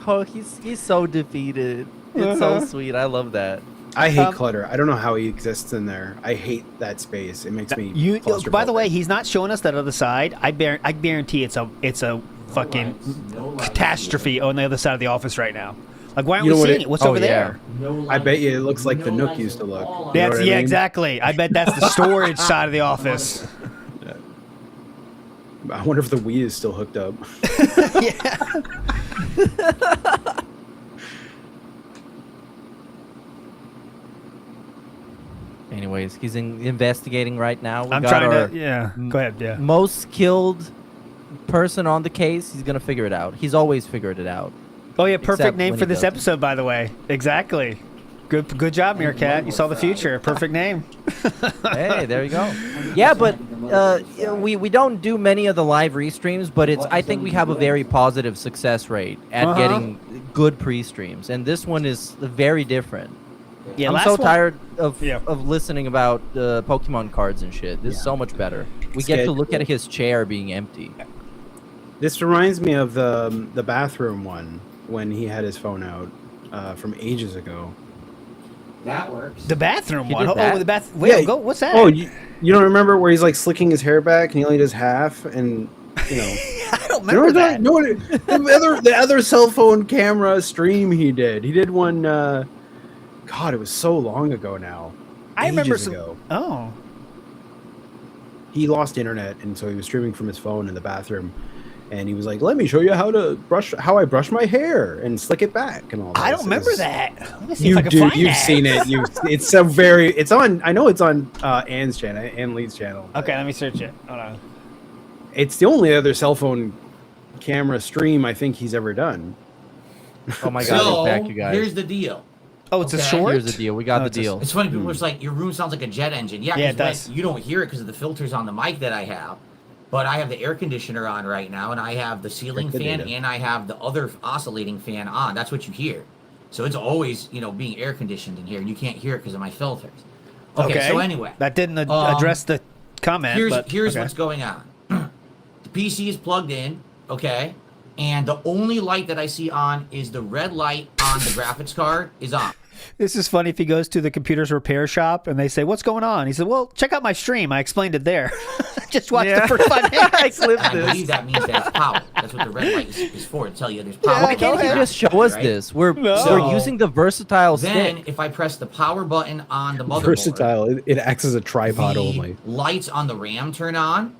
F: Oh, he's so defeated. It's so sweet. I love that.
G: I hate clutter. I don't know how he exists in there. I hate that space. It makes me.
E: By the way, he's not showing us that other side. I guarantee it's a fucking catastrophe on the other side of the office right now. Like, why aren't we seeing it? What's over there?
G: I bet you it looks like the Nook used to look. You know
E: That's
G: what I
E: yeah,
G: mean?
E: exactly. I bet that's the storage side of the office.
G: I wonder if the Wii is still hooked up.
F: Anyways, he's investigating right now. We
E: I'm
F: got
E: trying
F: our
E: to. Yeah, go ahead. Yeah.
F: most skilled person on the case. He's gonna figure it out. He's always figured it out.
E: Oh yeah, perfect
F: Except
E: name
F: when
E: for
F: he
E: this
F: doesn't.
E: episode, by the way. Exactly. Good job, Meerkat. You saw the future. Perfect name.
F: Hey, there you go. Yeah, but we don't do many of the live restreams, but I think we have a very positive success rate at getting good pre-streams, and this one is very different.
E: Yeah,
F: I'm
E: last
F: so
E: one-
F: tired of listening about Pokemon cards and shit. This is so much better. We get to look at his chair being empty.
G: This reminds me of the bathroom one when he had his phone out from ages ago.
J: That works.
E: The bathroom
G: He
E: one.
G: did
E: Oh,
G: that?
E: the bath. Wait, go. What's that?
G: Oh, you don't remember where he's like slicking his hair back and he only does half, and you know.
E: I don't remember that.
G: No, the other cell phone camera stream he did. He did one. God, it was so long ago now.
E: I remember
G: Ages
E: some.
G: ago.
E: Oh.
G: He lost internet, and so he was streaming from his phone in the bathroom. And he was like, "Let me show you how I brush my hair and slick it back and all that."
E: I don't
G: So
E: remember
G: it's-
E: that. Let me see if
G: You
E: I can
G: do.
E: find
G: You've
E: that.
G: seen it. It's on. I know it's on Ann's channel, Ann Lee's channel.
E: Okay, let me search it. Hold on.
G: It's the only other cell phone camera stream I think he's ever done.
F: Oh my
J: So,
F: god, back you guys.
J: here's the deal.
E: Oh, it's a
J: Okay?
E: short.
F: Here's the deal. We got the deal.
J: It's funny, people are like, your room sounds like a jet engine. Yeah,
E: Yeah, it
J: 'cause
E: does.
J: you don't hear it because of the filters on the mic that I have. but I have the air conditioner on right now, and I have the ceiling fan,
G: data.
J: and I have the other oscillating fan on. That's what you hear. So it's always, being air conditioned in here, and you can't hear it because of my filters. Okay, so anyway.
E: That didn't address the comment.
J: Here's what's going on. The PC is plugged in, okay? And the only light that I see on is the red light on the graphics card is on.
E: This is funny if he goes to the computer's repair shop and they say, "What's going on?" He said, "Well, check out my stream. I explained it there. Just watch the first 5 minutes."
F: I clipped
J: I
F: this.
J: believe that means that's power. That's what the red light is for, to tell you there's power.
F: Why can't you just show us
J: right?
F: this? We're
J: So,
F: using the versatile
J: Then,
F: stick.
J: if I press the power button on the motherboard,
G: Versatile. It acts as a tripod
J: the
G: only.
J: lights on the RAM turn on,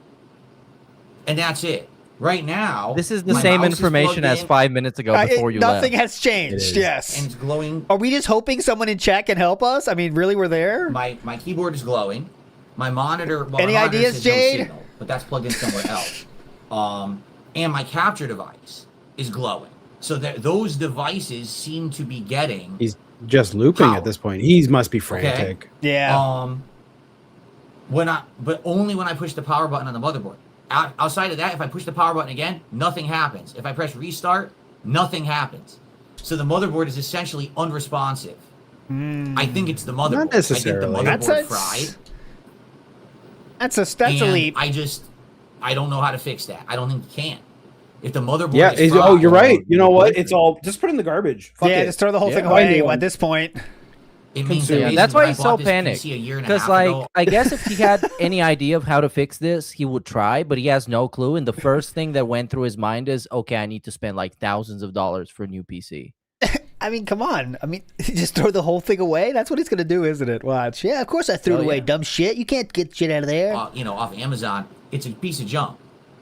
J: and that's it. Right now,
F: This is the
J: my
F: same
J: mouse is
F: information
J: plugged
F: as
J: in,
F: 5 minutes ago before you
E: Nothing
F: left.
E: has changed. Yes.
J: and it's glowing.
E: Are we just hoping someone in chat can help us? I mean, really, we're there?
J: My keyboard is glowing. My monitor. Well,
E: Any
J: my monitor
E: ideas,
J: says no
E: Jade?
J: signal, but that's plugged in somewhere else. And my capture device is glowing. So that those devices seem to be getting.
G: He's just looping at this point. He must be frantic.
J: Okay.
E: Yeah.
J: But only when I push the power button on the motherboard. Outside of that, if I push the power button again, nothing happens. If I press restart, nothing happens. So the motherboard is essentially unresponsive. I think it's the motherboard.
G: Not necessarily.
J: I think the motherboard fried.
E: That's a leap.
J: I don't know how to fix that. I don't think you can. If the motherboard
G: Yeah.
J: is fried,
G: Oh, you're right. You know what? It's all. Just put it in the garbage. Fuck
E: Yeah,
G: it.
E: just throw the whole thing
G: Yeah,
E: away
G: I
E: at this point.
J: It means
F: Yeah, that's why he's so panicked. Because, like, I guess if he had any idea of how to fix this, he would try, but he has no clue. And the first thing that went through his mind is, okay, I need to spend like thousands of dollars for a new PC.
E: I mean, come on. I mean, just throw the whole thing away? That's what he's going to do, isn't it? Watch. Yeah, of course I threw it away, dumb shit. You can't get shit out of there.
J: Off Amazon, it's a piece of junk.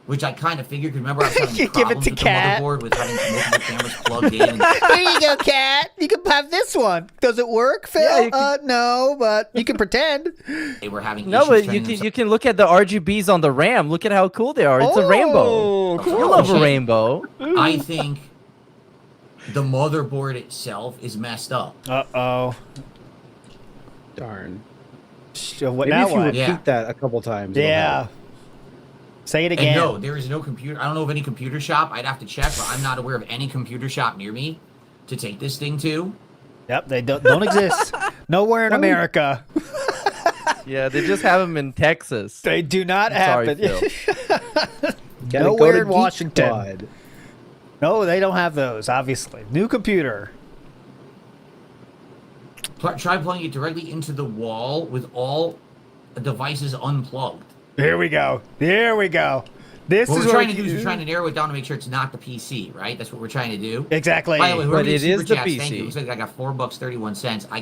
J: Which I kind of figured, because remember I was having
E: You give it
J: problems
E: to
J: with
E: Cat.
J: the motherboard with having multiple cameras plugged in.
E: Here you go, Cat. You can have this one. Does it work, Phil? No, but you can pretend.
J: They were having
F: No,
J: issues
F: but
J: turning
F: you can look at the RGBs on the RAM. Look at how cool they are. It's a rainbow.
J: cool.
F: You love a rainbow.
J: I think the motherboard itself is messed up.
E: Uh-oh.
G: Darn.
E: So what,
G: Maybe
E: now
G: if you
E: what?
G: repeat that a couple times. it'll
E: Yeah.
G: help.
E: Say it
J: And
E: again.
J: no, there is no computer. I don't know of any computer shop. I'd have to check, but I'm not aware of any computer shop near me to take this thing to.
E: Yep, they don't exist. Nowhere in America.
F: Yeah, they just have them in Texas.
E: They do not
F: Sorry,
E: happen.
F: Phil.
G: Gotta
E: Nowhere
G: go to
E: in
G: Geek
E: Washington.
G: Squad.
E: No, they don't have those, obviously. New computer.
J: Try plugging it directly into the wall with all devices unplugged.
E: Here we go. Here we go. This
J: What
E: is
J: we're
E: what
J: trying to do is we're trying to narrow it down to make sure it's not the PC, right? That's what we're trying to do.
E: Exactly.
J: By the way, whoever
F: But
J: did
F: it is
J: Super
F: the
J: Chats, Thank
F: PC.
J: you. Looks like I got $4.31. I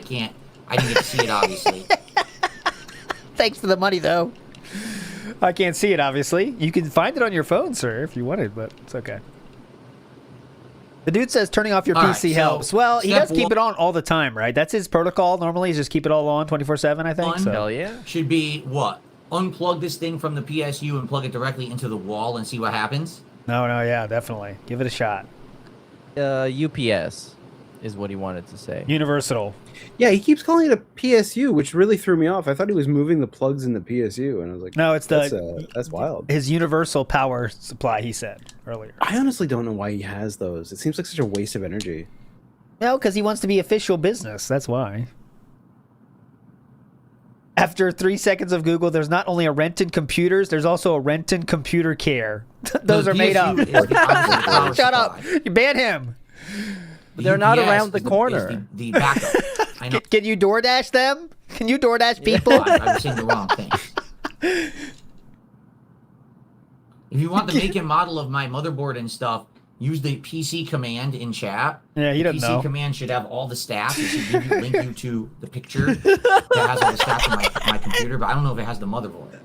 J: didn't get to see it, obviously.
E: Thanks for the money, though. I can't see it, obviously. You can find it on your phone, sir, if you wanted, but it's okay. The dude says turning off your
J: All right,
E: PC
J: so
E: helps. Well, he
J: step
E: does keep it on all the time, right? That's his protocol. Normally, is just keep it all on 24/7, I think. So.
F: Hell yeah.
J: Should be what? Unplug this thing from the PSU and plug it directly into the wall and see what happens?
E: No, yeah, definitely. Give it a shot.
F: UPS is what he wanted to say.
E: Universal.
G: Yeah, he keeps calling it a PSU, which really threw me off. I thought he was moving the plugs in the PSU, and I was like,
E: No, it's
G: that's wild.
E: His universal power supply, he said earlier.
G: I honestly don't know why he has those. It seems like such a waste of energy.
E: No, because he wants to be official business. That's why. After 3 seconds of Google, there's not only a Renton Computers, there's also a Renton Computer Care. Those are made up. Shut up. You ban him.
F: But they're not
J: UPS
F: around the
J: is
F: corner.
J: is the backup. I know.
E: Can you DoorDash them? Can you DoorDash people?
J: I was saying the wrong thing. If you want the make and model of my motherboard and stuff, use the PC command in chat.
E: Yeah, he
J: the
E: doesn't
J: PC
E: know.
J: command should have all the stats. It should link you to the picture that has all the stats on my computer, but I don't know if it has the motherboard.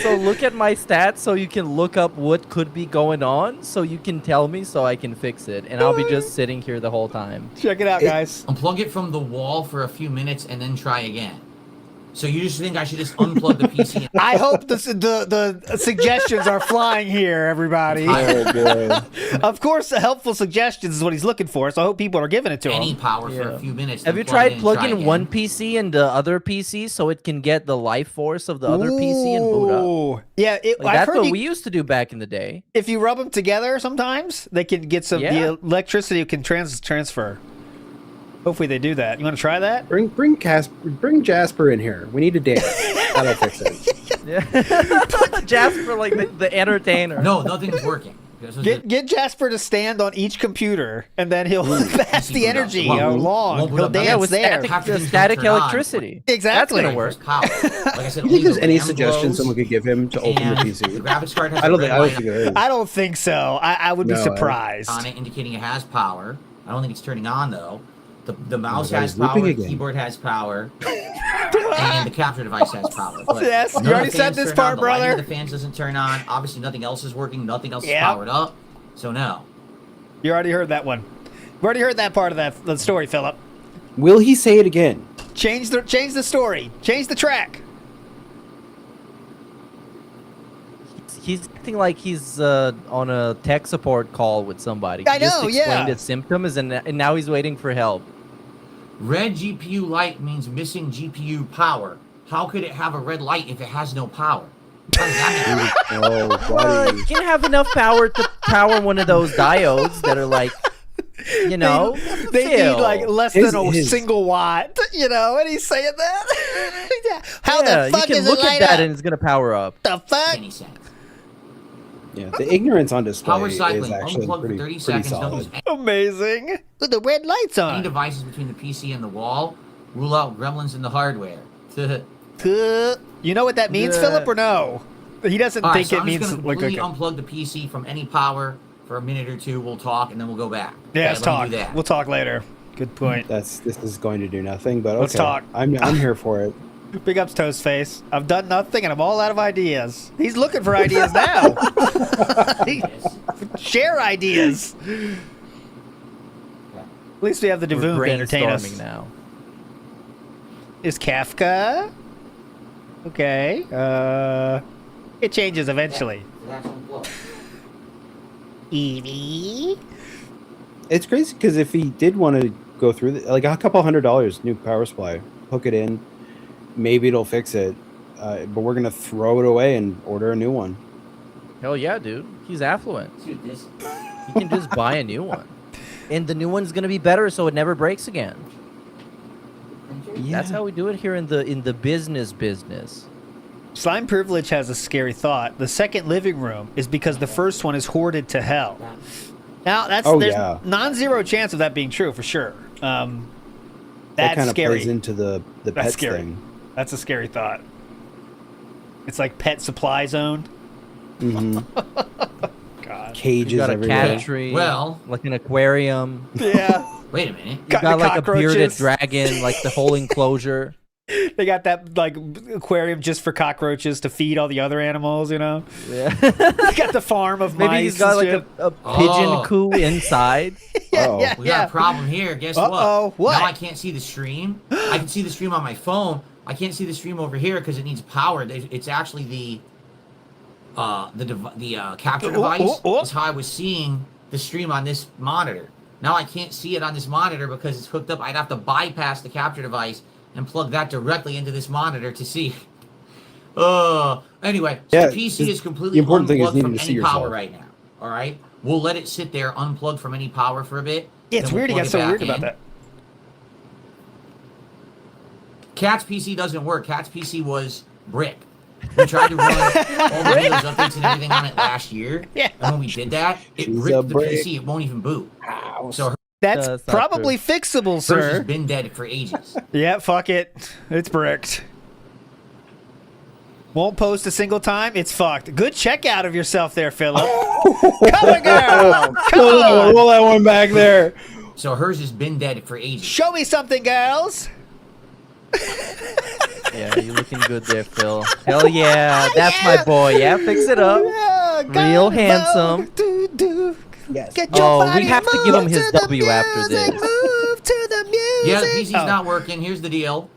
F: So look at my stats so you can look up what could be going on so you can tell me so I can fix it. And I'll be just sitting here the whole time.
E: Check it out, guys.
J: Unplug it from the wall for a few minutes and then try again. So you just think I should just unplug the PC?
E: I hope the suggestions are flying here, everybody. Of course, helpful suggestions is what he's looking for, so I hope people are giving it to him.
J: Any power for a few minutes.
F: Have you tried plugging one PC into other PC so it can get the life force of the other PC and boot up?
E: Yeah,
F: that's what we used to do back in the day.
E: If you rub them together, sometimes they can get some. The electricity can transfer. Hopefully they do that. You want to try that?
G: Bring Jasper in here. We need to dance. That'll fix it.
F: Yeah. Jasper like the entertainer.
J: No, nothing's working.
E: Get Jasper to stand on each computer, and then he'll pass the energy along. He'll dance there.
F: Static electricity.
E: Exactly.
F: That's gonna work.
J: Like I said,
G: You think there's any suggestion someone could give him to open the PC?
J: The graphics card has
G: I don't think there is.
E: I don't think so. I would be surprised.
J: On it, indicating it has power. I don't think it's turning on though. The mouse has power, the keyboard has power, and the capture device has power. But
E: yes, you already said this part, brother.
J: The fans doesn't turn on. Obviously, nothing else is working. Nothing else is powered up. So no.
E: You already heard that one. You already heard that part of the story, Philip.
G: Will he say it again?
E: Change the story. Change the track.
F: He's acting like he's on a tech support call with somebody.
E: I know,
F: just explained his symptoms, and now he's waiting for help.
J: Red GPU light means missing GPU power. How could it have a red light if it has no power? How does that mean?
F: Well, you can have enough power to power one of those diodes that are like, you know,
E: they need like less than a single watt, you know, and he's saying that. Yeah. How the fuck
F: you can
E: is
F: look
E: it light
F: at that
E: up?
F: and it's gonna power up.
E: The fuck?
G: Yeah, the ignorance on display
J: Power cycling,
G: is actually
J: unplug for 30 seconds. Don't use
E: Amazing. With the red lights on.
J: any devices between the PC and the wall. Rule out gremlins in the hardware.
E: You know what that means, Philip, or no? He doesn't think it means
J: I'm
E: like
J: completely unplug the PC from any power for a minute or two. We'll talk and then we'll go back.
E: Yeah,
J: Okay,
E: let's
J: let me
E: talk.
J: do that.
E: We'll talk later. Good point.
G: This is going to do nothing, but okay.
E: Let's talk.
G: I'm here for it.
E: Big ups, Toastface. I've done nothing, and I'm all out of ideas. He's looking for ideas now. Share ideas. At least we have the Devoon to entertain us.
F: Now.
E: Is Kafka? Okay. It changes eventually. Evie?
G: It's crazy because if he did want to go through like a couple $100 new power supply, hook it in, maybe it'll fix it. But we're gonna throw it away and order a new one.
F: Hell yeah, dude. He's affluent. He can just buy a new one, and the new one's gonna be better, so it never breaks again. That's how we do it here in the business.
E: Slime Privilege has a scary thought. The second living room is because the first one is hoarded to hell. Now there's non-zero chance of that being true for sure. That's
G: that kind of
E: scary.
G: plays into the pets thing.
E: That's a scary thought. It's like pet supply zone.
G: Mm-hmm.
E: God.
G: Cages
F: you got a
G: everywhere.
F: cat tree.
J: Well,
F: like an aquarium.
E: Yeah.
J: Wait a minute.
F: You got like a bearded dragon, like the whole enclosure.
E: They got that like aquarium just for cockroaches to feed all the other animals, you know?
F: Yeah.
E: They got the farm of mice.
F: Maybe he's got like a pigeon coop inside.
J: We got a problem here. Guess what?
E: What?
J: Now I can't see the stream. I can see the stream on my phone. I can't see the stream over here because it needs power. It's actually the capture device. Is how I was seeing the stream on this monitor. Now I can't see it on this monitor because it's hooked up. I'd have to bypass the capture device and plug that directly into this monitor to see. Anyway, so the PC is completely unplugged from any power right now. All right, we'll let it sit there unplugged from any power for a bit.
E: Yeah, it's weird. He got so weird about that.
J: Cat's PC doesn't work. Cat's PC was brick. We tried to run all the Windows updates and everything on it last year.
E: Yeah.
J: And when we did that, it ripped the PC. It won't even boot. So
E: that's probably fixable, sir.
J: Hers has been dead for ages.
E: Yeah, fuck it. It's bricked. Won't post a single time. It's fucked. Good checkout of yourself there, Philip. Come on, girl. Come on.
G: Roll that one back there.
J: So hers has been dead for ages.
E: Show me something, girls.
F: Yeah, you're looking good there, Phil. Hell yeah, that's my boy. Yeah, fix it up. Real handsome.
G: Yes.
F: We have to give him his W after this.
J: Yeah, the PC's not working. Here's the deal.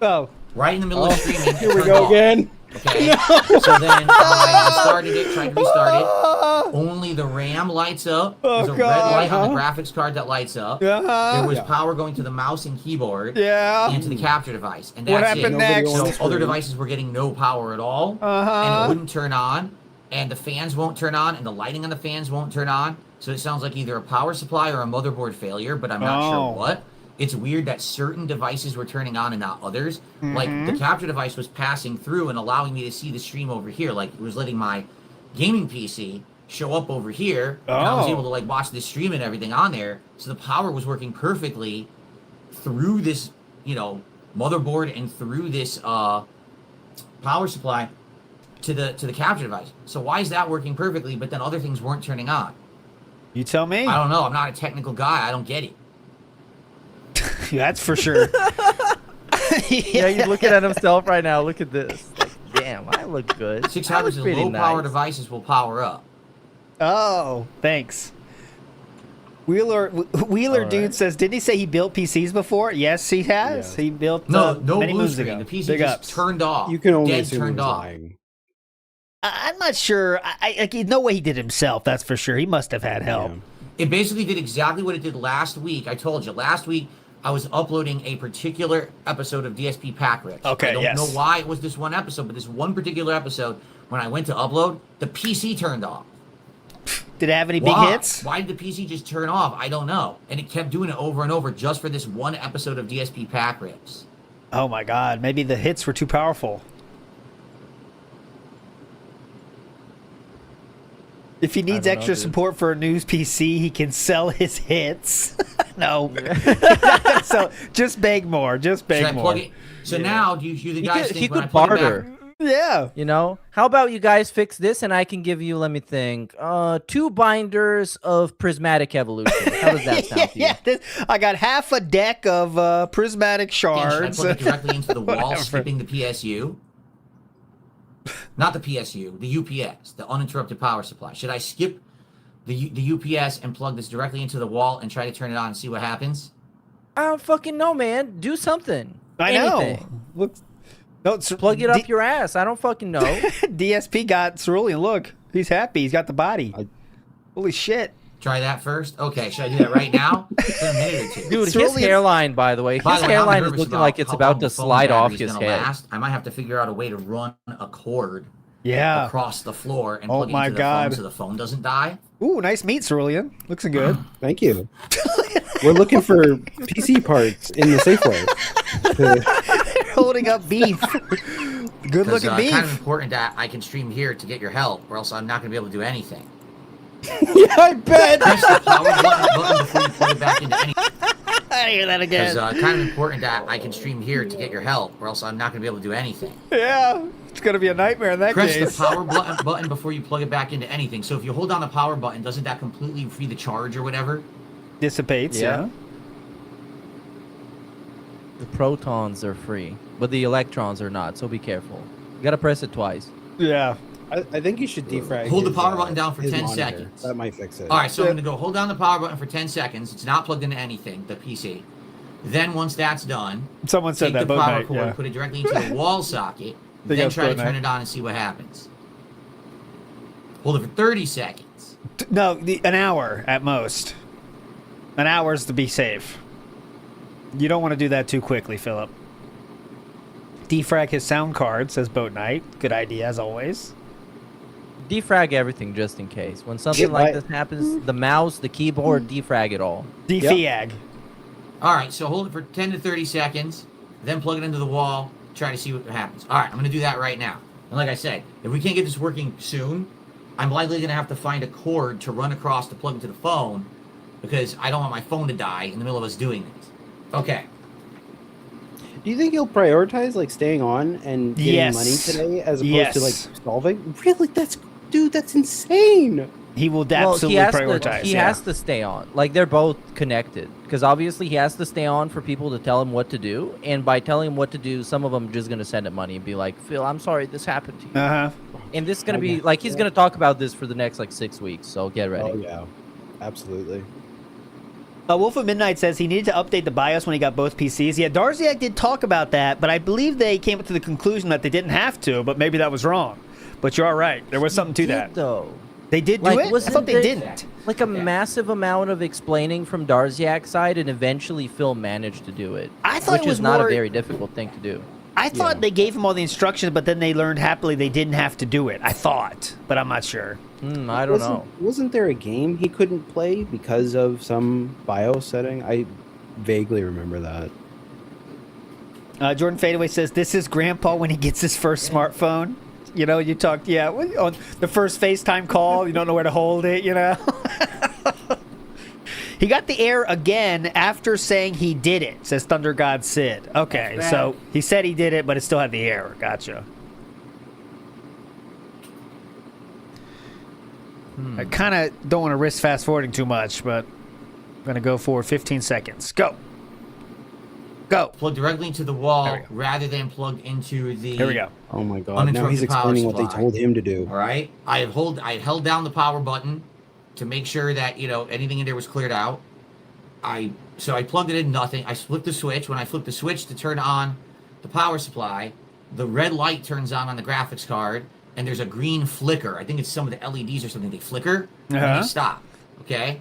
J: right in the middle of streaming.
G: Here we go again.
J: Okay. No. So then I started it, tried to restart it. Only the RAM lights up. There's a red light on the graphics card that lights up. There was power going to the mouse and keyboard. And to the capture device. And that's
E: what happened next?
J: So other devices were getting no power at all. And it wouldn't turn on. And the fans won't turn on. And the lighting on the fans won't turn on. So it sounds like either a power supply or a motherboard failure, but I'm not sure what. It's weird that certain devices were turning on and not others. Like, the capture device was passing through and allowing me to see the stream over here. Like, it was letting my gaming PC show up over here. And I was able to, like, watch the stream and everything on there. So the power was working perfectly through this, you know, motherboard and through this power supply to the capture device. So why is that working perfectly, but then other things weren't turning on?
E: You tell me.
J: I don't know. I'm not a technical guy. I don't get it.
E: That's for sure.
F: Yeah, he's looking at himself right now. Look at this. Like, damn, I look good.
J: 600 low power devices will power up.
E: Oh, thanks. Wheeler dude says, didn't he say he built PCs before? Yes, he has. He built
J: no
E: many
J: blue
E: moons
J: screen.
E: ago.
J: The PC
E: Big
J: just
E: ups.
J: turned off.
G: You can only
J: dead
G: assume
J: turned
G: he's
J: off.
G: lying.
E: I'm not sure. No way he did himself. That's for sure. He must have had help.
J: It basically did exactly what it did last week. I told you last week. I was uploading a particular episode of DSP Pack Rips.
E: Okay,
J: I don't know why it was this one episode, but this one particular episode, when I went to upload, the PC turned off.
E: Did it have any big hits?
J: Why did the PC just turn off? I don't know. And it kept doing it over and over just for this one episode of DSP Pack Rips.
E: Oh my god, maybe the hits were too powerful. If he needs extra support for a news PC, he can sell his hits. No. So just beg more. Just beg more.
J: So now, do you the guys think
F: he
J: when
F: could
J: I plug it
F: barter?
J: back?
E: Yeah.
F: You know, how about you guys fix this and I can give you, let me think, 2 binders of prismatic evolution. How does that sound to you?
E: I got half a deck of prismatic
J: Yeah, should I
E: shards.
J: plug it directly into the wall,
E: Whatever.
J: skipping the PSU? Not the PSU, the UPS, the uninterrupted power supply. Should I skip the UPS and plug this directly into the wall and try to turn it on and see what happens?
F: I don't fucking know, man. Do something.
E: I know.
F: Anything.
E: Look, no,
F: Plug it up your ass. I don't fucking know.
E: DSP got Cerulean. Look, he's happy. He's got the body. Holy shit.
J: Try that first? Okay, should I do that right now? It's a minute or two.
F: Dude, his hairline, by the way, his
J: I'm
F: hairline is
J: nervous
F: looking like it's
J: how
F: about
J: long
F: to
J: the phone
F: slide off
J: battery's
F: his
J: gonna
F: head.
J: last. I might have to figure out a way to run a cord
E: Yeah.
J: across the floor and
E: Oh
J: plug it
E: my
J: into the
E: God.
J: phone so the phone doesn't die.
E: Ooh, nice meat, Cerulean. Looks good.
G: Thank you. We're looking for PC parts in the Safeway.
E: Holding up beef. Good
J: Because
E: looking beef.
J: kind of important that I can stream here to get your help, or else I'm not going to be able to do anything.
G: Yeah, I bet.
J: Press the power button before you plug it back into anything.
E: I hear that again.
J: Because kind of important that I can stream here to get your help, or else I'm not going to be able to do anything.
E: Yeah, it's gonna be a nightmare in that
J: Press
E: case.
J: the power button before you plug it back into anything. So if you hold down the power button, doesn't that completely free the charge or whatever?
E: Dissipates, yeah.
F: The protons are free, but the electrons are not, so be careful. You gotta press it twice.
E: Yeah.
G: I think you should defrag.
J: Hold the
G: his,
J: power button down for
G: his
J: 10
G: monitor.
J: seconds.
G: That might fix it.
J: All right, so I'm going to go hold down the power button for 10 seconds. It's not plugged into anything, the PC. Then once that's done,
E: Someone said
J: take
E: that
J: the
E: boat
J: power
E: night,
J: cord,
E: yeah.
J: put it directly into the wall socket,
E: Think
J: then
E: that's
J: try to
E: boat
J: turn
E: night.
J: it on and see what happens. Hold it for 30 seconds.
E: No, an hour at most. An hour's to be safe. You don't want to do that too quickly, Philip. Defrag his sound card, says Boat Knight. Good idea, as always.
F: Defrag everything just in case. When something like this happens, the mouse, the keyboard, defrag it all.
E: Defrag.
J: All right, so hold it for 10 to 30 seconds, then plug it into the wall, try to see what happens. All right, I'm going to do that right now. And like I said, if we can't get this working soon, I'm likely going to have to find a cord to run across to plug into the phone because I don't want my phone to die in the middle of us doing this. Okay.
G: Do you think he'll prioritize like staying on and getting money today as opposed to like solving? Really? That's insane.
E: He will absolutely prioritize.
F: He has to stay on. Like, they're both connected. Because obviously he has to stay on for people to tell him what to do. And by telling him what to do, some of them are just going to send him money and be like, Phil, I'm sorry this happened to you.
E: Uh-huh.
F: And this is going to be, like, he's going to talk about this for the next, like, 6 weeks. So get ready.
G: Oh, yeah. Absolutely.
E: Wolf of Midnight says he needed to update the BIOS when he got both PCs. Yeah, Darziak did talk about that, but I believe they came to the conclusion that they didn't have to, but maybe that was wrong. But you're all right. There was something to that.
F: Though.
E: They did do it? I thought they didn't.
F: Like a massive amount of explaining from Darziak's side, and eventually Phil managed to do it.
E: I thought
F: which
E: it was
F: is not
E: more-
F: a very difficult thing to do.
E: I thought they gave him all the instructions, but then they learned happily they didn't have to do it. I thought, but I'm not sure.
F: I don't know.
G: Wasn't there a game he couldn't play because of some BIOS setting? I vaguely remember that.
E: Jordan Fadeaway says, this is Grandpa when he gets his first smartphone. You know, you talked, on the first FaceTime call, you don't know where to hold it, you know? He got the error again after saying he did it, says Thunder God Sid. Okay, so he said he did it, but it still had the error. Gotcha. I kind of don't want to risk fast forwarding too much, but I'm going to go for 15 seconds. Go.
J: Plug directly into the wall rather than plug into the.
E: Here we go.
G: Oh my god! Now he's explaining what they told him to do.
J: All right, I held down the power button to make sure that anything in there was cleared out. So I plugged it in, nothing. I flipped the switch. When I flipped the switch to turn on the power supply, the red light turns on the graphics card, and there's a green flicker. I think it's some of the LEDs or something. They flicker and they stop. Okay.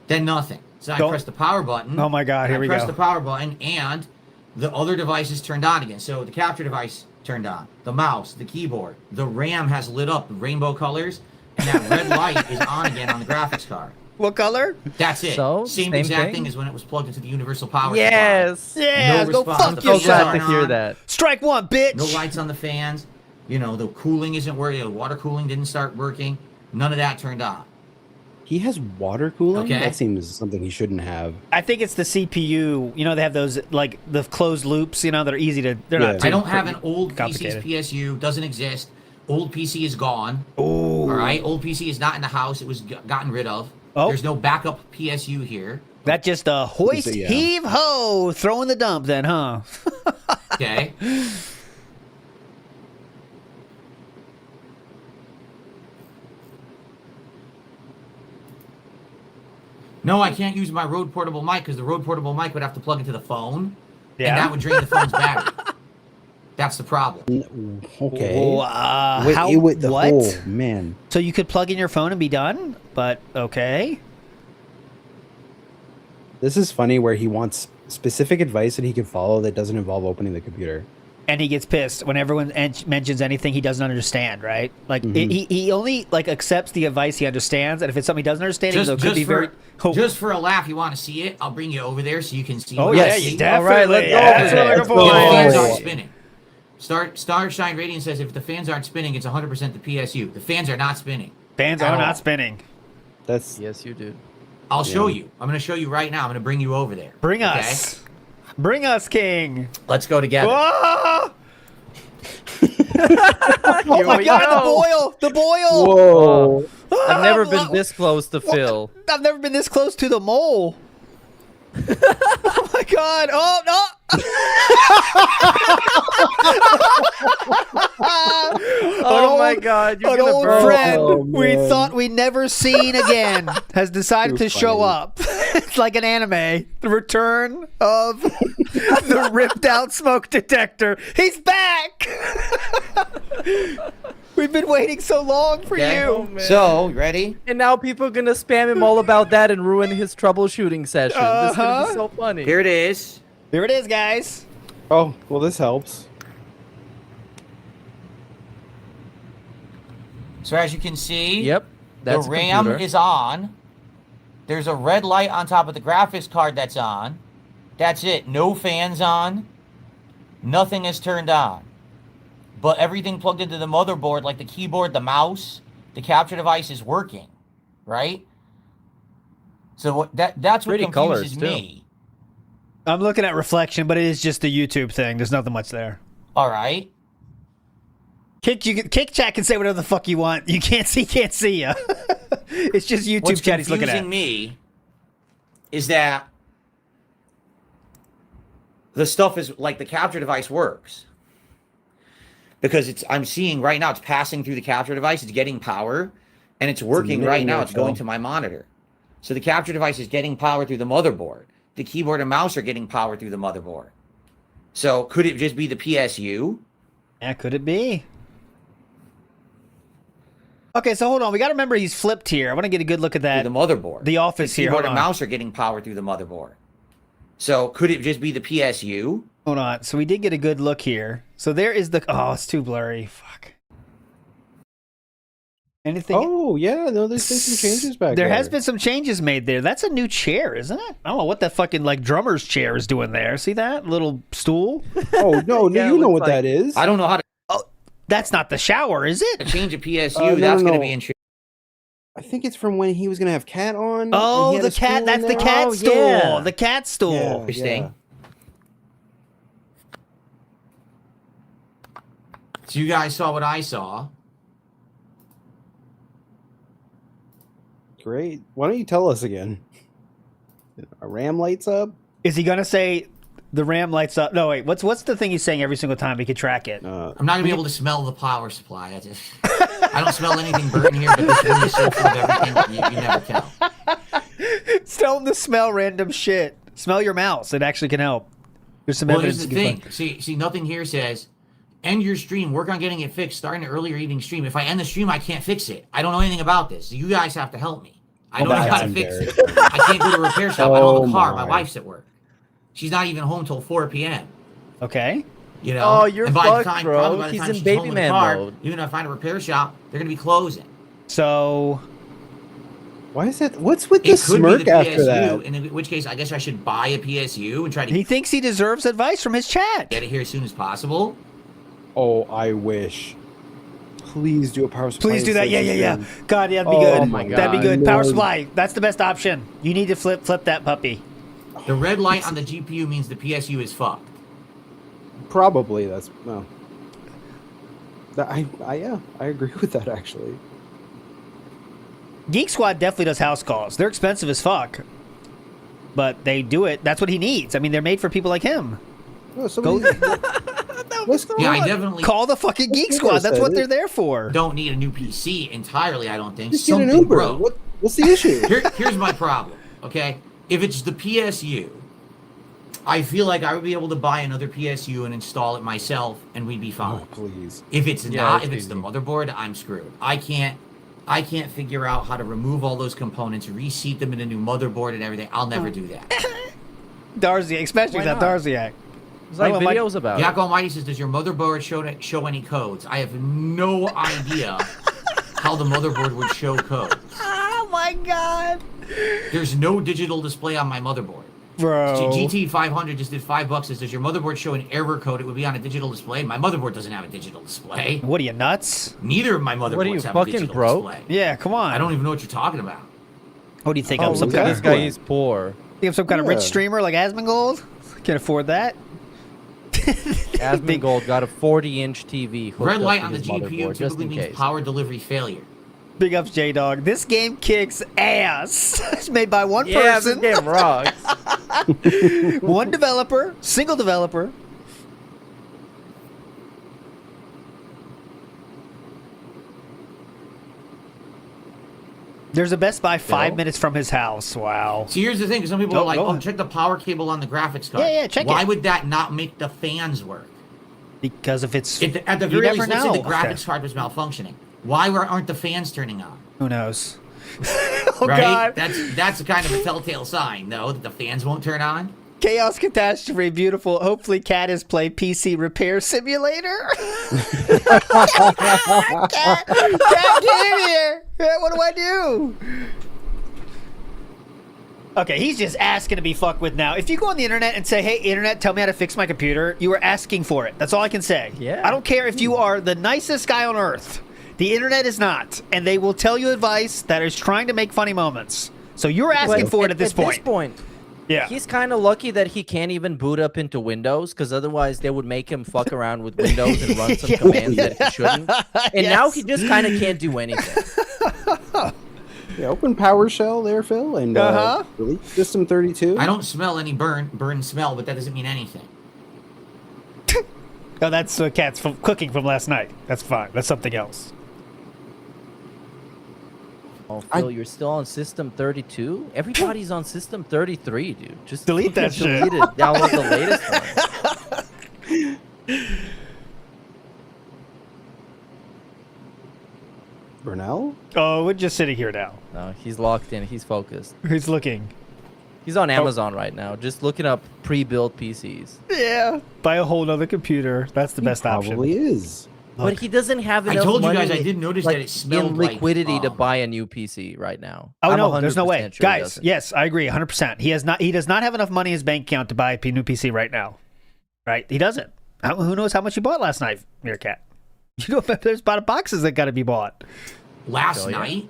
J: Then nothing. So I pressed the power button.
E: Oh my God, here we go.
J: I pressed the power button, and the other devices turned on again. So the capture device turned on, the mouse, the keyboard, the RAM has lit up, rainbow colors, and that red light is on again on the graphics card.
E: What color?
J: That's it.
F: So,
J: same
F: exact
J: thing as when it was plugged into the universal power supply.
F: Yes.
E: Yeah,
J: No
E: go
J: response.
E: fuck
J: The
F: So
J: fans
E: yourself.
F: glad to
J: aren't
F: hear
J: on.
F: that.
E: Strike one, bitch.
J: No lights on the fans. The cooling isn't working. The water cooling didn't start working. None of that turned on.
G: He has water cooling?
J: Okay.
G: That seems something he shouldn't have.
E: I think it's the CPU. They have those, like, the closed loops, that are easy to... They're not
J: I don't have an old PC's
E: complicated.
J: PSU. Doesn't exist. Old PC is gone.
E: Ooh.
J: All right? Old PC is not in the house. It was gotten rid of.
E: Oh.
J: There's no backup PSU here.
E: That's just a hoist,
G: Yeah.
E: heave, ho, throw in the dump then, huh?
J: Okay? No, I can't use my Rode portable mic because the Rode portable mic would have to plug into the phone, and that would drain the phone's battery. That's the problem.
G: Okay.
E: Oh, what?
G: Oh, man.
E: So you could plug in your phone and be done? But, okay.
G: This is funny where he wants specific advice that he can follow that doesn't involve opening the computer.
E: And he gets pissed when everyone mentions anything he doesn't understand, right? Like, he only, like, accepts the advice he understands, and if it's something he doesn't understand,
J: Just for a laugh, you want to see it? I'll bring you over there so you can see.
E: Oh,
J: what
E: yeah,
J: I
E: you
J: see.
E: definitely.
F: All right, let's go over there.
J: If the fans aren't spinning. Starshine Radiant says if the fans aren't spinning, it's 100% the PSU. The fans are not spinning.
E: Fans are not spinning.
G: That's
F: Yes, you do.
J: I'll show you. I'm going to show you right now. I'm going to bring you over there.
E: Bring us. Bring us, King.
J: Let's go together.
E: Oh, oh my God, the boil.
G: Whoa.
F: I've never been this close to Phil.
E: I've never been this close to the mole. Oh my God. Oh, no.
F: Oh my God, you're
E: An
F: gonna
E: old
F: burn.
E: friend
G: Oh,
E: we
G: man.
E: thought we'd never seen again has decided to show up. It's like an anime. The return of the ripped out smoke detector. He's back. We've been waiting so long for you.
J: So, ready?
F: And now people are gonna spam him all about that and ruin his troubleshooting session. This is gonna be so funny.
J: Here it is.
E: Here it is, guys.
G: Oh, well, this helps.
J: So as you can see,
F: Yep. That's
J: the
F: a
J: RAM
F: computer.
J: is on. There's a red light on top of the graphics card that's on. That's it. No fans on. Nothing is turned on. But everything plugged into the motherboard, like the keyboard, the mouse, the capture device is working, right? So that's what
F: Pretty
J: confuses
F: colors,
J: me.
E: I'm looking at reflection, but it is just the YouTube thing. There's nothing much there.
J: All right.
E: Kick chat can say whatever the fuck you want. You can't see you. It's just YouTube
J: What's
E: chat he's looking at.
J: confusing me is that the stuff is like the capture device works. Because I'm seeing right now it's passing through the capture device, it's getting power, and it's working right now. It's going to my monitor. So the capture device is getting power through the motherboard. The keyboard and mouse are getting power through the motherboard. So could it just be the PSU?
E: Yeah, could it be? Okay, so hold on. We got to remember he's flipped here. I want to get a good look at that.
J: Through the motherboard.
E: The office
J: the
E: here.
J: keyboard
E: Hold
J: and
E: on.
J: mouse are getting power through the motherboard. So could it just be the PSU?
E: Hold on. So we did get a good look here. So there is the... Oh, it's too blurry. Fuck. Anything?
G: Oh, yeah. No, there's been some changes back there.
E: There has been some changes made there. That's a new chair, isn't it? I don't know what that fucking, like, drummer's chair is doing there. See that? Little stool?
G: Oh, no.
F: Yeah,
G: You know what
F: like-
G: that is.
J: I don't know how to
E: That's not the shower, is it?
J: change a PSU.
G: No,
J: That's
G: no,
J: going to
G: no.
J: be interesting.
G: I think it's from when he was going to have Cat on. and he
E: Oh,
G: had
E: the
G: a
E: cat.
G: stool
E: That's
G: in
E: the
G: there.
E: cat
F: Oh,
E: stool.
F: yeah.
E: The cat stool.
G: Yeah.
J: Interesting. So you guys saw what I saw.
G: Great. Why don't you tell us again? A RAM lights up?
E: Is he going to say the RAM lights up? No, wait. What's the thing he's saying every single time we could track it?
J: I'm not going to be able to smell the power supply. I don't smell anything burning here, but this room is so full of everything that you never tell.
E: Tell him to smell random shit. Smell your mouse. It actually can help. There's some
J: Well,
E: evidence.
J: here's the
E: you can
J: thing. See, nothing here says end your stream. Work on getting it fixed. Start an earlier evening stream. If I end the stream, I can't fix it. I don't know anything about this. So you guys have to help me. I don't know how to fix it. I can't go to a repair shop. I don't have a car. My wife's at work. She's not even home till 4 p.m.
E: Okay.
J: You know.
F: Oh, you're
J: and by the
F: fucked,
J: time,
F: bro.
J: probably by the
F: He's
J: time
F: in
J: she's
F: baby
J: home
F: man
J: in the car,
F: mode.
J: even if I find a repair shop, they're gonna be closing.
E: So
G: Why is that? What's with the
J: It could
G: smirk
J: be the
G: after
J: PSU,
G: that?
J: in which case I guess I should buy a PSU and try to
E: he thinks he deserves advice from his chat.
J: get it here as soon as possible.
G: Oh, I wish. Please do a power supply.
E: Please do that. Yeah, yeah, yeah.
G: installation.
E: God, yeah, that'd be
G: Oh
E: good.
G: my
E: That'd be
G: God,
E: good. Power
G: no.
E: supply. That's the best option. You need to flip that puppy.
J: The red light on the GPU means the PSU is fucked.
G: Probably that's no. Yeah, I agree with that actually.
E: Geek Squad definitely does house calls. They're expensive as fuck, but they do it. That's what he needs. I mean, they're made for people like him.
G: Oh, somebody,
J: Yeah, I definitely
E: Call the fucking Geek Squad. That's what they're there for.
J: don't need a new PC entirely. I don't think
G: just get an
J: something
G: Uber.
J: broke.
G: What's the issue?
J: Here's my problem. Okay, if it's the PSU, I feel like I would be able to buy another PSU and install it myself, and we'd be fine.
G: Oh, please.
J: If it's
F: Yeah,
J: not,
F: it's
J: if it's the
F: easy.
J: motherboard, I'm screwed. I can't figure out how to remove all those components, reseat them in a new motherboard and everything. I'll never do that.
E: Darziak, especially
F: Why
E: that
F: not?
E: Darziak.
F: There's like
E: I don't know,
F: videos about it.
J: Yak Almighty says, does your motherboard show any codes? I have no idea how the motherboard would show codes.
E: Oh my god.
J: There's no digital display on my motherboard.
E: Bro.
J: GT 500 just did $5. Says, does your motherboard show an error code? It would be on a digital display. My motherboard doesn't have a digital display.
E: What are you, nuts?
J: Neither of my motherboards
F: What are you,
J: have
F: fucking
J: a digital
F: broke?
J: display.
E: Yeah, come on.
J: I don't even know what you're talking about.
E: What do you think?
F: Oh,
E: I'm some
F: look
E: kind
F: at
E: of
F: this guy. He's poor.
E: think I'm some kind of rich
G: Yeah.
E: streamer like Asmongold? Can't afford that.
F: Asmongold got a 40-inch TV. hooked
J: Red
F: up
J: light
F: to
J: on the
F: his
J: GPU
F: motherboard, just
J: typically
F: in
J: means
F: case.
J: power delivery failure.
E: Big ups, J-Dog. This game kicks ass. It's made by one
F: Yeah, this
E: person.
F: game rocks.
E: One developer. Single developer. There's a Best Buy 5 minutes from his house. Wow.
J: See, here's the thing. 'Cause some people
E: Go-
J: are like,
E: go
J: oh,
E: ahead.
J: check the power cable on the graphics card.
E: Yeah, yeah, check
J: Why
E: it.
J: would that not make the fans work?
E: Because if it's...
J: If at the
E: you
J: very
E: never
J: least, let's say the
E: know.
J: graphics card was malfunctioning. Why aren't the fans turning on?
E: Who knows? Oh,
J: right?
E: God.
J: That's kind of a telltale sign, though, that the fans won't turn on.
E: Chaos Catastrophe, beautiful. Hopefully Cat has played PC Repair Simulator. Cat, get in here. What do I do? Okay, he's just asking to be fucked with now. If you go on the internet and say, hey, internet, tell me how to fix my computer, you are asking for it. That's all I can say.
F: Yeah.
E: I don't care if you are the nicest guy on earth. The internet is not. And they will tell you advice that is trying to make funny moments. So you're asking
F: But
E: for it at this point. Yeah.
F: He's kind of lucky that he can't even boot up into Windows, because otherwise they would make him fuck around with Windows and run some commands that he shouldn't. And now he just kind of can't do anything.
G: Yeah, open PowerShell there, Phil, and delete System 32.
J: I don't smell any burn smell, but that doesn't mean anything.
E: Oh, that's Cat's cooking from last night. That's fine. That's something else.
F: Oh, Phil, you're still on system 32? Everybody's on system 33, dude. Just
E: delete that shit.
F: Delete it. Download the latest one.
G: Brunel?
E: Oh, we're just sitting here now.
F: No, he's locked in. He's focused.
E: He's looking.
F: He's on Amazon right now, just looking up pre-built PCs.
E: Yeah. Buy a whole other computer. That's the best option.
G: Probably is.
F: But he doesn't have enough
C: I told you
F: money,
C: guys I did notice
F: like,
C: that it smelled
F: in
C: like,
F: liquidity to buy a new PC right now.
E: Oh,
F: I'm
E: no, there's no
F: 100%
E: way.
F: sure he
E: Guys,
F: doesn't.
E: yes, I agree 100%. He does not have enough money in his bank account to buy a new PC right now. Right? He doesn't. Who knows how much he bought last night, Meerkat? You know, there's a lot of boxes that got to be bought.
C: Last night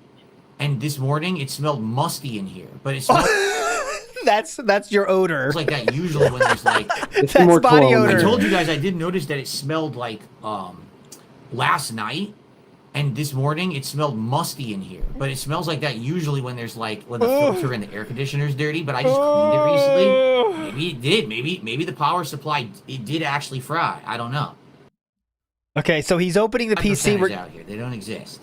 C: and this morning, it smelled musty in here. But it smelled...
E: That's your odor.
C: It's like that usually when there's like...
E: That's more body odor.
C: I told you guys I did notice that it smelled like... last night and this morning it smelled musty in here, but it smells like that usually when there's like when the filter and the air conditioner's dirty. But I just cleaned it recently. Maybe it did. Maybe the power supply it did actually fry. I don't know.
E: Okay, so he's opening the PC.
C: Out here. They don't exist.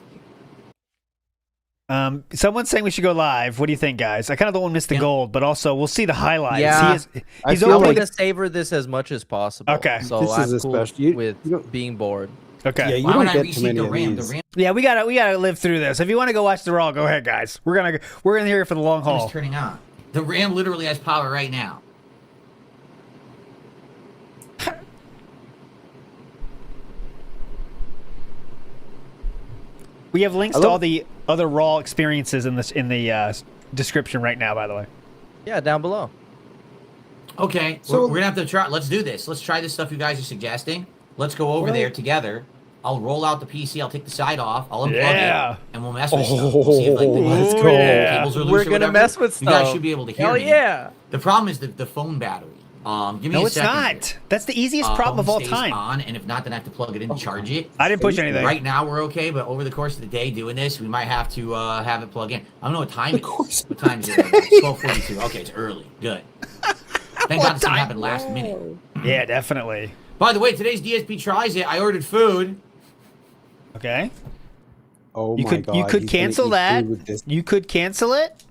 E: Someone's saying we should go live. What do you think, guys? I kind of don't want to miss the gold, but also we'll see the highlights.
F: Yeah,
E: he's
F: I'm
E: opening.
F: going to savor this as much as possible.
E: Okay,
F: so
G: this
F: I'm
G: is
F: cool
G: especially
F: with being bored.
E: Okay.
G: Yeah, you don't get too many of these.
E: Yeah, we gotta live through this. If you want to go watch the Raw, go ahead, guys. We're gonna hear for the long haul.
C: It's turning on. The RAM literally has power right now.
E: We have links to all the other Raw experiences in the description right now. By the way.
F: Yeah, down below.
C: Okay, so we're gonna have to try. Let's do this. Let's try this stuff you guys are suggesting. Let's go over there together. I'll roll out the PC. I'll take the side off. I'll unplug it, and we'll mess with stuff. We'll see if like the cables are loose
F: We're
C: or
F: gonna
C: whatever.
F: mess with
C: You guys
F: stuff.
C: should be able to hear
F: Hell
C: me.
F: yeah.
C: The problem is the phone battery. Give me
E: No,
C: a
E: it's
C: second.
E: not. That's the easiest problem of all
C: Phone
E: time.
C: stays on, and if not, then I have to plug it in to charge it.
E: I didn't push anything.
C: Right now we're okay, but over the course of the day doing this, we might have to have it plug in. I don't know what time it is. What time is it? 12:42. Okay, it's early. Good. Thank God this didn't happen last minute.
E: Yeah, definitely.
C: By the way, today's DSP tries it. I ordered food.
E: Okay.
G: Oh
E: you
G: my
E: could
G: god.
E: you could
G: he's gonna
E: cancel
G: eat
E: that.
G: food with this.
E: You could cancel it.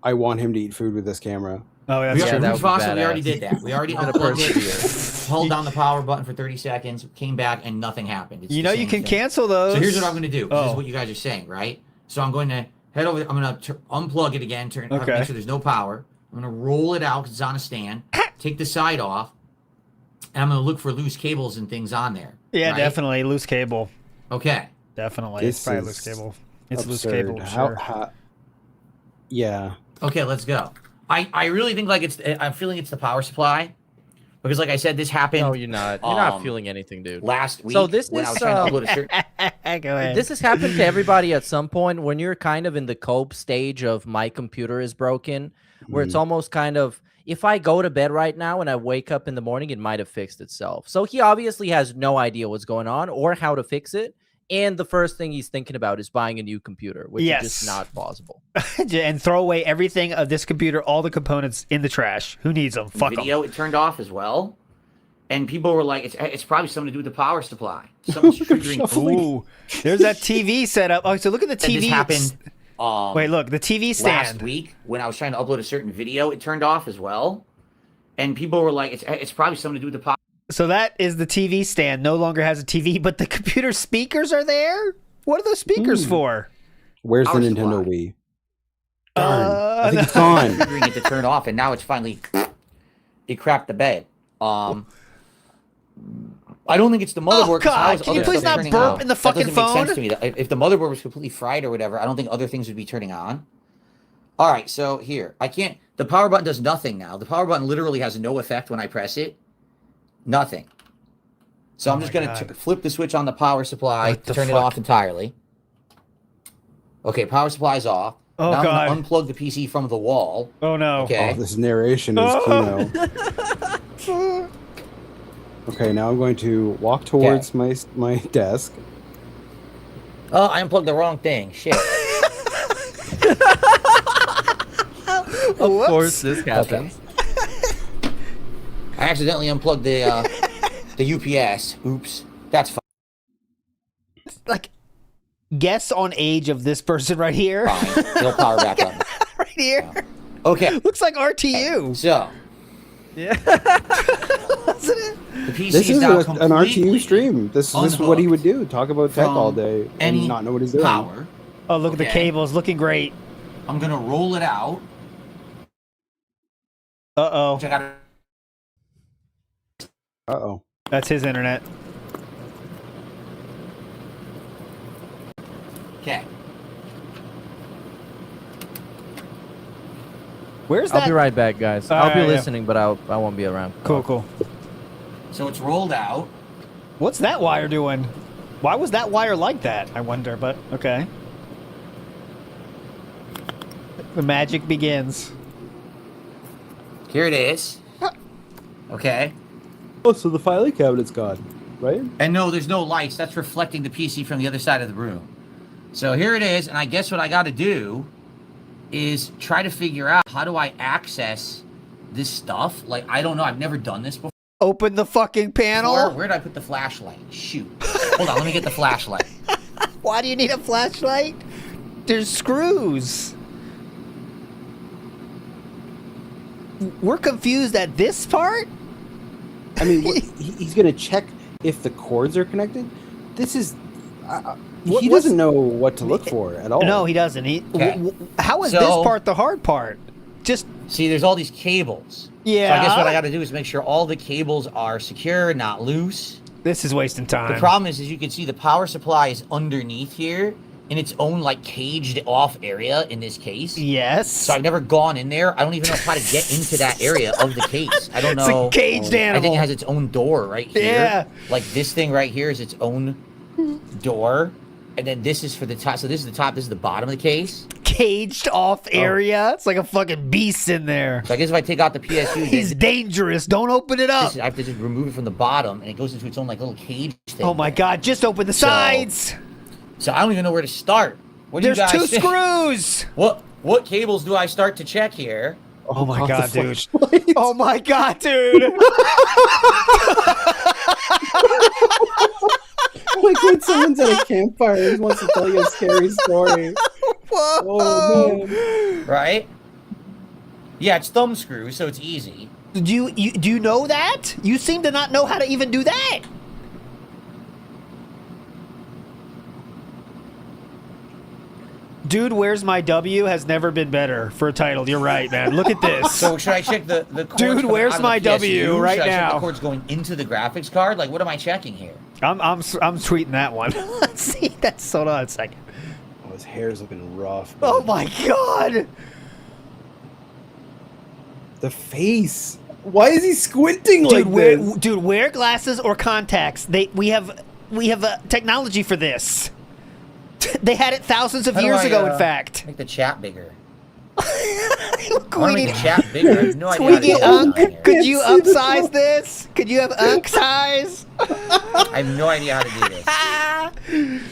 G: I want him to eat food with this camera.
E: Oh, that's
C: we,
E: true.
C: we already did that. We already unplugged it. Held down the power button for 30 seconds, came back, and nothing happened. It's
E: You
C: the
E: know you
C: same
E: can
C: thing.
E: cancel those.
C: So here's what I'm going to do. This
E: Oh.
C: is what you guys are saying, right? So I'm going to head over. I'm going to unplug it again. Make
E: Okay.
C: sure there's no power. I'm going to roll it out because it's on a stand. Take the side off, and I'm going to look for loose cables and things on there.
E: Yeah,
C: right?
E: definitely loose cable.
C: Okay.
E: Definitely, it's probably loose cable. It's loose
G: absurd.
E: cable. Sure.
G: Yeah.
C: Okay, let's go. I really think like I'm feeling it's the power supply. Because like I said, this happened.
F: No, you're not. You're not feeling anything, dude.
C: Last week.
F: So this
C: when
F: is
C: I was trying to upload a certain...
E: Go ahead.
F: This has happened to everybody at some point when you're kind of in the cope stage of my computer is broken, where it's almost kind of, if I go to bed right now and I wake up in the morning, it might have fixed itself. So he obviously has no idea what's going on or how to fix it. And the first thing he's thinking about is buying a new computer, which is just not possible.
E: And throw away everything of this computer, all the components in the trash. Who needs them? Fuck them.
C: Video, it turned off as well. And people were like, it's probably something to do with the power supply. Someone's triggering.
E: Ooh, there's that TV setup. Oh, so look at the TV.
C: This happened.
E: Wait, look, the TV stand.
C: Last week when I was trying to upload a certain video, it turned off as well. And people were like, it's probably something to do with the power.
E: So that is the TV stand. No longer has a TV, but the computer speakers are there. What are those speakers for?
G: Where's the Nintendo Wii? Darn. I think it's gone.
C: Triggering it to turn off, and now it's finally it crapped the bed. I don't think it's the motherboard.
E: Oh, God. Can you please not burp in the fucking
C: that doesn't
E: phone?
C: make sense to me. If the motherboard was completely fried or whatever, I don't think other things would be turning on. All right, so here. I can't... The power button does nothing now. The power button literally has no effect when I press it. Nothing. So I'm just going to flip the switch on the power supply to turn it off entirely. Okay, power supply's off.
E: Oh,
C: now
E: God.
C: I'm going to unplug the PC from the wall.
E: Oh, no.
C: Okay.
G: Oh, this narration is Kino. Okay, now I'm going to walk towards my desk.
C: Oh, I unplugged the wrong thing. Shit.
F: Of course this happens.
C: I accidentally unplugged the UPS. Oops. That's fine.
E: Like, Guess on age of this person right here.
J: Fine. He'll power back up.
E: Right here.
J: Yeah. Okay.
E: Looks like RTU.
J: So.
F: Yeah.
E: Wasn't it?
J: The PC
G: This is
J: now
G: an RTU stream. This is what he would do. Talk about tech all day and not know what he's doing.
J: Power.
E: Oh, look at the cables. Looking great.
J: I'm going to roll it out.
E: Uh-oh.
J: Check out.
G: Uh-oh.
E: That's his internet.
J: Okay.
E: Where's that?
F: I'll be right back, guys. I'll be listening, but I won't be around.
E: Cool.
J: So it's rolled out.
E: What's that wire doing? Why was that wire like that? I wonder, but okay. The magic begins.
J: Here it is. Okay.
G: Oh, so the filing cabinet's gone, right?
J: And no, there's no lights. That's reflecting the PC from the other side of the room. So here it is, and I guess what I got to do is try to figure out how do I access this stuff. Like, I don't know. I've never done this before.
E: Open the fucking panel.
J: Where did I put the flashlight? Shoot. Hold on, let me get the flashlight.
E: Why do you need a flashlight? There's screws. We're confused at this part?
G: I mean, he's going to check if the cords are connected? This is... he doesn't know what to look for at all.
E: No, he doesn't. How is this part the hard part? Just...
J: See, there's all these cables.
E: Yeah.
J: So I guess what I got to do is make sure all the cables are secure, not loose.
E: This is wasting time.
J: The problem is you can see the power supply is underneath here in its own, like, caged off area in this case.
E: Yes.
J: So I've never gone in there. I don't even know how to get into that area of the case. I don't know.
E: It's a caged animal.
J: I think it has its own door right here.
E: Yeah.
J: Like, this thing right here is its own door. And then this is for the top. So this is the top. This is the bottom of the case.
E: Caged off area. It's like a fucking beast in there.
J: So I guess if I take out the PSU,
E: he's dangerous. Don't open it up.
J: I have to just remove it from the bottom, and it goes into its own like little cage thing.
E: Oh my god! Just open the sides.
J: So I don't even know where to start. What do you
E: There's
J: guys
E: 2
J: think?
E: screws.
J: What cables do I start to check here?
E: Oh my god, dude! Oh my god, dude!
G: Like when someone's at a campfire and wants to tell you a scary story.
E: Whoa.
G: Oh man!
J: Right? Yeah, it's thumb screws, so it's easy.
E: Do you know that? You seem to not know how to even do that. Dude, Where's My W has never been better for a title. You're right, man. Look at this.
J: So should I check the cords
E: Dude,
J: coming
E: Where's
J: out of
E: My
J: the PSU?
E: W right
J: should I check
E: now?
J: the cords going into the graphics card? Like, what am I checking here?
E: I'm tweeting that one. Let's see. That's hold on a second.
G: Oh, his hair's looking rough.
E: Oh my god!
G: The face. Why is he squinting like this?
E: Dude, wear glasses or contacts. We have technology for this. They had it thousands of years ago, in fact.
J: Make the chat bigger.
E: I
J: want to make the chat bigger. I have no idea how to do that.
E: Could you upsize this? Could you have unk size?
J: I have no idea how to do this.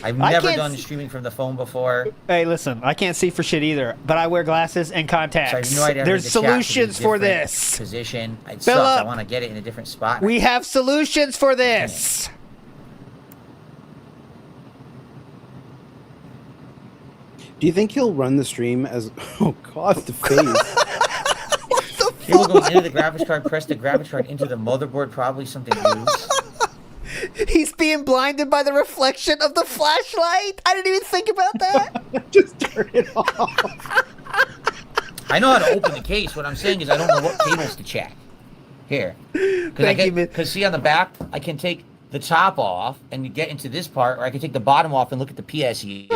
J: I've never done streaming from the phone before.
E: Hey, listen, I can't see for shit either, but I wear glasses and contacts.
J: So I have no idea how to
E: There's
J: make the chat to be
E: solutions for
J: different
E: this.
J: Position. It
E: Philip,
J: sucks. I want to get it in a different spot.
E: We have solutions for this.
G: Do you think he'll run the stream as... Oh, God, the face.
J: People going into the graphics card, press the graphics card into the motherboard, probably something loose.
E: He's being blinded by the reflection of the flashlight. I didn't even think about that.
G: Just turn it off.
J: I know how to open the case. What I'm saying is I don't know what cables to check. Here. Because see on the back, I can take the top off and get into this part, or I can take the bottom off and look at the PSU.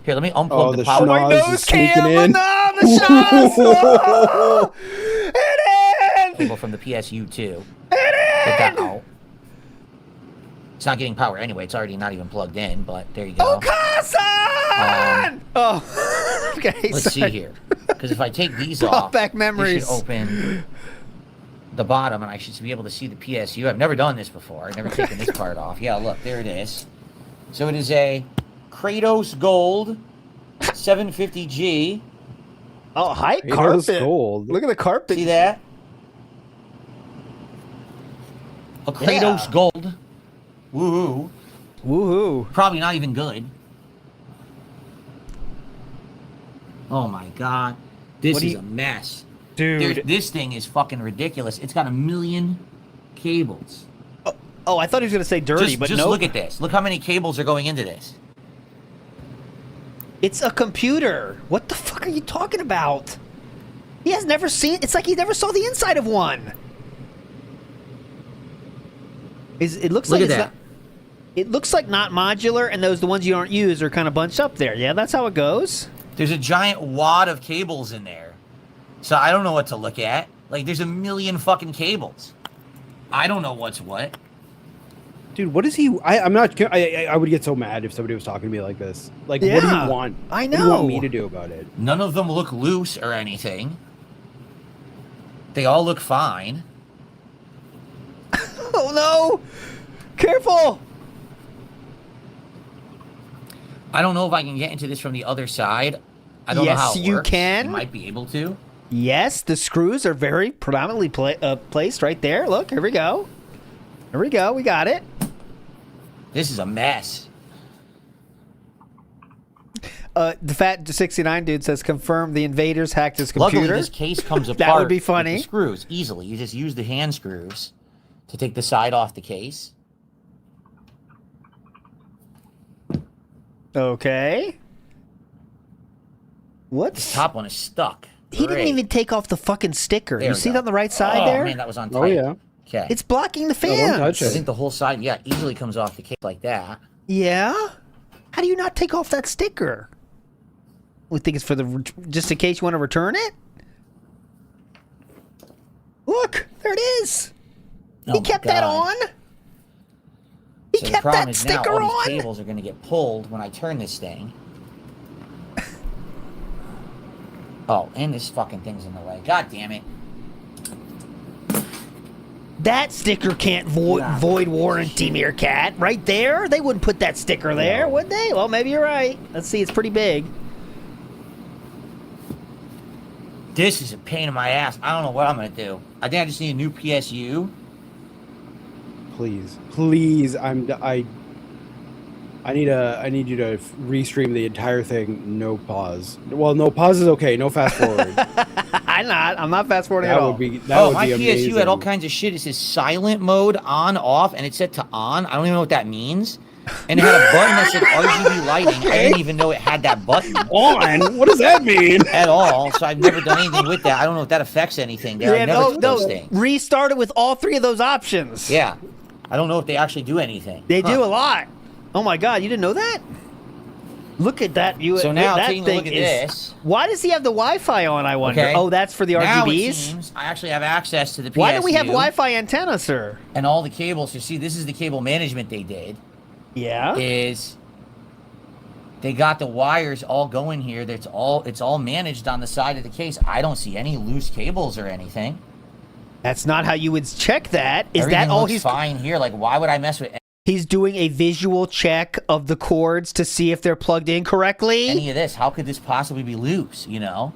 J: Here, let me unplug the power.
G: Oh, my nose cam!
E: No, the schnoz! Oh, it
J: Cable from the PSU too. Get that out. It's not getting power anyway. It's already not even plugged in, but there you go.
E: Oh, okay.
J: Let's see here. Because if I take these off,
E: back
J: it
E: memories.
J: should open the bottom, and I should be able to see the PSU. I've never done this before. I've never taken this part off. Yeah, look, there it is. So it is a Kratos Gold 750G.
E: Oh, high
G: Kratos
E: carpet.
G: Gold.
E: Look at the carpet.
J: See that? A Kratos Gold. Woohoo.
E: Woohoo.
J: Probably not even good. Oh my god. This is a mess.
E: Dude.
J: This thing is fucking ridiculous. It's got 1 million cables.
E: Oh, I thought he was going to say dirty, but
J: just
E: no.
J: look at this. Look how many cables are going into this.
E: It's a computer. What the fuck are you talking about? He has never seen... It's like he never saw the inside of one. It looks
J: Look
E: like
J: at
E: it's
J: that.
E: not... It looks like not modular, and the ones you don't use are kind of bunched up there. Yeah, that's how it goes.
J: There's a giant wad of cables in there. So I don't know what to look at. Like, there's 1 million fucking cables. I don't know what's what.
G: Dude, what is he? I'm not. I would get so mad if somebody was talking to me like this. Like, what do you want?
E: I
G: What do you want
E: know.
G: me to do about it?
J: None of them look loose or anything. They all look fine.
E: Oh, no. Careful.
J: I don't know if I can get into this from the other side. I don't know how it
E: Yes, you
J: works.
E: can.
J: You might be able to.
E: Yes, the screws are very predominantly placed right there. Look, here we go. Here we go. We got it.
J: This is a mess.
E: The Fat 69 dude says, confirm the invaders hacked his computer.
J: Luckily, this case comes apart.
E: That would be
J: with
E: funny.
J: the screws easily. You just use the hand screws to take the side off the case.
E: Okay. What?
J: This top one is stuck.
E: He didn't even take off the fucking sticker.
J: There
E: You
J: we
E: see
J: go.
E: it on the right side
J: Oh,
E: there?
J: man, that was on tight.
G: Oh yeah.
J: Okay.
E: It's blocking the
G: No, don't
E: fans.
G: touch
J: I
G: it.
J: think the whole side, yeah, easily comes off the case like that.
E: Yeah? How do you not take off that sticker? We think it's for the just in case you want to return it? Look, there it is.
J: Oh
E: He
J: my
E: kept that
J: God.
E: on. He
J: So the
E: kept
J: problem
E: that
J: is now
E: sticker
J: all
E: on.
J: these cables are going to get pulled when I turn this thing. Oh, and this fucking thing's in the way. God damn it.
E: That sticker can't void warranty, Meerkat. Right there? They wouldn't put that sticker there, would they? Well, maybe you're right. Let's see, it's pretty big.
J: This is a pain in my ass. I don't know what I'm going to do. I think I just need a new PSU.
G: Please, I need you to restream the entire thing, no pause. Well, no pause is okay, no fast forward.
E: I'm not fast forwarding at all.
J: My PSU had all kinds of shit. It says silent mode on, off, and it said to on. I don't even know what that means. And it had a button that said RGB lighting. I didn't even know it had that button.
G: On? What does that mean?
J: At all. So I've never done anything with that. I don't know if that affects anything. There. I've never done those things.
E: Restart it with all three of those options.
J: Yeah. I don't know if they actually do anything.
E: They do a lot. Oh my god, you didn't know that? Look at that.
J: So now
E: that
J: taking a
E: thing
J: look at
E: is-
J: this.
E: Why does he have the Wi-Fi on, I wonder?
J: Okay.
E: Oh, that's for the
J: Now it
E: RGBs?
J: seems I actually have access to the PSU.
E: Why do we have Wi-Fi antenna, sir?
J: And all the cables. You see, this is the cable management they did.
E: Yeah?
J: Is they got the wires all going here. It's all managed on the side of the case. I don't see any loose cables or anything.
E: That's not how you would check that. Is
J: Everything
E: that all
J: looks
E: he's
J: fine here? Like, why would I mess with
E: He's doing a visual check of the cords to see if they're plugged in correctly?
J: any of this? How could this possibly be loose? You know,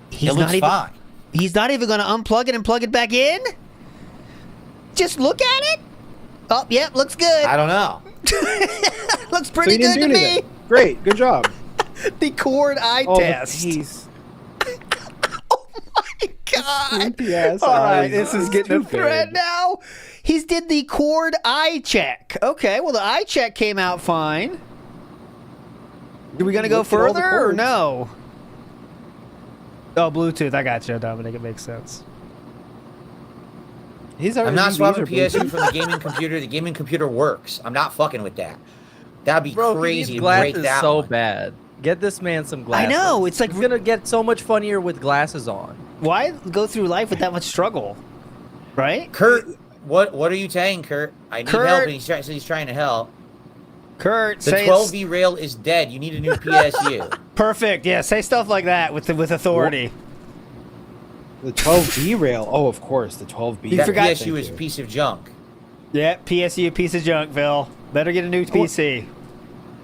E: He's
J: it looks
E: not even,
J: fine.
E: He's not even going to unplug it and plug it back in? Just look at it? Oh, yep, looks good.
J: I don't know.
E: Looks
G: So
E: pretty
G: you didn't
E: good
G: do
E: to me.
G: anything. Great, good job.
E: The cord eye
G: Oh, the
E: test.
G: piece.
E: God.
G: Yes,
E: All right,
G: eyes.
E: this is getting a
G: Stupid.
E: thread now. He's did the cord eye check. Okay, well, the eye check came out fine. Are we going to go
G: Look at all the
E: further or
G: cords.
E: no? Oh, Bluetooth. I got you, Dominic. It makes sense.
J: I'm not swapping PSU from the gaming computer. The gaming computer works. I'm not fucking with that. That'd be
F: Bro,
J: crazy
F: he
J: to
F: needs
J: break
F: glasses
J: that
F: so
J: one.
F: bad. Get this man some glasses.
E: know, it's like-
F: he's gonna get so much funnier with glasses on.
E: Why go through life with that much struggle? Right?
J: Kurt, what are you saying, Kurt? I need
E: Kurt.
J: help, and he's trying to help.
E: Kurt,
J: The
E: say
J: 12V rail is dead. You need a new PSU.
E: Perfect. Yeah, say stuff like that with authority.
G: The 12B rail. Oh, of course, the 12B.
J: That
E: forgot-
J: PSU is a piece of junk.
E: Yeah, PSU piece of junk, Phil. Better get a new PC.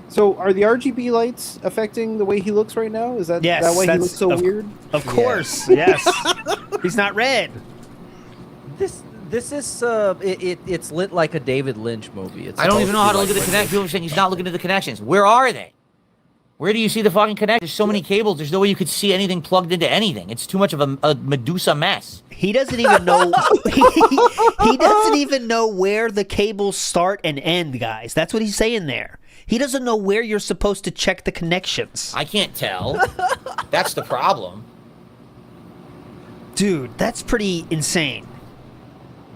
G: So, are the RGB lights affecting the way he looks right now? Is that
E: Yes,
G: that why he
E: that's-
G: looks so weird?
E: Of course, yes. He's not red.
F: This is it's lit like a David Lynch movie. It's
J: I don't even know how to look
F: supposed
J: at the
F: be like
J: connections. People are saying he's not looking at the connections. Where are they? Where do you see the fucking connect? There's so many cables. There's no way you could see anything plugged into anything. It's too much of a Medusa mess.
E: He doesn't even know. He doesn't even know where the cables start and end, guys. That's what he's saying there. He doesn't know where you're supposed to check the connections.
J: I can't tell. That's the problem.
E: Dude, that's pretty insane.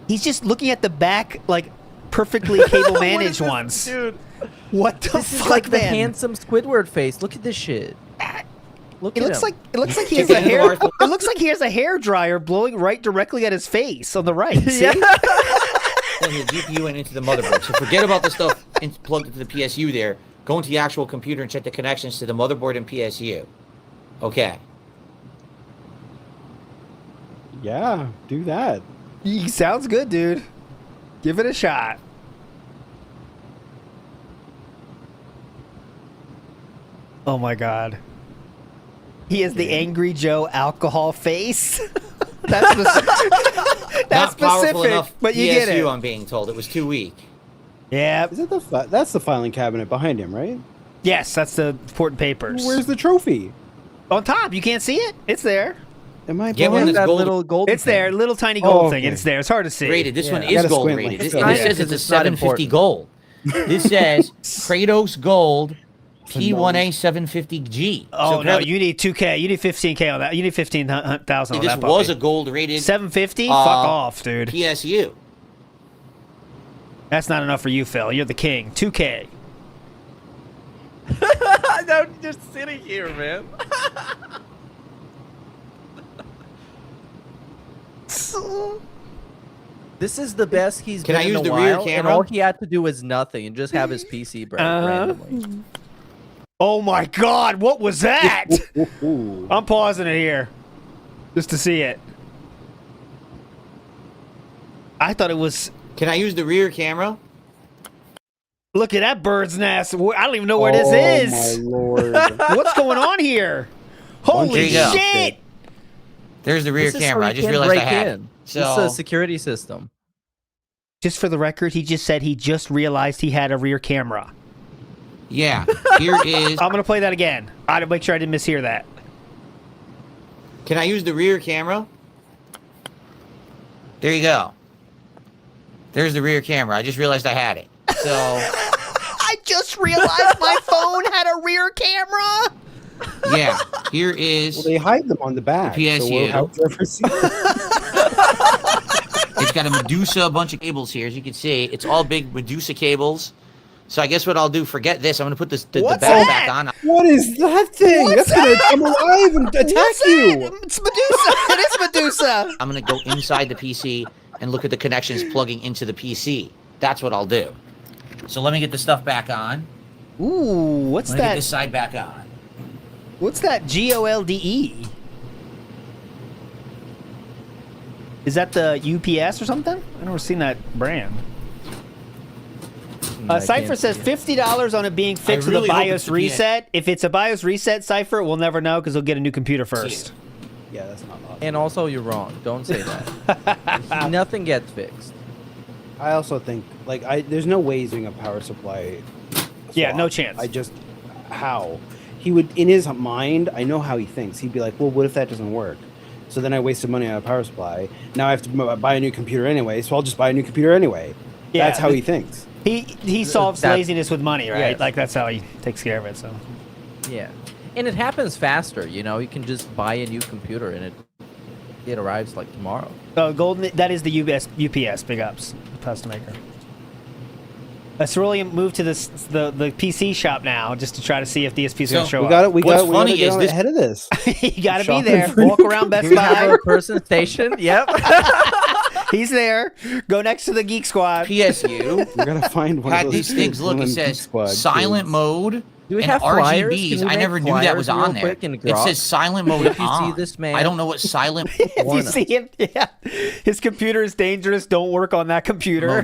E: He's just looking at the back, like, perfectly cable managed ones.
F: Dude.
E: What the
F: This
E: fuck,
F: is like the
E: man?
F: handsome Squidward face. Look at this shit. Look
E: It
F: at
E: looks
F: him.
E: like he has a hair. It looks like he has a hair dryer blowing right directly at his face on the right. See?
J: And the GPU went into the motherboard. So forget about the stuff plugged into the PSU there. Go into the actual computer and check the connections to the motherboard and PSU. Okay.
G: Yeah, do that.
E: Sounds good, dude. Give it a shot. Oh my god. He has the Angry Joe alcohol face. That's
J: Not powerful
E: specific,
J: enough
E: but you
J: PSU,
E: get it.
J: I'm being told. It was too weak.
E: Yeah.
G: Is it that's the filing cabinet behind him, right?
E: Yes, that's the important papers.
G: Where's the trophy?
E: On top. You can't see it? It's there.
G: Am I
J: Get one that's
F: that
J: gold.
F: little golden
E: It's there.
F: thing.
E: Little tiny gold thing.
G: okay.
E: And it's there. It's hard to see.
J: Rated. This one
G: I
J: is
G: gotta
J: gold
G: squint
J: rated.
G: like
J: This,
G: this.
J: and this
F: Yeah,
J: says it's a
F: it's not
J: 750
F: important.
J: gold. This says Kratos Gold T1A 750G.
E: Oh, no.
J: apparently
E: You need 2K. You need 15K on that. You need 15,000 on
J: this
E: that
J: was a
E: puppy.
J: gold rated
E: 750? Fuck off, dude.
J: PSU.
E: That's not enough for you, Phil. You're the king. 2K.
F: I'm just sitting here, man. This is the best he's
J: Can
F: been
J: I
F: in
J: use
F: a
J: the
F: while,
J: rear
F: and
J: camera?
F: all he had to do was nothing and just have his PC break randomly.
E: Oh my god, what was that? I'm pausing it here. Just to see it. I thought it was...
J: Can I use the rear camera?
E: Look at that bird's nest. I don't even know where this is.
G: Oh my lord.
E: What's going on here? Holy
J: There you go.
E: shit!
J: There's the rear
F: This is so
J: camera.
F: he
J: I just
F: can't
J: realized I
F: break
J: had it.
F: in. This is
J: So
F: a security system.
E: Just for the record, he just said he just realized he had a rear camera.
J: yeah, here is.
E: I'm going to play that again. I had to make sure I didn't mishear that.
J: Can I use the rear camera? There you go. There's the rear camera. I just realized I had it. So
E: I just realized my phone had a rear camera.
J: yeah, here is.
G: Well, they hide them on the back.
J: The
G: So we'll
J: PSU.
G: have to ever see
J: It's got a Medusa, a bunch of cables here, as you can see. It's all big Medusa cables. So I guess what I'll do, forget this. I'm going to put the
E: What's
J: back
E: that?
J: back on.
G: What is that thing?
E: What's
G: That's gonna come alive and attack
E: What's
G: you.
E: that? It's Medusa. It is Medusa.
J: I'm going to go inside the PC and look at the connections plugging into the PC. That's what I'll do. So let me get the stuff back on.
E: Ooh, what's
J: Let me get
E: that?
J: this side back on.
E: What's that? GOLDE? Is that the UPS or something? I've never seen that brand.
F: I
E: Cypher
F: can't
E: says
F: see it.
E: $50 on it being fixed with
J: really
E: a
J: hope
E: BIOS
J: it's the
E: reset. If it's a BIOS reset, Cypher, we'll never know because he'll get a new computer first.
G: Yeah, that's not possible.
F: And also, you're wrong. Don't say that. Nothing gets fixed.
G: I also think there's no way he's doing a power supply.
E: Yeah,
G: swap.
E: no chance.
G: How? He would, in his mind, I know how he thinks. He'd be like, well, what if that doesn't work? So then I wasted money on a power supply. Now I have to buy a new computer anyway, so I'll just buy a new computer anyway.
E: Yeah,
G: That's how he thinks.
E: He solves
F: That's-
E: laziness with money, right?
F: yes.
E: Like that's how he takes care of it. So
F: Yeah. And it happens faster, you know? You can just buy a new computer and it arrives like tomorrow.
E: Golden, that is the UPS. Big ups, pasta maker. Cerulean moved to the PC shop now just to try to see if DSP is going to show up.
G: We
J: What's
G: got
J: funny
G: to get
J: is
G: on
J: this-
G: ahead of this.
E: You got to be
G: Shopping
E: there.
G: for
E: Walk around Best
F: Here we have
E: Buy.
F: a person station. Yep.
E: He's there. Go next to the Geek Squad.
J: PSU
G: We gotta find one of
J: had
G: those
J: these things. Look,
G: one
J: it
G: of them Geek
J: says
G: Squad
J: silent
G: kids.
J: mode
F: Do we
J: and
F: have flyers?
J: RGBs.
F: Can we
J: I
F: make
J: never knew that was
F: flyers
J: on
F: real
J: there.
F: quick and
J: It
F: Grok?
J: says silent mode
F: If you
J: on.
F: see this man-
J: I don't know what silent.
E: If you
F: Warn
E: see him, yeah, his computer is dangerous. Don't work on that computer.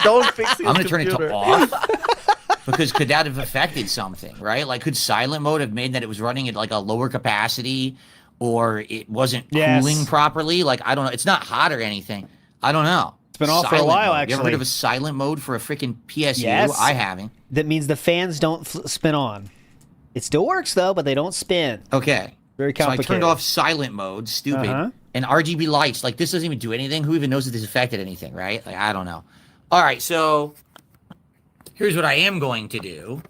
F: Don't fix his
J: I'm gonna turn it
F: computer.
J: to off because could that have affected something, right? Like, could silent mode have made that it was running at like a lower capacity, or it wasn't
E: Yes.
J: cooling properly? Like, I don't know. It's not hot or anything. I don't know.
E: It's been off for a while,
J: mode. You ever
E: actually.
J: heard of a silent mode for a freaking PSU?
E: Yes.
J: I haven't.
E: That means the fans don't spin on. It still works though, but they don't spin.
J: Okay.
E: Very complicated.
J: So I turned off silent mode, stupid. And RGB lights, like this doesn't even do anything. Who even knows if this affected anything, right? Like, I don't know. All right, so here's what I am going to do.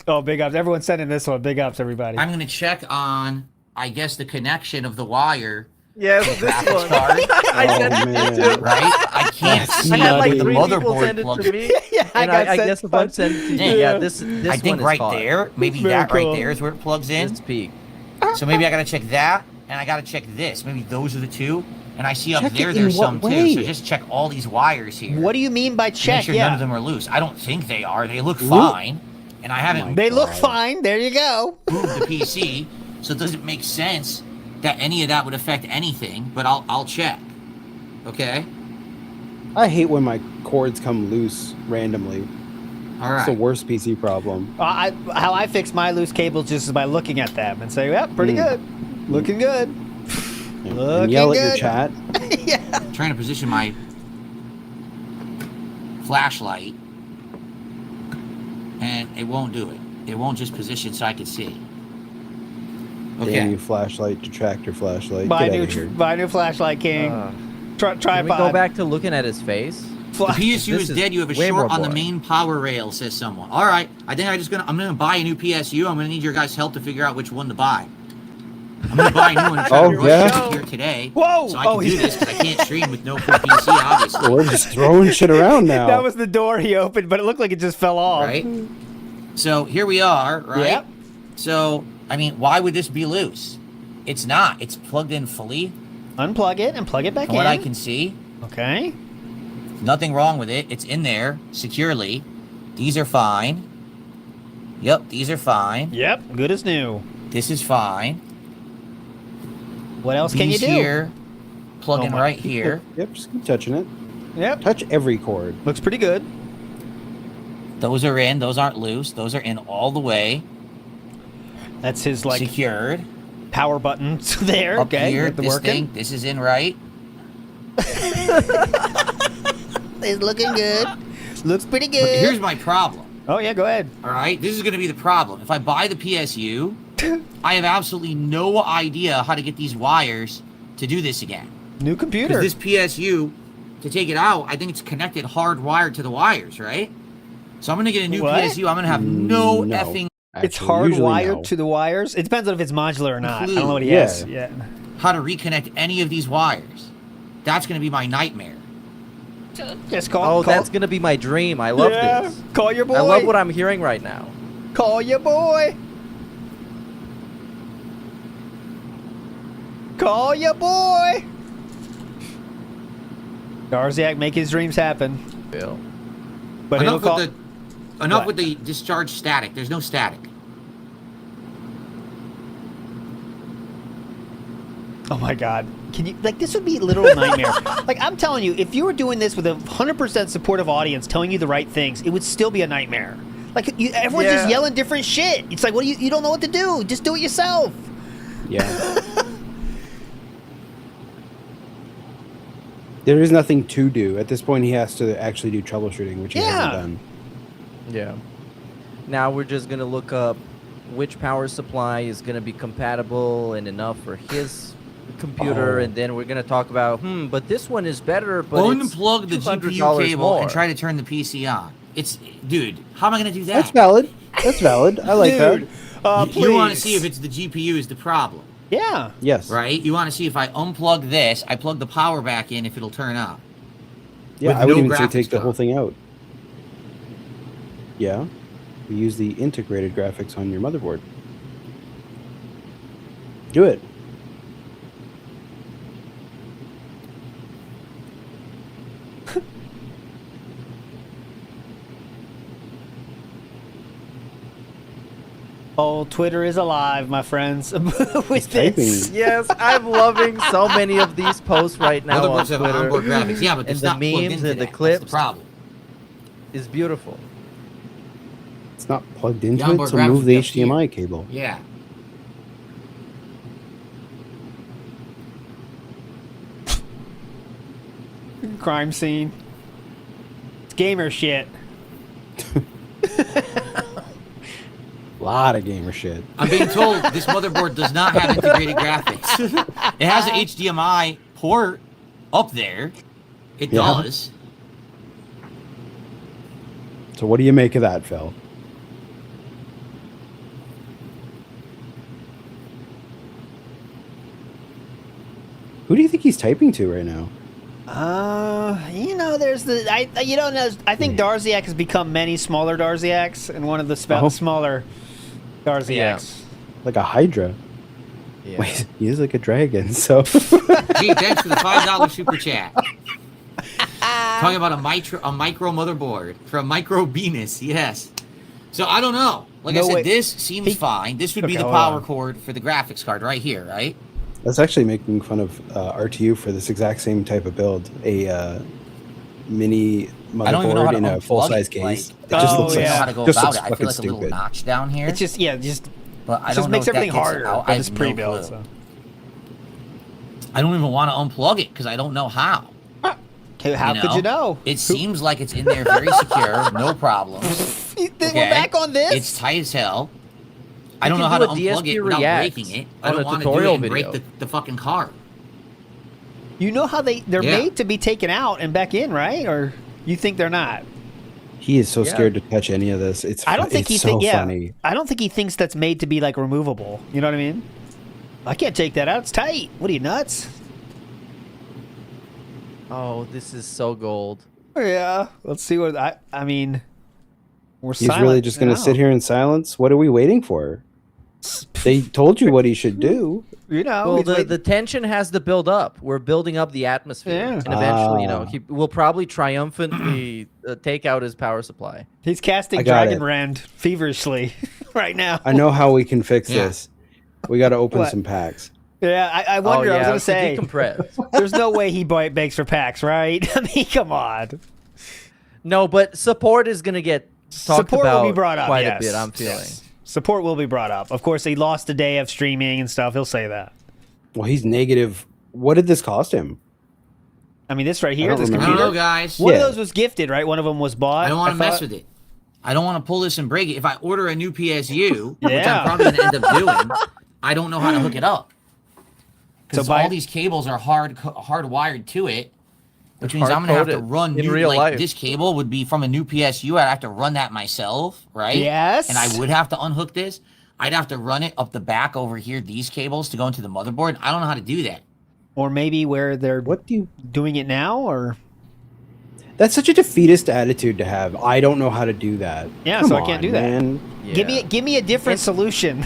E: Oh, big ups. Everyone's sending this one. Big ups, everybody.
J: I'm going to check on, I guess, the connection of the wire.
F: Yes,
J: to the
F: this
J: graphics
F: one.
J: card.
F: I sent it to you too.
J: Right? I can't see
F: I had like
J: where the
F: 3 people
J: motherboard
F: send it
J: plugs
F: to me.
E: I
F: And
E: got
F: I
E: sent
F: guess a bunch sent it to you. Yeah, this
J: I think
F: one is
J: right
F: caught.
J: there, maybe
E: Very
J: that
E: cool.
J: right there is where it plugs in.
F: It's peak.
J: So maybe I got to check that, and I got to check this. Maybe those are the two. And I see up
G: Check
J: there,
G: it
J: there's
G: in what
J: some
G: way?
J: too. So just check all these wires here.
E: What do you mean by
J: Make
E: check?
J: sure none of them are loose. I don't think they are. They look fine. And I haven't
E: They look fine. There you go.
J: moved the PC, so it doesn't make sense that any of that would affect anything, but I'll check. Okay?
G: I hate when my cords come loose randomly.
J: All
G: It's the
J: right.
G: worst PC problem.
E: How I fix my loose cables just is by looking at them and say, "Yep, pretty good, looking good."
G: And yell at your chat.
J: I'm trying to position my flashlight, and it won't do it. It won't just position so I can see. Okay.
G: Damn you, flashlight, detractor flashlight.
E: Buy
G: Get
E: new,
G: out of here.
E: buy new flashlight, King.
F: Can we
E: Tripod.
F: go back to looking at his face?
J: The PSU
F: This
J: is dead. You have a
F: way more
J: short on the
F: boring.
J: main power rail, says someone. All right. I think I'm gonna buy a new PSU. I'm gonna need your guys' help to figure out which one to buy. I'm gonna buy a new one and try to rush it here today.
E: Whoa!
J: So I can do this because I can't stream with no full PC, obviously.
G: We're just throwing shit around now.
E: That was the door he opened, but it looked like it just fell off.
J: Right? So here we are, right?
E: Yep.
J: So, I mean, why would this be loose? It's not. It's plugged in fully.
E: Unplug it and plug it back
J: From
E: in.
J: what I can see.
E: Okay.
J: Nothing wrong with it. It's in there securely. These are fine. Yep, these are fine.
E: Yep, good as new.
J: This is fine.
E: What else can you
J: These
E: do?
J: here, plug
E: Oh
J: in
E: my-
J: right here.
G: Yep, just keep touching it.
E: Yep.
G: Touch every cord.
E: Looks pretty good.
J: Those are in. Those aren't loose. Those are in all the way.
E: That's his like
J: secured.
E: Power buttons there.
J: Up
E: Okay,
J: here,
E: get them
J: this
E: working.
J: thing. This is in right.
E: It's looking good. Looks pretty
J: But
E: good.
J: here's my problem.
E: Oh yeah, go ahead.
J: All right, this is going to be the problem. If I buy the PSU, I have absolutely no idea how to get these wires to do this again.
E: New computer.
J: Because this PSU, to take it out, I think it's connected hardwired to the wires, right? So I'm going to get a new
E: What?
J: PSU. I'm going to have no
G: No.
J: effing
E: It's
G: Actually, usually
E: hardwired
G: no.
E: to the wires. It depends on if it's modular or not. I don't know what he
G: Yeah.
E: has. Yeah.
J: how to reconnect any of these wires. That's going to be my nightmare.
E: Just call.
F: Oh, that's gonna be my dream. I love
E: Yeah,
F: this.
E: call your boy.
F: I love what I'm hearing right now.
E: Call your boy. Call your boy. Garziak, make his dreams happen.
F: Bill.
E: But
J: enough
E: it'll
J: with
E: call.
J: enough
E: What?
J: with the discharge static. There's no static.
E: Oh my God. Can you, like, this would be a literal nightmare. Like, I'm telling you, if you were doing this with a 100% supportive audience telling you the right things, it would still be a nightmare. Like, everyone's just yelling different shit. It's like, what do you don't know what to do. Just do it yourself.
G: Yeah. There is nothing to do. At this point, he has to actually do troubleshooting, which he hasn't done.
F: Yeah. Now we're just gonna look up which power supply is gonna be compatible and enough for his computer, and then we're gonna talk about, but this one is better, but it's
J: Unplug the
F: $200
J: GPU cable
F: more.
J: and try to turn the PC on. It's, dude, how am I going to do that?
G: That's valid. That's valid. I like
E: Dude,
G: that.
J: You want to see if it's the GPU is the problem.
E: Yeah.
G: Yes.
J: Right? You want to see if I unplug this, I plug the power back in, if it'll turn on.
G: Yeah,
J: With
G: I would
J: no
G: even say
J: graphics
G: take the
J: card.
G: whole thing out. Yeah. We use the integrated graphics on your motherboard. Do it.
E: Oh, Twitter is alive, my friends. With
G: typing.
E: this.
F: Yes, I'm loving so many of these posts right now on
J: Motherboards have
F: Twitter.
J: onboard graphics. Yeah, but
F: and
J: it's
F: the
J: not plugged
F: memes
J: into
F: and the
J: that.
F: clips
J: That's the problem.
F: is beautiful.
G: It's not plugged into
J: onboard
G: it, so
J: graphics
G: move the
J: would be up to you.
G: HDMI cable.
J: Yeah.
E: Crime scene. It's gamer shit.
G: A lot of gamer shit.
J: I'm being told this motherboard does not have integrated graphics. It has an HDMI port up there. It does.
G: So what do you make of that, Phil? Who do you think he's typing to right now?
E: You know, there's you don't know. I think Darziak has become many smaller Darziaks, and one of the smaller Darziaks.
G: Like a Hydra.
F: Yeah.
G: Wait, he is like a dragon, so.
J: Gee, thanks for the $5 super chat. Talking about a micro motherboard from Micro Venus, yes. So I don't know. Like I said, this seems fine. This would be the power cord for the graphics card right here, right?
G: That's actually making fun of RTU for this exact same type of build. A mini motherboard in a full-size case.
J: Like, it just looks like how to go about it. I feel like a little notch down here.
E: It's just
J: but I
E: just
J: don't
E: makes
J: know if
E: everything
J: that
E: harder.
J: out.
E: But it's pre-built. So.
J: I don't even want to unplug it because I don't know how.
E: Okay, how could you know?
J: It seems like it's in there very secure, no problem.
E: We're back on this.
J: It's tight as hell. I don't know how to unplug it without breaking it. I don't want to do it and break the fucking card.
E: You know how they're made to be taken out and back in, right? Or you think they're not?
G: He is so scared to touch any of this.
E: I don't think
G: funny.
E: I don't think he thinks that's made to be like removable. You know what I mean? I can't take that out. It's tight. What are you, nuts?
F: Oh, this is so gold.
E: Yeah. Let's see what I mean.
G: He's really just going to sit here in silence? What are we waiting for? They told you what he should do.
E: You know,
F: well, the tension has to build up. We're building up the atmosphere, and eventually, he will probably triumphantly take out his power supply.
E: He's casting Dragon Rend feverishly right now.
G: I know how we can fix this. We got to open some packs.
E: Yeah, I wonder. I was gonna say,
F: decompress.
E: There's no way he begs for packs, right? I mean, come on.
F: No, but support is gonna get talked about
E: will be brought up,
F: quite a bit. I'm feeling.
E: Support will be brought up. Of course, he lost a day of streaming and stuff. He'll say that.
G: Well, he's negative. What did this cost him?
E: I mean, this right here, this computer.
J: I don't know, guys.
E: One of those was gifted, right? One of them was bought.
J: I don't want to mess with it. I don't want to pull this and break it. If I order a new PSU, which I'm probably going to end up doing, I don't know how to hook it up. Because all these cables are hardwired to it, which means I'm going to have to run new, like this cable would be from a new PSU. I'd have to run that myself, right?
E: Yes.
J: And I would have to unhook this. I'd have to run it up the back over here, these cables, to go into the motherboard. I don't know how to do that.
E: Or maybe where they're doing it now, or...
G: That's such a defeatist attitude to have. I don't know how to do that.
E: Yeah,
G: Come
E: so
G: on,
E: I can't do that.
G: Man.
E: Yeah. Give me a different solution.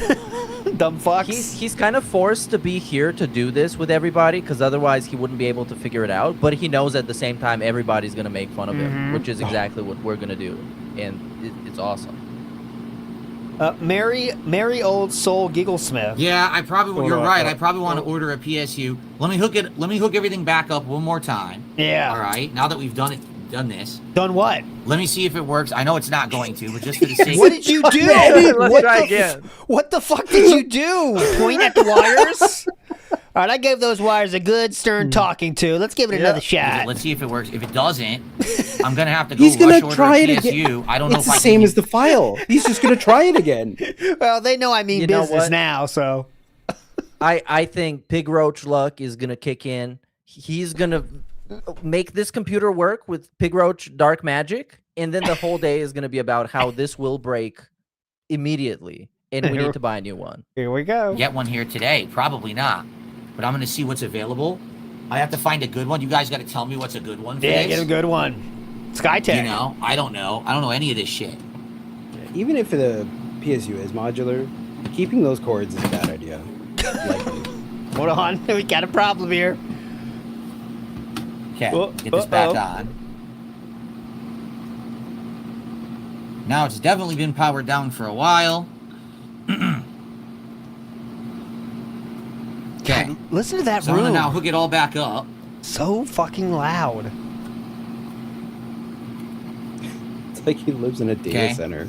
E: Dumb fucks.
F: He's kind of forced to be here to do this with everybody because otherwise he wouldn't be able to figure it out. But he knows at the same time everybody's gonna make fun of him, which is exactly what we're gonna do, and it's awesome.
E: Merry old soul Gigglesmith.
J: Yeah, I probably. You're right. I probably want to order a PSU. Let me hook it. Let me hook everything back up one more time.
E: Yeah.
J: All right. Now that we've done this.
E: Done what?
J: Let me see if it works. I know it's not going to, but just for the sake.
E: What did you do?
F: Let's try again.
E: What the fuck did you do? Point at the wires? All right, I gave those wires a good stern talking to. Let's give it another shot.
J: Let's see if it works. If it doesn't, I'm gonna have to go
G: He's gonna
J: rush order
G: try
J: a
G: it
J: PSU.
G: again.
J: I don't know
G: it's
J: if
G: the
J: I
G: same
J: can
G: as the file. He's just gonna try it again.
E: Well, they know I mean
F: You know
E: business
F: what?
E: now, so.
F: I think Pig Roach luck is gonna kick in. He's gonna make this computer work with Pig Roach dark magic, and then the whole day is gonna be about how this will break immediately, and we need to buy a new one.
E: Here we go.
J: Get one here today. Probably not. But I'm going to see what's available. I have to find a good one. You guys got to tell me what's a good one for this.
E: Get a good one. Skytech.
J: You know, I don't know. I don't know any of this shit.
G: Even if the PSU is modular, keeping those cords is a bad idea.
E: Hold on. We got a problem here.
J: Okay, get this back on. Now it's definitely been powered down for a while. Okay.
E: Listen to that
J: So
E: room.
J: I'm gonna now hook it all back up.
E: So fucking loud.
G: It's like he lives in a data center.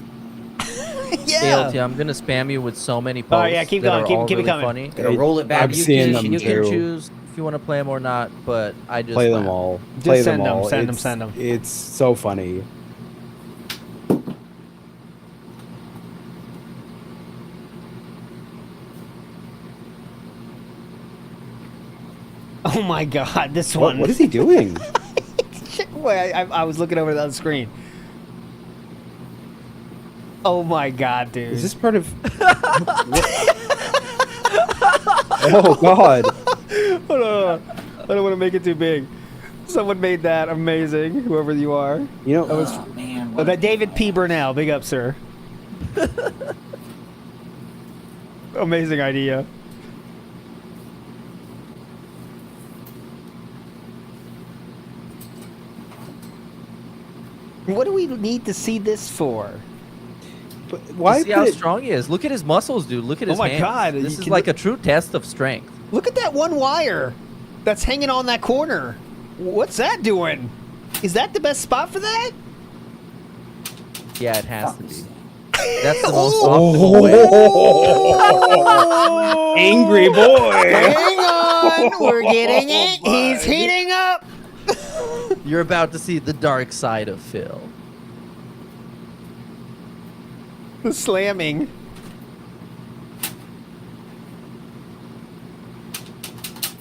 E: Yeah.
F: ALT, I'm gonna spam you with so many posts.
E: Oh, yeah, keep going. Keep it coming.
F: Funny.
J: Gotta roll it back.
G: I'm seeing them
F: You can
G: too.
F: choose if you want to play them or not, but I just
G: Play them all.
E: Just
G: Play
E: send
G: them all.
E: them.
G: It's-
E: Send them.
G: It's so funny.
E: Oh my God, this
G: What is he doing?
E: Wait, I was looking over the other screen. Oh my God, dude.
G: Is this part of... Oh God.
E: Hold on. I don't want to make it too big. Someone made that amazing, whoever you are.
G: You know,
E: that was that David P. Burnell. Big up, sir. Amazing idea. What do we need to see this for?
G: But why
F: see how strong he is. Look at his muscles, dude. Look at his hands.
E: God.
F: This is like a true test of strength.
E: Look at that one wire that's hanging on that corner. What's that doing? Is that the best spot for that?
F: Yeah, it has to be. That's the most optimal way.
G: Angry boy.
E: Hang on. We're getting it. He's heating up.
F: You're about to see the dark side of Phil.
E: The slamming.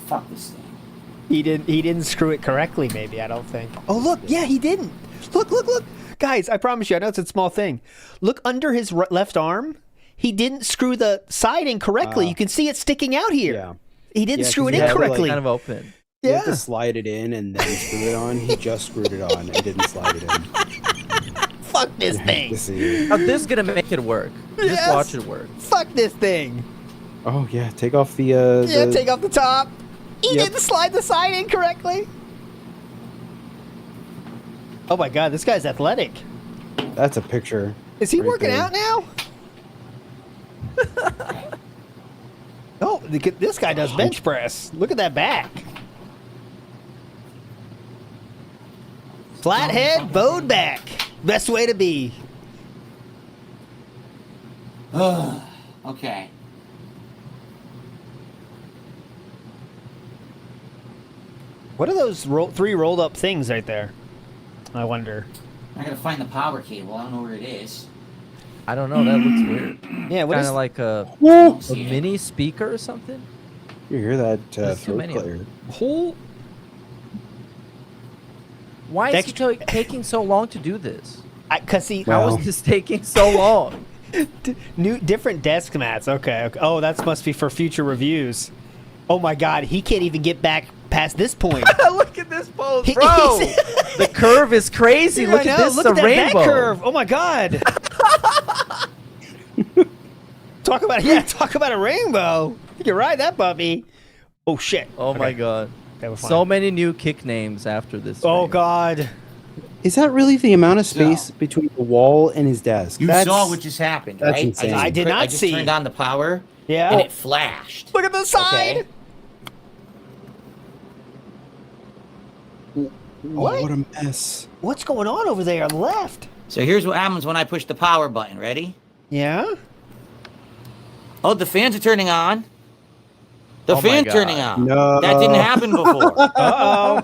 J: Fuck this thing.
E: He didn't screw it correctly, maybe, I don't think. Oh look, yeah, he didn't. Look. Guys, I promise you, I know it's a small thing. Look under his left arm. He didn't screw the side in correctly. You can see it sticking out here.
G: Yeah.
E: He didn't screw it in correctly.
F: Kind of open.
G: You have to slide it in and then screw it on. He just screwed it on and didn't slide it in.
E: Fuck this thing.
F: Now this is gonna make it work.
E: Yes.
F: Just watch it work.
E: Fuck this thing.
G: Oh yeah, take off the
E: Yeah, take off the top. He
G: Yep.
E: didn't slide the side in correctly. Oh my God, this guy's athletic.
G: That's a picture.
E: Is he
G: right
E: working
G: there.
E: out now? Oh, this guy does bench press. Look at that back. Flathead, bowed back. Best way to be.
J: Okay.
E: What are those three rolled up things right there? I wonder.
J: I gotta find the power cable. I don't know where it is.
F: I don't know. That looks weird.
E: Yeah, what
F: kind
E: is
F: of like a mini speaker or something.
G: You hear that
F: There's too
G: throat
F: many of
G: clear.
F: them. Why is he taking so long to do this?
E: Because he.
F: How is this taking so long?
E: Different desk mats. Okay. Oh, that must be for future reviews. Oh my God, he can't even get back past this point.
F: Look at this pose, bro. The curve is crazy.
E: Yeah,
F: Look at this,
E: Look
F: the
E: at that
F: rainbow.
E: back curve. Oh my God. Talk about a rainbow. You can ride that puppy. Oh shit.
F: Oh my God.
E: Okay, we're fine.
F: So many new kick names after this.
E: Oh
F: race.
E: God.
G: Is that really the amount of space between the wall and his desk?
J: You saw what just happened,
G: that's
J: right?
G: insane.
E: I did not
J: I just
E: see.
J: turned on the power.
E: Yeah.
J: And it flashed.
E: Look at the side.
J: Okay.
G: What a mess.
E: What's going on over there on the left?
J: So here's what happens when I push the power button. Ready?
E: Yeah.
J: Oh, the fans are turning on. The
F: Oh my
J: fan's
F: God.
J: turning on.
G: No.
J: That didn't happen before.
E: Uh-oh.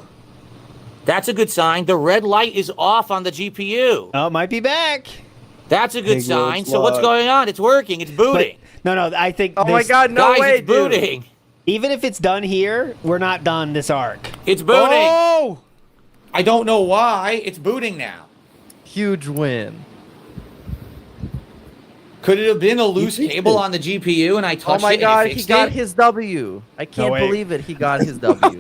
J: That's a good sign. The red light is off on the GPU.
E: Oh, it might be back.
J: That's a good
G: Big
J: sign.
G: old
J: So what's
G: slug.
J: going on? It's working. It's booting.
E: No, I think.
F: Oh my God, no
J: Guys,
F: way,
J: it's booting.
E: Even if it's done here, we're not done this arc.
J: It's booting.
E: Oh!
J: I don't know why. It's booting now.
F: Huge win.
J: Could it have been a loose cable on the GPU and I
F: Oh
J: touched
F: my
J: it
F: God,
J: and it
F: he
J: fixed
F: got
J: it?
F: his W. I can't
E: wait.
F: believe it. He got his W.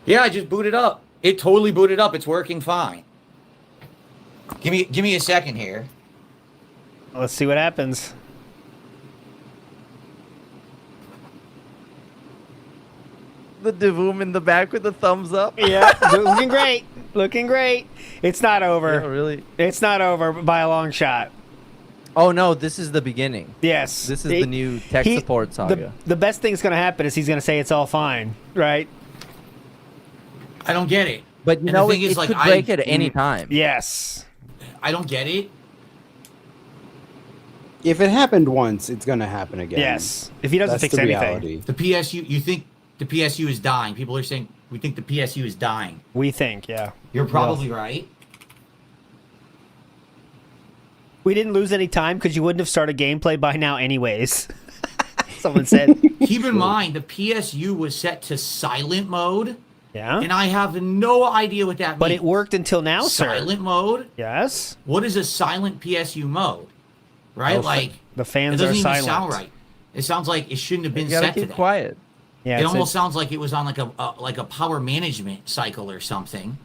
J: Yeah, I just booted up. It totally booted up. It's working fine. Give me a second here.
E: Let's see what happens.
F: The Divoom in the back with the thumbs up.
E: Yeah, looking great. Looking great. It's not over.
F: Yeah, really?
E: It's not over by a long shot.
F: Oh no, this is the beginning.
E: Yes.
F: This is the new tech support saga.
E: The best thing's going to happen is he's going to say it's all fine, right?
J: I don't get it.
F: But you
J: And
F: know,
J: the thing
F: it
J: is, like,
F: could break at any time.
E: Yes.
J: I don't get it.
G: If it happened once, it's gonna happen again.
E: Yes. If he doesn't
G: That's
E: fix
G: the
E: anything.
G: reality.
J: The PSU, you think the PSU is dying. People are saying, we think the PSU is dying.
E: We think, yeah.
J: You're probably right.
E: We didn't lose any time because you wouldn't have started gameplay by now anyways. Someone said.
C: Keep in mind, the PSU was set to silent mode.
E: Yeah.
C: And I have no idea what that means.
E: But it worked until now, sir.
C: Silent mode?
E: Yes.
C: What is a silent PSU mode? Right?
E: Oh,
C: like,
E: the fans
C: it doesn't
E: are
C: even
E: silent.
C: sound right. It sounds like it shouldn't have been
F: You gotta
C: set to
F: keep
C: that.
F: quiet.
E: Yeah,
C: it almost sounds like it was on like a power management cycle or something.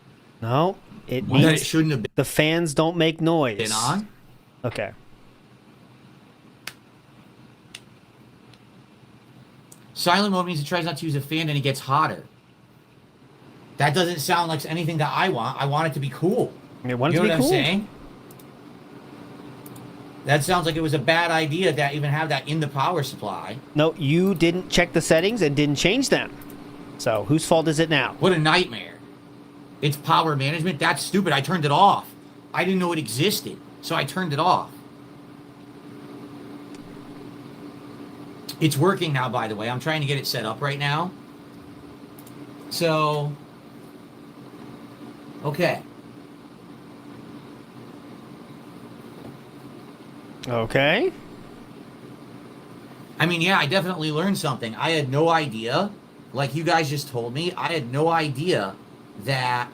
E: No, it
C: That
E: means
C: it shouldn't have
E: the fans don't make noise.
C: been on.
E: Okay.
C: Silent mode means it tries not to use a fan and it gets hotter. That doesn't sound like anything that I want. I want it to be cool.
E: You want it
C: You
E: to
C: know
E: be
C: what
E: cool?
C: I'm saying? That sounds like it was a bad idea to even have that in the power supply.
E: No, you didn't check the settings and didn't change them. So whose fault is it now?
C: What a nightmare. It's power management? That's stupid. I turned it off. I didn't know it existed, so I turned it off. It's working now, by the way. I'm trying to get it set up right now. So, okay.
E: Okay.
C: I mean, yeah, I definitely learned something. I had no idea, like you guys just told me, I had no idea that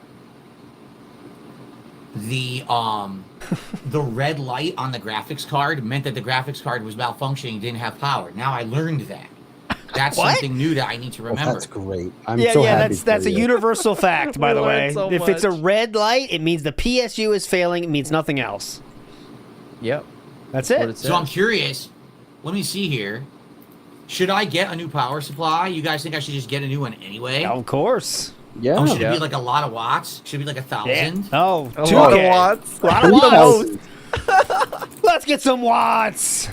C: the red light on the graphics card meant that the graphics card was malfunctioning, didn't have power. Now I learned that. That's
E: What?
C: something new that I need to remember.
G: That's great. I'm
E: yeah,
G: so
E: yeah,
G: happy
E: that's
G: for
E: a
G: you.
E: universal fact, by the
F: We
E: way.
F: learned so
E: If it's a
F: much.
E: red light, it means the PSU is failing. It means nothing else.
F: Yep.
E: That's
F: What
E: it.
F: it
C: So I'm
F: says.
C: curious. Let me see here. Should I get a new power supply? You guys think I should just get a new one anyway?
E: Of course.
G: Yeah.
C: Oh, should it
F: Yeah.
C: be like a lot of watts? Should it be like 1,000?
E: Oh,
F: A
E: 2K.
F: lot of watts.
E: A lot of watts. Let's get some watts.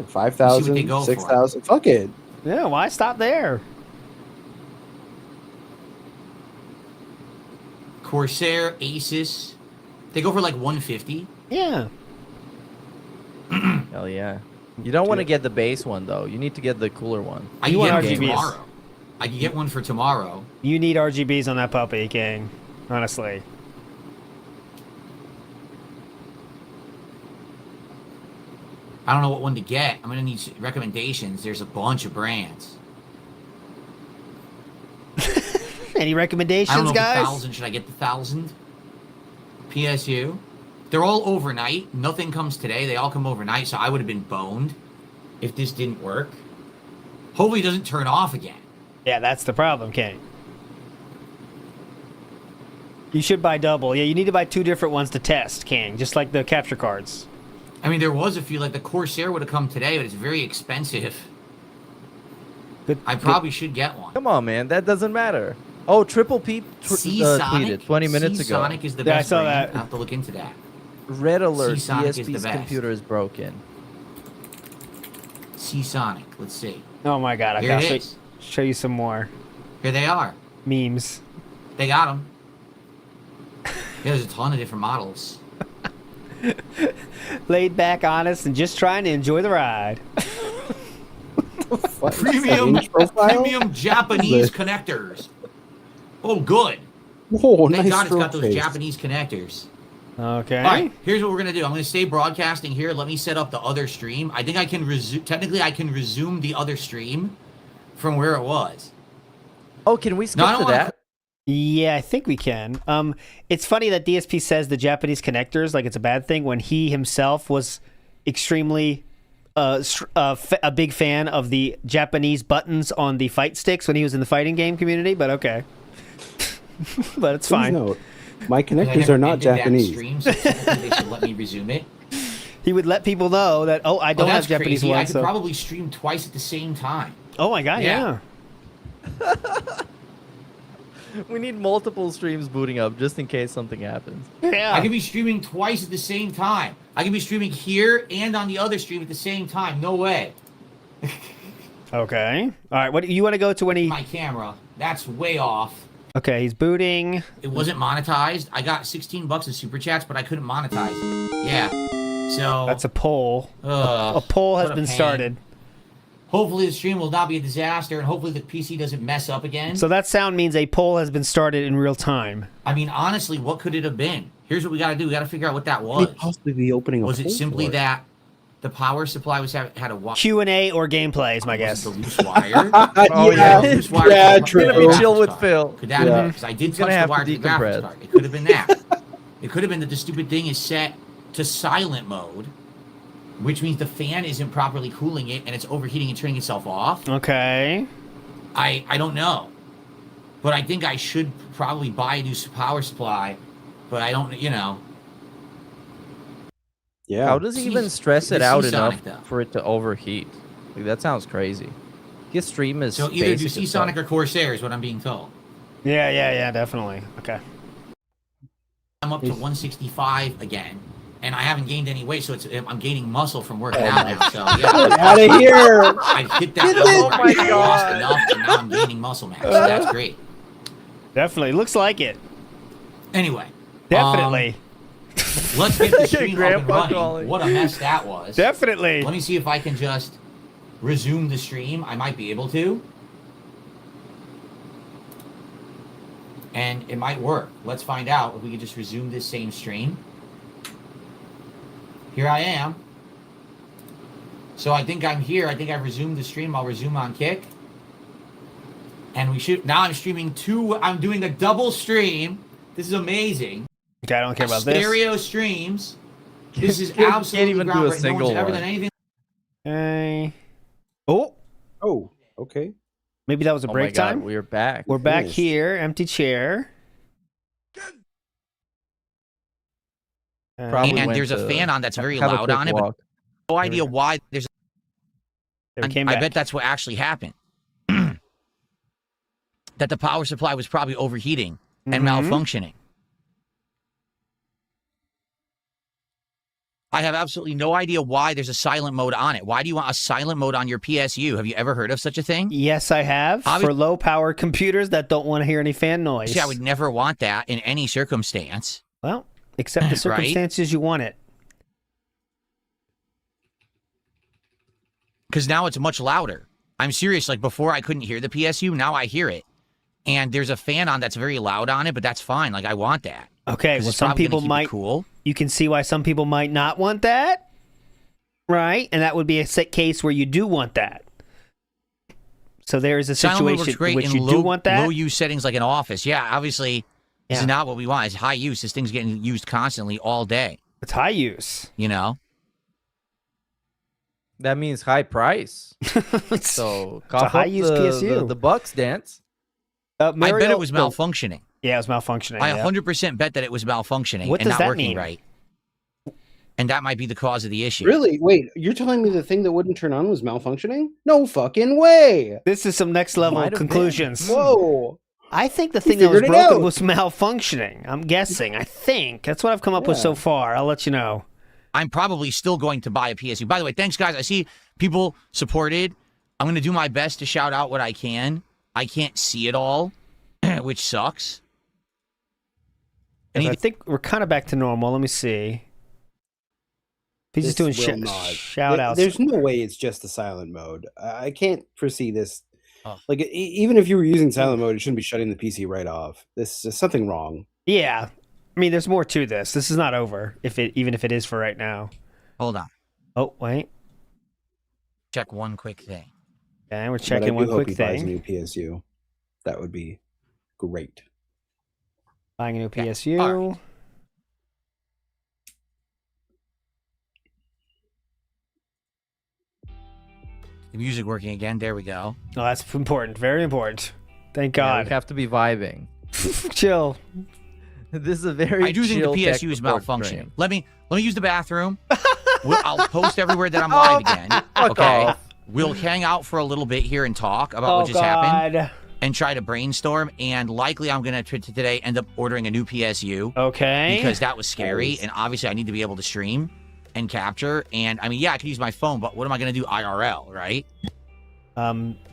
G: 5,000,
C: go for.
G: 6,000. Fuck it.
E: Yeah, why stop there?
C: Corsair, Asus. They go for like 150.
E: Yeah.
F: Hell yeah. You don't want to get the base one though. You need to get the cooler one.
C: I
E: You
C: can
E: want
C: get one
E: RGBs.
C: tomorrow. I can get one for tomorrow.
E: You need RGBs on that puppy, King. Honestly.
C: I don't know what one to get. I'm gonna need recommendations. There's a bunch of brands.
E: Any recommendations,
C: I don't know
E: guys?
C: if 1,000. Should I get the 1,000? PSU. They're all overnight. Nothing comes today. They all come overnight. So I would have been boned if this didn't work. Hopefully it doesn't turn off again.
E: Yeah, that's the problem, King. You should buy double. Yeah, you need to buy 2 different ones to test, King, just like the capture cards.
C: I mean, there was a few, like the Corsair would have come today, but it's very expensive.
E: Good,
C: I probably should get one.
F: Come on, man. That doesn't matter. Oh, Triple P tweeted 20 minutes ago.
C: Sonic is the
E: Yeah, I
C: best
E: saw
C: brand.
E: that.
C: I have to look into that.
F: Red alert.
C: Sonic is the
F: DSP's
C: best.
F: computer is broken.
C: Sonic. Let's see.
E: Oh my god, I
C: Here
E: gotta
C: it
E: show,
C: is.
E: show you some more
C: Here they are.
E: memes.
C: They got them. There's a ton of different models.
E: Laid back, honest, and just trying to enjoy the ride.
G: What?
C: Premium,
G: Age profile?
C: premium Japanese connectors. Oh, good.
G: Whoa,
C: Thank
G: nice
C: God it's got those
G: face.
C: Japanese connectors.
E: Okay.
C: All right, here's what we're gonna do. I'm gonna stay broadcasting here. Let me set up the other stream. I think I can resume. Technically, I can resume the other stream from where it was.
F: Oh, can we skip
C: I don't
F: to
C: wanna
F: that?
E: Yeah, I think we can. It's funny that DSP says the Japanese connectors like it's a bad thing when he himself was extremely a big fan of the Japanese buttons on the fight sticks when he was in the fighting game community. But okay, but it's
G: Please
E: fine.
G: note, my
C: Because I
G: connectors
C: never
G: are not
C: ended that
G: Japanese.
C: Stream, so technically they should let me resume it.
E: He would let people know that I don't have
C: That's
E: Japanese
C: crazy. I
E: ones.
C: could
E: So.
C: probably stream twice at the same time.
E: Oh my god,
C: Yeah.
E: yeah.
F: We need multiple streams booting up just in case something happens.
E: Yeah.
C: I could be streaming twice at the same time. I could be streaming here and on the other stream at the same time. No way.
E: Okay. All right. What do you want to go to when he?
C: My camera. That's way off.
E: Okay, he's booting.
C: It wasn't monetized. I got 16 bucks in super chats, but I couldn't monetize it. Yeah. So
E: That's a poll.
C: Ugh,
E: A poll has
C: what a
E: been
C: pain.
E: started.
C: hopefully the stream will not be a disaster, and hopefully the PC doesn't mess up again.
E: So that sound means a poll has been started in real time.
C: I mean, honestly, what could it have been? Here's what we got to do. We got to figure out what that was.
G: Could possibly be opening a
C: Was it
G: poll
C: simply
G: for it?
C: that
J: the power supply had a wire.
E: Q&A or gameplay is my guess.
J: The loose wire.
F: Yeah,
J: loose wire
F: yeah,
J: to
F: true.
J: the
F: Gonna be chill
J: graphics
F: with
J: card.
F: Phil.
J: Could that have been? Because I did
F: He's gonna
J: touch the
F: have
J: wire
F: to
J: to the graphics
F: decompress.
J: card. It could have been that. It could have been that the stupid thing is set to silent mode, which means the fan isn't properly cooling it and it's overheating and turning itself off.
E: Okay.
J: I don't know. But I think I should probably buy a new power supply, but I don't,
G: Yeah.
F: How does he even stress it
J: the
F: out
J: Seasonic,
F: enough
J: though.
F: for it to overheat? Like, that sounds crazy. His stream is
J: So either do
F: basic as
J: Seasonic
F: fuck.
J: or Corsair is what I'm being told.
E: Yeah, definitely. Okay.
J: I'm up to 165 again, and I haven't gained any weight, so I'm gaining muscle from working
G: Oh
J: out
G: my
J: now. So yeah,
G: Get out of here!
J: I've hit that
G: Get
J: level
G: this-
J: where I lost enough, and now I'm gaining muscle mass. So that's great.
E: Definitely. Looks like it.
J: Anyway,
E: Definitely.
J: let's get the stream up and
F: Grandpa
J: running.
F: calling.
J: What a mess that was.
E: Definitely.
J: Let me see if I can just resume the stream. I might be able to. And it might work. Let's find out if we can just resume this same stream. Here I am. So I think I'm here. I think I've resumed the stream. I'll resume on Kick. And we should... Now I'm streaming I'm doing a double stream. This is amazing.
E: Okay, I don't care about this.
J: Stereo streams. This is
F: Can't
J: absolutely
F: even do a
J: groundbreaking. No
F: single
J: one's ever
F: one.
J: done anything.
E: Okay. Oh,
G: Okay.
E: maybe that was a
F: Oh
E: break
F: my God,
E: time.
F: we're back.
E: We're back
G: Finished.
E: here. Empty chair.
F: Probably
J: And
F: went
J: there's a
F: to
J: fan on that's very
F: have a
J: loud
F: quick
J: on it, but
F: walk.
J: no idea why there's...
E: There we came
J: I
E: back.
J: bet that's what actually happened. That the power supply was probably overheating and malfunctioning. I have absolutely no idea why there's a silent mode on it. Why do you want a silent mode on your PSU? Have you ever heard of such a thing?
E: Yes, I have. For low power computers that don't want to hear any fan noise.
J: See, I would never want that in any circumstance.
E: Well, except the circumstances you want it.
J: Because now it's much louder. I'm serious. Like before, I couldn't hear the PSU. Now I hear it. And there's a fan on that's very loud on it, but that's fine. Like I want that.
E: Okay, well,
J: it's
E: some
J: probably gonna
E: people
J: keep it
E: might.
J: cool.
E: You can see why some people might not want that, right? And that would be a set case where you do want that. So there is a
J: Silent mode
E: situation
J: works great
E: in which
J: in
E: you
J: low,
E: do want that.
J: low use settings like an office. Yeah, obviously, this
E: Yeah.
J: is not what we want. It's high use. This thing's getting used constantly all day.
E: It's high use.
J: You know?
F: That means high price. So cough
E: high
F: up
E: use
F: the,
E: PSU.
F: the Bucks dance.
J: I bet it was malfunctioning.
E: Yeah, it was malfunctioning.
J: I
E: yeah.
J: 100% bet that it was malfunctioning
E: What
J: and
E: does
J: not
E: that
J: working
E: mean?
J: right. And that might be the cause of the issue.
G: Really? Wait, you're telling me the thing that wouldn't turn on was malfunctioning? No fucking way!
E: This is some next level
F: Might have been.
E: conclusions.
G: Whoa!
E: I think the
G: He
E: thing that was
G: figured it
E: broken
G: out.
E: was malfunctioning. I'm guessing. I think. That's what I've come up with
G: Yeah.
E: so far. I'll let you know.
J: I'm probably still going to buy a PSU. By the way, thanks, guys. I see people supported. I'm going to do my best to shout out what I can. I can't see it all, which sucks.
E: I think we're kind of back to normal. Let me see. He's just doing
G: This will not.
E: shout outs.
G: There's no way it's just the silent mode. I can't foresee this.
J: Oh.
G: Like, even if you were using silent mode, it shouldn't be shutting the PC right off. This is something wrong.
E: Yeah. I mean, there's more to this. This is not over, even if it is for right now.
J: Hold on.
E: Oh, wait.
J: Check one quick thing.
E: Okay, we're
G: But I
E: checking
G: do
E: one
G: hope
E: quick
G: he buys a
E: thing.
G: new PSU. That would be great.
E: Buying a new
J: Okay.
E: PSU.
J: All right. The music working again. There we go.
E: Oh, that's important. Very important. Thank
F: Yeah,
E: God.
F: we have to be vibing.
E: Chill.
F: This is a very
J: I do think the
F: chill tech
J: PSU is
F: support
J: malfunctioning.
F: stream.
J: Let me use the bathroom. I'll post everywhere that I'm live again.
F: Fuck
J: Okay.
F: off.
J: We'll hang out for a little bit here and talk about
E: Oh,
J: what just happened
E: God.
J: and try to brainstorm. And likely I'm going to today end up ordering a new PSU
E: Okay.
J: because that was scary. And obviously I need to be able to stream and capture. And I mean, yeah, I could use my phone, but what am I going to do IRL, right?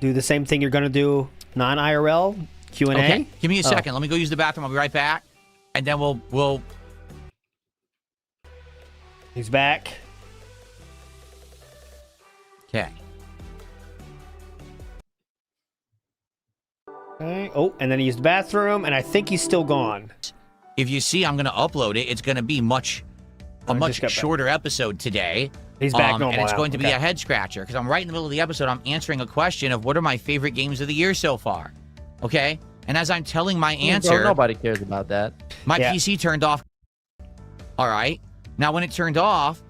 E: Do the same thing you're going to do non-IRL Q&A.
J: Okay. Give me a
E: Oh.
J: second. Let me go use the bathroom. I'll be right back. And then we'll
E: He's back.
J: Okay.
E: Okay. Oh, and then he used the bathroom, and I think he's still gone.
J: If you see I'm going to upload it, it's going to be a
E: just
J: much
E: got back.
J: shorter episode today.
E: He's back normal
J: and it's
E: now.
J: going to be
E: Okay.
J: a head scratcher because I'm right in the middle of the episode. I'm answering a question of what are my favorite games of the year so far. Okay? And as I'm telling my answer,
F: Bro, nobody cares about that.
J: my PC turned off. All right. Now, when it turned off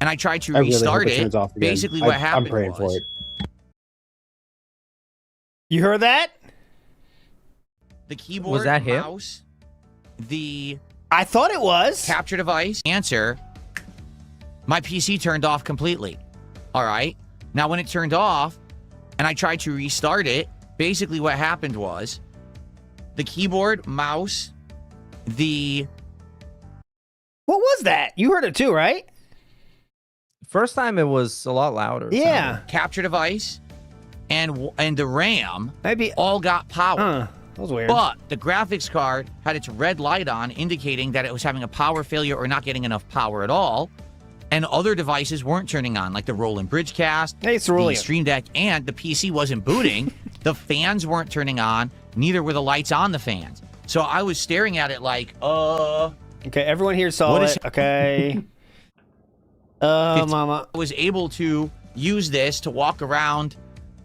J: and I tried to
G: I really
J: restart
G: hope it turns off again.
J: basically what happened
G: I'm praying
J: was
G: for it.
E: You heard that?
J: the keyboard,
F: Was that him?
J: mouse, the
E: I thought it was.
J: capture device, answer, my PC turned off completely. All right. Now, when it turned off and I tried to restart it, basically what happened was the keyboard, mouse, the...
E: What was that? You heard it too, right?
F: First time it was a lot louder.
E: Yeah.
J: capture device and the RAM
E: Maybe
J: all got power.
E: That was weird.
J: But the graphics card had its red light on, indicating that it was having a power failure or not getting enough power at all. And other devices weren't turning on, like the Roland Bridgecast,
E: Hey, it's
J: the
E: Cerulean.
J: Stream Deck, and the PC wasn't booting. The fans weren't turning on. Neither were the lights on the fans. So I was staring at it like,
E: Okay, everyone here saw
J: What
E: it.
J: is-
E: Okay. Mama.
J: I was able to use this to walk around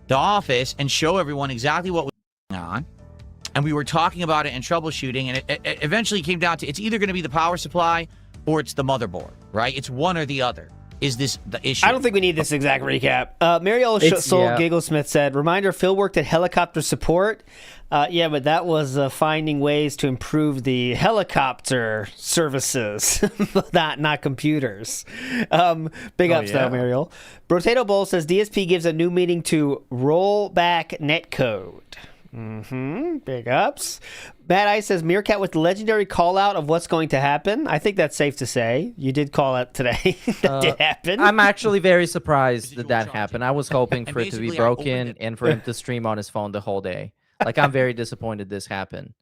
J: the office and show everyone exactly what was going on. And we were talking about it and troubleshooting, and it eventually came down to it's either going to be the power supply or it's the motherboard, right? It's one or the other. Is this the issue?
E: I don't think we need this exact recap. Mariel Soul Gigglesmith said, reminder, Phil worked at helicopter support. Yeah, but that was finding ways to improve the helicopter services, not computers. Big ups, though, Mariel. Brotato Bowl says, DSP gives a new meaning to rollback netcode. Big ups. Bad Eye says Meerkat with the legendary call out of what's going to happen. I think that's safe to say. You did call out today. That did happen.
F: I'm actually very surprised that happened. I was hoping for it to be
J: basically I opened
F: broken and for him to stream on his phone the whole day. Like, I'm very disappointed this happened.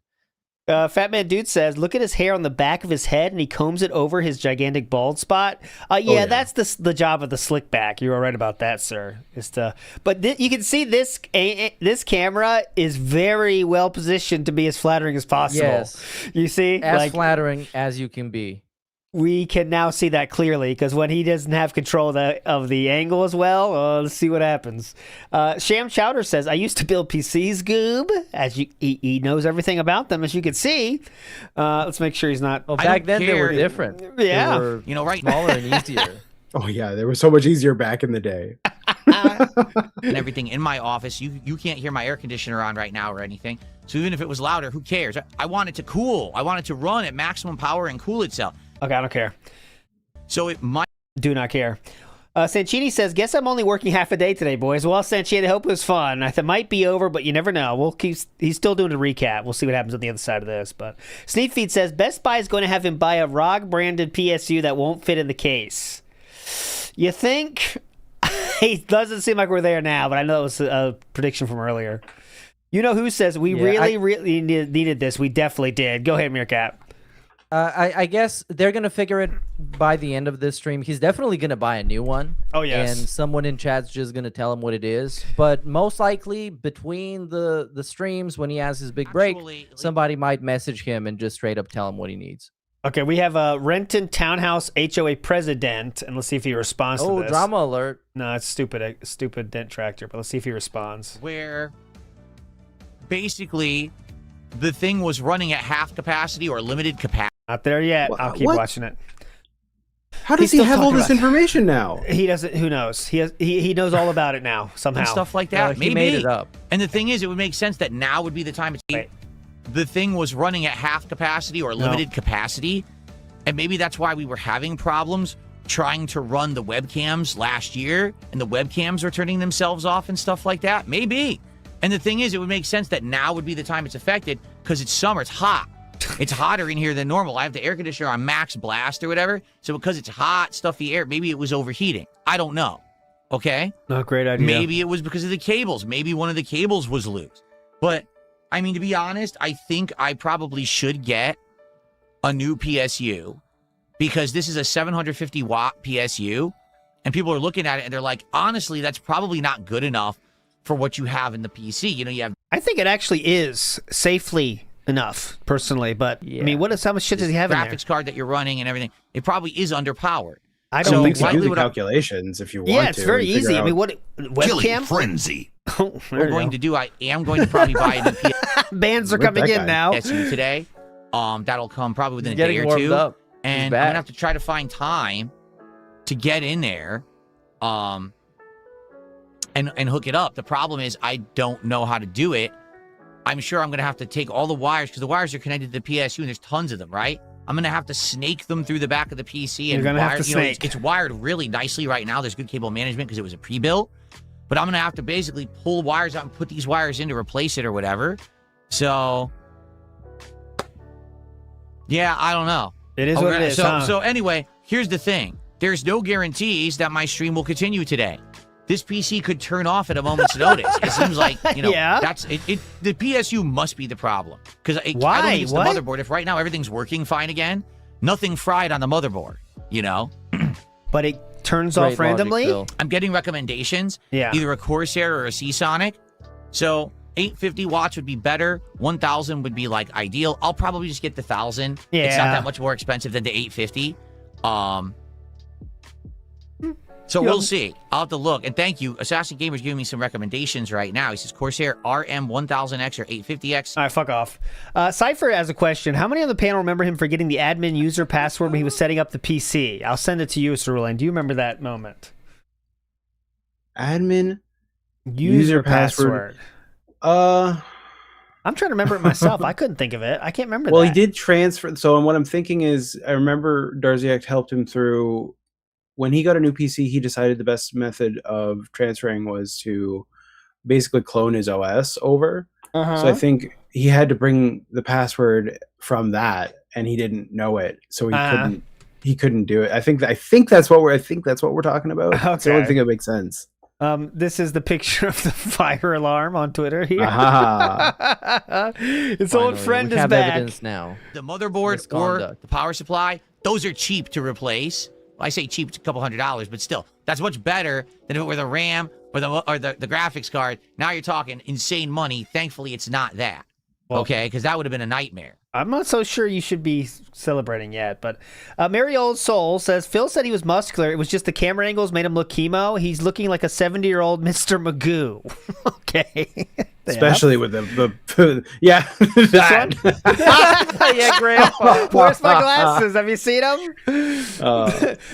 E: Fat Man Dude says, look at his hair on the back of his head and he combs it over his gigantic bald spot. Yeah, that's the job of the slick back. You were right about that, sir. But you can see this camera is very well positioned to be as flattering as possible.
F: Yes.
E: You see?
F: As flattering as you can be.
E: We can now see that clearly because when he doesn't have control of the angle as well, let's see what happens. Sham Chowder says, I used to build PCs, Goob. He knows everything about them, as you can see. Let's make sure he's not...
F: Well, back then they were different.
E: Yeah.
F: They were
J: right
F: smaller and easier.
G: Oh, yeah. They were so much easier back in the day.
J: and everything in my office. You can't hear my air conditioner on right now or anything. So even if it was louder, who cares? I want it to cool. I want it to run at maximum power and cool itself.
E: Okay, I don't care.
J: So it might...
E: Do not care. Sanchini says, guess I'm only working half a day today, boys. Well, Sanchini, I hope it was fun. It might be over, but you never know. He's still doing a recap. We'll see what happens on the other side of this. But Sneak Feed says, Best Buy is going to have him buy a ROG-branded PSU that won't fit in the case. You think? It doesn't seem like we're there now, but I know it was a prediction from earlier. You know who says, we really needed this? We definitely did. Go ahead, Meerkat.
F: I guess they're going to figure it by the end of this stream. He's definitely going to buy a new one.
E: Oh, yes.
F: And someone in chat's just going to tell him what it is. But most likely, between the streams, when he has his big break, somebody might message him and just straight up tell him what he needs.
E: Okay, we have a Renton Townhouse HOA president, and let's see if he responds to this.
F: Oh, drama alert.
E: No, it's stupid dent tractor, but let's see if he responds.
J: Where basically the thing was running at half capacity or limited capacity.
E: Not there yet. I'll keep watching it.
G: How does he have all this information now?
E: He doesn't. Who knows? He knows all about it now somehow.
J: And stuff like that. Maybe
F: he made it up.
J: And the thing is, it would make sense that now would be the time the thing was running at half capacity or limited capacity. And maybe that's why we were having problems trying to run the webcams last year and the webcams were turning themselves off and stuff like that. Maybe. And the thing is, it would make sense that now would be the time it's affected because it's summer. It's hot. It's hotter in here than normal. I have the air conditioner on max blast or whatever. So because it's hot, stuffy air, maybe it was overheating. I don't know. Okay?
E: No, great idea.
J: Maybe it was because of the cables. Maybe one of the cables was loose. But, I mean, to be honest, I think I probably should get a new PSU because this is a 750 watt PSU. And people are looking at it and they're like, honestly, that's probably not good enough for what you have in the PC. You know, you have...
E: I think it actually is safely enough, personally, but I mean, how much shit does he have in there?
J: Graphics card that you're running and everything, it probably is underpowered.
E: I don't think so.
G: You can do the calculations if you want to.
E: Yeah, it's very easy. I mean, what webcam?
J: Frenzy. We're going to do. I am going to probably buy a new PS.
E: Bands are coming in now.
J: PSU today. That'll come probably within a
F: getting
J: day or
F: warmed
J: two.
F: up.
J: And I'm gonna have to try to find time to get in there, and hook it up. The problem is I don't know how to do it. I'm sure I'm gonna have to take all the wires because the wires are connected to the PSU and there's tons of them, right? I'm gonna have to snake them through the back of the PC and
E: You're gonna have to snake.
J: It's wired really nicely right now. There's good cable management because it was a pre-built, but I'm gonna have to basically pull wires out and put these wires in to replace it or whatever. So, yeah, I don't know.
E: It is what it is.
J: So anyway, here's the thing: there's no guarantees that my stream will continue today. This PC could turn off at a moment's notice. It seems like, that's it. The PSU must be the problem. Because I don't think it's the motherboard. If right now everything's working fine again, nothing fried on the motherboard,
E: But it turns off randomly?
J: I'm getting recommendations.
E: Yeah.
J: Either a Corsair or a Seasonic. So 850 watts would be better. 1,000 would be like ideal. I'll probably just get the 1,000.
E: Yeah.
J: It's not that much more expensive than the 850. So we'll see. I'll have to look. And thank you. Assassin Gamer's giving me some recommendations right now. He says Corsair RM1000X or 850X.
E: All right, fuck off. Cypher has a question. How many on the panel remember him forgetting the admin user password when he was setting up the PC? I'll send it to you, Cerulean. Do you remember that moment?
G: Admin
E: user password. I'm trying to remember it myself. I couldn't think of it. I can't remember that.
G: Well, he did transfer. So what I'm thinking is, I remember Darziak helped him through. When he got a new PC, he decided the best method of transferring was to basically clone his OS over. So I think he had to bring the password from that, and he didn't know it, so he couldn't do it. I think that's what we're talking about.
E: Okay.
G: It's the only thing that makes sense.
E: This is the picture of the fire alarm on Twitter here. Its old friend is back.
F: Evidence now.
J: The motherboard or the power supply, those are cheap to replace. I say cheap, it's a couple $100s, but still, that's much better than if it were the RAM or the graphics card. Now you're talking insane money. Thankfully, it's not that. Okay, because that would have been a nightmare.
E: I'm not so sure you should be celebrating yet, but Merry Old Soul says, Phil said he was muscular. It was just the camera angles made him look chemo. He's looking like a 70-year-old Mr. Magoo. Okay.
G: Especially with the yeah, that.
E: Yeah, Grandpa. Where's my glasses? Have you seen them?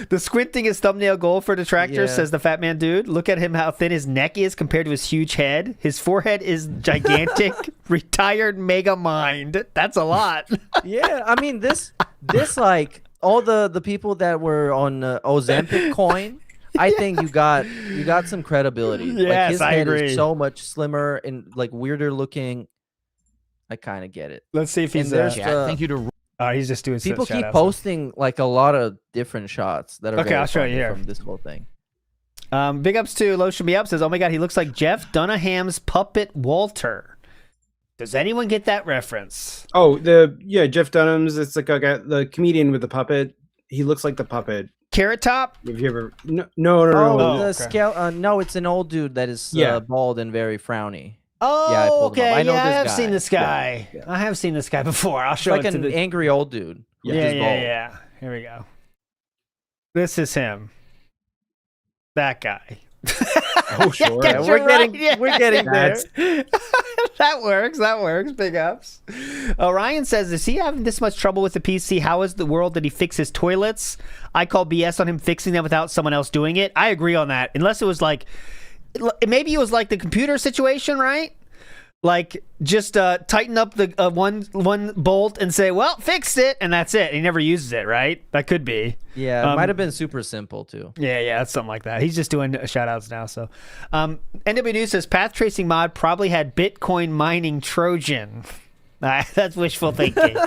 E: The squinting is thumbnail goal for detractors, says the fat man dude. Look at him, how thin his neck is compared to his huge head. His forehead is gigantic. Retired mega mind. That's a lot.
F: Yeah, I mean this like all the people that were on Ozempic coin. I think you got some credibility.
E: Yes,
F: like his
E: I
F: head
E: agree.
F: Is so much slimmer and like weirder looking. I kind of get it.
E: Let's see if he's
J: thank you to
E: he's just doing
F: people keep
E: shout-outs.
F: posting like a lot of different shots that are
E: Okay,
F: very
E: I'll show you
F: funny
E: here.
F: from this whole thing.
E: Big ups to Lotion Me Up says, oh my god, he looks like Jeff Dunaham's puppet Walter. Does anyone get that reference?
G: Oh, Jeff Dunham's. It's like the comedian with the puppet. He looks like the puppet.
E: Carrot Top?
G: Have you ever? No.
F: The scale. No, it's an old dude that is bald and very frowny.
E: Oh,
F: yeah, I pulled him
E: okay.
F: up. I know
E: I
F: this
E: have
F: guy.
E: seen this guy. Yeah. I have seen this guy before. I'll show
F: like
E: it to
F: an angry old dude.
E: Yeah. Here we go. This is him. That guy.
G: Oh, sure.
F: Yeah, we're getting there.
E: That works. Big ups. Ryan says, is he having this much trouble with the PC? How is the world that he fix his toilets? I call BS on him fixing them without someone else doing it. I agree on that. Unless it was like, maybe it was like the computer situation, right? Like, just tighten up the one bolt and say, well, fixed it, and that's it. He never uses it, right? That could be.
F: Yeah, it might have been super simple, too.
E: Yeah, that's something like that. He's just doing shout-outs now, so. NW News says, Path Tracing Mod probably had Bitcoin mining Trojan. That's wishful thinking.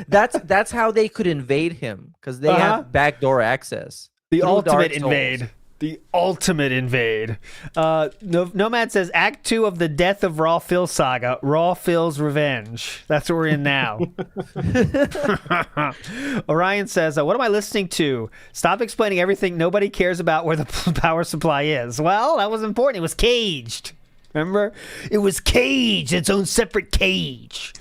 F: That's how they could invade him, because they have backdoor access.
E: The ultimate invade. The ultimate invade. Nomad says, Act 2 of the Death of Raw Phil saga, Raw Phil's Revenge. That's what we're in now. Orion says, what am I listening to? Stop explaining everything nobody cares about where the power supply is. Well, that was important. It was caged. Remember? It was caged. Its own separate cage.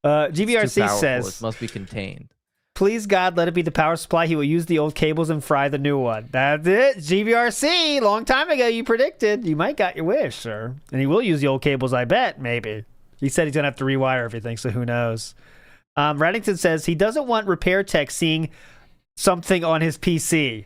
E: GBRC says,
F: it must be contained.
E: Please, God, let it be the power supply. He will use the old cables and fry the new one. That's it. GBRC, long time ago, you predicted. You might got your wish, sir. And he will use the old cables, I bet, maybe. He said he's going to have to rewire everything, so who knows. Reddington says he doesn't want repair tech seeing something on his PC.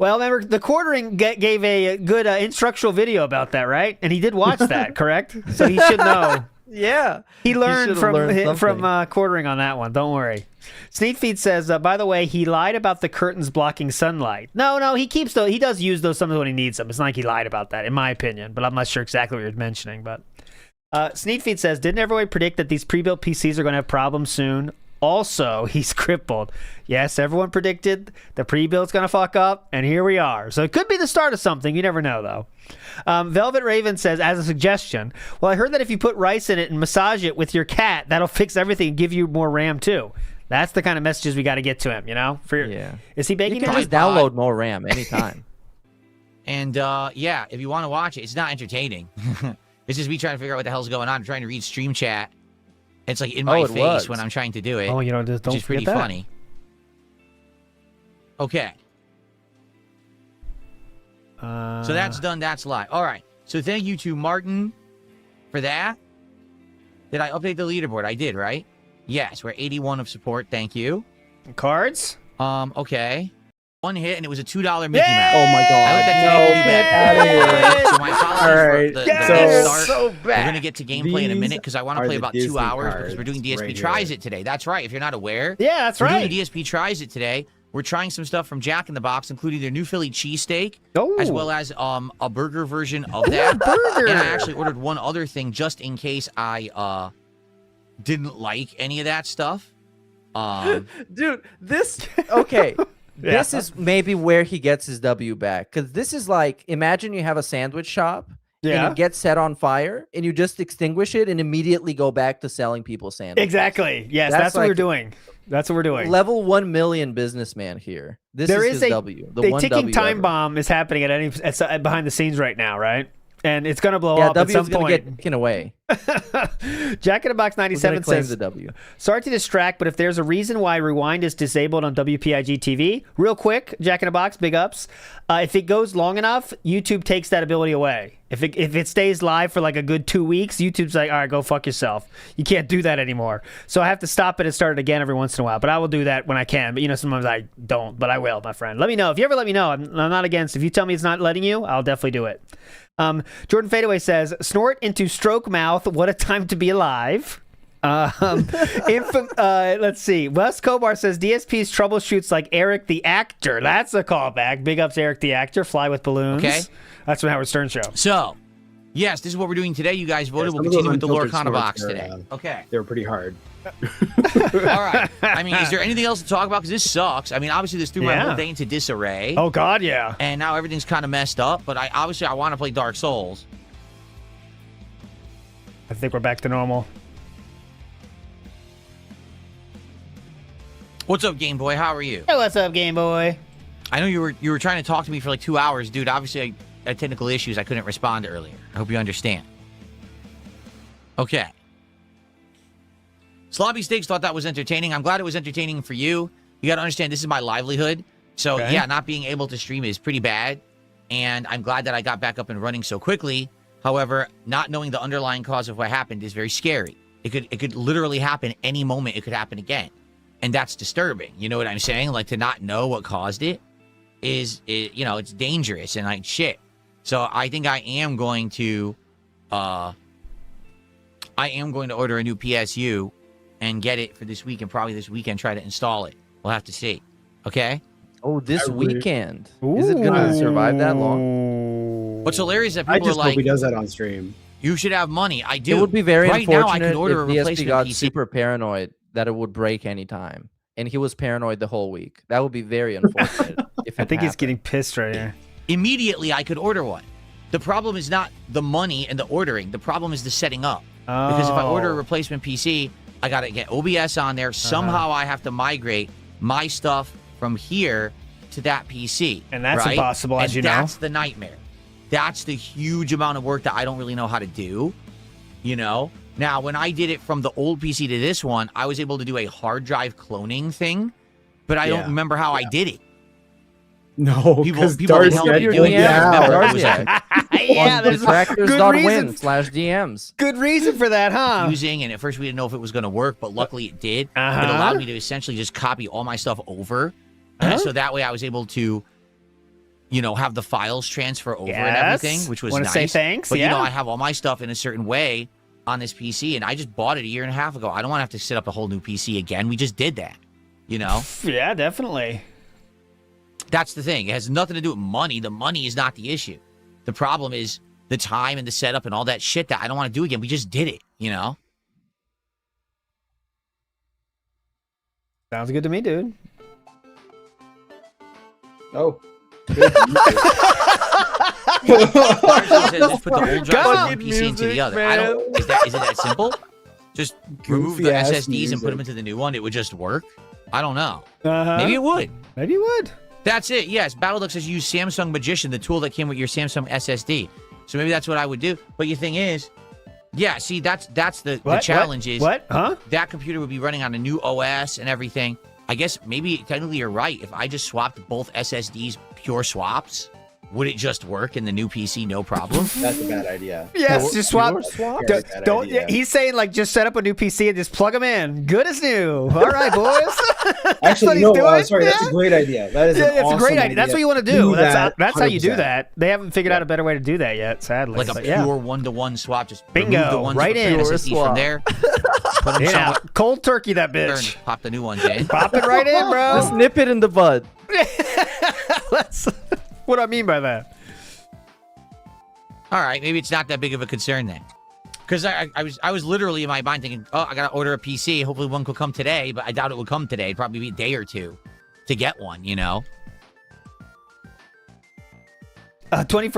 E: Well, remember, the quartering gave a good instructional video about that, right? And he did watch that, correct? So he should know.
F: Yeah.
E: He learned from quartering on that one. Don't worry. Sneak Feed says, by the way, he lied about the curtains blocking sunlight. No, he keeps those. He does use those sometimes when he needs them. It's not like he lied about that, in my opinion, but I'm not sure exactly what you're mentioning. But Sneak Feed says, didn't everyone predict that these pre-built PCs are going to have problems soon? Also, he's crippled. Yes, everyone predicted the pre-built's going to fuck up, and here we are. So it could be the start of something. You never know, though. Velvet Raven says, as a suggestion, well, I heard that if you put rice in it and massage it with your cat, that'll fix everything and give you more RAM, too. That's the kind of messages we got to get to him, you know? Is he begging
F: you can just download more RAM anytime.
J: And, yeah, if you want to watch it, it's not entertaining. It's just me trying to figure out what the hell's going on. I'm trying to read stream chat. It's like in my face when I'm trying to do it.
E: Oh, you know, don't
J: which is pretty funny. Okay. So that's done. That's live. All right. So thank you to Martin for that. Did I update the leaderboard? I did, right? Yes. We're 81 of support. Thank you.
E: Cards?
J: Okay. One hit, and it was a $2 Mickey Mouse.
G: Oh my god!
J: I let that take a little bit. So my apologies for the start.
F: So bad.
J: We're gonna get to gameplay in a minute because I want to play about 2 hours because we're doing DSP Tries It today. That's right. If you're not aware,
E: that's right.
J: We're doing DSP Tries It today. We're trying some stuff from Jack in the Box, including their new Philly cheesesteak, as well as a burger version of that. And I actually ordered one other thing just in case I didn't like any of that stuff.
F: Dude, this okay. This is maybe where he gets his W back. Because this is like, imagine you have a sandwich shop and it gets set on fire and you just extinguish it and immediately go back to selling people sandwiches.
E: Exactly. Yes, that's what we're doing. That's what we're doing.
F: Level 1 million businessman here. This is his W.
E: The ticking time bomb is happening at behind the scenes right now, right? And it's going to blow up at some point.
F: Get taken away.
E: Jack in the Box 97 says,
F: the W.
E: Sorry to distract, but if there's a reason why Rewind is disabled on WPIG TV, real quick, Jack in the Box, big ups. If it goes long enough, YouTube takes that ability away. If it stays live for like a good 2 weeks, YouTube's like, all right, go fuck yourself. You can't do that anymore. So I have to stop it and start it again every once in a while. But I will do that when I can. But, sometimes I don't. But I will, my friend. Let me know. If you ever let me know, I'm not against. If you tell me it's not letting you, I'll definitely do it. Jordan Fadeaway says, snort into stroke mouth. What a time to be alive. Let's see. Wes Kobar says DSP's troubleshoots like Eric the actor. That's a callback. Big ups, Eric the actor. Fly with balloons.
J: Okay.
E: That's from Howard Stern show.
J: So, yes, this is what we're doing today. You guys voted. We'll continue with the Lorcana box today. Okay.
G: They were pretty hard.
J: All right. I mean, is there anything else to talk about? Because this sucks. I mean, obviously, this threw my whole day into disarray.
E: Oh, God, yeah.
J: And now everything's kind of messed up. But I want to play Dark Souls.
E: I think we're back to normal.
J: What's up, Game Boy? How are you?
E: Hey, what's up, Game Boy?
J: I know you were trying to talk to me for like 2 hours, dude. Obviously, I had technical issues. I couldn't respond earlier. I hope you understand. Okay. Sloppy Steaks thought that was entertaining. I'm glad it was entertaining for you. You got to understand, this is my livelihood. So, yeah, not being able to stream is pretty bad. And I'm glad that I got back up and running so quickly. However, not knowing the underlying cause of what happened is very scary. It could literally happen any moment. It could happen again. And that's disturbing. You know what I'm saying? Like, to not know what caused it is it's dangerous and like shit. So I think I am going to order a new PSU and get it for this week, and probably this weekend try to install it. We'll have to see. Okay?
F: Oh, this weekend. Is it going to survive that long?
J: What's hilarious is that people are like,
G: hope he does that on stream.
J: You should have money. I do.
F: It would be very
J: right
F: unfortunate
J: now, I could order
F: if
J: a replacement
F: DSP got
J: PC.
F: super paranoid that it would break anytime. And he was paranoid the whole week. That would be very unfortunate.
E: I think he's getting pissed right here.
J: Immediately, I could order one. The problem is not the money and the ordering. The problem is the setting up. Because if I order a replacement PC, I got to get OBS on there. Somehow I have to migrate my stuff from here to that PC.
E: And that's impossible, as you know.
J: That's the nightmare. That's the huge amount of work that I don't really know how to do. Now, when I did it from the old PC to this one, I was able to do a hard drive cloning thing but I don't remember how I did it.
G: No,
J: people
G: because
J: would help me do it.
E: Yeah, there's
F: Detractors.win/DMs.
E: Good reason for that, huh?
J: Using, and at first we didn't know if it was going to work, but luckily it did. It allowed me to essentially just copy all my stuff over, so that way I was able to, have the files transfer over and everything, which was
E: nice.
J: nice.
E: Say thanks.
J: But I have all my stuff in a certain way on this PC, and I just bought it a year and a half ago. I don't want to have to set up a whole new PC again. We just did that,
E: Yeah, definitely.
J: That's the thing. It has nothing to do with money. The money is not the issue. The problem is the time and the setup and all that shit that I don't want to do again. We just did it,
E: Sounds good to me, dude.
G: Oh.
J: Just put the old drive from one PC into the other. Is it that simple? Just remove the SSDs and put them into the new one. It would just work. I don't know. Maybe it would.
E: Maybe it would.
J: That's it. Yes, BattleDuck says use Samsung Magician, the tool that came with your Samsung SSD. So maybe that's what I would do. But your thing is, see, that's the challenge is that computer would be running on a new OS and everything. I guess maybe technically you're right. If I just swapped both SSDs, pure swaps, would it just work in the new PC? No problem.
G: That's a bad idea.
E: Yes, just swap. Don't. He's saying just set up a new PC and just plug them in. Good as new. All right, boys.
G: Actually, sorry, that's a great idea. That is an awesome
E: a great idea. That's what you want to do. That's how you do
G: 100%.
E: that. They haven't figured out a better way to do that yet, sadly.
J: Like a pure one-to-one swap. Just
E: bingo.
J: Remove the ones
E: Right in.
J: SSDs from there. Put them somewhere.
E: Cold turkey that bitch.
J: Pop the new ones in.
E: Pop it right in, bro.
F: Just nip it in the bud.
E: What do I mean by that?
J: All right, maybe it's not that big of a concern then. Because I was literally in my mind thinking, I got to order a PC. Hopefully one could come today, but I doubt it would come today. It'd probably be a day or two to get one,
E: 21st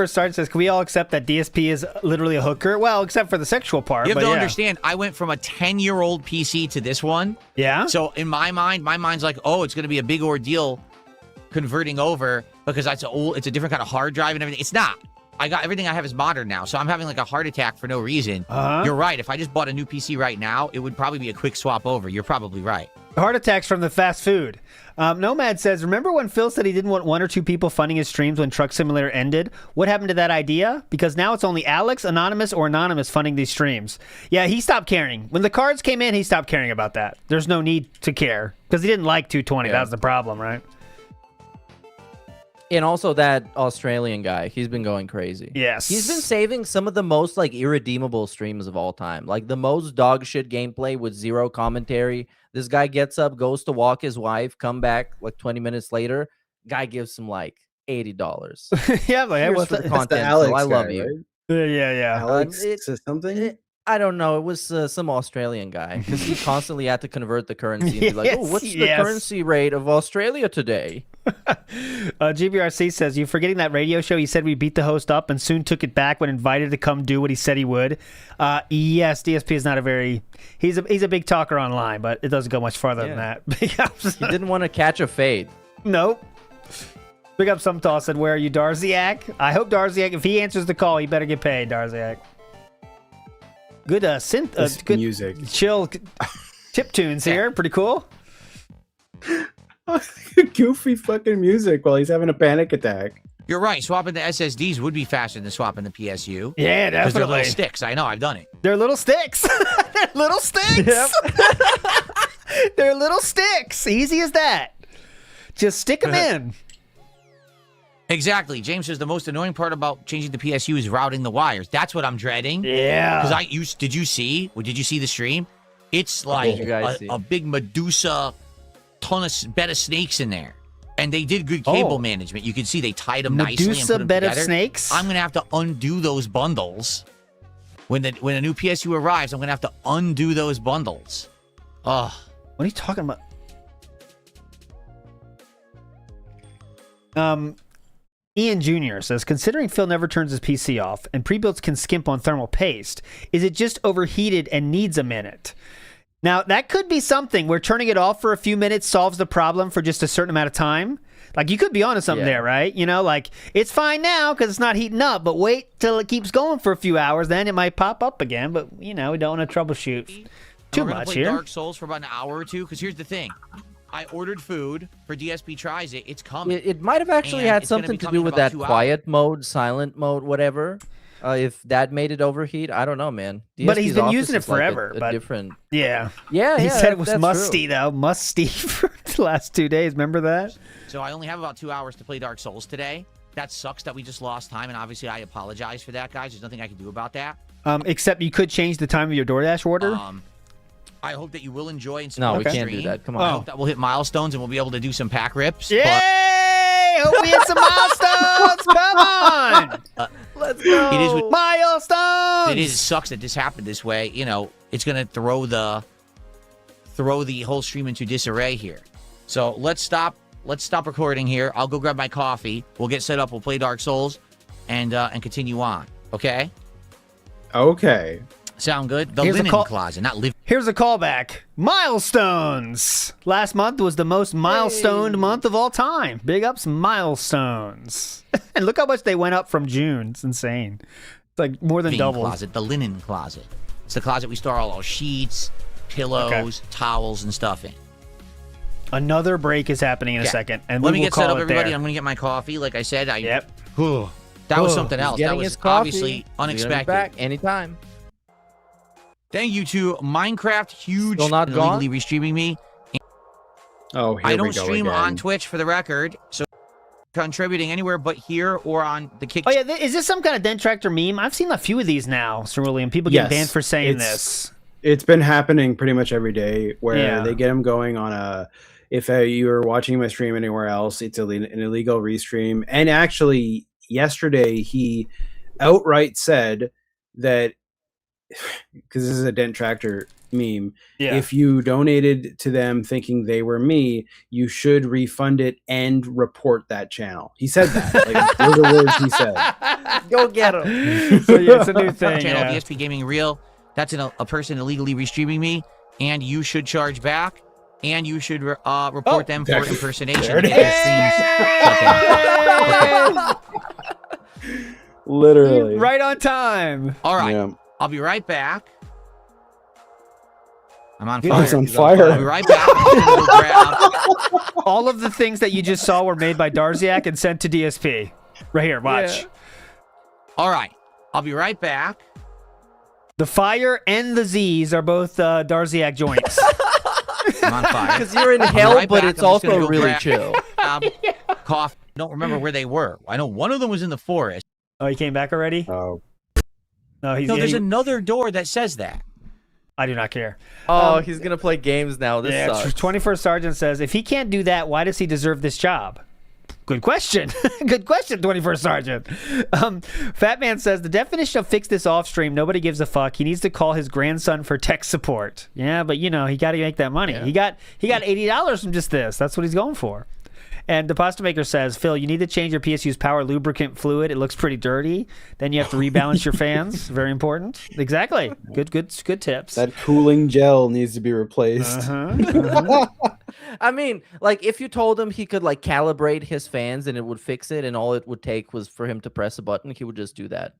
E: Sergeant says, can we all accept that DSP is literally a hooker? Well, except for the sexual part.
J: You have to understand, I went from a 10-year-old PC to this one.
E: Yeah?
J: So in my mind's like, it's going to be a big ordeal converting over because it's a different kind of hard drive and everything. It's not. I got everything I have is modern now, so I'm having a heart attack for no reason. You're right. If I just bought a new PC right now, it would probably be a quick swap over. You're probably right.
E: Heart attacks from the fast food. Nomad says, remember when Phil said he didn't want one or two people funding his streams when Truck Simulator ended? What happened to that idea? Because now it's only Alex, Anonymous, or Anonymous funding these streams. Yeah, he stopped caring. When the cards came in, he stopped caring about that. There's no need to care because he didn't like 220. Yeah. That was the problem, right?
F: And also that Australian guy, he's been going crazy.
E: Yes.
F: He's been saving some of the most irredeemable streams of all time. The most dog shit gameplay with zero commentary. This guy gets up, goes to walk his wife, come back 20 minutes later. Guy gives him $80.
E: Yeah,
F: Here's for the content. Alex I love you.
E: Right? Yeah.
G: Alex something?
F: I don't know. It was some Australian guy because he constantly had to convert the currency and be like, what's the currency rate of Australia today?
E: GBRC says, you forgetting that radio show he said we beat the host up and soon took it back when invited to come do what he said he would. Yes, DSP is not he's a big talker online, but it doesn't go much farther than that.
F: He didn't want to catch a fade.
E: Nope. Big up some toss said, where are you, Darziak? I hope Darziak, if he answers the call, he better get paid, Darziak. Good synth, good
G: music,
E: chill chip tunes here. Pretty cool.
G: Goofy fucking music while he's having a panic attack.
J: You're right. Swapping the SSDs would be faster than swapping the PSU.
E: Yeah, definitely.
J: Because they're little sticks. I know. I've done it.
E: They're little sticks. They're little sticks. Yep. They're little sticks. Easy as that. Just stick them in.
J: Exactly. James says the most annoying part about changing the PSU is routing the wires. That's what I'm dreading.
E: Yeah.
J: Because did you see the stream? It's like a big Medusa bed of snakes in there. And they did good cable management. You can see they tied them nicely and put them
E: bed
J: together.
E: Of snakes?
J: I'm going to have to undo those bundles. When a new PSU arrives, I'm going to have to undo those bundles.
E: What are you talking about? Ian Jr. says, considering Phil never turns his PC off and pre-builds can skimp on thermal paste, is it just overheated and needs a minute? Now, that could be something where turning it off for a few minutes solves the problem for just a certain amount of time. You could be onto something there, right? It's fine now because it's not heating up, but wait till it keeps going for a few hours, then it might pop up again. But, we don't want to troubleshoot too much here.
J: Dark Souls for about an hour or two, because here's the thing. I ordered food for DSP Tries It. It's coming.
F: It might have actually
J: And
F: had
J: it's gonna
F: something
J: be
F: to
J: coming
F: do
J: in
F: with
J: about
F: that
J: 2 hours.
F: quiet mode, silent mode, whatever. If that made it overheat, I don't know, man.
E: But he's
F: DSP's
E: been
F: office
E: using it
F: is like
E: forever.
F: a
E: but
F: different.
E: Yeah.
F: Yeah,
E: He
F: yeah,
E: said it was
F: that's
E: musty,
F: true.
E: though. Musty for the last 2 days. Remember that?
J: So I only have about 2 hours to play Dark Souls today. That sucks that we just lost time, and obviously I apologize for that, guys. There's nothing I can do about that.
E: Except you could change the time of your DoorDash order.
J: I hope that you will enjoy and
F: No,
J: support
F: we
J: the
F: can't do
J: stream.
F: that. Come
J: I
F: on.
J: hope that we'll hit milestones and we'll be able to do some pack rips.
E: Yay! Hope we hit some milestones! Come on!
F: Let's go!
J: It is what-
E: Milestones!
J: It sucks that this happened this way. You know, it's gonna throw the whole stream into disarray here. So let's stop recording here. I'll go grab my coffee. We'll get set up. We'll play Dark Souls, and continue on. Okay?
G: Okay.
J: Sound good? The
E: Here's a
J: linen
E: call-
J: closet, not live.
E: Here's a callback. Milestones! Last month was the most milestoned month of all time. Big ups, milestones. And look how much they went up from June. It's insane. It's like more than double.
J: Closet, the linen closet. It's the closet we store all our sheets, pillows, towels, and stuff in.
E: Another break is happening in a second, and
J: let
E: we
J: me
E: will
J: get
E: call
J: set up,
E: it
J: everybody.
E: there.
J: I'm gonna get my coffee. Like I said, that was
E: Oh,
J: something
F: He's
J: else. That
F: getting
J: was
F: his coffee.
J: obviously
F: He's gonna be
J: unexpected.
F: back anytime.
J: Thank you to Minecraft, huge,
F: Still not gone?
J: illegally restreaming me.
G: Oh, here
J: I
G: we
J: don't
G: go
J: stream
G: again.
J: on Twitch for the record, so contributing anywhere but here or on the Kick.
E: Oh yeah, is this some kind of Dent Tractor meme? I've seen a few of these now, Cerulean. People get banned for saying this.
G: It's been happening pretty much every day where
E: Yeah.
G: they get them going on a. If you are watching my stream anywhere else, it's an illegal restream. And actually, yesterday he outright said that, because this is a Dent Tractor meme, if you donated to them thinking they were me, you should refund it and report that channel. He said that. Like, those are words he said.
F: Go get him.
E: So yeah, it's a new thing.
J: Channel
E: Yeah.
J: DSP Gaming Real. That's a person illegally restreaming me, and you should charge back, and you should report them for impersonation.
G: There it
J: to get their streams shut down.
G: Literally.
E: Right on time.
J: All right,
G: Yeah.
J: I'll be right back. I'm on
G: He's
J: fire.
G: on fire.
J: I'll be right back. I'm gonna go grab-
E: All of the things that you just saw were made by Darziak and sent to DSP. Right here, watch.
F: Yeah.
J: All right, I'll be right back.
E: The fire and the Z's are both Darziak joints.
J: I'm on fire.
F: Because you're in
J: I'll be
F: hell,
J: right
F: but
J: back.
F: it's
J: I'm just gonna
F: also
J: go
F: really
J: grab-
F: chill.
J: Cough. Don't remember where they were. I know one of them was in the forest.
E: Oh, he came back already?
G: Oh.
E: No, he's
J: No, there's
E: he-
J: another door that says that.
E: I do not care.
F: Oh, he's gonna play games now. This
E: Yeah,
F: sucks.
E: 21st Sergeant says, if he can't do that, why does he deserve this job? Good question. Good question, 21st Sergeant. Fat Man says, the definition of fix this off stream, nobody gives a fuck. He needs to call his grandson for tech support. Yeah, but you know, he got to make that money.
F: Yeah.
E: He got $80 from just this. That's what he's going for. And the Pasta Maker says, Phil, you need to change your PSU's power lubricant fluid. It looks pretty dirty. Then you have to rebalance your fans. Very important. Exactly. Good tips.
G: That cooling gel needs to be replaced.
F: I mean, like, if you told him he could, like, calibrate his fans and it would fix it, and all it would take was for him to press a button, he would just do that.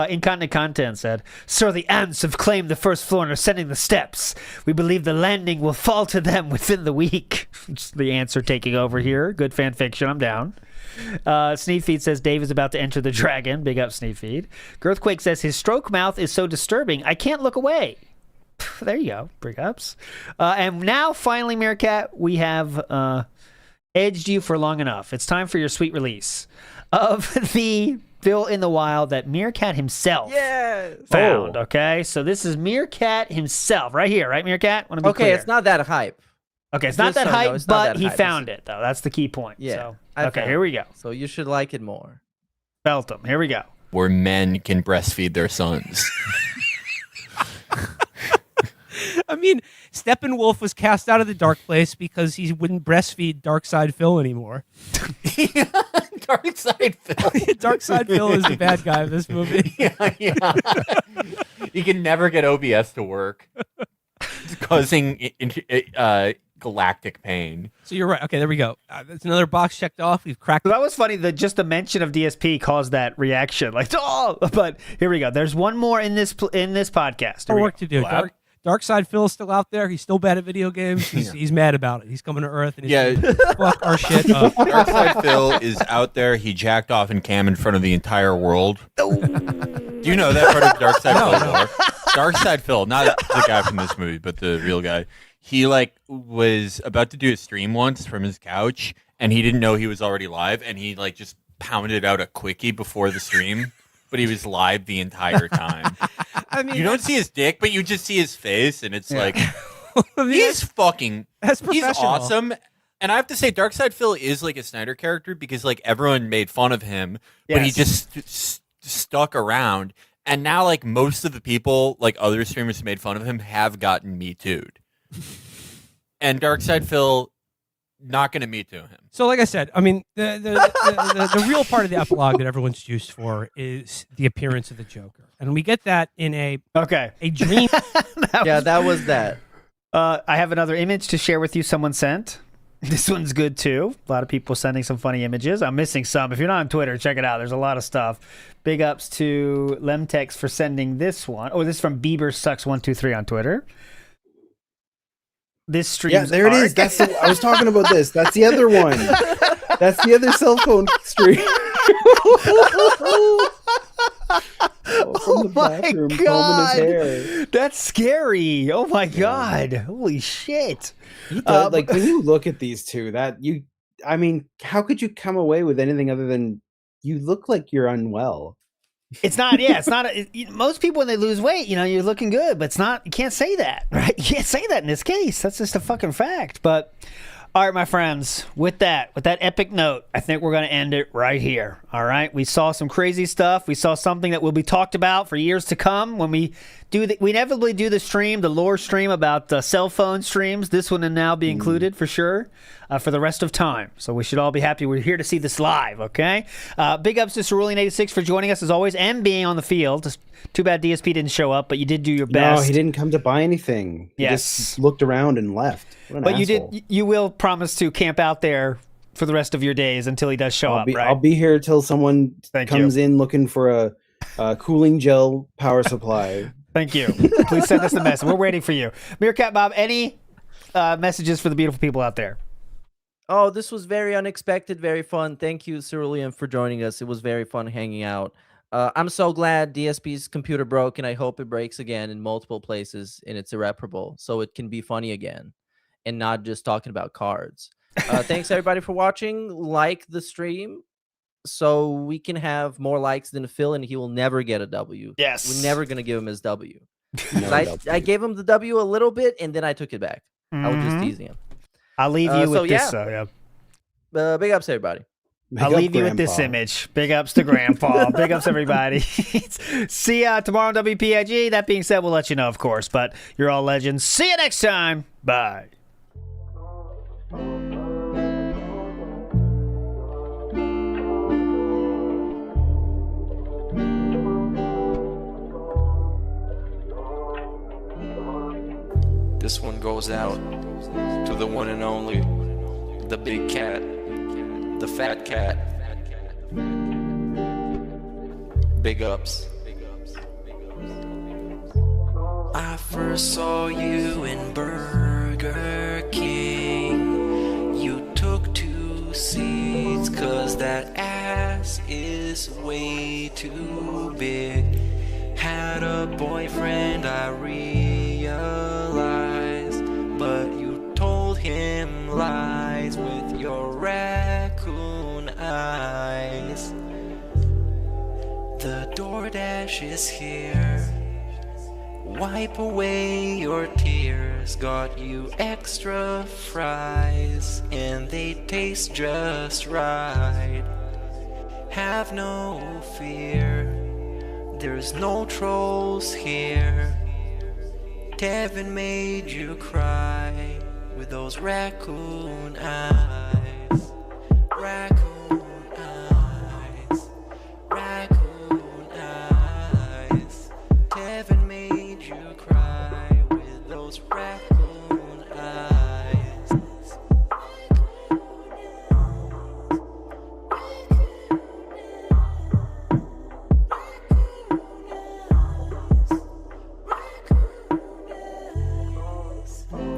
E: Incontinent Content said, Sir, the ants have claimed the first floor and are sending the steps. We believe the landing will fall to them within the week. It's the ants are taking over here. Good fan fiction. I'm down. Sneefeed says Dave is about to enter the dragon. Big up, Sneefeed. Girthquake says his stroke mouth is so disturbing, I can't look away. There you go. Big ups. And now, finally, Meerkat, we have edged you for long enough. It's time for your sweet release of the Phil in the Wild that Meerkat himself found. Okay, so this is Meerkat himself right here, right, Meerkat? Want to be
F: Okay,
E: clear.
F: it's not that hype.
E: Okay, it's not
F: Just
E: that
F: so you know,
E: hype,
F: it's not
E: but
F: that
E: he
F: hype.
E: found it though. That's the key point.
F: Yeah.
E: So,
F: I
E: okay,
F: found
E: here we
F: it.
E: go.
F: So you should like it more.
E: Felt him. Here we go.
O: Where men can breastfeed their sons.
P: I mean, Steppenwolf was cast out of the Dark Place because he wouldn't breastfeed Darkside Phil anymore.
O: Darkside Phil.
P: Darkside Phil is the bad guy of this movie.
O: Yeah. You can never get OBS to work. It's causing galactic pain.
P: So you're right. Okay, there we go. That's another box checked off. We've cracked.
E: So that was funny that just the mention of DSP caused that reaction. Like, oh, but here we go. There's one more in this podcast. Here
P: More
E: we
P: work
E: go.
P: to do. Darkside Phil's still out there. He's still bad at video games. He's mad about it. He's coming to Earth and he's gonna fuck our shit up.
O: Darkside Phil is out there. He jacked off in cam in front of the entire world. Do you know that part of Darkside Phil lore? Darkside Phil, not the guy from this movie, but the real guy. He was about to do a stream once from his couch, and he didn't know he was already live, and he just pounded out a quickie before the stream, but he was live the entire time.
P: I mean,
O: you don't see his dick, but you just see his face, and it's he's
P: that's
O: he's awesome. And I have to say, Darkside Phil is a Snyder character because everyone made fun of him, but he just stuck around. And now most of the people, other streamers who made fun of him, have gotten Me Too'd. And Darkside Phil, not going to Me Too him.
P: So, like I said, I mean, the real part of the epilogue that everyone's juiced for is the appearance of the Joker, and we get that in a dream.
F: That was that.
E: I have another image to share with you. Someone sent. This one's good too. A lot of people sending some funny images. I'm missing some. If you're not on Twitter, check it out. There's a lot of stuff. Big ups to Lemtex for sending this one. Oh, this is from Bieber Sucks 123 on Twitter. This stream.
G: Yeah, there it is. That's I was talking about this. That's the other one. That's the other cell phone stream.
E: Oh my God, that's scary. Oh my God, holy shit!
G: When you look at these two, how could you come away with anything other than you look like you're unwell?
E: It's not. Yeah, it's not. Most people when they lose weight, you're looking good, but it's not. You can't say that, right? You can't say that in this case. That's just a fucking fact. But all right, my friends, with that epic note, I think we're going to end it right here. All right, we saw some crazy stuff. We saw something that will be talked about for years to come when we we inevitably do the lore stream about cell phone streams. This one will now be included for sure for the rest of time. So we should all be happy we're here to see this live. Okay, big ups to Cerulean86 for joining us as always and being on the field. Just too bad DSP didn't show up, but you did do your best.
G: No, he didn't come to buy anything. He just looked around and left.
E: But asshole. You will promise to camp out there for the rest of your days until he does show up, right?
G: I'll be here till someone comes in looking for a cooling gel power supply.
E: Thank you. Please send us the message. We're waiting for you. Meerkat Bob, any messages for the beautiful people out there?
F: Oh, this was very unexpected, very fun. Thank you, Cerulean, for joining us. It was very fun hanging out. I'm so glad DSP's computer broke, and I hope it breaks again in multiple places, and it's irreparable, so it can be funny again, and not just talking about cards. Thanks, everybody, for watching. Like the stream so we can have more likes than Phil, and he will never get a W.
E: Yes.
F: We're never going to give him his W. I gave him the W a little bit, and then I took it back. I was just teasing him.
E: I'll leave you with this.
F: Big ups, everybody.
E: I'll leave you with this image. Big ups to Grandpa. Big ups, everybody. See ya tomorrow on WPIG. That being said, we'll let you know, of course. But you're all legends. See you next time. Bye.
Q: This one goes out to the one and only, the big cat, the fat cat. Big ups. I first saw you in Burger King. You took 2 seats 'cause that ass is way too big. Had a boyfriend, I realized, but you told him lies with your raccoon eyes. The DoorDash is here. Wipe away your tears. Got you extra fries, and they taste just right. Have no fear, there's no trolls here. Kevin made you cry with those raccoon eyes. Raccoon eyes. Raccoon eyes. Kevin made you cry with those raccoon eyes.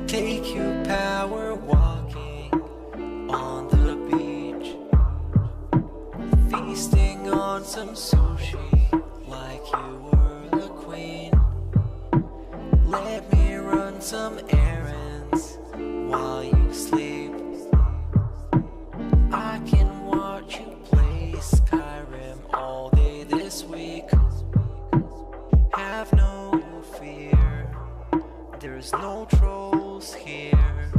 Q: take you power walking on the beach, feasting on some sushi like you were the queen. Let me run some errands while you sleep. I can watch you play Skyrim all day this week. Have no fear, there's no trolls here.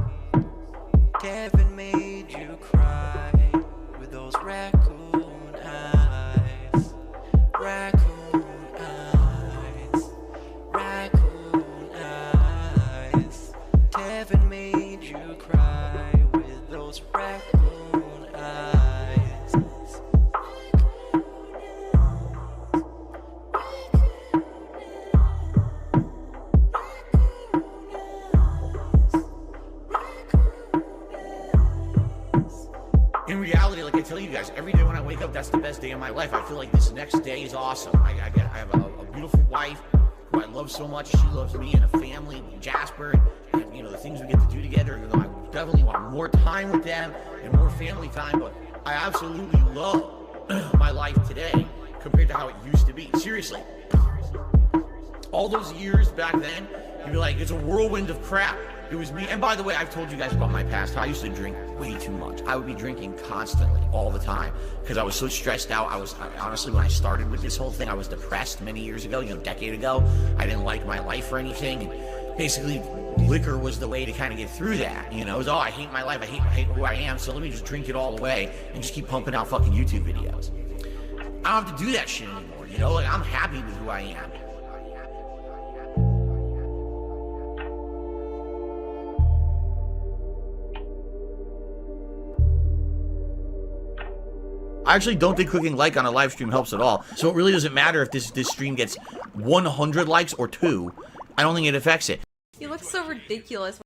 Q: Kevin made you cry with those raccoon eyes. Raccoon eyes. Raccoon eyes. Kevin made you cry with those raccoon eyes.
C: In reality, like I tell you guys, every day when I wake up, that's the best day of my life. I feel like this next day is awesome. I have a beautiful wife who I love so much. She loves me and a family, Jasper, and you know the things we get to do together. You know, I definitely want more time with them and more family time. But I absolutely love my life today compared to how it used to be. Seriously, all those years back then, you'd be like, it's a whirlwind of crap. It was me. And by the way, I've told you guys about my past. I used to drink way too much. I would be drinking constantly, all the time, because I was so stressed out. Honestly, when I started with this whole thing, I was depressed many years ago, a decade ago. I didn't like my life or anything. And basically, liquor was the way to kind of get through that. It was, I hate my life. I hate who I am. So let me just drink it all away and just keep pumping out fucking YouTube videos. I don't have to do that shit anymore. Like I'm happy with who I am. I actually don't think clicking like on a live stream helps at all. So it really doesn't matter if this stream gets 100 likes or 2. I don't think it affects it.
R: You look so ridiculous